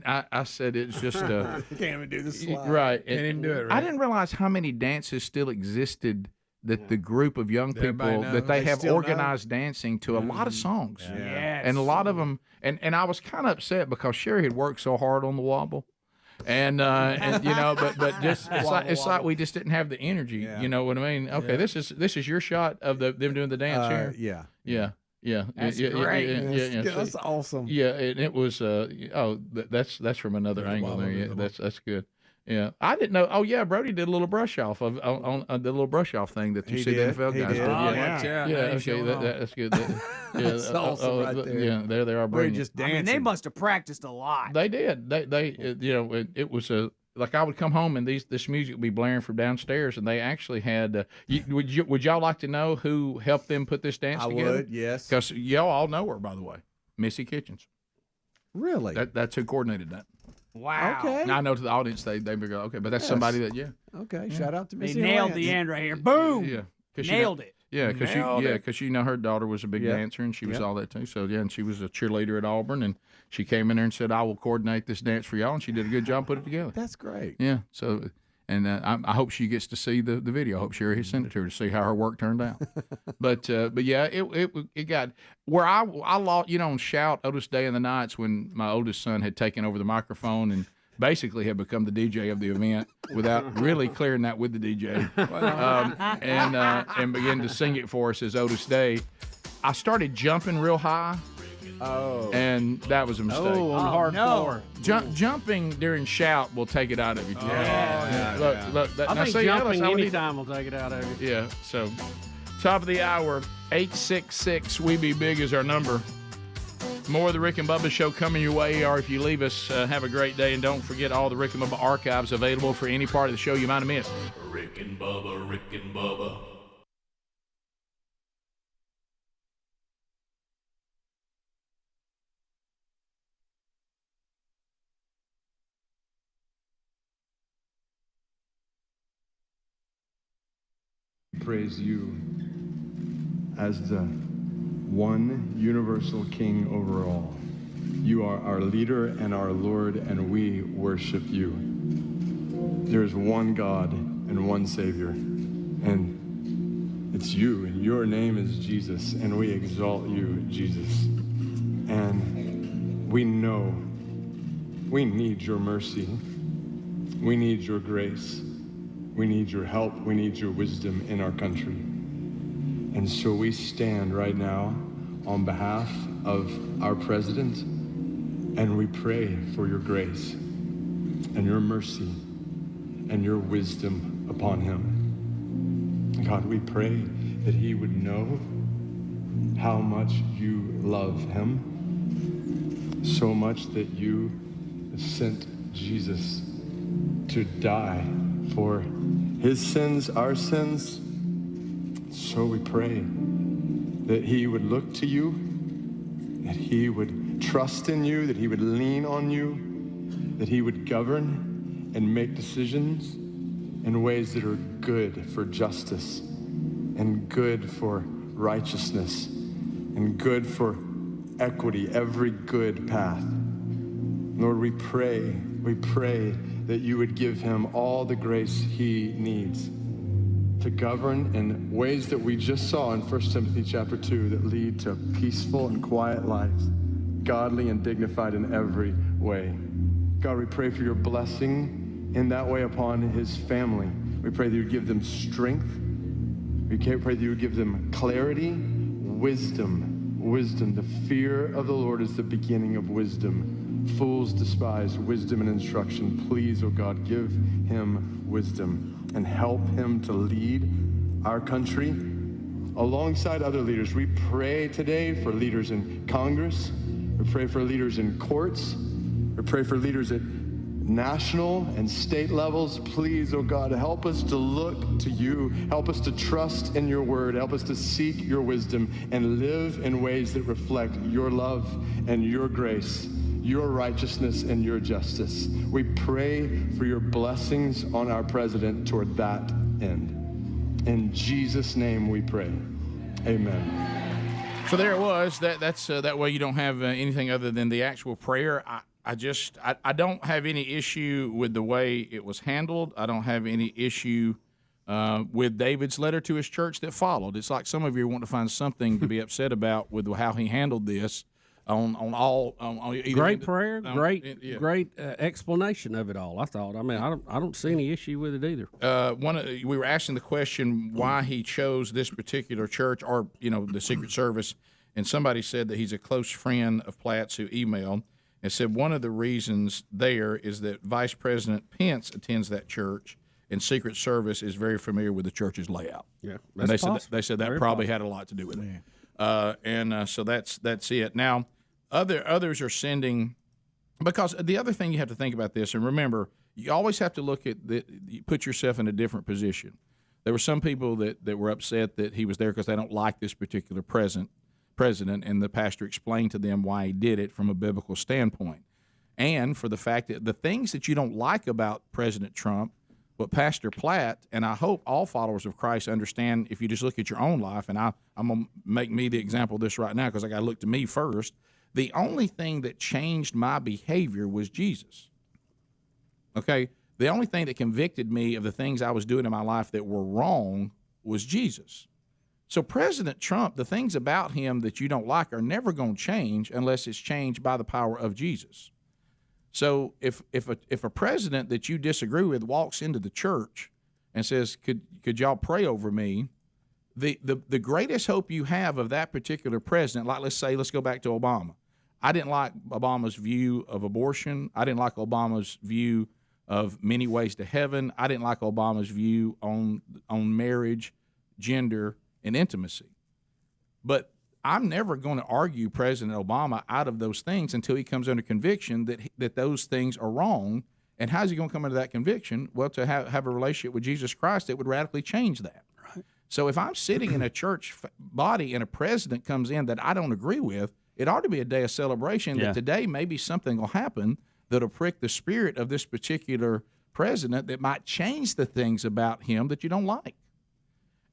I said it's just You can't even do the slide. right. Can't even do it, right? I didn't realize how many dances still existed. That the group of young Everybody people knows. that they They have still know. organized dancing to a lot of songs. Yes. And a lot of them, and I was kind of upset because Sherry had worked so hard on the wobble, and but just it's like we just didn't have the energy. Yeah. You know what I mean? Okay, this is your shot of them doing the dance here. Yeah. That's yeah, great. Yeah. That's awesome. Yeah, and it was. That's from another angle there. Yeah, that's good. Yeah, I didn't know. Oh yeah, Brody did a little brush off on the little brush off thing that you He see did. the NFL He guys did. do. Oh, Yeah, yeah. okay, that's good. That's awesome right there. Yeah, there they are. We're Bringing just I dancing. mean, they must have practiced a lot. They did. It was like I would come home and this music would be blaring from downstairs, and they actually had. Would y'all like to know who helped them put this dance I together? would, yes. Because y'all all know her, by the way, Missy Kitchens. Really? That's who coordinated that. Wow. Okay. Now I know to the audience they go, okay, but that's somebody that, Okay, shout out to They Missy nailed Lance. the end right here. Boom. Yeah. Nailed it. Yeah, because her daughter was a big Yep. dancer, and she was Yep. all that too. So yeah, and she was a cheerleader at Auburn, and she came in there and said, "I will coordinate this dance for y'all," and she did a good job putting it together. That's great. Yeah. So, and I hope she gets to see the video. I hope Sherry sent it to her to see how her work turned out. but yeah, it got where I lost. On Shout Otis Day and the Nights when my oldest son had taken over the microphone and basically had become the DJ of the event without really clearing that with the DJ, and began to sing it for us as Otis Day. I started jumping real high. Oh. And that was a mistake. Oh, on hard floor. Jumping during Shout will take it out of you. Look, I think jumping anytime will take it out of you. Yeah, so top of the hour, 866 We Be Big is our number. More of the Rick and Bubba Show coming your way, or if you leave us, have a great day, and don't forget all the Rick and Bubba archives available for any part of the show you might have missed. Rick and Bubba, Rick and Bubba. Praise you as the one universal King over all. You are our leader and our Lord, and we worship you. There is one God and one Savior, and it's you, and your name is Jesus, and we exalt you, Jesus. And we know we need your mercy. We need your grace. We need your help. We need your wisdom in our country. And so we stand right now on behalf of our president, and we pray for your grace and your mercy and your wisdom upon him. God, we pray that he would know how much you love him, so much that you sent Jesus to die for his sins, our sins. So we pray that he would look to you, that he would trust in you, that he would lean on you, that he would govern and make decisions in ways that are good for justice and good for righteousness and good for equity, every good path. Lord, we pray that you would give him all the grace he needs to govern in ways that we just saw in 1 Timothy chapter 2 that lead to peaceful and quiet lives, godly and dignified in every way. God, we pray for your blessing in that way upon his family. We pray that you would give them strength. We pray that you would give them clarity, wisdom. The fear of the Lord is the beginning of wisdom. Fools despise wisdom and instruction. Please, oh God, give him wisdom and help him to lead our country alongside other leaders. We pray today for leaders in Congress. We pray for leaders in courts. We pray for leaders at national and state levels. Please, oh God, help us to look to you. Help us to trust in your word. Help us to seek your wisdom and live in ways that reflect your love and your grace, your righteousness and your justice. We pray for your blessings on our president toward that end. In Jesus' name we pray. Amen. So there it was. That's that way you don't have anything other than the actual prayer. I don't have any issue with the way it was handled. I don't have any issue with David's letter to his church that followed. It's like some of you want to find something to be upset about with how he handled this. On Great prayer, great explanation of it all. I thought. I mean, I don't see any issue with it either. We were asking the question why he chose this particular church, or the Secret Service, and somebody said that he's a close friend of Platt's who emailed and said one of the reasons there is that Vice President Pence attends that church, and Secret Service is very familiar with the church's layout. Yeah, and they said that probably had a lot to do with it. So that's it. Now, others are sending, because the other thing you have to think about this, and remember, you always have to look at you put yourself in a different position. There were some people that were upset that he was there because they don't like this particular president, and the pastor explained to them why he did it from a biblical standpoint. and for the fact that the things that you don't like about President Trump, what Pastor Platt, and I hope all followers of Christ understand, if you just look at your own life, and I'm going to make me the example of this right now because I got to look to me first. The only thing that changed my behavior was Jesus. Okay? The only thing that convicted me of the things I was doing in my life that were wrong was Jesus. So President Trump, the things about him that you don't like are never going to change unless it's changed by the power of Jesus. So if a president that you disagree with walks into the church and says, could y'all pray over me, the greatest hope you have of that particular president, like let's go back to Obama. I didn't like Obama's view of abortion. I didn't like Obama's view of many ways to heaven. I didn't like Obama's view on marriage, gender, and intimacy. But I'm never going to argue President Obama out of those things until he comes under conviction that those things are wrong. And how's he going to come into that conviction? Well, to have a relationship with Jesus Christ that would radically change that. Right. So if I'm sitting in a church body and a president comes in that I don't agree with, it ought to be a day of celebration that today maybe something will happen that'll prick the spirit of this particular president that might change the things about him that you don't like.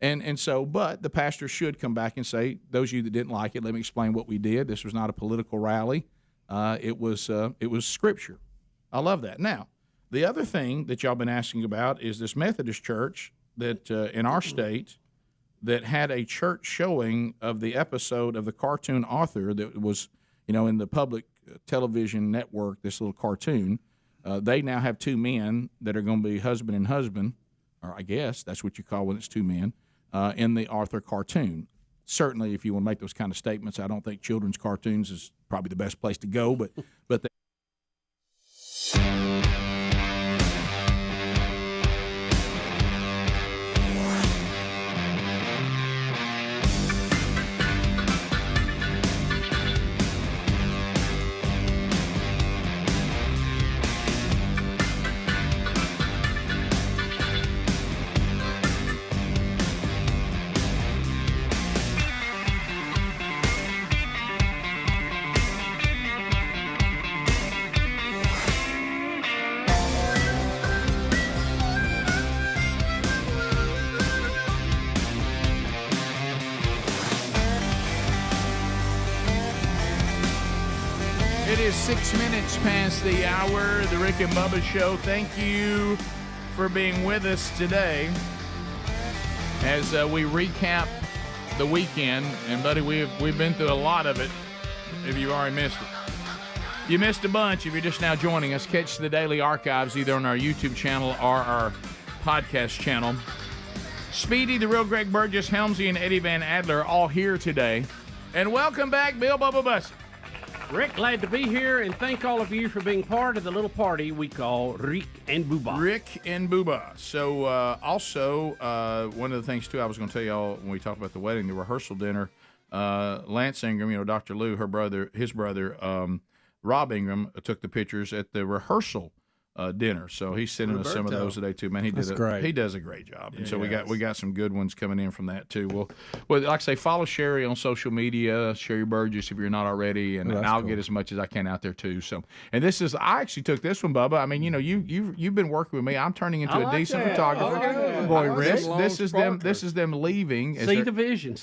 And so, but the pastor should come back and say, those of you that didn't like it, let me explain what we did. This was not a political rally. It was Scripture. I love that. Now, the other thing that y'all been asking about is this Methodist church that in our state that had a church showing of the episode of the cartoon author that was, in the public television network, this little cartoon. They now have two men that are going to be husband and husband, or I guess that's what you call when it's two men. In the Arthur cartoon. Certainly, if you want to make those kind of statements, I don't think children's cartoons is probably the best place to go, but It is 6 minutes past the hour, the Rick and Bubba Show. Thank you for being with us today as we recap the weekend. And, buddy, we've been through a lot of it, if you already missed it. You missed a bunch if you're just now joining us. Catch the daily archives either on our YouTube channel or our podcast channel. Speedy, the real Greg Burgess, Helmsy, and Eddie Van Adler all here today. And welcome back, Bill Bubba Bussey. Rick, glad to be here, and thank all of you for being part of the little party we call Rick and Bubba. Rick and Bubba. So, also, one of the things, too, I was going to tell y'all when we talked about the wedding, the rehearsal dinner, Lance Ingram, Dr. Lou, his brother, Rob Ingram, took the pictures at the rehearsal dinner. So he's sending us some of those today too. Man, he does a great job. And so we got some good ones coming in from that too. Well, like I say, follow Sherry on social media, Sherry Burgess, if you're not already, and I'll get as much as I can out there too. So, and I actually took this one, Bubba. I mean, you've been working with me. I'm turning into a decent photographer. Boy, Rick, this is them leaving. See the vision.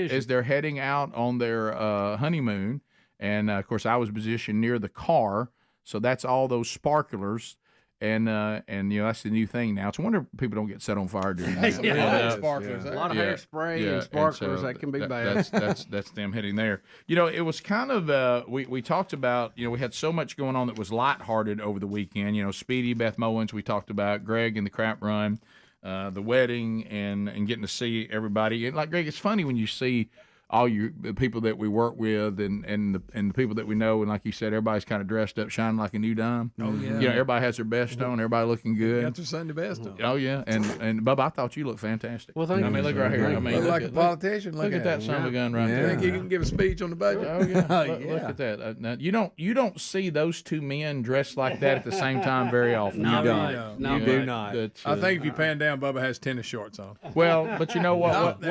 As they're heading out on their honeymoon, and of course I was positioned near the car, so that's all those sparklers. And that's the new thing now. It's a wonder people don't get set on fire during that. A lot of hairspray and sparklers, that can be bad. That's them hitting there. It was kind of we talked about, we had so much going on that was lighthearted over the weekend. Speedy, Beth Mowins, we talked about Greg and the crap run, the wedding, and getting to see everybody. And like Greg, it's funny when you see all the people that we work with and the people that we know, and like you said, everybody's kind of dressed up, shining like a new dime. Oh yeah. Everybody has their best on, everybody looking good. Got their Sunday best on. Oh yeah, and Bubba, I thought you looked fantastic. Well, thank you. I mean, look right here. I mean, look like a politician. Look at that son of a gun right there. Think he can give a speech on the budget? Oh yeah. Look at that. Now, you don't see those two men dressed like that at the same time very often. No, you don't. No, you do not. I think if you pan down, Bubba has tennis shorts on. Well, but you know what?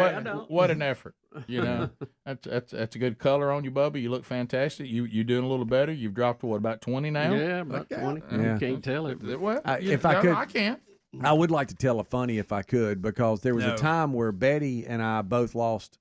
What an effort. You know, that's a good color on you, Bubba. You look fantastic. You doing a little better. You've dropped to what, about 20 now? Yeah, about 20. Yeah. You can't tell it. Well, if I could, I can't. I would like to tell a funny if I could, because there was a time where Betty and I both lost.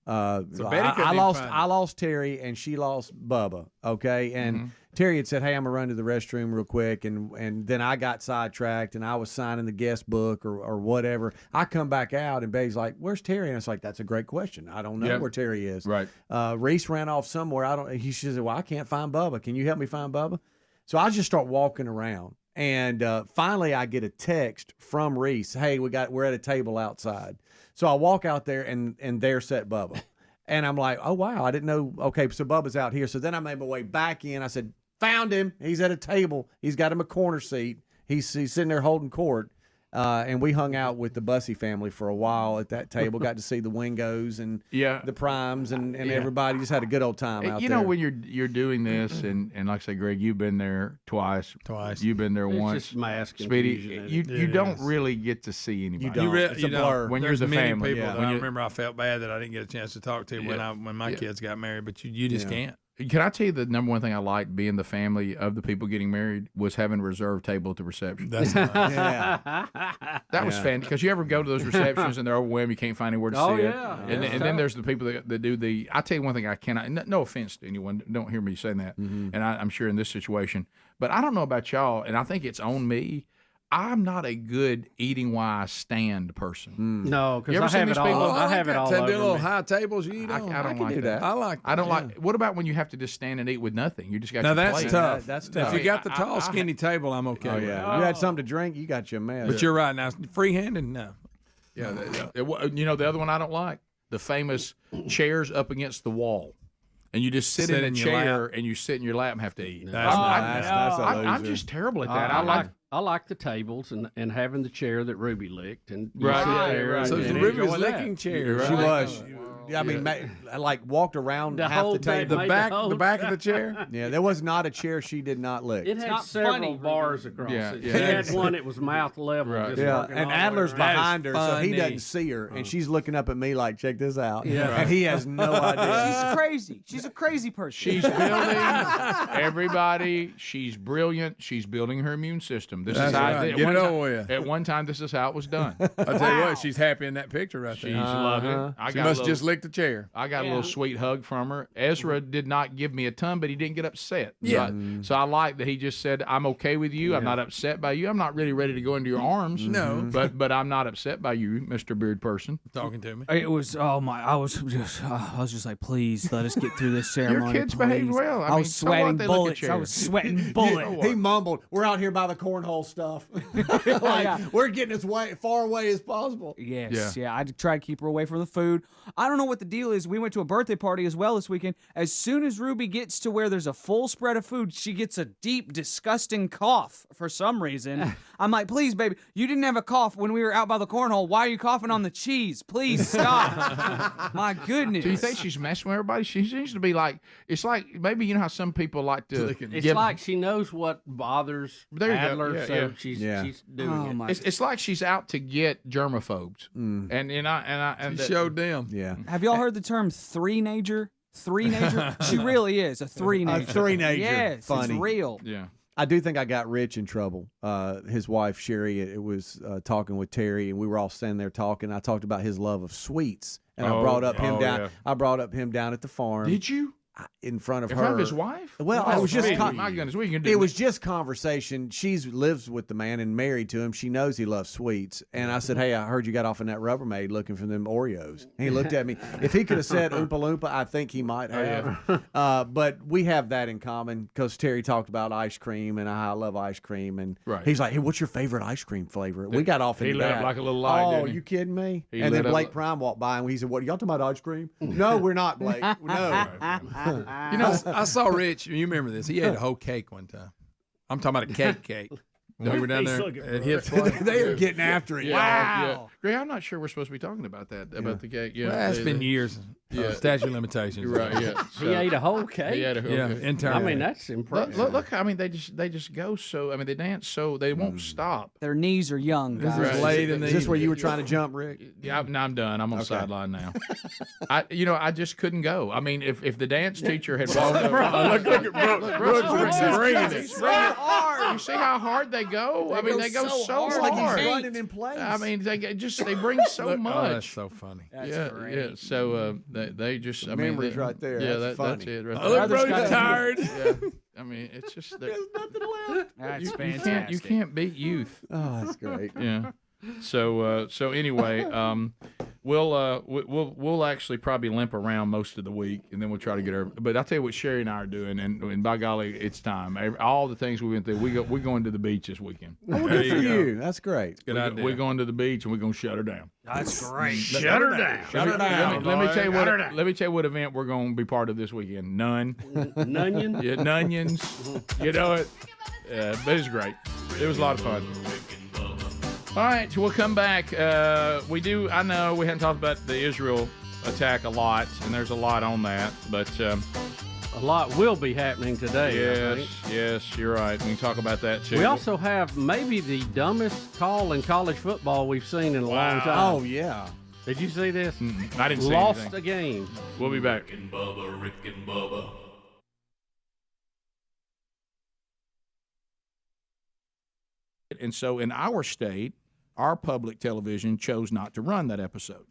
Betty I lost Terry and she lost Bubba. Okay, and Terry had said, "Hey, I'm gonna run to the restroom real quick," and then I got sidetracked and I was signing the guest book or whatever. I come back out and Betty's like, "Where's Terry?" And it's like, "That's a great question. I don't know where Terry is." Right. Reese ran off somewhere. She said, "Well, I can't find Bubba. Can you help me find Bubba?" So I just start walking around. And finally, I get a text from Reese. "Hey, we're at a table outside." So I walk out there, and there sat Bubba, and I'm like, "Oh wow, I didn't know." Okay, so Bubba's out here. So then I made my way back in. I said, "Found him. He's at a table. He's got him a corner seat. He's sitting there holding court." And we hung out with the Bussey family for a while at that table. Got to see the Wingos and the Primes and everybody. Just had a good old time out there. You know, when you're doing this, and like I say, Greg, you've been there twice. You've been there once. It's just mass Speedy, confusion. you don't really get to see anybody. You don't. It's a blur. When There's you're the many family. people that When I you- remember I felt bad that I didn't get a chance to talk to when my kids got married, but you just can't. Can I tell you the number one thing I liked being the family of the people getting married was having a reserved table at the reception. That's nice. That was fantastic, because you ever go to those receptions and they're overwhelmed, you can't find anywhere to sit. And then there's the people that do the. I tell you one thing I cannot. No offense to anyone, don't hear me saying that. And I'm sure in this situation, but I don't know about y'all, and I think it's on me. I'm not a good eating while I stand person. No, You ever because I seen have these it all. people? I have it all Do over little me. high tables you eat on. I don't like do that. that. I like. I don't like. What about when you have to just stand and eat with nothing? You just got Now your that's plate. tough. That's tough. If you got the tall, skinny table, I'm okay. Oh with. yeah, you had something to drink, you got your mess. But you're right. Now, free-handed, no. Yeah, you know the other one I don't like, the famous chairs up against the wall, and you just sit in a chair and you sit in your lap and have to eat. That's I'm just terrible at that. I like the tables and having the chair that Ruby licked, and you Right. sit there. Right. So and Ruby was enjoy licking that. chairs. She was. I mean, I like walked around The half whole the day, table. made The back of the chair. Yeah, there was not a chair she did not lick. It had not several funny, bars across Yeah, it. yeah. She had one that was mouth level. Right. Just Yeah, working and all the way Adler's around. behind her, so he funny. doesn't see her, and she's looking up at me like, "Check this out," Yeah. and he has no idea. She's crazy. She's a crazy person. She's building everybody. She's brilliant. She's building her immune system. This That's is how. right. At Get one it time- over with. At one time, this is how it was done. I'll tell you what, she's happy in that picture right She's there. loving it. She must just lick the chair. I got a little sweet hug from her. Ezra did not give me a ton, but he didn't get upset. Yeah. So I like that he just said, "I'm okay with you. I'm not upset by you. I'm not really ready to go into your arms. No. But I'm not upset by you, Mr. Beard Person." Talking to me. It was I was just like, please let us get through this ceremony. kids behaved please." well. I I mean, was so what? sweating They look at bullets. I chairs. was sweating bullets. He mumbled, "We're out here by the cornhole stuff. We're getting as far away as possible." Yes, yeah. I try to keep her away from the food. I don't know what the deal is. We went to a birthday party as well this weekend. As soon as Ruby gets to where there's a full spread of food, she gets a deep, disgusting cough for some reason. I'm like, "Please, baby, you didn't have a cough when we were out by the cornhole. Why are you coughing on the cheese? Please stop." My goodness. Do you think she's messing with everybody? She seems to be like, it's like maybe you know how some people like to. It's like she knows what bothers There you go. Adler, Yeah, so yeah. she's doing it. It's like she's out to get germaphobes, and She showed them. Yeah. Have y'all heard the term three-nager? Three-nager? She really is a three-nager. A three-nager. Yes, Funny. it's real. Yeah. I do think I got Rich in trouble. His wife Sherry, it was talking with Terry, and we were all standing there talking. I talked about his love of sweets, and I brought up him down. Yeah. I brought up him down at the farm. Did you? In front of In her. front of his wife? Well, Oh, it was just Speedy. My goodness, what are you gonna do? It was just conversation. She lives with the man and married to him. She knows he loves sweets. And I said, "Hey, I heard you got off in that Rubbermaid looking for them Oreos." And he looked at me. If he could have said Oompa Loompa, I think he might have. But we have that in common because Terry talked about ice cream, and I love ice cream. And he's like, "Hey, what's your favorite ice cream flavor?" We got off into He lit that. up like a little light, Oh, didn't he? you kidding me? He And lit then up Blake like- Prime walked by, and he said, "What, y'all talking about ice cream?" No, we're not, Blake. No. You know, I saw Rich. You remember this? He ate a whole cake one time. I'm talking about a cake. When we were down there at his place. They are getting after it. Yeah, Wow. yeah. Greg, I'm not sure we're supposed to be talking about that, about the cake. Yeah, Well, it's been years. statute of limitations. You're right. Yeah. He ate a whole cake. He ate a whole cake. Entire. I mean, that's impressive. Look, I mean, they just go so. I mean, they dance so they won't stop. Their knees are young, guys. This is late in the Is this where you were trying to jump, Rick? Yeah, I'm done. I'm on the sideline now. I just couldn't go. I mean, if the dance teacher had walked up, look at Brooks bringing it. You see how hard they go? I mean, they go so hard. Like he's running in place. I mean, they bring so much. Oh, that's so funny. Yeah. So they just. I mean, memories right there. Yeah, that's that's funny. it. Right Oh, there. look, Brody's tired. Yeah. I mean, it's just There's nothing left. That's you fantastic. can't beat youth. Oh, that's great. Yeah. So anyway, we'll actually probably limp around most of the week, and then we'll try to get our. But I'll tell you what Sherry and I are doing, and by golly, it's time. All the things we went through, we're going to the beach this weekend. Oh, good for you. That's great. Good idea. We're going to the beach, and we're going to shut her down. That's great. Shut her down. Shut her down. Let me tell you what. Let me tell you what event we're going to be part of this weekend. None. Nunion? Yeah, Nunions. You know it. But it's great. It was a lot of fun. All right, so we'll come back. I know we haven't talked about the Israel attack a lot, and there's a lot on that, but a lot will be happening today. Yes, you're right. We can talk about that too. We also have maybe the dumbest call in college football we've seen in a long time. Oh yeah. Did you see this? I didn't see Lost anything. a game. We'll be back. Rick and Bubba. And so in our state, our public television chose not to run that episode.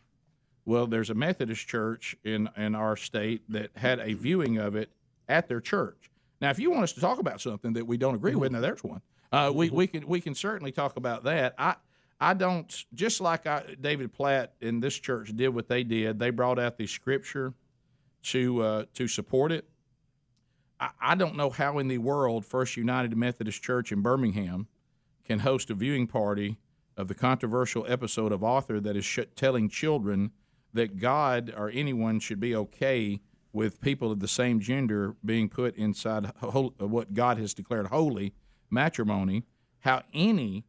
Well, there's a Methodist church in our state that had a viewing of it at their church. Now, if you want us to talk about something that we don't agree with, now there's one. We can certainly talk about that. I don't, just like David Platt in this church did what they did. They brought out the scripture to support it. I don't know how in the world First United Methodist Church in Birmingham can host a viewing party of the controversial episode of Author that is telling children that God or anyone should be okay with people of the same gender being put inside what God has declared holy, matrimony, how any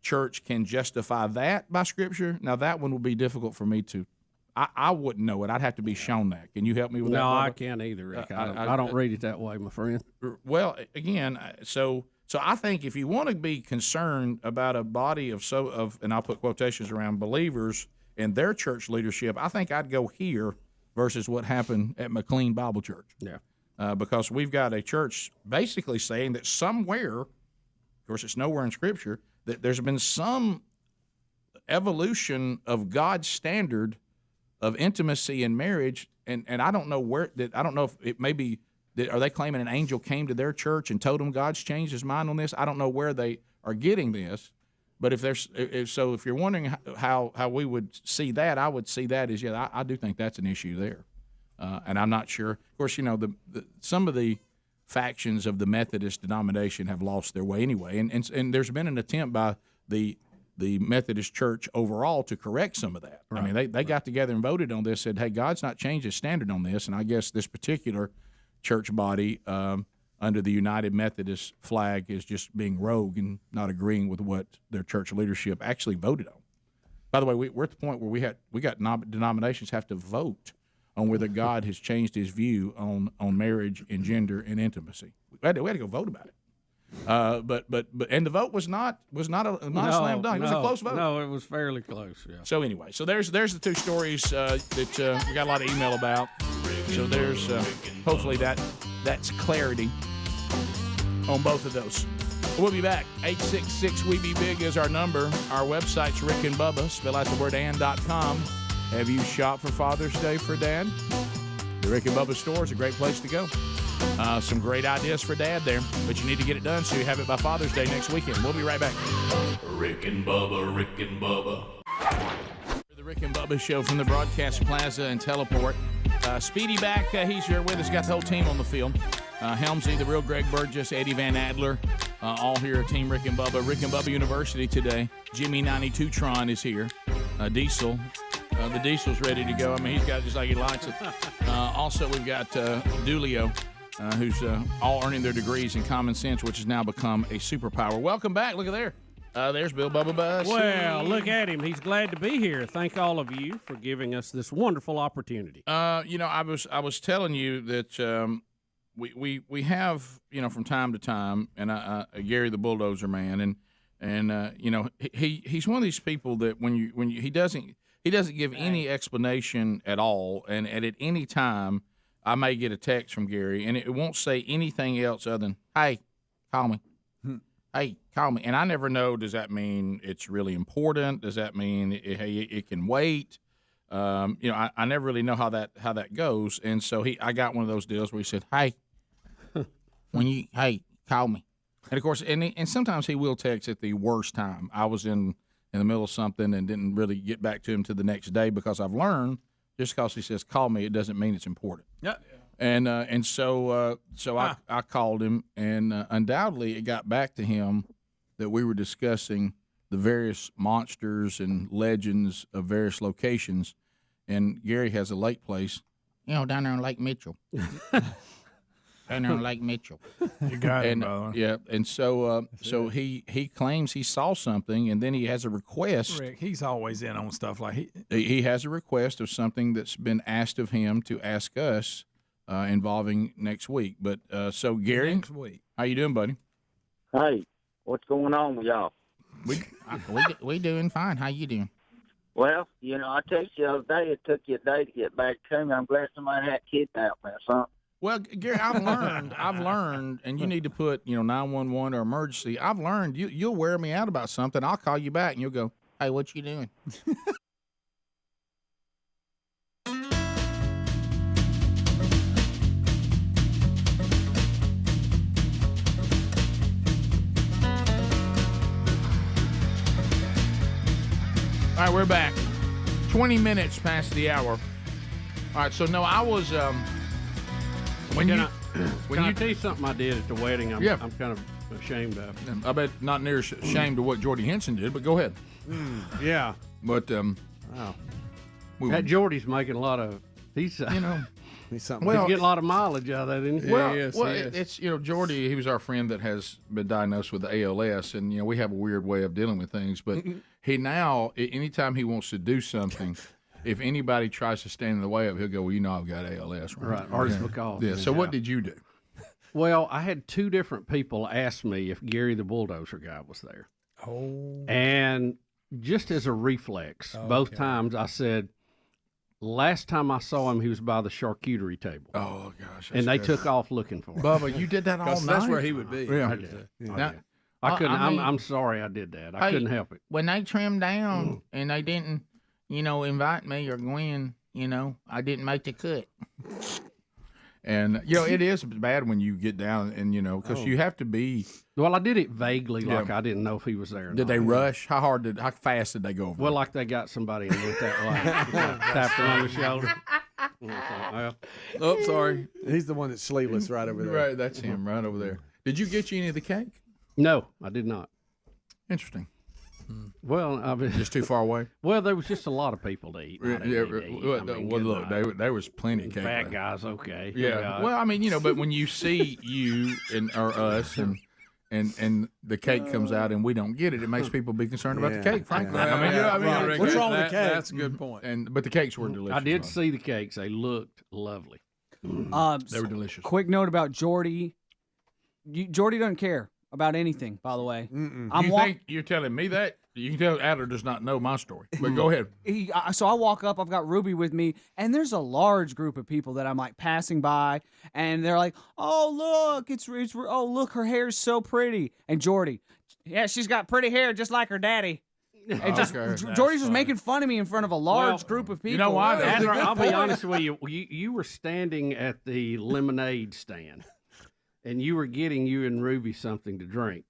church can justify that by Scripture. Now, that one would be difficult for me to. I wouldn't know it. I'd have to be shown that. Can you help me with that? No, Bubba? I can't either, Rick. I don't read it that way, my friend. Well, again, so I think if you want to be concerned about a body of and I'll put quotations around believers and their church leadership, I think I'd go here versus what happened at McLean Bible Church. Yeah. Because we've got a church basically saying that somewhere, of course it's nowhere in Scripture, that there's been some evolution of God's standard of intimacy in marriage, and I don't know I don't know if it may be. Are they claiming an angel came to their church and told them God's changed his mind on this? I don't know where they are getting this, but if you're wondering how we would see that, I would see that as I do think that's an issue there, and I'm not sure. Of course, some of the factions of the Methodist denomination have lost their way anyway, and there's been an attempt by the Methodist Church overall to correct some of that. Right. I mean, they got together and voted on this, said, hey, God's not changed his standard on this, and I guess this particular church body under the United Methodist flag is just being rogue and not agreeing with what their church leadership actually voted on. By the way, we're at the point where we got denominations have to vote on whether God has changed his view on marriage and gender and intimacy. We had to go vote about it. But the vote was not a slam dunk. It was a close vote. No, it was fairly close. Yeah. So anyway, there's the two stories that we got a lot of email about. So there's hopefully that's clarity on both of those. We'll be back. 866-WE-BE-BIG is our number. Our website's Rick and Bubba. Spell out the word and.com. Have you shopped for Father's Day for Dad? The Rick and Bubba store is a great place to go. Some great ideas for Dad there, but you need to get it done so you have it by Father's Day next weekend. We'll be right back. Rick and Bubba, Rick and Bubba. The Rick and Bubba Show from the Broadcast Plaza and Teleport. Speedy back. He's here with us. Got the whole team on the field. Helmsy, the real Greg Burgess, Eddie Van Adler, all here at Team Rick and Bubba. Rick and Bubba University today. Jimmy 92 Tron is here. Diesel. The Diesel's ready to go. I mean, he's got it just like he likes it. Also, we've got Dulio, who's all earning their degrees in common sense, which has now become a superpower. Welcome back. Look at there. There's Bill Bubba Bus. Well, look at him. He's glad to be here. Thank all of you for giving us this wonderful opportunity. I was telling you that we have, from time to time, and Gary the Bulldozer Man, and he's one of these people that when you he doesn't give any explanation at all, and at any time I may get a text from Gary, and it won't say anything else other than, "Hey, call me." Hey, call me. And I never know, does that mean it's really important? Does that mean it can wait? I never really know how that goes. And so I got one of those deals where he said, "Hey, call me." And of course, and sometimes he will text at the worst time. I was in the middle of something and didn't really get back to him till the next day, because I've learned just because he says call me, it doesn't mean it's important. Yeah. And so I called him, and undoubtedly it got back to him that we were discussing the various monsters and legends of various locations. And Gary has a lake place, down there on Lake Mitchell. Down there on Lake Mitchell. You got it, brother. Yeah, and so he claims he saw something, and then he has a request. Rick, he's always in on stuff like he has a request of something that's been asked of him to ask us. Involving next week. But so Gary, next week. How you doing, buddy? Hey, what's going on with y'all? We doing fine. How you doing? Well, I texted you the other day. It took you a day to get back to me. I'm glad somebody had kidnapped me or something. Well, Gary, I've learned, and you need to put 911 or emergency. I've learned you'll wear me out about something. I'll call you back, and you'll go, "Hey, what you doing?" All right, we're back. 20 minutes past the hour. All right, so no, I was Can I tell you something I did at the wedding? I'm kind of ashamed of. I bet not near ashamed of what Jordy Henson did, but go ahead. Yeah, but wow, that Jordy's making a lot of. He's he's something. Well, he's getting a lot of mileage out of that, isn't he? It's Jordy. He was our friend that has been diagnosed with ALS, and we have a weird way of dealing with things. But he now, anytime he wants to do something, if anybody tries to stand in the way of it, he'll go, "Well, I've got ALS." Right, or it's because. Yeah. So what did you do? Well, I had two different people ask me if Gary the Bulldozer guy was there. Oh. And just as a reflex, both times I said, last time I saw him, he was by the charcuterie table. Oh, gosh. And they took off looking for him. Bubba, you did that all night? That's where he would be. Yeah. I did. I couldn't. I'm sorry I did that. I couldn't help it. When they trimmed down and they didn't, invite me or Gwen, I didn't make the cut. And, it is bad when you get down and, because you have to be. Well, I did it vaguely, like I didn't know if he was there or Did not. they rush? How fast did they go over? Well, like they got somebody and went that way. Tapped him on the shoulder. Oh, sorry. He's the one that's sleeveless right over there. Right, that's him right over there. Did you get you any of the cake? No, I did not. Interesting. Well, I mean, just too far away. Well, there was just or people to eat. Look, there was plenty of cake. Fat guys, okay. Yeah. Well, I mean, but when you see you or us and the cake comes out and we don't get it, it makes people be concerned about the cake. Frankly, Rick, what's wrong with the cake? That's a good point. But the cakes were delicious. I did see the cakes; they looked lovely. They were delicious. Quick note about Jordy. Jordy doesn't care about anything, by the way. You think you're telling me that? You can tell Adler does not know my story. But go ahead. So I walk up, I've got Ruby with me, and there's a large group of people that I'm like passing by, and they're like, "Oh look, oh look, her hair's so pretty." And Jordy, yeah, she's got pretty hair just like her daddy. And Jordy's just making fun of me in front of a large group of people. You know why? Adler, I'll be honest with you. You were standing at the lemonade stand. And you were getting you and Ruby something to drink.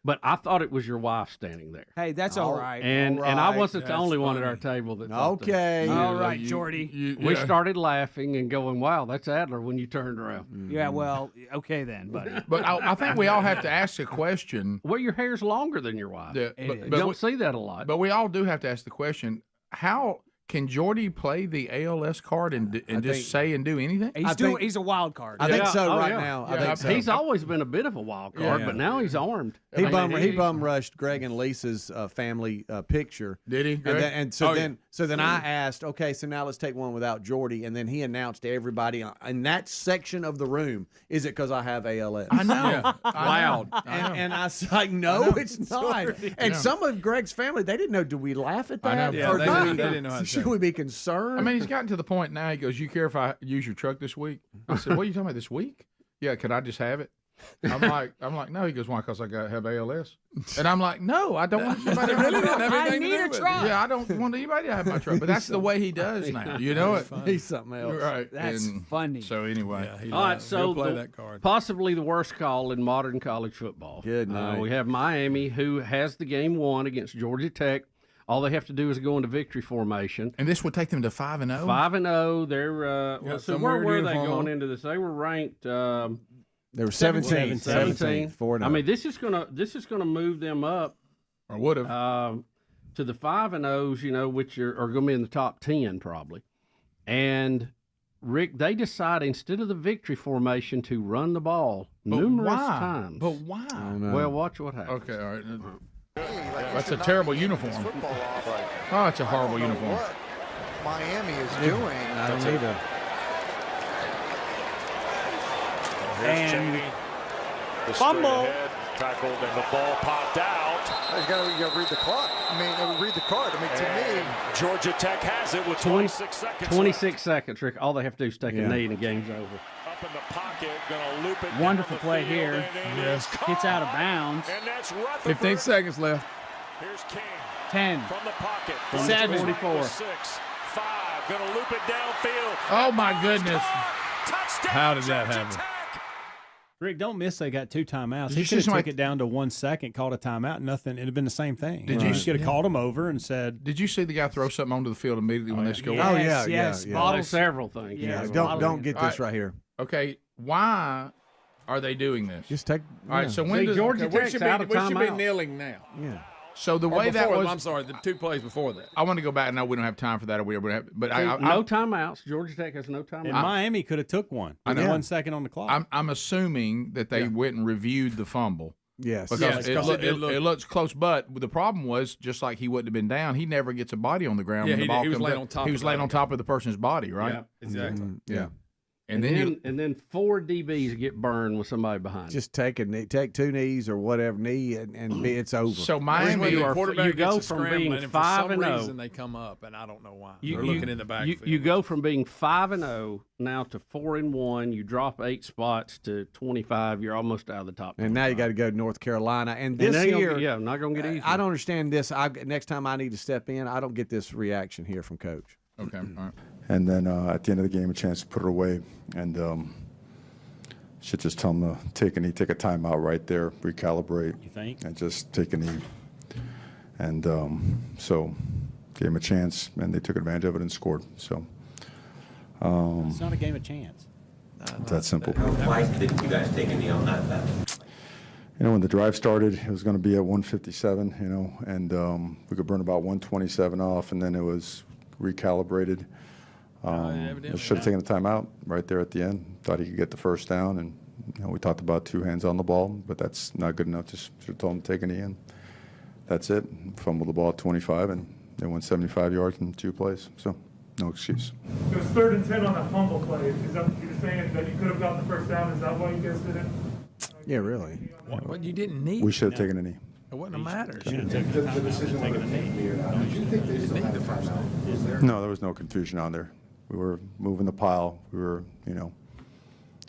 But I thought it was your wife standing there. Hey, that's all right. And I wasn't the only one at our table that thought that. All right, Jordy. We started laughing and going, "Wow, that's Adler," when you turned around. Yeah, well, okay then, buddy. But I think we all have to ask a question. Well, your hair's longer than your wife. Yeah, you don't see that a lot. But we all do have to ask the question, how Can Jordy play the ALS card and just say and do anything? He's a wild card. I think so Oh, now. I Yeah, think so. He's always been a bit of a wild card, but now he's armed. He bum rushed Greg and Lisa's family picture. Did he? And so then I asked, okay, so now let's take one without Jordy, and then he announced to everybody in that section of the room, is it because I have ALS? I know. Loud. And I was like, no, it's not. And some of Greg's family, they didn't know. Do we laugh at that? Yeah, Or they didn't know. Should we be concerned? I mean, he's gotten to the point now. He goes, "You care if I use your truck this week?" I said, "What are you talking about this week?" "Yeah, could I just have it?" I'm like, "No." He goes, "Why? Because I have ALS." And I'm like, "No, I don't want anybody to really didn't have I anything to need do a with it. truck. Yeah, I don't want anybody to have my truck, but that's the way he does now. You know it. He's something else. Right. That's funny. So anyway, All right, so play that card. possibly the worst call in modern college football. Good night. We have Miami, who has the game won against Georgia Tech. All they have to do is go into victory formation. and this would take them to 5-0. 5-0. They're so somewhere where were they uniform going on. into this? They were ranked They were 17. 4-0. I mean, this is gonna move them up Or would have. to the 5-0s, which are going to be in the top 10 probably. And Rick, they decide instead of the victory formation to run the ball numerous times. But why? Well, watch what happens. Okay, all right. That's a terrible uniform. Oh, it's a horrible uniform. Miami is doing. I don't need a. And fumble. Tackled and the ball popped out. You got to read the clock. Read the card. To me, Georgia Tech has it with 26 seconds. 26 seconds, Rick. All they have to do is take a knee and the game's over. Up in the pocket, gonna loop it. Wonderful down the play field, here. and it Yes. is Gets out of caught. bounds. And that's Rutherford. 15 seconds left. Here's King 10. from the pocket. 7. 44. 6, 5. Gonna loop it downfield. Oh my goodness! Touchdown. How did that Georgia happen? Tech. Rick, don't miss they got 2 timeouts. Did He you see should have somebody- took it down to 1 second, called a timeout, nothing. It'd have been the same thing. Did you He should have yeah. called him over and said, Did you see the guy throw something onto the field immediately when they scored? Oh, yeah, yes. yeah. Bottle several things. Yeah, Yes, don't get this All right here. Okay, why are they doing this? Just take. All right, so when See, does Georgia We Tech's should out of be timeout. kneeling now. Yeah. so the Or way that before, was? I'm sorry, the 2 plays before that. I want to go back. No, we don't have time for that. Or we have, but No timeouts. Georgia Tech has no timeouts. and Miami could have took one. I With know. 1 second on the clock. I'm assuming that they went and reviewed the fumble. Yes. Because Yes, it looked- looks close, but the problem was just like he wouldn't have been down. He never gets a body on the ground. Yeah, when the he ball did. He was comes laying up. on top He of was the laying body. on top of the person's body, right? Yeah, exactly. Yeah. And then 4 DBs get burned with somebody behind. Just take 2 knees or whatever knee, and it's over. So When Miami, the quarterback you go gets to from scrambling, being and for some 5-0. reason they come up, and I don't know why. You- They're you- looking in the backfield. You go from being 5-0 now to 4-1. You drop 8 spots to 25. You're almost out of the top. And now you got to go to North Carolina. And And this they gonna year, get- not going to get easy. I don't understand this. Next time I need to step in, I don't get this reaction here from Coach. okay, all right. And then at the end of the game, a chance to put it away. And should just tell them to take a knee, take a timeout right there, recalibrate. You think? And just take a knee. And so gave them a chance, and they took advantage of it and scored. So It's not a game of chance. it's that simple. Why didn't you guys take a knee on that? You know, when the drive started, it was going to be at 157, and we could burn about 127 off, and then it was recalibrated. I should have taken a timeout right there at the end. Thought he could get the first down, and we talked about 2 hands on the ball, but that's not good enough. Just should have told him to take a knee, and that's it. Fumbled the ball at 25, and they went 75 yards in 2 plays, so no excuse. It was 3rd and 10 on that fumble play. Is that you're saying that you could have gotten the first down? Is that why you guys did it? Yeah, really. What you didn't need. We should have taken a knee. It wouldn't have mattered. No, there was no confusion on there. We were moving the pile. We were,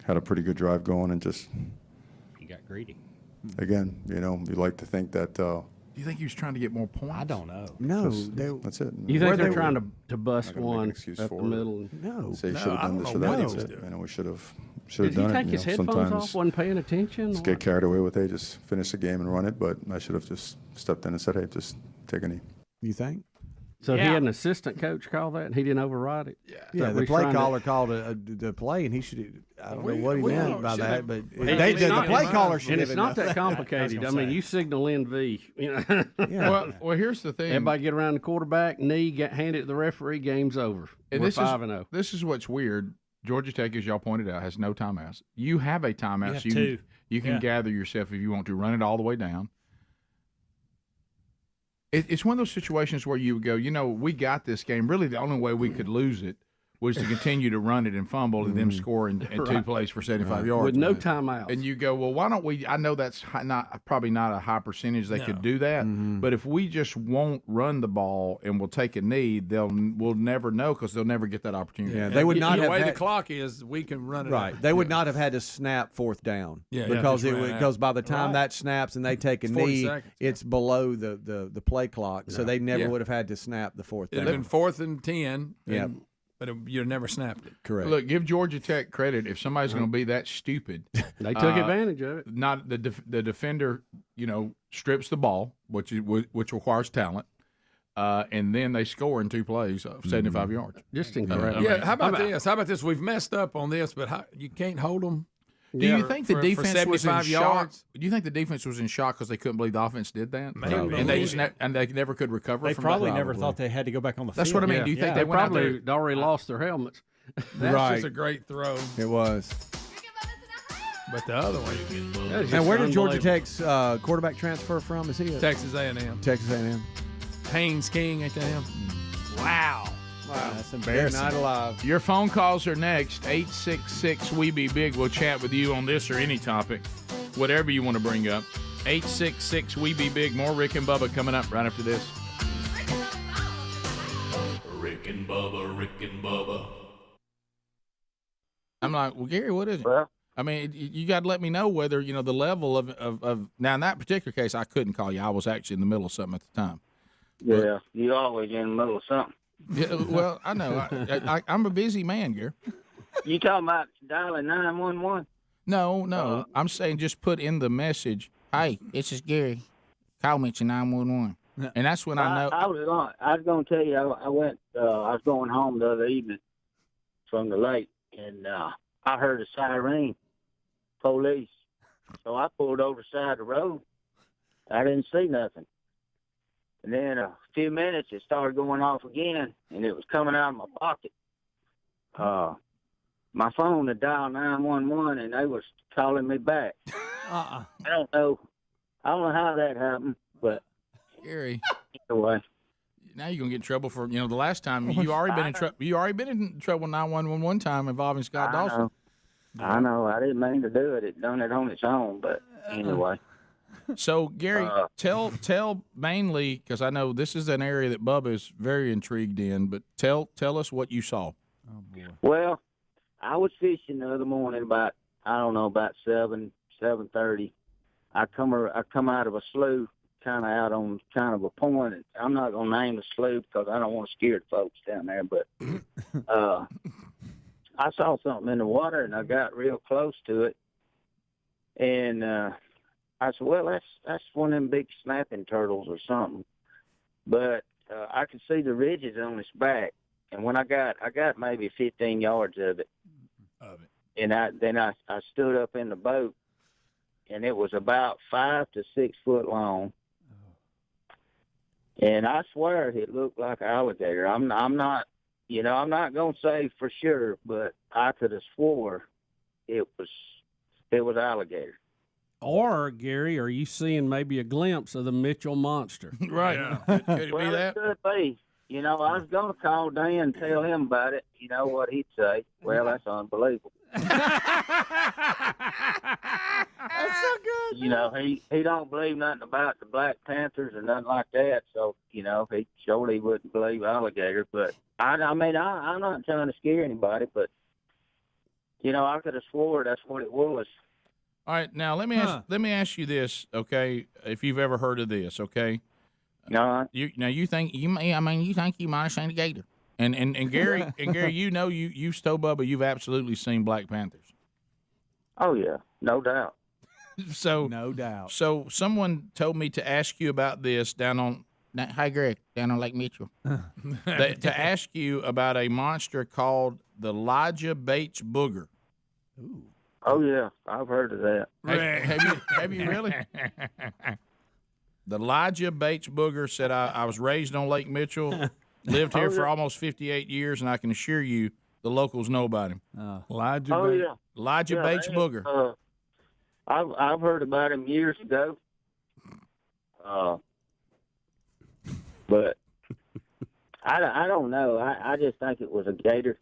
had a pretty good drive going, and just, He got greedy. again, you like to think that. Do you think he was trying to get more points? I don't know. No, that's it. You think they're Where trying they to bust not gonna make an one excuse up the for it. middle? No. Say No, should have I done don't this know or what that. he was That's it. doing. We should have Did he done take it. his headphones sometimes off? Wasn't paying attention? just get carried away with it. Just finish the game and run it. But I should have just stepped in and said, "Hey, just take a knee." You think? So he had an assistant coach call that, and he didn't override it. Yeah, the play caller called the play, and he should. I don't know what he meant by that, but the play caller should. And it's not that complicated. I mean, you signal NV. You know. Well, here's the thing. Everybody get around the quarterback, knee, hand it to the referee. Game's over. And We're this 5-0. This is what's weird. Georgia Tech, as y'all pointed out, has no timeouts. You have a timeout, so you can gather yourself if you want to run it all the way down. It's one of those situations where you go, we got this game. Really, the only way we could lose it was to continue to run it and fumble and them score in two plays for 75 yards. With no timeouts. And you go, well, why don't we – I know that's probably not a high percentage they could do that, but if we just won't run the ball and we'll take a knee, we'll never know because they'll never get that opportunity. Yeah, they would not have the way had, the clock is, we can run it. Right. They would not have had to snap fourth down because by the time that snaps and they take a knee, it's below the play clock, so they never would have had to snap the fourth down. It'd have been 4th and 10. Yeah. But you'd never snapped it. Correct. Give Georgia Tech credit. If somebody's going to be that stupid, they took advantage of it. Not the defender, strips the ball, which requires talent, and then they score in 2 plays, 75 yards. Just incredible. Yeah. How about this? How about this? We've messed up on this, but you can't hold them. Do you think the defense was in shock? yards? Do you think the defense was in shock because they couldn't believe the offense did that? Maybe. And they just they never could recover. They from probably that? never thought they had to go back on the field. That's what I mean. Do you think they went out probably there? already lost their helmets? That's just a great throw. It was. But the other one. And where did Georgia Tech's quarterback transfer from? Is he Texas A&M? Texas A&M. Haynes King, ain't that him? Wow. That's embarrassing. They're not alive. Your phone calls are next. 866-WE-BE-BIG. We'll chat with you on this or any topic, whatever you want to bring up. 866-WE-BE-BIG. More Rick and Bubba coming up right after this. Rick and Bubba, Rick and Bubba. I'm like, well, Gary, what is it? Well, I mean, you got to let me know whether, the level of now, in that particular case, I couldn't call you. I was actually in the middle of something at the time. Yeah, you always in the middle of something. Yeah, well, I know. I'm a busy man, Gary. You talking about dialing 911? No. I'm saying just put in the message, hey, this is Gary. Call me at your 911. And that's when I know. I was going to tell you, I was going home the other evening from the lake, and I heard a siren, police. So I pulled over the side of the road. I didn't see nothing. And then a few minutes, it started going off again, and it was coming out of my pocket. My phone had dialed 911, and they was calling me back. I don't know how that happened, but Gary, anyway. Now you're gonna get in trouble for the last time you already been in trouble. You already been in trouble 911 one time involving Scott Dawson. I know. I didn't mean to do it. It done it on its own, but anyway. So, Gary, tell mainly, because I know this is an area that Bubba is very intrigued in, but tell us what you saw. Oh, boy. Well, I was fishing the other morning about 7:30. I come out of a slough, kind of out on kind of a point. I'm not going to name the slough because I don't want to scare the folks down there, but I saw something in the water, and I got real close to it, and I said, well, that's one of them big snapping turtles or something. But I could see the ridges on its back. And when I got maybe 15 yards of it. And I stood up in the boat, and it was about 5 to 6 foot long. And I swear it looked like an alligator. I'm not going to say for sure, but I could have swore it was alligator. Or, Gary, are you seeing maybe a glimpse of the Mitchell monster? Right. Yeah. Could it be that? It could be. I was going to call Dan and tell him about it. You know what he'd say? Well, that's unbelievable. That's so good. He don't believe nothing about the Black Panthers or nothing like that. So, he surely wouldn't believe alligator. But, I'm not trying to scare anybody, but, I could have swore that's what it was. All right, now let me ask you this, okay? If you've ever heard of this, okay? No. You think you might have seen a gator, and Gary you Stowe Bubba, you've absolutely seen Black Panthers. Oh yeah, no doubt. So no doubt. So someone told me to ask you about this down Hi, Greg, down on Lake Mitchell. To ask you about a monster called the Elijah Bates Booger. Oh yeah, I've heard of that. Have you really? The Elijah Bates Booger said, I was raised on Lake Mitchell, lived here for almost 58 years, and I can assure you the locals know about him. Elijah Bates Booger. I've heard about him years ago. But I don't know. I just think it was a gator.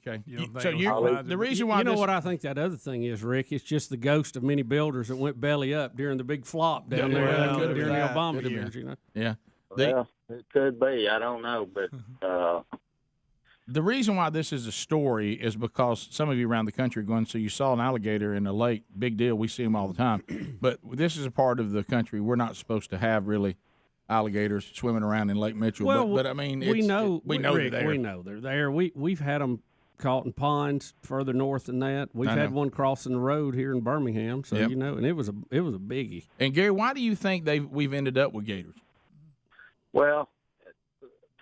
Okay. The reason why what I think that other thing is, Rick, it's just the ghost of many builders that went belly up during the big flop down there during the Obama years. You know. Yeah. Well, it could be. I don't know, but. The reason why this is a story is because some of you around the country are going, so you saw an alligator in a lake, big deal, we see them all the time. But this is a part of the country we're not supposed to have really alligators swimming around in Lake Mitchell. Well, but I mean, we know they're there. We know they're there. We've had them caught in ponds further north than that. We've had one crossing the road here in Birmingham, so you know, and it was a biggie. And Gary, why do you think we've ended up with gators? Well,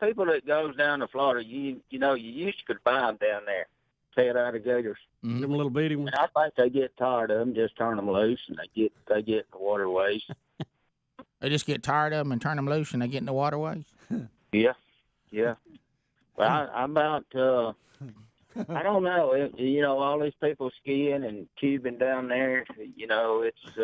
people that goes down to Florida, you know, you used to could buy them down there, tail alligators. Mm-hmm. Them little bitty ones. And I think they get tired of them, just turn them loose, and they get in the waterways. They just get tired of them and turn them loose, and they get in the waterways. Yeah. Well, I'm about. I don't know. You know, all these people skiing and tubing down there. You know, it's.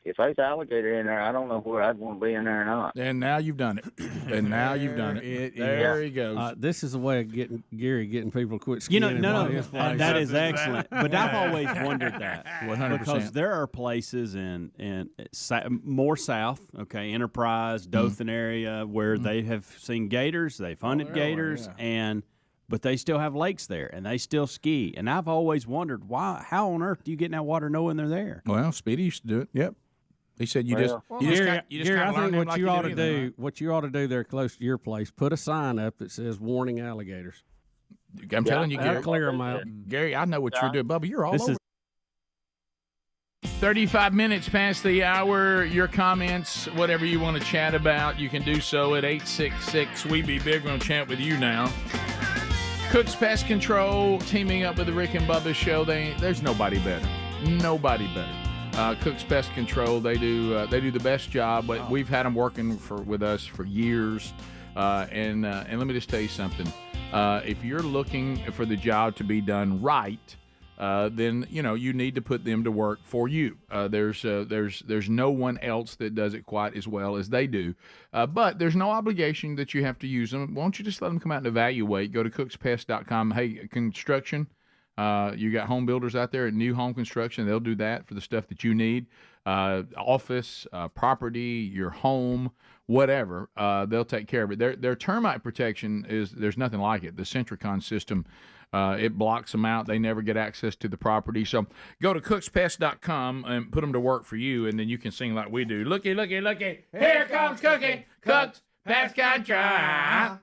If there's alligator in there, I don't know where I'd want to be in there or not. And now you've done it. There he goes. This is a way of getting people to quit skiing. You know, that is excellent. But I've always wondered that. 100%. Because there are places in more south, okay, Enterprise, Dothan area, where they have seen gators, they've hunted gators, but they still have lakes there, and they still ski. And I've always wondered, how on earth do you get in that water knowing they're there? Well, Speedy used to do it. Yep. He said, Gary, I think what you ought to do there close to your place, put a sign up that says "Warning Alligators." I'm telling you, Gary. Clear them out. Gary, I know what you're doing, Bubba. You're all over. 35 minutes past the hour. Your comments, whatever you want to chat about, you can do so at 866-WE-BE-BIG. We're going to chat with you now. Cook's Pest Control teaming up with the Rick and Bubba Show. There's nobody better. Nobody better. Cook's Pest Control, they do the best job, but we've had them working with us for years. And let me just tell you something. If you're looking for the job to be done right, then you need to put them to work for you. There's no one else that does it quite as well as they do. But there's no obligation that you have to use them. Why don't you just let them come out and evaluate? Go to cookspest.com. Hey, construction. You got home builders out there at new home construction. They'll do that for the stuff that you need. Office, property, your home, whatever. They'll take care of it. Their termite protection there's nothing like it. The Centricon system, it blocks them out. They never get access to the property. So go to cookspest.com and put them to work for you, and then you can sing like we do. Looky, looky, looky. Here comes Cookie. Cook's Pest Control.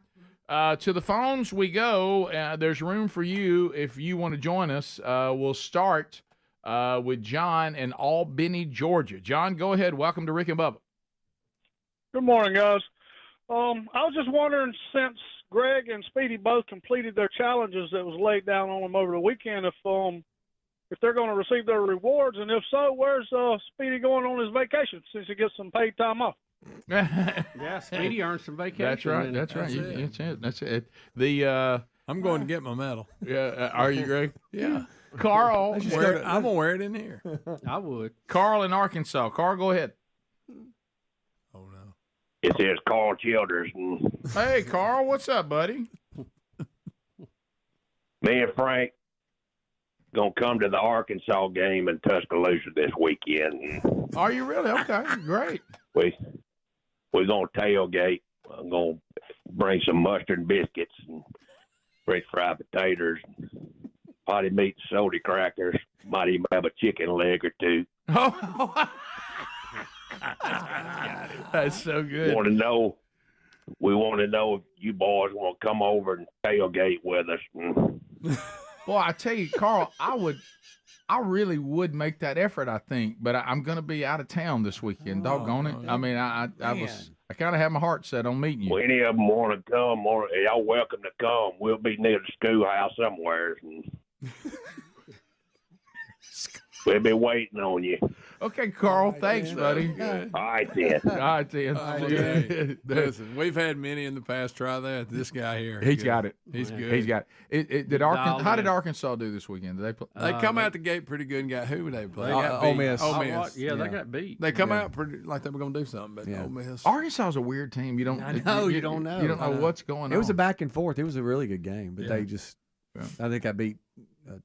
To the phones we go. There's room for you if you want to join us. We'll start with John in Albany, Georgia. John, go ahead. Welcome to Rick and Bubba. Good morning, guys. I was just wondering, since Greg and Speedy both completed their challenges that was laid down on them over the weekend, if they're going to receive their rewards, and if so, where's Speedy going on his vacation since he gets some paid time off? Yeah, Speedy earned some vacation. That's right. That's it. I'm going to get my medal. Yeah, are you, Greg? Yeah. Carl, I'm gonna wear it in here. I would. Carl in Arkansas. Carl, go ahead. Oh no. It says Carl Childers. Hey, Carl, what's up, buddy? Me and Frank gonna come to the Arkansas game in Tuscaloosa this weekend. Are you really? Okay, great. We're gonna tailgate. I'm gonna bring some mustard and biscuits and French fried potatoes, potty meat, salty crackers. Might even have a chicken leg or two. Oh, that's so good. We want to know if you boys want to come over and tailgate with us. Well, I tell you, Carl, I really would make that effort, I think, but I'm going to be out of town this weekend. Doggone it! I mean, I I kind of have my heart set on meeting you. Well, any of them want to come, or y'all welcome to come. We'll be near the schoolhouse somewhere. And we'll be waiting on you. Okay, Carl. Thanks, buddy. All right, then. All right, then. Okay. Listen, we've had many in the past try that. This guy here, He's got it. He's good. He's got it. Did Arkansas? How did Arkansas do this weekend? Did they play? They come out the gate pretty good and got who would they play? They got Ole beat. Miss. Ole Miss. Yeah, they got beat. They come out pretty like they were going to do something, but Ole Miss. Arkansas is a weird team. You don't. I know, you don't know. You don't know what's going on. It was a back and forth. It was a really good game, but they just. I think I beat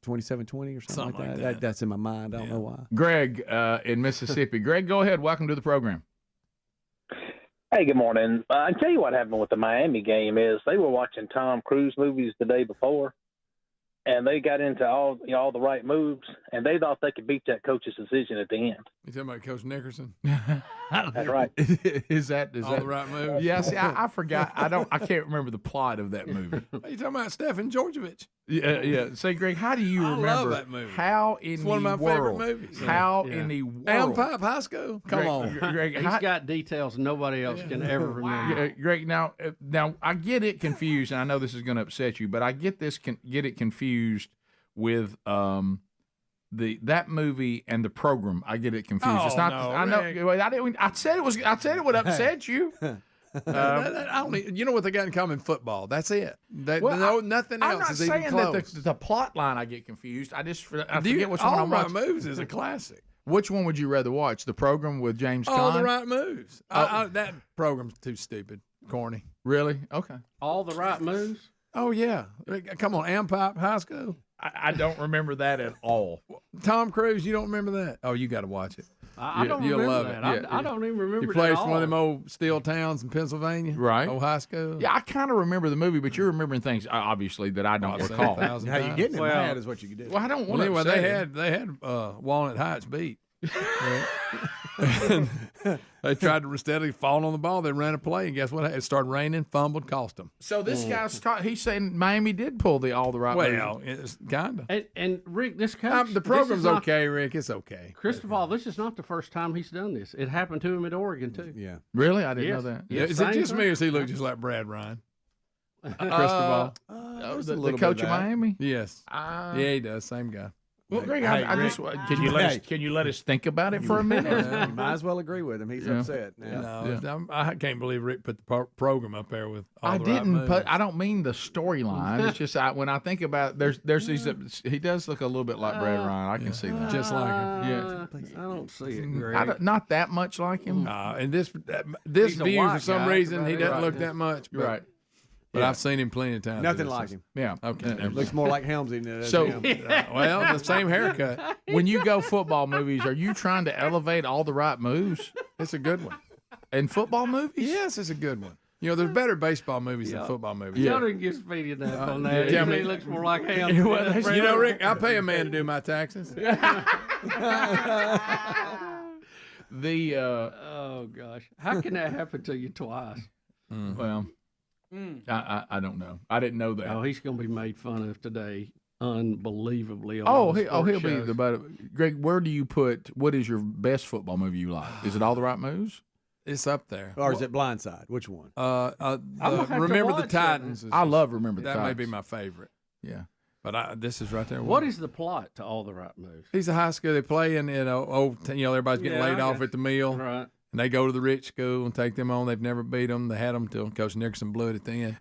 27-20 or something like that. That's in my mind. I don't know why. Greg in Mississippi. Greg, go ahead. Welcome to the program. Hey, good morning. I tell you what happened with the Miami game is they were watching Tom Cruise movies the day before, and they got into all the right moves, and they thought they could beat that coach's decision at the end. You talking about Coach Nickerson? That's right. Is that all the right moves? Yeah. See, I forgot. I can't remember the plot of that movie. Are you talking about Stefan Georgievich? Yeah. Say, Greg, how do you remember love that movie. How in It's the one of my world? favorite movies. How in the world? Down Pipe High School? Come on. Greg. He's got details nobody else can ever remember. Greg, now I get it confused, and I know this is going to upset you, but I get it confused with that movie and the program. I get it confused. It's not. No, I know. I said it would upset you. I don't, you know what they got in common? Football. That's it. Nothing I'm else not is even saying close. that the plot line I get confused. I forget which one All I'm Right watching. Moves is a classic. Which one would you rather watch? The program with James All Caan? the Right Moves. That program's too stupid, corny. Really? Okay. All the Right Moves? Oh, yeah. Come on, Ampipe High School. I don't remember that at all. Tom Cruise, you don't remember that? Oh, you got to watch it. I don't You'll remember love that. it. I don't even remember He plays that for one of them all. old steel towns in Pennsylvania. Right. Old high school. Yeah, I kind of remember the movie, but you're remembering things, obviously, that I don't I've seen recall. 1,000 How you times. getting it mad is what you could do. Well, I don't want Well, to anyway, upset they had Walnut Heights beat. They tried to steadily fall on the ball. They ran a play, and guess what? It started raining, fumbled, cost them. So this guy's he's saying Miami did pull all the right moves. Well, it's kind of. And Rick, this coach, The program's okay, Rick. It's okay. Christopher, this is not the first time he's done this. It happened to him at Oregon too. Yeah. Really? I didn't Yes. know that. Yeah, Is it same just thing. me, or does he look just like Brad Ryan? Cristobal. The coach of Miami? Yes. Yeah, he does. Same guy. Well, Greg, Hey, I Rick, just can you let us think about it for a minute? You might as well agree with him. He's upset now. No, I can't believe Rick put the program up there with all I the right didn't moves. put. I don't mean the storyline. It's just when I think about there's these. He does look a little bit like Brad Ryan. I can see that. Just like him. Yeah. I don't see it, Greg. Not that much like him. And this He's a view, for white some guy, reason, he right? doesn't Right. look that much. But, Right. But I've seen him plenty of times. Nothing like him. Yeah. Okay. Looks more like Helms than it does So, him. Well, the same haircut. When you go football movies, are you trying to elevate all the right moves It's a good one. in football movies? Yes, it's a good one. You know, there's better baseball movies than football movies. Y'all didn't get Speedy enough on that. tell He me- looks more like him. You know, Rick, I pay a man to do my taxes. Oh gosh, how can that happen to you twice? Well, I don't know. I didn't know that. Oh, he's going to be made fun of today, unbelievably. On Oh, all the he'll sports be shows. the better. Greg, where do you put? What is your best football movie you like? Is it All the Right Moves? It's up there. Or is it Blindside? Which one? gonna have to Remember the watch Titans. I love Remember the That Titans. may be my favorite. Yeah. But this is right there. What is the plot to All the Right Moves? He's a high school. They play in old. Everybody's getting Yeah, laid I off got at the mill. Right. And they go to the rich school and take them on. They've never beat them. They had them till Coach Nickerson blew it at the end.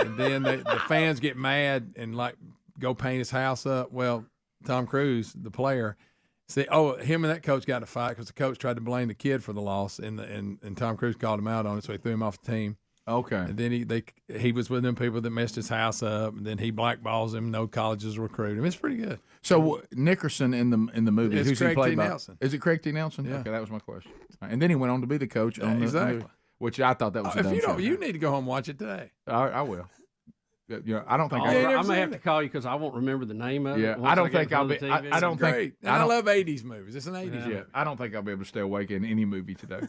And then the fans get mad and go paint his house up. Well, Tom Cruise, the player, him and that coach got in a fight because the coach tried to blame the kid for the loss, and Tom Cruise called him out on it, so he threw him off the team. Okay. And then he was with them people that messed his house up, and then he blackballs him. No colleges recruit him. It's pretty good. So Nickerson in the movie, It's who's Craig he played T. by? Nelson. Is it Craig T. Nelson? Yeah. Okay, that was my question. And then he went on to be the coach on the exactly. movie, which I thought that was a If dumb you show. don't, you need to go home and watch it today. I will. I don't think I may have to call you because I won't remember the name of it. Yeah, once I don't get think in I'll front be. of the TV. I don't think. And I love 80s movies. It's an 80s Yeah, movie. I don't think I'll be able to stay awake in any movie today.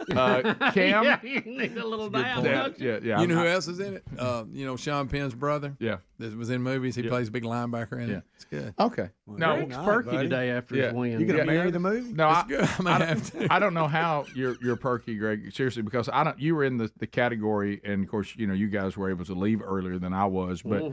Yeah, Cam, you need a little nap. yeah. You know who else is in it? Sean Penn's brother. Yeah, that was in movies. He plays a big linebacker in it. It's good. Okay. No, it's perky today after his win. You gonna marry the movie? No, It's good. I may have to. I don't know how you're perky, Greg. Seriously, because I don't. You were in the category, and of course, you guys were able to leave earlier than I was, but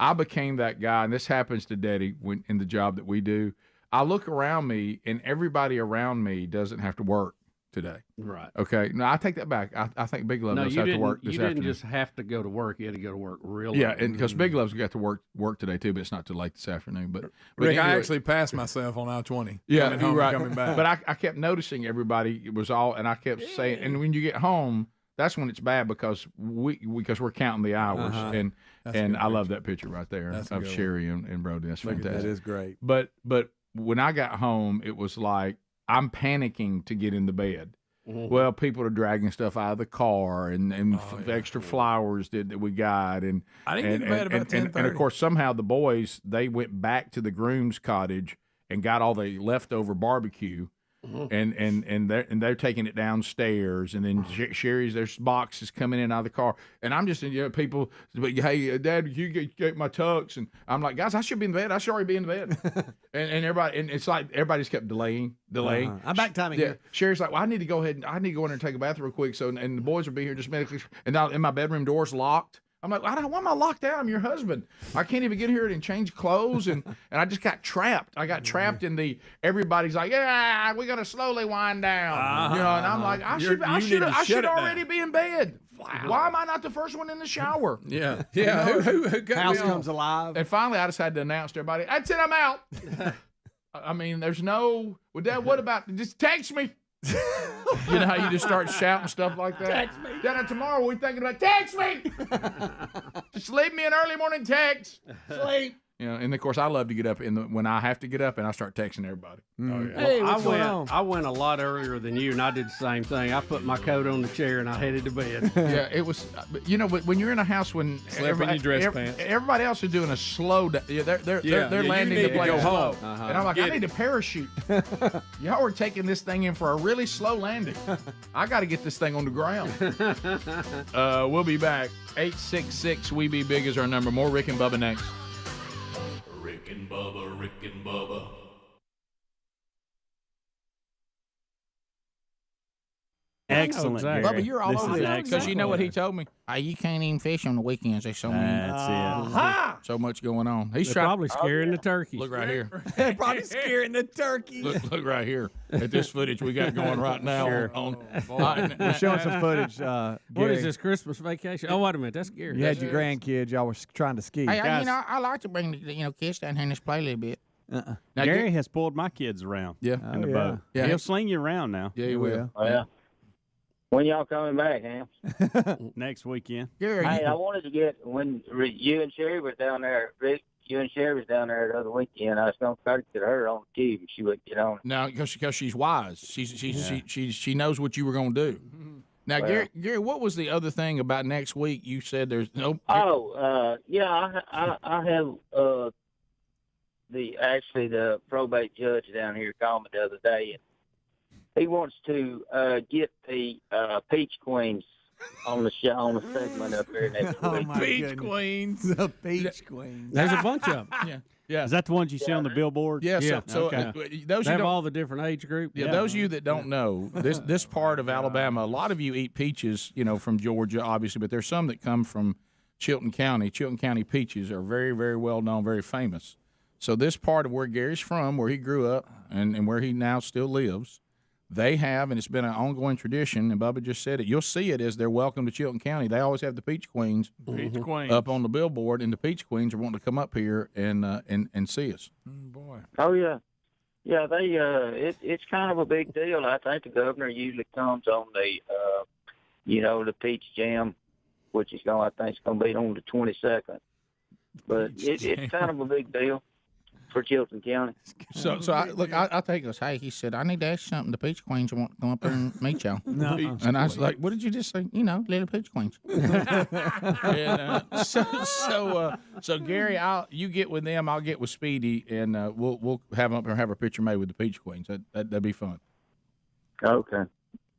I became that guy, and this happens to Daddy when in the job that we do. I look around me, and everybody around me doesn't have to work today. Right. Okay. No, I take that back. I think Big Love does have to work this You didn't afternoon. just have to go to work. You had to go to work real Yeah, early. and because Big Love's got to work today too, but it's not too late this afternoon. But Rick, I anyway. actually passed myself on I-20. Yeah, coming home you're right. and coming back. But I kept noticing everybody was all, and I kept saying, and when you get home, that's when it's bad because we're counting the hours, and I love that picture right there of Sherry and Brody. That's fantastic. That is great. But when I got home, it was like I'm panicking to get in the bed. Well, people are dragging stuff out of the car and extra flowers that we got, and I didn't get in bed about 10:30. and of course somehow the boys they went back to the groom's cottage and got all the leftover barbecue. And they're taking it downstairs, and then Sherry's there's boxes coming in out of the car, and I'm just people, hey Dad, you get my tux, and I'm like, guys, I should be in bed. I should already be in bed, and everybody, and it's like everybody just kept delaying. I'm back timing here. Sherry's like, well, I need to go in there and take a bath real quick, so and the boys will be here just a minute, and now my bedroom door's locked. I'm like, why am I locked out? I'm your husband. I can't even get here and change clothes, and I just got trapped. I got trapped in everybody's like, yeah, we got to slowly wind down, and I'm like, I should already be in bed. Why am I not the first one in the shower? Yeah. Who House comes alive. And finally, I decided to announce to everybody, that's it, I'm out. I mean, there's no, well, Dad, what about, just text me. You know how you just start shouting stuff like that? Text me. Dad, tomorrow we're thinking about text me. Just leave me an early morning text. Sleep. And of course I love to get up when I have to get up and I start texting everybody. Hey, I went a lot earlier than you, and I did the same thing. I put my coat on the chair and I headed to bed. Yeah, it was. But when you're in a house when everybody else is doing a slow, they're landing the plane slow, and I'm like, I need a parachute. Y'all are taking this thing in for a really slow landing. I got to get this thing on the ground. We'll be back. 866 We Be Big is our number. More Rick and Bubba next. Rick and Bubba, Rick and Bubba. Excellent, Gary. Bubba, you're all This over is this excellent. because you know what he told me. You can't even fish on the weekends. There's so many. That's So much going on. He's They're trying. probably scaring the turkeys. Look right here. Probably scaring the turkeys. Look right here at this footage we got going right now. We're showing some footage. What Gary. is this, Christmas vacation? Oh, wait a minute. That's Gary. You had your grandkids. Y'all were trying to ski. Hey, I like to bring kids down here and just play a little bit. Now, Now, Gary has pulled my kids around in the boat. Yeah. He'll sling you around now. Yeah, he will. Well, when y'all coming back, Helms? Next weekend. Gary, Hey, I wanted to get when you and Sherry was down there, Rick. You and Sherry was down there the other weekend. I was going to try to get her on the tube, and she wouldn't get on. No, because she's wise. She knows what you were going to do. Now, Well- Gary, what was the other thing about next week? You said there's no. Yeah, I have the probate judge down here called me the other day, and he wants to get the Peach Queens on the segment up there next week. Peach Queens. The Peach Queens. There's a bunch of them. Yeah. Is that the ones you see on the billboard? Yeah. Yeah, So okay. those They who have don't, all the different age groups. yeah, those of you that don't know, this part of Alabama, a lot of you eat peaches, from Georgia, obviously, but there's some that come from Chilton County. Chilton County peaches are very, very well known, very famous. So this part of where Gary's from, where he grew up, and where he now still lives, they have, and it's been an ongoing tradition, and Bubba just said it, you'll see it as they're welcome to Chilton County. They always have the Peach Queens up on the billboard, and the Peach Queens are wanting to come up here and see us. Boy. Oh yeah, they it's kind of a big deal. I think the governor usually comes on the the Peach Jam, which is I think it's going to be on the 22nd. But it's kind of a big deal. for Chilton County. So I think it was, hey, he said, I need to ask you something. The Peach Queens want to come up here and meet y'all. No. And I was like, what did you just say? You know, little Peach Queens. And, so Gary, you get with them, I'll get with Speedy, and we'll have them up here and have a picture made with the Peach Queens. That'd be fun. Okay.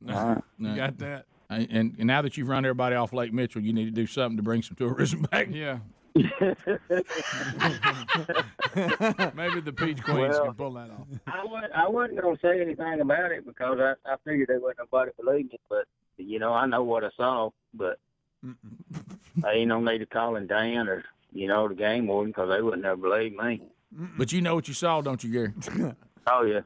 All right. You got that? And now that you've run everybody off Lake Mitchell, you need to do something to bring some tourism back. Yeah. Maybe the Peach Queens can pull that off. I wasn't going to say anything about it because I figured there wasn't nobody believe me. But, I know what I saw. But I ain't no need to calling Dan or, the game warden because they wouldn't never believe me. But you know what you saw, don't you, Gary? Oh, yeah.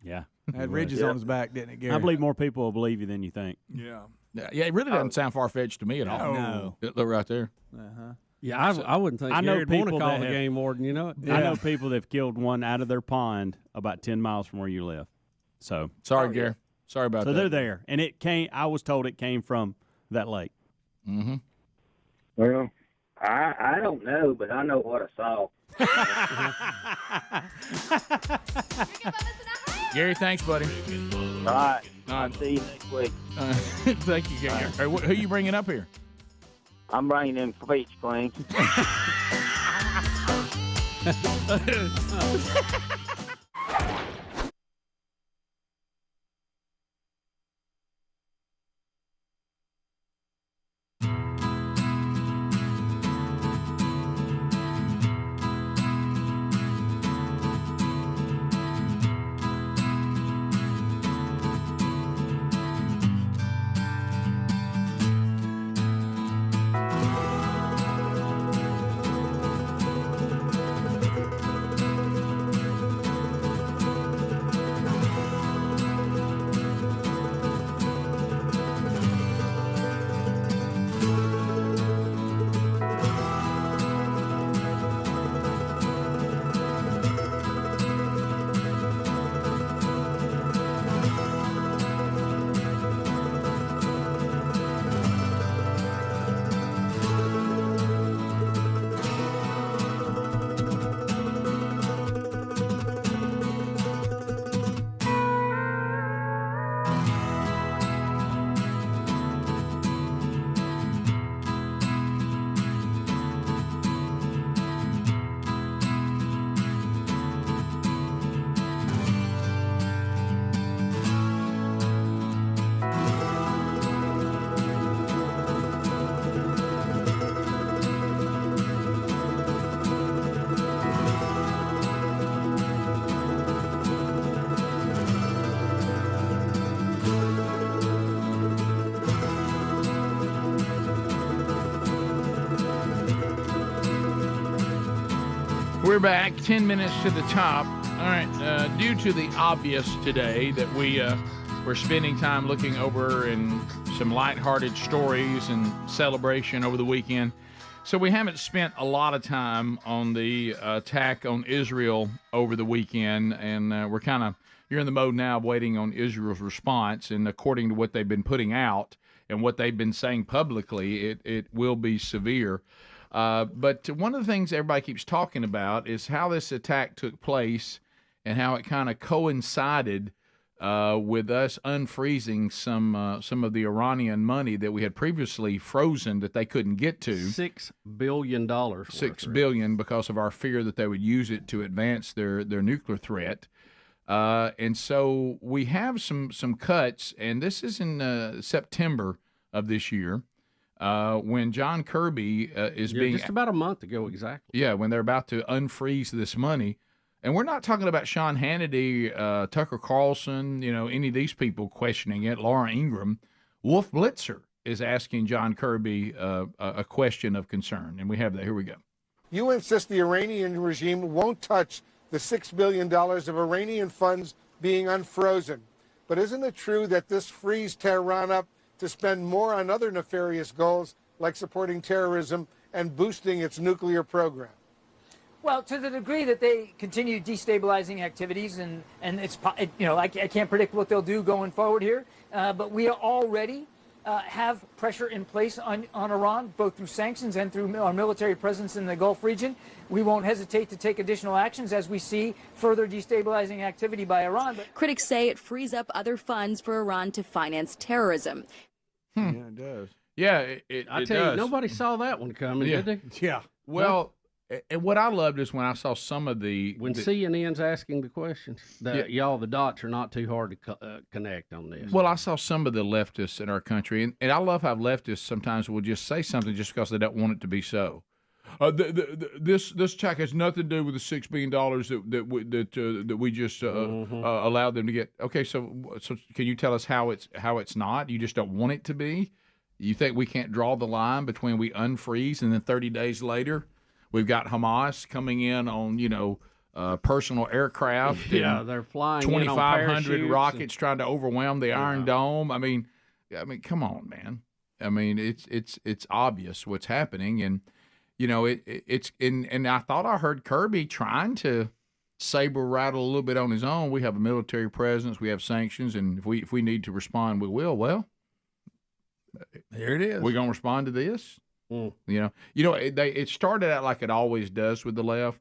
Yeah. Had ridges on his back, didn't it, Gary? I believe more people will believe you than you think. Yeah. Yeah, it really doesn't sound far-fetched to me at all. No. Look right there. Uh-huh. Yeah, I wouldn't think I know Gary'd want to people call that the have- game warden. You know it. I know people that have killed one out of their pond about 10 miles from where you live. So sorry, Gary. Sorry about that. So they're there, and it came. I was told it came from that lake. Mm-hmm. Well, I don't know, but I know what I saw. Gary, thanks, buddy. All right. I'll see you next week. Thank you, Gary. All right, who you bringing up here? I'm bringing in Peach Queens. We're back, 10 minutes to the top. All right, due to the obvious today that we're spending time looking over and some lighthearted stories and celebration over the weekend. So we haven't spent a lot of time on the attack on Israel over the weekend, and you're in the mode now of waiting on Israel's response, and according to what they've been putting out and what they've been saying publicly, it will be severe. But one of the things everybody keeps talking about is how this attack took place and how it kind of coincided with us unfreezing some of the Iranian money that we had previously frozen that they couldn't get to. $6 billion. $6 billion because of our fear that they would use it to advance their nuclear threat. And so we have some cuts, and this is in September of this year. When John Kirby is being just about a month ago exactly. Yeah, when they're about to unfreeze this money, and we're not talking about Sean Hannity, Tucker Carlson, any of these people questioning it. Laura Ingraham, Wolf Blitzer is asking John Kirby a question of concern, and we have that. Here we go. You insist the Iranian regime won't touch the $6 billion of Iranian funds being unfrozen, but isn't it true that this frees Tehran up to spend more on other nefarious goals like supporting terrorism and boosting its nuclear program? Well, to the degree that they continue destabilizing activities, and I can't predict what they'll do going forward here, but we are already have pressure in place on Iran, both through sanctions and through our military presence in the Gulf region. We won't hesitate to take additional actions as we see further destabilizing activity by Iran. Critics say it frees up other funds for Iran to finance terrorism. Yeah, it does. Yeah, I it tell does. you, nobody saw that one coming, Yeah. did they? Yeah. Well, and what I loved is when I saw some of When the CNN's asking the questions, y'all, the dots are not too hard to connect on this. Well, I saw some of the leftists in our country, and I love how leftists sometimes will just say something just because they don't want it to be so. This check has nothing to do with the $6 billion that we just allowed them to get. Okay, so can you tell us how it's not? You just don't want it to be? You think we can't draw the line between we unfreeze and then 30 days later we've got Hamas coming in on personal aircraft? Yeah, they're flying 2,500 rockets trying to overwhelm the Iron Dome. I mean, come on, man. I mean, it's obvious what's happening, and and I thought I heard Kirby trying to saber rattle a little bit on his own. We have a military presence, we have sanctions, and if we need to respond, we will. Well, here it is. We're gonna respond to this. It started out like it always does with the left,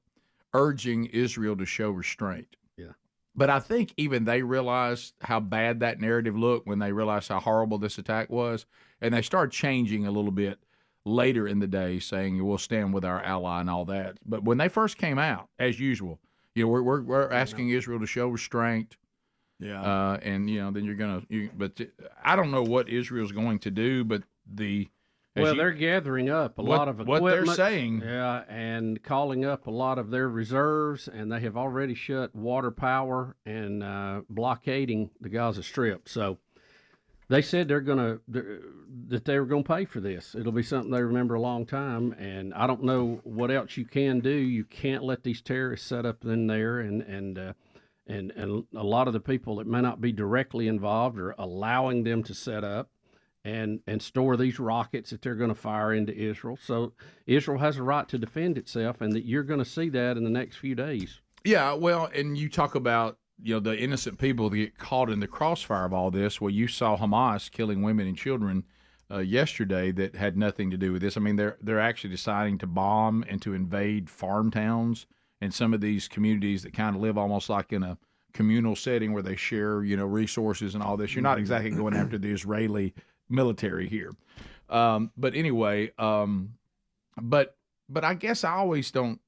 urging Israel to show restraint. Yeah. But I think even they realized how bad that narrative looked when they realized how horrible this attack was, and they started changing a little bit later in the day, saying we'll stand with our ally and all that. But when they first came out, as usual, we're asking Israel to show restraint. Yeah. And then you're gonna. But I don't know what Israel's going to do, but they're gathering up a lot of equipment. What they're saying. Yeah, and calling up a lot of their reserves, and they have already shut water power and blockading the Gaza Strip. So they said that they were going to pay for this. It'll be something they remember a long time, and I don't know what else you can do. You can't let these terrorists set up in there, and a lot of the people that may not be directly involved are allowing them to set up and store these rockets that they're going to fire into Israel. So Israel has a right to defend itself, and that you're going to see that in the next few days. Yeah, well, and you talk about the innocent people that get caught in the crossfire of all this. Well, you saw Hamas killing women and children yesterday that had nothing to do with this. I mean, they're actually deciding to bomb and to invade farm towns and some of these communities that kind of live almost like in a communal setting where they share, resources and all this. You're not exactly going after the Israeli military here. But anyway, but I guess I always don't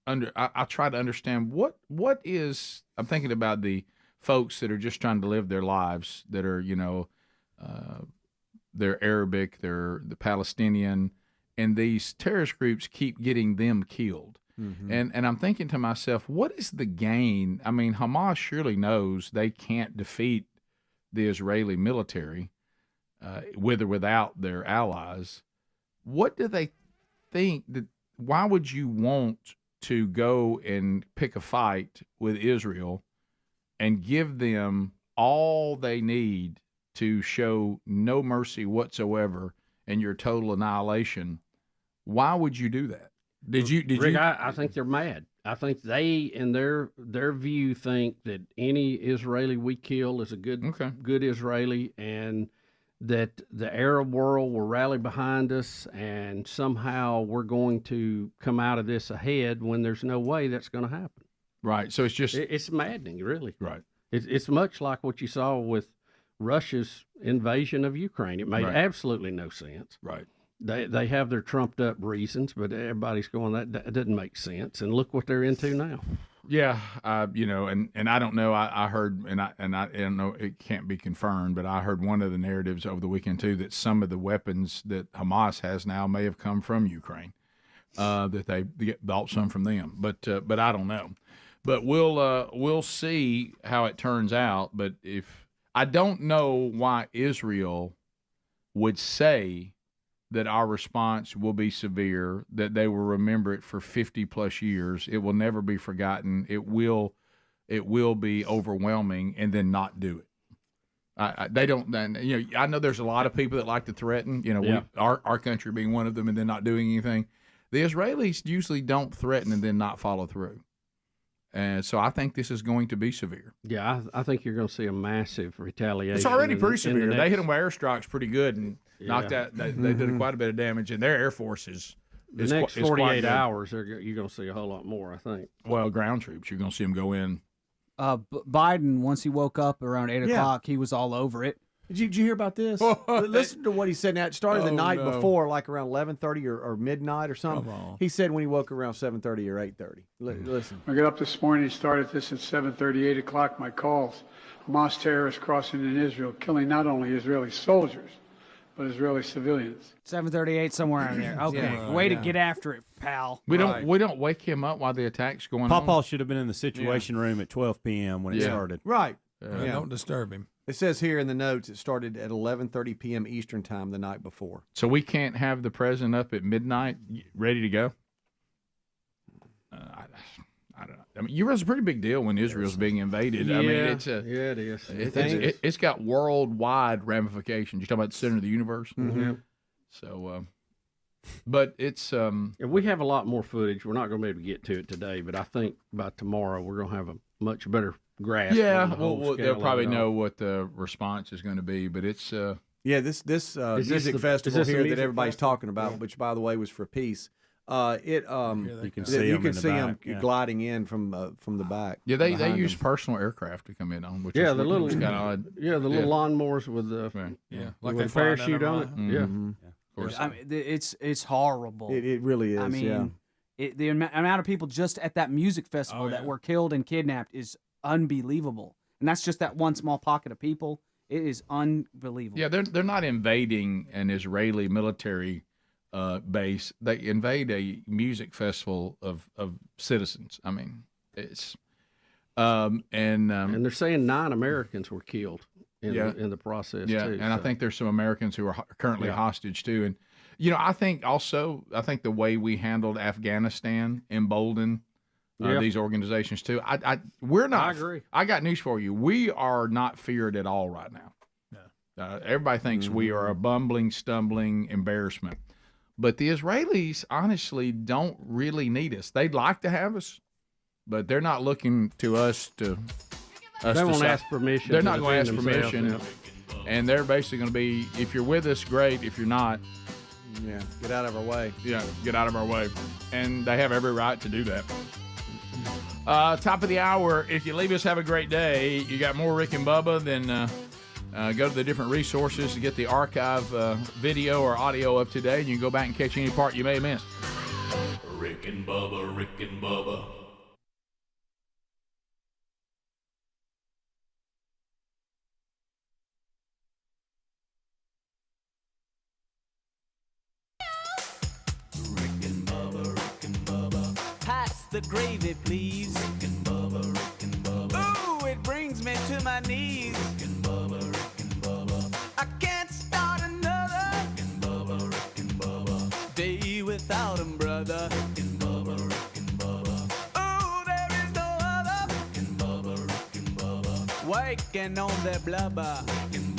I try to understand what is. I'm thinking about the folks that are just trying to live their lives, that are they're Arabic, they're the Palestinian, and these terrorist groups keep getting them killed. Mm-hmm. And I'm thinking to myself, what is the gain? I mean, Hamas surely knows they can't defeat the Israeli military with or without their allies. What do they think? Why would you want to go and pick a fight with Israel and give them all they need to show no mercy whatsoever and your total annihilation? Why would you do that? Did Rick, you? I think they're mad. I think they, in their view, think that any Israeli we kill is a good Israeli, and that the Arab world will rally behind us, and somehow we're going to come out of this ahead, when there's no way that's going to happen. Right. So it's maddening, really. Right. It's much like what you saw with Russia's invasion of Ukraine. It made absolutely no sense. Right. They have their trumped up reasons, but everybody's going, that doesn't make sense. And look what they're into now. Yeah, and I don't know. I heard, and I don't know. It can't be confirmed, but I heard one of the narratives over the weekend too, that some of the weapons that Hamas has now may have come from Ukraine, that they bought some from them. But I don't know. But we'll see how it turns out. But if I don't know why Israel would say that our response will be severe, that they will remember it for 50 plus years. It will never be forgotten. It will be overwhelming, and then not do it. They don't. I know there's a lot of people that like to threaten. Our country being one of them, and then not doing anything. The Israelis usually don't threaten and then not follow through. And so I think this is going to be severe. Yeah, I think you're going to see a massive retaliation. It's already pretty severe. They hit them with airstrikes pretty good, and knocked out. They did quite a bit of damage, and their Air Force is The next is quite 48 good. hours, you're going to see a whole lot more, I think. Well, ground troops, you're going to see them go in. Biden, once he woke up around 8 o'clock, he was all over it. Did you hear about this? Listen to what he said. Now it started the night before, like around 11:30 or midnight or something. He said when he woke around 7:30 or 8:30. Listen. I got up this morning, started this at 7:30, 8 o'clock, my calls. Hamas terrorists crossing in Israel, killing not only Israeli soldiers, but Israeli civilians. 7:38, somewhere in there. Okay, way to get after it, pal. We don't wake him up while the attack's going on. Pawpaw should have been in the situation room at 12 p.m. when it started. Right. Don't disturb him. It says here in the notes it started at 11:30 p.m. Eastern time the night before. So we can't have the president up at midnight, ready to go. I don't know. I mean, Euro's a pretty big deal when Israel's being invaded. Yeah, I mean, it is. It's got worldwide ramifications. You're talking about the center of the universe. Mm-hmm. So, but it's. We have a lot more footage. We're not going to be able to get to it today, but I think by tomorrow we're going to have a much better grasp. Yeah, on the whole well, scale they'll of probably it all. know what the response is going to be, but it's. This music festival here that everybody's talking about, which by the way was for peace. You can see them gliding in from the back. Yeah, they use personal aircraft to come in on, which is the little kind of odd. Yeah, the little lawnmowers with the like with a parachute on it. Yeah. Of course. I mean, it's horrible. It really is. I mean, the amount of people just at that music festival that were killed and kidnapped is unbelievable, and that's just that one small pocket of people. It is unbelievable. Yeah, they're not invading an Israeli military base. They invade a music festival of citizens. I mean, it's and they're saying 9 Americans were killed in the process. Yeah, too, and I think there's some Americans who are currently hostage too. And I think the way we handled Afghanistan emboldened these organizations too. We're not. I agree. I got news for you. We are not feared at all right now. Everybody thinks we are a bumbling, stumbling embarrassment. But the Israelis, honestly, don't really need us. They'd like to have us, but they're not looking to us to. They won't ask permission. They're not going to ask themselves, permission, and they're basically going to be. If you're with us, great. If you're not, get out of our way. Yeah, get out of our way, and they have every right to do that. Top of the hour. If you leave us, have a great day. You got more Rick and Bubba, then. Go to the different resources to get the archive video or audio up to date, and you can go back and catch any part you may have missed. Rick and Bubba, Rick and Bubba. Rick and Bubba, Rick and Bubba. Pass the gravy, please. Rick and Bubba, Rick and Bubba. Ooh, it brings me to my knees. Rick and Bubba, Rick and Bubba. I can't start another. Rick and Bubba, Rick and Bubba. Day without him, brother. Rick and Bubba, Rick and Bubba. Ooh, there is no other. Rick and Bubba, Rick and Bubba. Waking on their blubber. Rick and